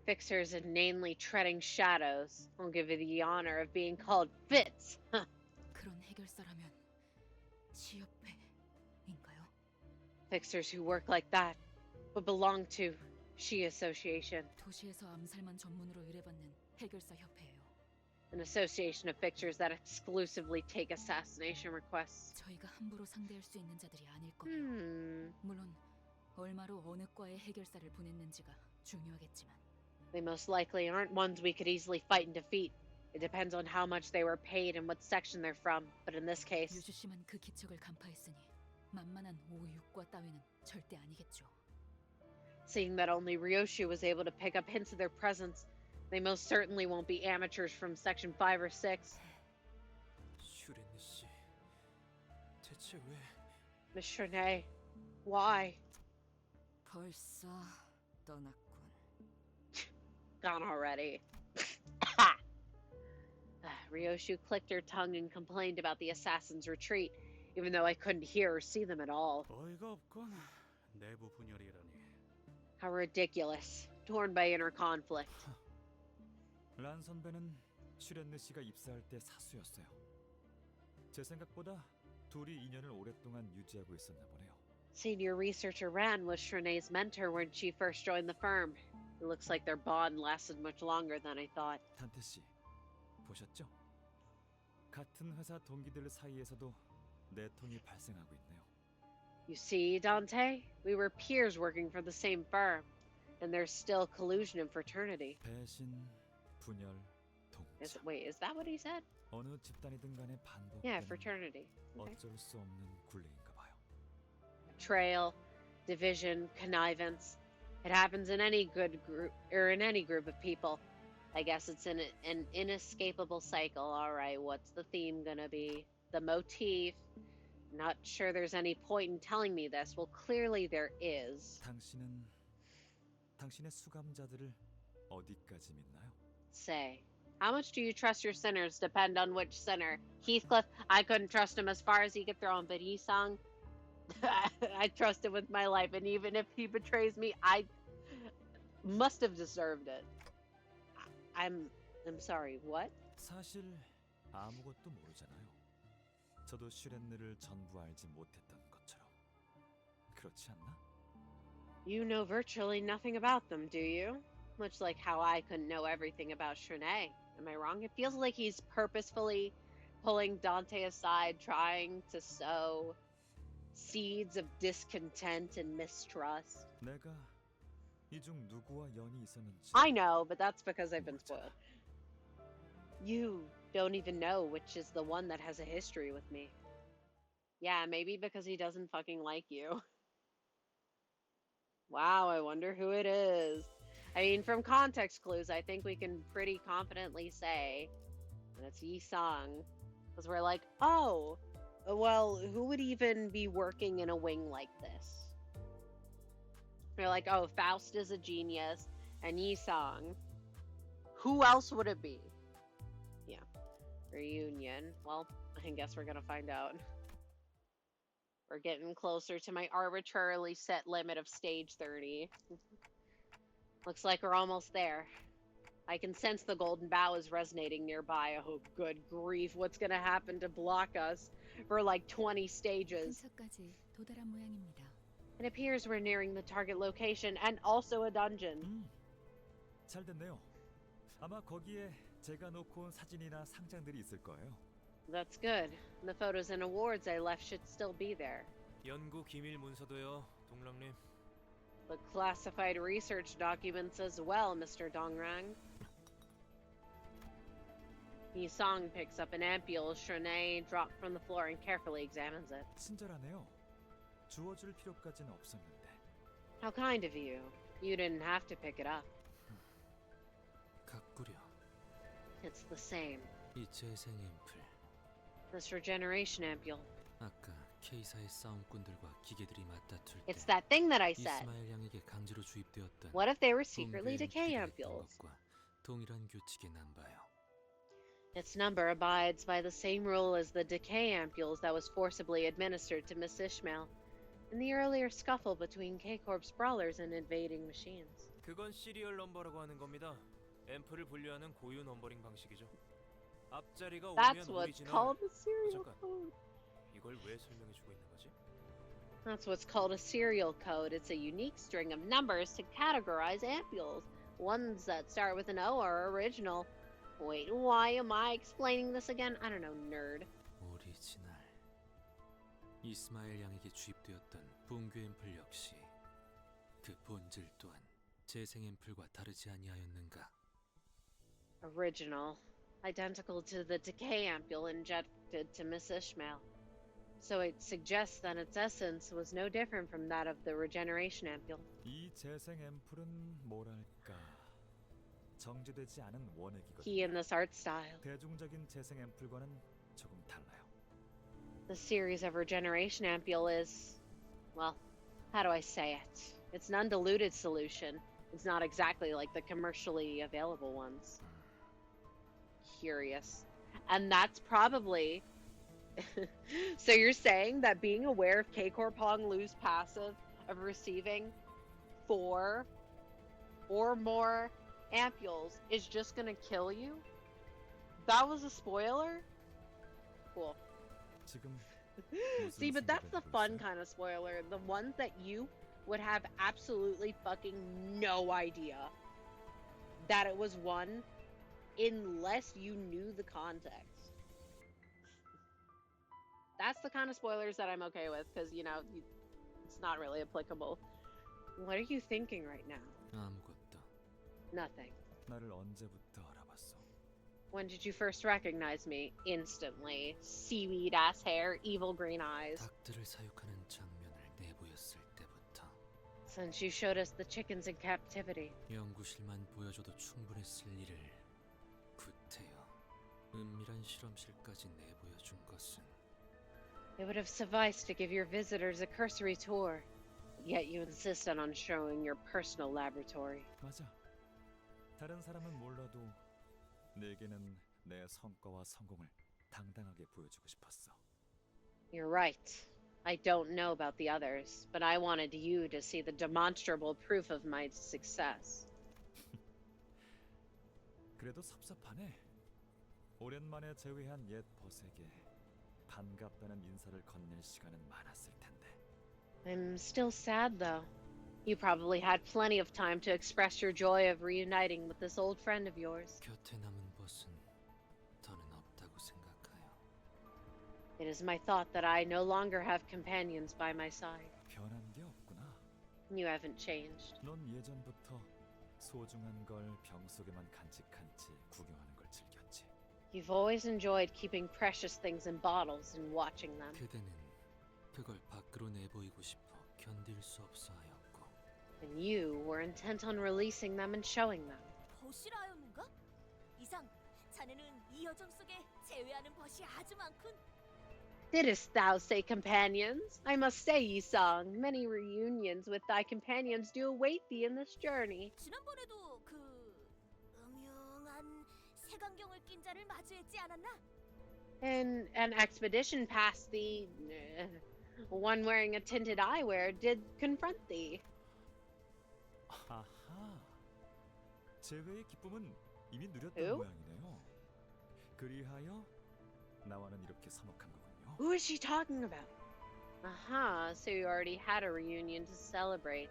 Fixers inanely treading shadows. I'll give you the honor of being called Fitz. 그런 해결사라면 지협회인가요? Fixers who work like that would belong to She Association. 도시에서 암살만 전문으로 의뢰받는 해결사 협회예요. An association of fixers that exclusively take assassination requests. 저희가 함부로 상대할 수 있는 자들이 아닐 거예요. 물론 얼마로 어느 과에 해결사를 보냈는지가 중요하겠지만. They most likely aren't ones we could easily fight and defeat. It depends on how much they were paid and what section they're from. But in this case, 유주 씨만 그 기척을 간파했으니 만만한 오육과 따위는 절대 아니겠죠. Seeing that only Ryoshi was able to pick up hints of their presence, they most certainly won't be amateurs from section 5 or 6. 슈렌네 씨, 대체 왜? Miss Shrene, why? 벌써 떠났군. Gone already. Ryoshi clicked her tongue and complained about the assassin's retreat, even though I couldn't hear or see them at all. 어이가 없군. 내부 분열이라니. How ridiculous. Torn by inner conflict. 란 선배는 슈렌네 씨가 입사할 때 사수였어요. 제 생각보다 둘이 인연을 오랫동안 유지하고 있었나 보네요. Senior researcher Ran was Shrene's mentor when she first joined the firm. It looks like their bond lasted much longer than I thought. 단테 씨, 보셨죠? 같은 회사 동기들 사이에서도 내통이 발생하고 있네요. You see, Dante? We were peers working for the same firm, and there's still collusion and fraternity. 배신, 분열, 동차. Wait, is that what he said? 어느 집단이든 간에 반복. Yeah, fraternity. Okay. 어쩔 수 없는 굴레인가 봐요. Betrayal, division, connivance. It happens in any good group, or in any group of people. I guess it's an inescapable cycle. All right, what's the theme gonna be? The motif? Not sure there's any point in telling me this. Well, clearly there is. 당신의 수감자들을 어디까지 믿나요? Say, how much do you trust your sinners? Depend on which sinner. Heathcliff, I couldn't trust him as far as he could throw him, but Isang, I trust him with my life, and even if he betrays me, I must have deserved it. I'm sorry, what? 사실 아무것도 모르잖아요. 저도 슈렌느를 전부 알지 못했던 것처럼. 그렇지 않나? You know virtually nothing about them, do you? Much like how I couldn't know everything about Shrene. Am I wrong? It feels like he's purposefully pulling Dante aside, trying to sow seeds of discontent and mistrust. 내가 이 중 누구와 연이 있었는지. I know, but that's because I've been spoiled. You don't even know which is the one that has a history with me. Yeah, maybe because he doesn't fucking like you. Wow, I wonder who it is. I mean, from context clues, I think we can pretty confidently say that it's Yi Sang. Because we're like, oh, well, who would even be working in a wing like this? We're like, oh, Faust is a genius, and Yi Sang. Who else would it be? Yeah. Reunion. Well, I guess we're gonna find out. We're getting closer to my arbitrarily set limit of stage 30. Looks like we're almost there. I can sense the golden bow is resonating nearby. Oh, good grief. What's gonna happen to block us for like 20 stages? 근처까지 도달한 모양입니다. It appears we're nearing the target location and also a dungeon. 잘 됐네요. 아마 거기에 제가 놓고 온 사진이나 상장들이 있을 거예요. That's good. The photos and awards I left should still be there. 연구 기밀 문서도요, 동랑님. The classified research documents as well, Mr. Dongrang. Yi Sang picks up an ampule Shanae dropped from the floor and carefully examines it. 친절하네요. 주워줄 필요까지는 없었는데. How kind of you. You didn't have to pick it up. 가꾸려. It's the same. 이 재생 앰플. This regeneration ampule. 아까 K사의 싸움꾼들과 기계들이 맞다툴 때 It's that thing that I said. 이스마엘 양에게 강제로 주입되었던 What if they were secretly 붕괴 decay 앰플이 ampules? 것과 동일한 규칙에 난바요. Its number abides by the same rule as the decay ampules that was forcibly administered to Miss Ishmael in the earlier scuffle between K-Corp's brawlers and invading machines. 그건 시리얼 넘버라고 하는 겁니다. 앰플을 분류하는 고유 넘버링 방식이죠. 앞자리가 That's 오면 what's 오리지널. called a serial 잠깐. code. 이걸 왜 설명해 주고 있는 거지? That's what's called a serial code. It's a unique string of numbers to categorize ampules. Ones that start with an O are original. Wait, why am I explaining this again? I don't know, nerd. 오리지널. 이스마엘 양에게 주입되었던 붕괴 앰플 역시 그 본질 또한 재생 앰플과 다르지 아니하였는가? Original. Identical to the decay ampule injected to Miss Ishmael. So it suggests that its essence was no different from that of the regeneration ampule. 이 재생 앰플은 뭐랄까 정제되지 않은 원액이거든요. Key in this art style. 대중적인 재생 앰플과는 조금 달라요. The series of regeneration ampule is, well, how do I say it? It's an undiluted solution. It's not exactly like the commercially available ones. Curious. And that's probably... So you're saying that being aware of K-Corp Hong Lu's passive of receiving 4 or more ampules is just gonna kill you? That was a spoiler? Cool. 지금 See, but that's the fun kind of spoiler. The ones that you would have absolutely fucking no idea that it was one unless you knew the context. That's the kind of spoilers that I'm okay with, because, you know, it's not really applicable. What are you thinking right now? 아무것도. Nothing. 나를 언제부터 알아봤어? When did you first recognize me? Instantly. Seaweed-ass hair, evil green eyes. 닭들을 사육하는 장면을 내보였을 때부터. Since you showed us the chickens in captivity. 연구실만 보여줘도 충분했을 일을 구태여 은밀한 실험실까지 내보여준 것은 It would have sufficed to give your visitors a cursory tour. Yet you insisted on showing your personal laboratory. 맞아. 다른 사람은 몰라도 내게는 내 성과와 성공을 당당하게 보여주고 싶었어. You're right. I don't know about the others, but I wanted you to see the demonstrable proof of my success. 그래도 섭섭하네. 오랜만에 재회한 옛 벗에게 반갑다는 인사를 건넬 시간은 많았을 텐데. I'm still sad, though. You probably had plenty of time to express your joy of reuniting with this old friend of yours. 곁에 남은 벗은 더는 없다고 생각하여. It is my thought that I no longer have companions by my side. 변한 게 없구나. You haven't changed. 넌 예전부터 소중한 걸 병 속에만 간직한 채 구경하는 걸 즐겼지. You've always enjoyed keeping precious things in bottles and watching them. 그대는 그걸 밖으로 내보이고 싶어 견딜 수 없어 하였고 And you were intent on releasing them and showing them. 벗이라였는가? 이상, 자네는 이 여정 속에 제외하는 벗이 아주 많군. Didst thou say companions? I must say, Yi-sung, many reunions with thy companions do await thee in this journey. 지난번에도 그 음흉한 색안경을 낀 자를 마주했지 않았나? In an expedition past thee, one wearing a tinted eyewear did confront thee. 아하. 재회의 기쁨은 이미 누렸던 Who? 모양이네요. 그리하여 나와는 이렇게 서먹한 거군요. Who is she talking about? Uh-huh, so you already had a reunion to celebrate.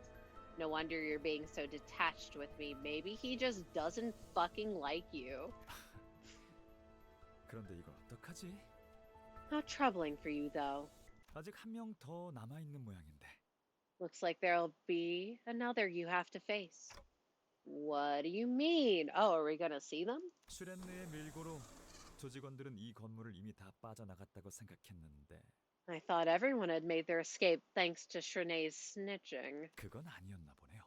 No wonder you're being so detached with me. Maybe he just doesn't fucking like you. 그런데 이걸 어떡하지? How troubling for you, though. 아직 한 명 더 남아 있는 모양인데. Looks like there'll be another you have to face. What do you mean? Oh, are we gonna see them? 슈렌느의 밀고로 조직원들은 이 건물을 이미 다 빠져나갔다고 생각했는데 I thought everyone had made their escape thanks to Shrene's snitching. 그건 아니었나 보네요.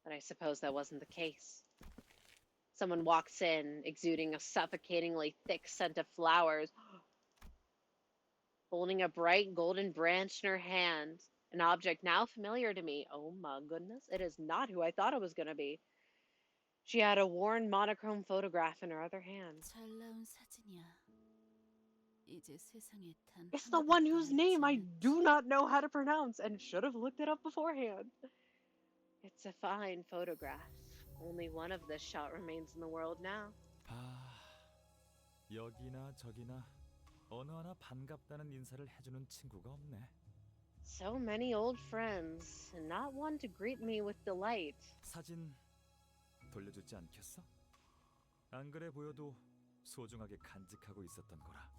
But I suppose that wasn't the case. Someone walks in, exuding a suffocatingly thick scent of flowers, holding a bright golden branch in her hand, an object now familiar to me. Oh my goodness, it is not who I thought it was going to be. She had a worn monochrome photograph in her other hand. 잘 나온 사진이야. 이제 세상에 단 It's the one whose name I do not know how to pronounce and should have looked it up beforehand. It's a fine photograph. Only one of this shot remains in the world now. 아, 여기나 저기나 어느 하나 반갑다는 인사를 해주는 친구가 없네. So many old friends, and not one to greet me with delight. 사진 돌려주지 않겠어? 안 그래 보여도 소중하게 간직하고 있었던 거라.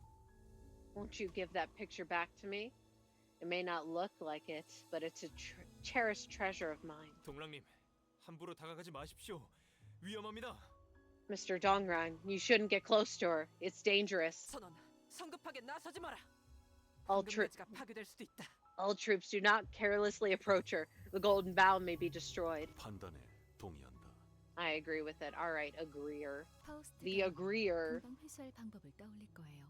Won't you give that picture back to me? It may not look like it, but it's a cherished treasure of mine. 동랑님, 함부로 다가가지 마십시오. 위험합니다. Mr. Dongrang, you shouldn't get close to her. It's dangerous. 선원, 성급하게 나서지 마라. All, 황금돼지가 파괴될 수도 있다. all troops do not carelessly approach her. The golden bough may be destroyed. 판단에 동의한다. I agree with it. All right, agreeer. 파우스트가 The agreeer. 금방 회수할 방법을 떠올릴 거예요.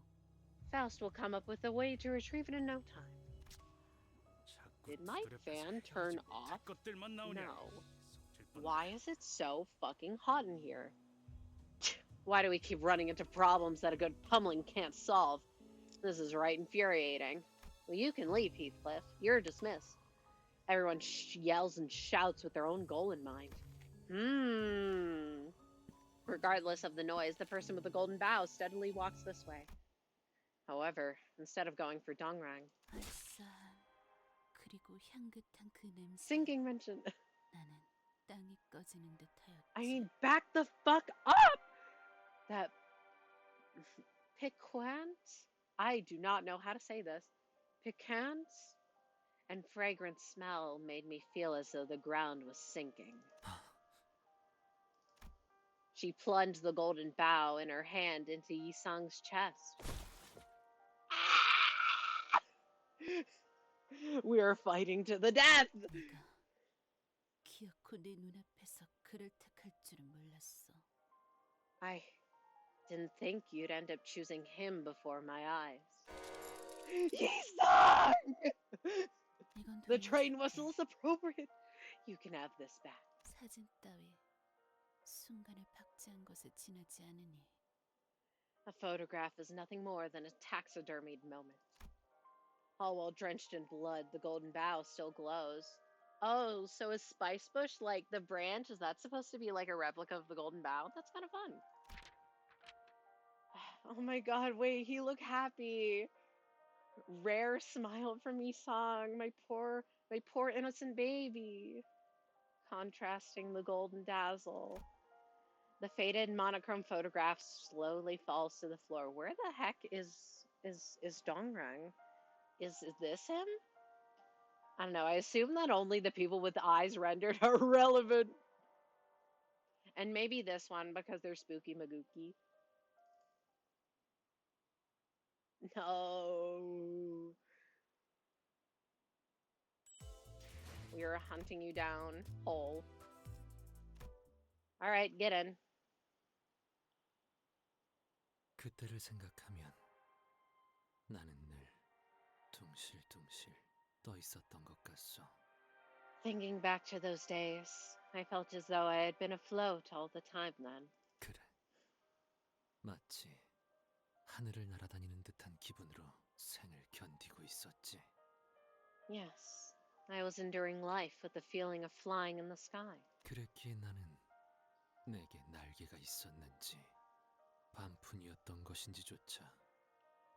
Faust will come up with a way to retrieve it in no time. Did my fan turn off? 것들만 나오냐? No. Why is it so fucking hot in here? Why do we keep running into problems that a good pummeling can't solve? This is right infuriating. Well, you can leave, Heathcliff. You're dismissed. Everyone yells and shouts with their own goal in mind. Regardless of the noise, the person with the golden bough steadily walks this way. However, instead of going for Dongrang, 알싸한 그리고 향긋한 그 냄새. Sinking mention. 나는 땅이 꺼지는 듯하였지. I mean, back the fuck up! That piquant? I do not know how to say this. Piquant and fragrant smell made me feel as though the ground was sinking. She plunged the golden bough in her hand into Yi-sung's chest. We are fighting to the death! 네가 기어코 내 눈앞에서 그를 택할 줄은 몰랐어. I didn't think you'd end up choosing him before my eyes. Yi-sung! 이건 The train whistle is appropriate. You can have this back. 사진 따위 순간을 박제한 것에 지나지 않으니. A photograph is nothing more than a taxidermied moment. All while drenched in blood, the golden bough still glows. Oh, so is Spice Bush like the branch? Is that supposed to be like a replica of the golden bough? That's kind of fun. Oh my god, wait, he looked happy. Rare smile from Yi-sung, my poor innocent baby. Contrasting the golden dazzle. The faded monochrome photograph slowly falls to the floor. Where the heck is Dongrang? Is this him? I don't know. I assume that only the people with eyes rendered are relevant. And maybe this one because they're spooky magooky. No. We are hunting you down whole. All right, get in. 그때를 생각하면 나는 늘 둥실둥실 떠 있었던 것 같소. Thinking back to those days, I felt as though I had been afloat all the time then. 그래. 마치 하늘을 날아다니는 듯한 기분으로 생을 견디고 있었지. Yes, I was enduring life with the feeling of flying in the sky. 그랬기에 나는 내게 날개가 있었는지 반푼이었던 것인지조차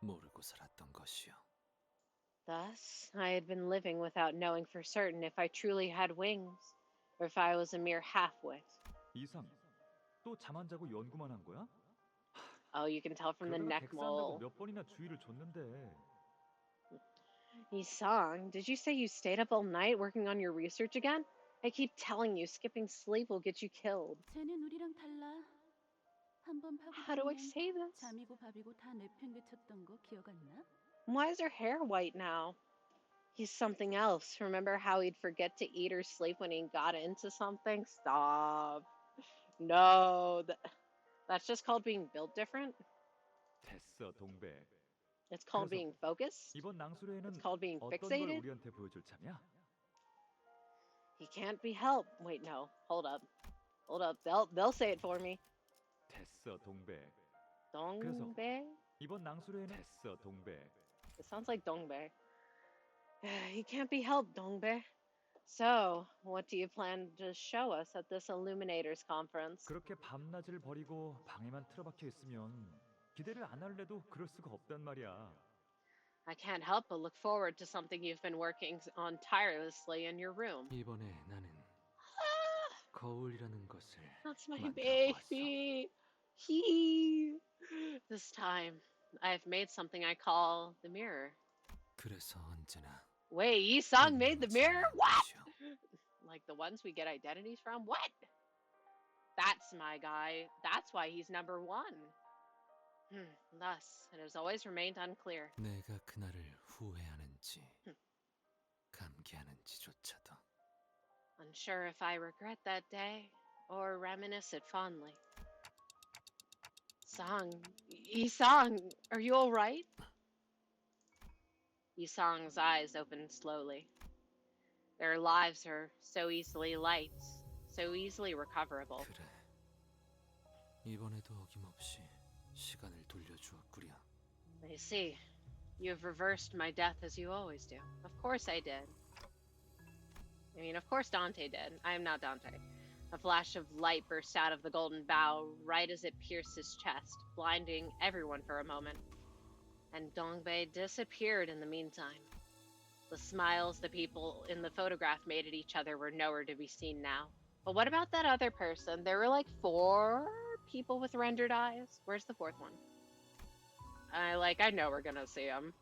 모르고 살았던 것이요. Thus, I had been living without knowing for certain if I truly had wings, or if I was a mere half-wit. 이상, 또 잠 안 자고 연구만 한 거야? Oh, you can tell from the 그러다가 neck 객사한다고 mole. 몇 번이나 주의를 줬는데. Isang, did you say you stayed up all night working on your research again? I keep telling you, skipping sleep will get you killed. 쟤는 우리랑 달라. 한번 How do I 파고들면 say this? 잠이고 밥이고 다 내팽개쳤던 거 기억 안 나? Why is her hair white now? He's something else. Remember how he'd forget to eat or sleep when he got into something? Stop. No, that's just called being built different. 됐어, 동백. It's called 그래서 being focused. 이번 낭수회에는 It's called being 어떤 걸 fixated. 우리한테 보여줄 참이야? He can't be helped. Wait, no. Hold up. Hold up. They'll say it for me. 됐어, 동백. Dongbae? 이번 낭수회에는 됐어, 동백. It sounds like Dongbae. He can't be helped, Dongbae. So, what do you plan to show us at this Illuminators conference? 그렇게 밤낮을 버리고 방에만 틀어박혀 있으면 기대를 안 할래도 그럴 수가 없단 말이야. I can't help but look forward to something you've been working on tirelessly in your room. 이번에 나는 거울이라는 것을 That's my 만들어 baby. This time, I've made something I call the mirror. 그래서 언제나 Wait, Yi-sung made the mirror? What? Like the ones we get identities from? What? That's my guy. That's why he's number one. Thus, it has always remained unclear. 내가 그날을 후회하는지 감기하는지조차도. Unsure if I regret that day or reminisce it fondly. Yi-sung, are you all right? Yi-sung's eyes opened slowly. Their lives are so easily light, so easily recoverable. 그래. 이번에도 어김없이 시간을 돌려주었구려. I see. You have reversed my death as you always do. Of course I did. I mean, of course Dante did. I am not Dante. A flash of light burst out of the golden bow right as it pierced his chest, blinding everyone for a moment. And Dongbei disappeared in the meantime. The smiles the people in the photograph made at each other were nowhere to be seen now. But what about that other person? There were like 4 people with rendered eyes. Where's the 4th one? I know we're gonna see him.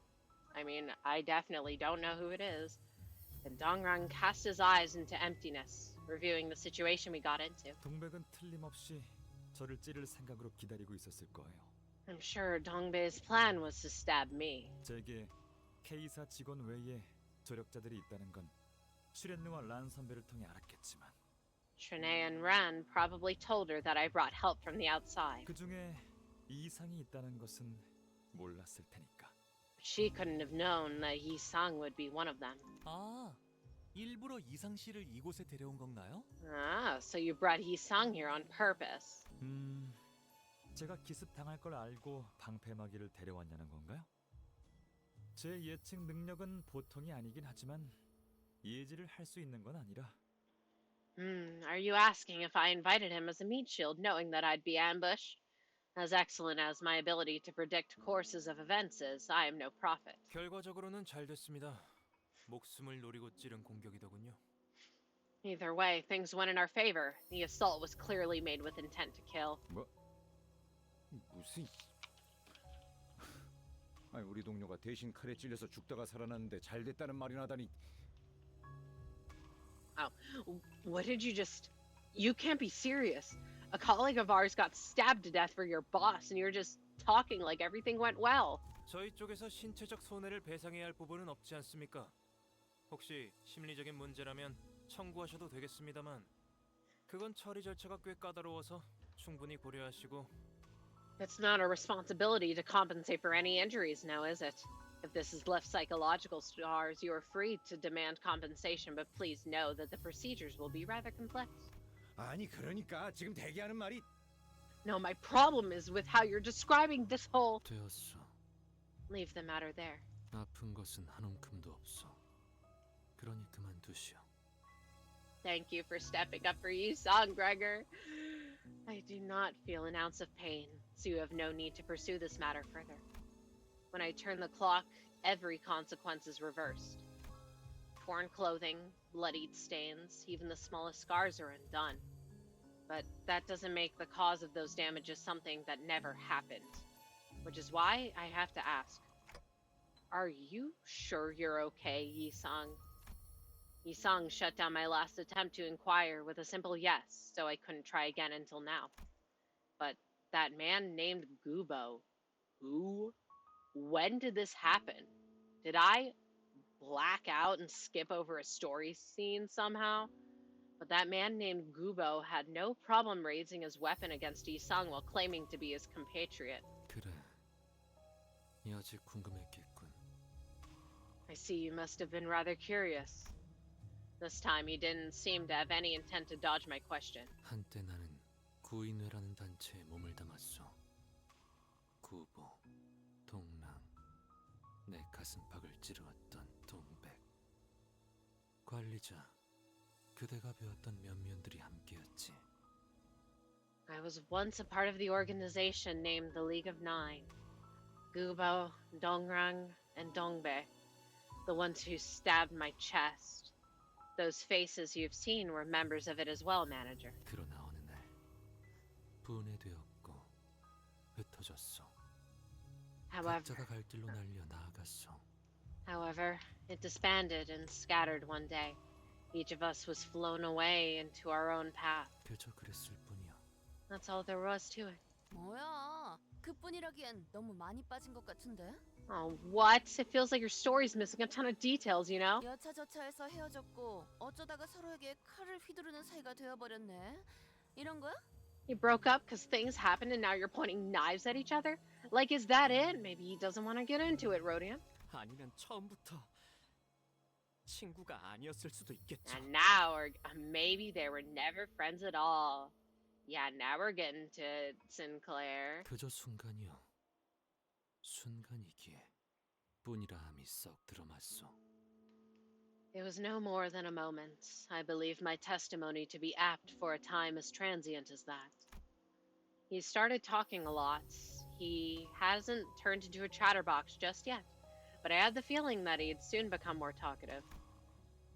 I mean, I definitely don't know who it is. And Dongrang cast his eyes into emptiness, reviewing the situation we got into. 동백은 틀림없이 저를 찌를 생각으로 기다리고 있었을 거예요. I'm sure Dongbei's plan was to stab me. 제게 K사 직원 외에 조력자들이 있다는 건 슈렌누와 란 선배를 통해 알았겠지만 Trinae and Ran probably told her that I brought help from the outside. 그 중에 이상이 있다는 것은 몰랐을 테니까. She couldn't have known that Yi-sang would be one of them. 아, 일부러 이상 씨를 이곳에 데려온 건가요? Ah, so you brought Yi-sang here on purpose. 제가 기습 당할 걸 알고 방패막이를 데려왔냐는 건가요? 제 예측 능력은 보통이 아니긴 하지만 예지를 할 수 있는 건 아니라. Are you asking if I invited him as a meat shield, knowing that I'd be ambushed? As excellent as my ability to predict courses of events is, I am no prophet. 결과적으로는 잘 됐습니다. 목숨을 노리고 찌른 공격이더군요. Either way, things went in our favor. The assault was clearly made with intent to kill. 뭐? 무슨? 아니 우리 동료가 대신 칼에 찔려서 죽다가 살아났는데 잘 됐다는 말이나 하다니. Oh, what did you just... You can't be serious. A colleague of ours got stabbed to death for your boss, and you're just talking like everything went well. 저희 쪽에서 신체적 손해를 배상해야 할 부분은 없지 않습니까? 혹시 심리적인 문제라면 청구하셔도 되겠습니다만 그건 처리 절차가 꽤 까다로워서 충분히 고려하시고. It's not our responsibility to compensate for any injuries now, is it? If this has left psychological scars, you are free to demand compensation, but please know that the procedures will be rather complex. 아니 그러니까 지금 대기하는 말이 No, my problem is with how you're describing this whole... 되었어. Leave the matter there. 아픈 것은 한 움큼도 없어. 그러니 그만두시오. Thank you for stepping up for Yi-sung, Gregor. I do not feel an ounce of pain, so you have no need to pursue this matter further. When I turn the clock, every consequence is reversed. Torn clothing, bloodied stains, even the smallest scars are undone. But that doesn't make the cause of those damages something that never happened. Which is why I have to ask, are you sure you're okay, Yi-sung? Yi-sung shut down my last attempt to inquire with a simple yes, so I couldn't try again until now. But that man named Gubo, who? When did this happen? Did I black out and skip over a story scene somehow? But that man named Gubo had no problem raising his weapon against Yi-sung while claiming to be his compatriot. 그래. 여지 궁금했겠군. I see you must have been rather curious. This time you didn't seem to have any intent to dodge my question. 한때 나는 구인회라는 단체에 몸을 담았어. 구보, 동랑, 내 가슴팍을 찌르었던 동백. 관리자, 그대가 배웠던 면면들이 함께였지. I was once a part of the organization named the League of Nine. Gubo, Dongrang, and Dongbae, the ones who stabbed my chest. Those faces you've seen were members of it as well, manager. 그러나 어느 날 분해되었고 흩어졌어. 각자가 갈 길로 날려 나아갔어. However, it disbanded and scattered one day. Each of us was flown away into our own path. 그저 그랬을 뿐이야. That's all there was to it. 뭐야? 그뿐이라기엔 너무 많이 빠진 것 같은데? Oh, what? It feels like your story's missing a ton of details, you know? 여차저차해서 헤어졌고 어쩌다가 서로에게 칼을 휘두르는 사이가 되어버렸네. 이런 거야? You broke up because things happened and now you're pointing knives at each other? Like, is that it? Maybe he doesn't want to get into it, Rodian. 아니면 처음부터 친구가 아니었을 수도 있겠죠. And now, or maybe they were never friends at all. Yeah, now we're getting to Sinclair. 그저 순간이요. 순간이기에 뿐이라 함이 썩 들어맞소. It was no more than a moment. I believe my testimony to be apt for a time as transient as that. He started talking a lot. He hasn't turned into a chatterbox just yet, but I had the feeling that he'd soon become more talkative.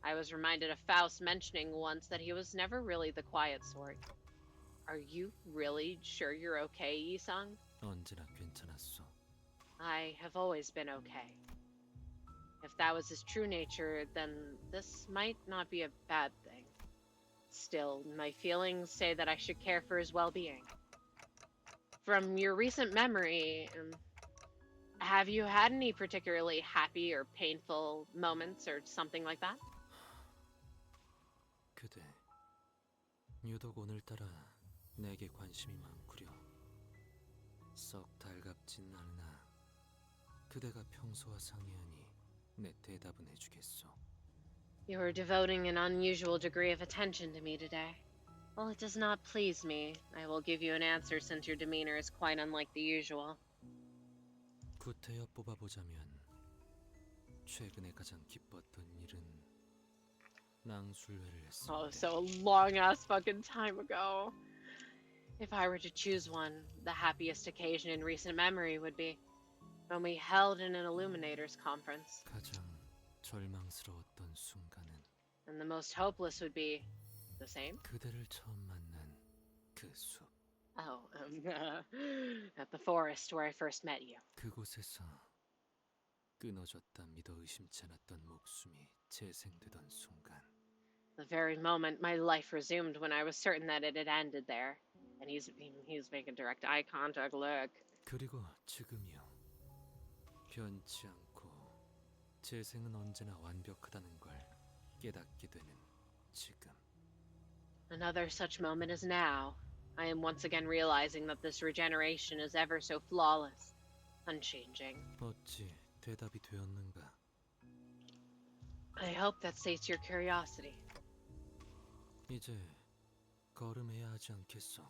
I was reminded of Faust mentioning once that he was never really the quiet sort. Are you really sure you're okay, Yi-sung? 언제나 괜찮았어. I have always been okay. If that was his true nature, then this might not be a bad thing. Still, my feelings say that I should care for his well-being. From your recent memory, have you had any particularly happy or painful moments or something like that? 그대, 유독 오늘따라 내게 관심이 많구려. 썩 달갑진 않으나 그대가 평소와 상이하니 내 대답은 해주겠소. You are devoting an unusual degree of attention to me today. Well, it does not please me. I will give you an answer since your demeanor is quite unlike the usual. 구태여 뽑아보자면 최근에 가장 기뻤던 일은 낭술회를 했을 Oh, 때. so a long-ass fucking time ago. If I were to choose one, the happiest occasion in recent memory would be when we held an Illuminators conference. 가장 절망스러웠던 순간은 And the most hopeless would be the same. 그대를 처음 만난 그 숲. Oh, at the forest where I first met you. 그곳에서 끊어졌다 믿어 의심치 않았던 목숨이 재생되던 순간. The very moment my life resumed when I was certain that it had ended there. And he's making direct eye contact, look. 그리고 지금이요. 변치 않고 재생은 언제나 완벽하다는 걸 깨닫게 되는 지금. Another such moment as now. I am once again realizing that this regeneration is ever so flawless, unchanging. 어찌 대답이 되었는가? I hope that sates your curiosity. 이제 걸음해야 하지 않겠소?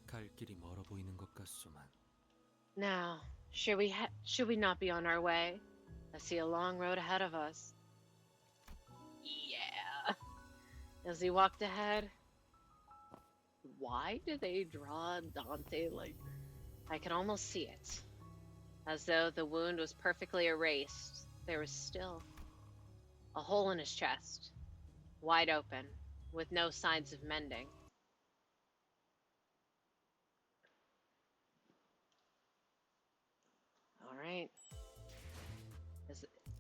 갈 길이 멀어 보이는 것 같소만. Now, should we not be on our way? I see a long road ahead of us. Yeah. As he walked ahead, why did they draw Dante like? I could almost see it. As though the wound was perfectly erased, there was still a hole in his chest, wide open, with no signs of mending. Alright.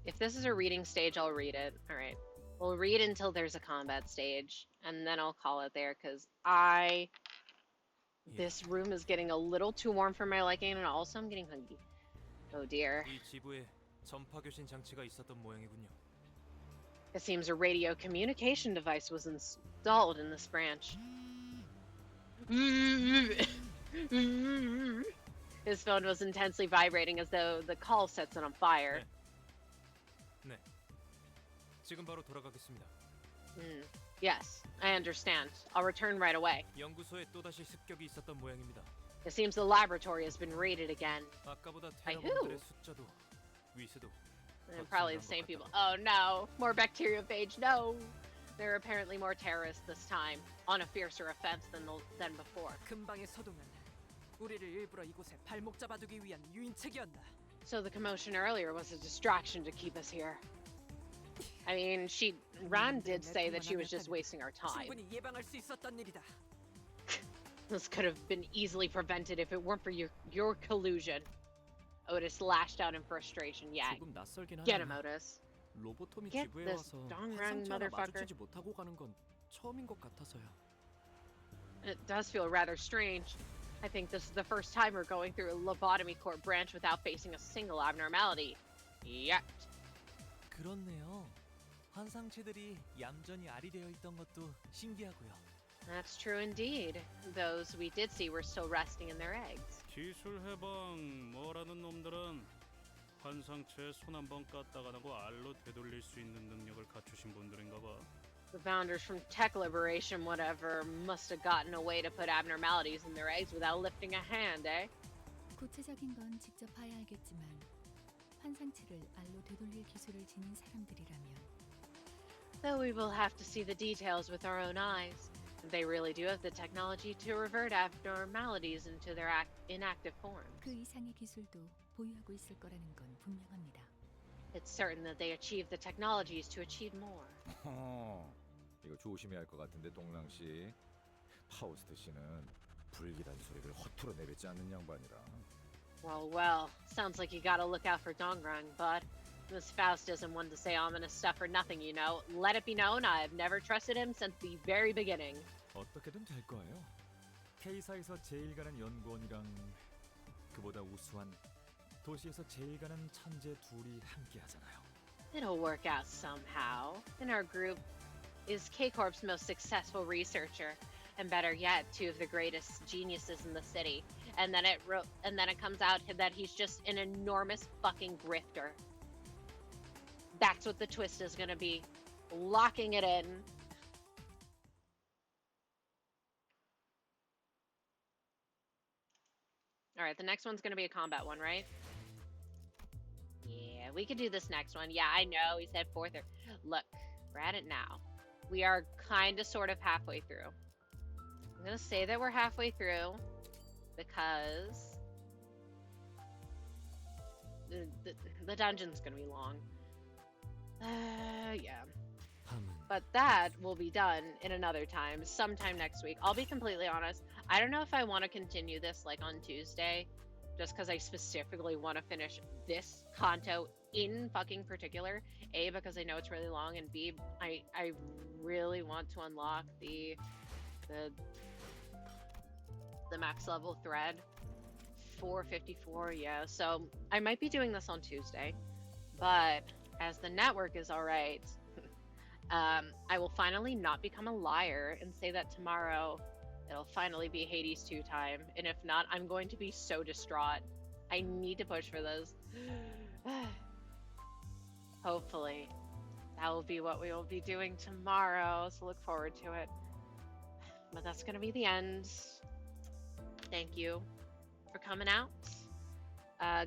If this is a reading stage, I'll read it. Alright. We'll read until there's a combat stage, and then I'll call it there, because this room is getting a little too warm for my liking, and also I'm getting hungry. Oh dear. 이 지부에 전파 교신 장치가 있었던 모양이군요. It seems a radio communication device was installed in this branch. His phone was intensely vibrating as though the call sets it on fire. 네. 지금 바로 돌아가겠습니다. Yes, I understand. I'll return right away. 연구소에 또다시 습격이 있었던 모양입니다. It seems the laboratory has been raided again. 아까보다 By who? 테러범들의 숫자도 위세도 Probably the same people. Oh no, more bacteriophage. No, there are apparently more terrorists this time, on a fiercer offense than before. 근방의 서동은 우리를 일부러 이곳에 발목 잡아두기 위한 유인책이었나? So the commotion earlier was a distraction to keep us here. I mean, Ran did say that she was just wasting our time. 충분히 예방할 수 있었던 일이다. This could have been easily prevented if it weren't for your collusion. Otis lashed out in frustration. Yeah, 조금 낯설긴 get him, 하네요. Otis. 로보톰이 Get 지부에 this 와서 darngrang 환상체 하나 motherfucker. 마주치지 못하고 가는 건 처음인 것 같아서요. It does feel rather strange. I think this is the first time we're going through a lobotomy court branch without facing a single abnormality. Yet. 그렇네요. 환상체들이 얌전히 알이 되어 있던 것도 신기하고요. That's true indeed. Those we did see were still resting in their eggs. 기술 해방 뭐라는 놈들은 환상체에 손 한 번 까딱 안 하고 알로 되돌릴 수 있는 능력을 갖추신 분들인가 봐. The founders from Tech Liberation, whatever, must have gotten a way to put abnormalities in their eggs without lifting a hand, eh? 구체적인 건 직접 봐야 알겠지만 환상체를 알로 되돌릴 기술을 지닌 사람들이라면 Though we will have to see the details with our own eyes. They really do have the technology to revert abnormalities into their inactive forms. 그 이상의 기술도 보유하고 있을 거라는 건 분명합니다. It's certain that they achieved the technologies to achieve more. 이거 조심해야 할 것 같은데 동랑 씨. 파우스트 씨는 불길한 소리를 허투루 내뱉지 않는 양반이라. Well, sounds like you gotta look out for Dongrang, bud. This Faust isn't one to say ominous stuff for nothing, you know. Let it be known, I've never trusted him since the very beginning. 어떻게든 될 거예요. K사에서 제일 가는 연구원이랑 그보다 우수한 도시에서 제일 가는 천재 둘이 함께 하잖아요. It'll work out somehow. In our group is K-Corp's most successful researcher, and better yet, two of the greatest geniuses in the city. And then it comes out that he's just an enormous fucking grifter. That's what the twist is gonna be. Locking it in. Alright, the next one's gonna be a combat one, right? Yeah, we could do this next one. Yeah, I know, he said 4th. Look, we're at it now. We are kind of sort of halfway through. I'm gonna say that we're halfway through because the dungeon's gonna be long. Yeah. But that will be done in another time, sometime next week. I'll be completely honest. I don't know if I want to continue this like on Tuesday, just because I specifically want to finish this Canto in fucking particular. A, because I know it's really long, and B, I really want to unlock the max level thread 4:54, yeah. So I might be doing this on Tuesday, but as the network is all right, I will finally not become a liar and say that tomorrow it'll finally be Hades 2 time. And if not, I'm going to be so distraught. I need to push for this. Hopefully, that will be what we will be doing tomorrow. So look forward to it. But that's going to be the end. Thank you for coming out.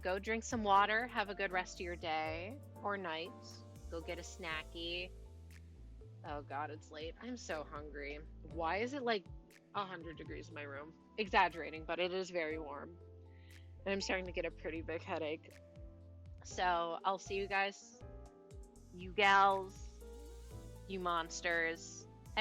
Go drink some water. Have a good rest of your day or night. Go get a snacky. Oh god, it's late. I'm so hungry. Why is it like 100 degrees in my room? Exaggerating, but it is very warm. And I'm starting to get a pretty big headache. So I'll see you guys, you gals, you monsters,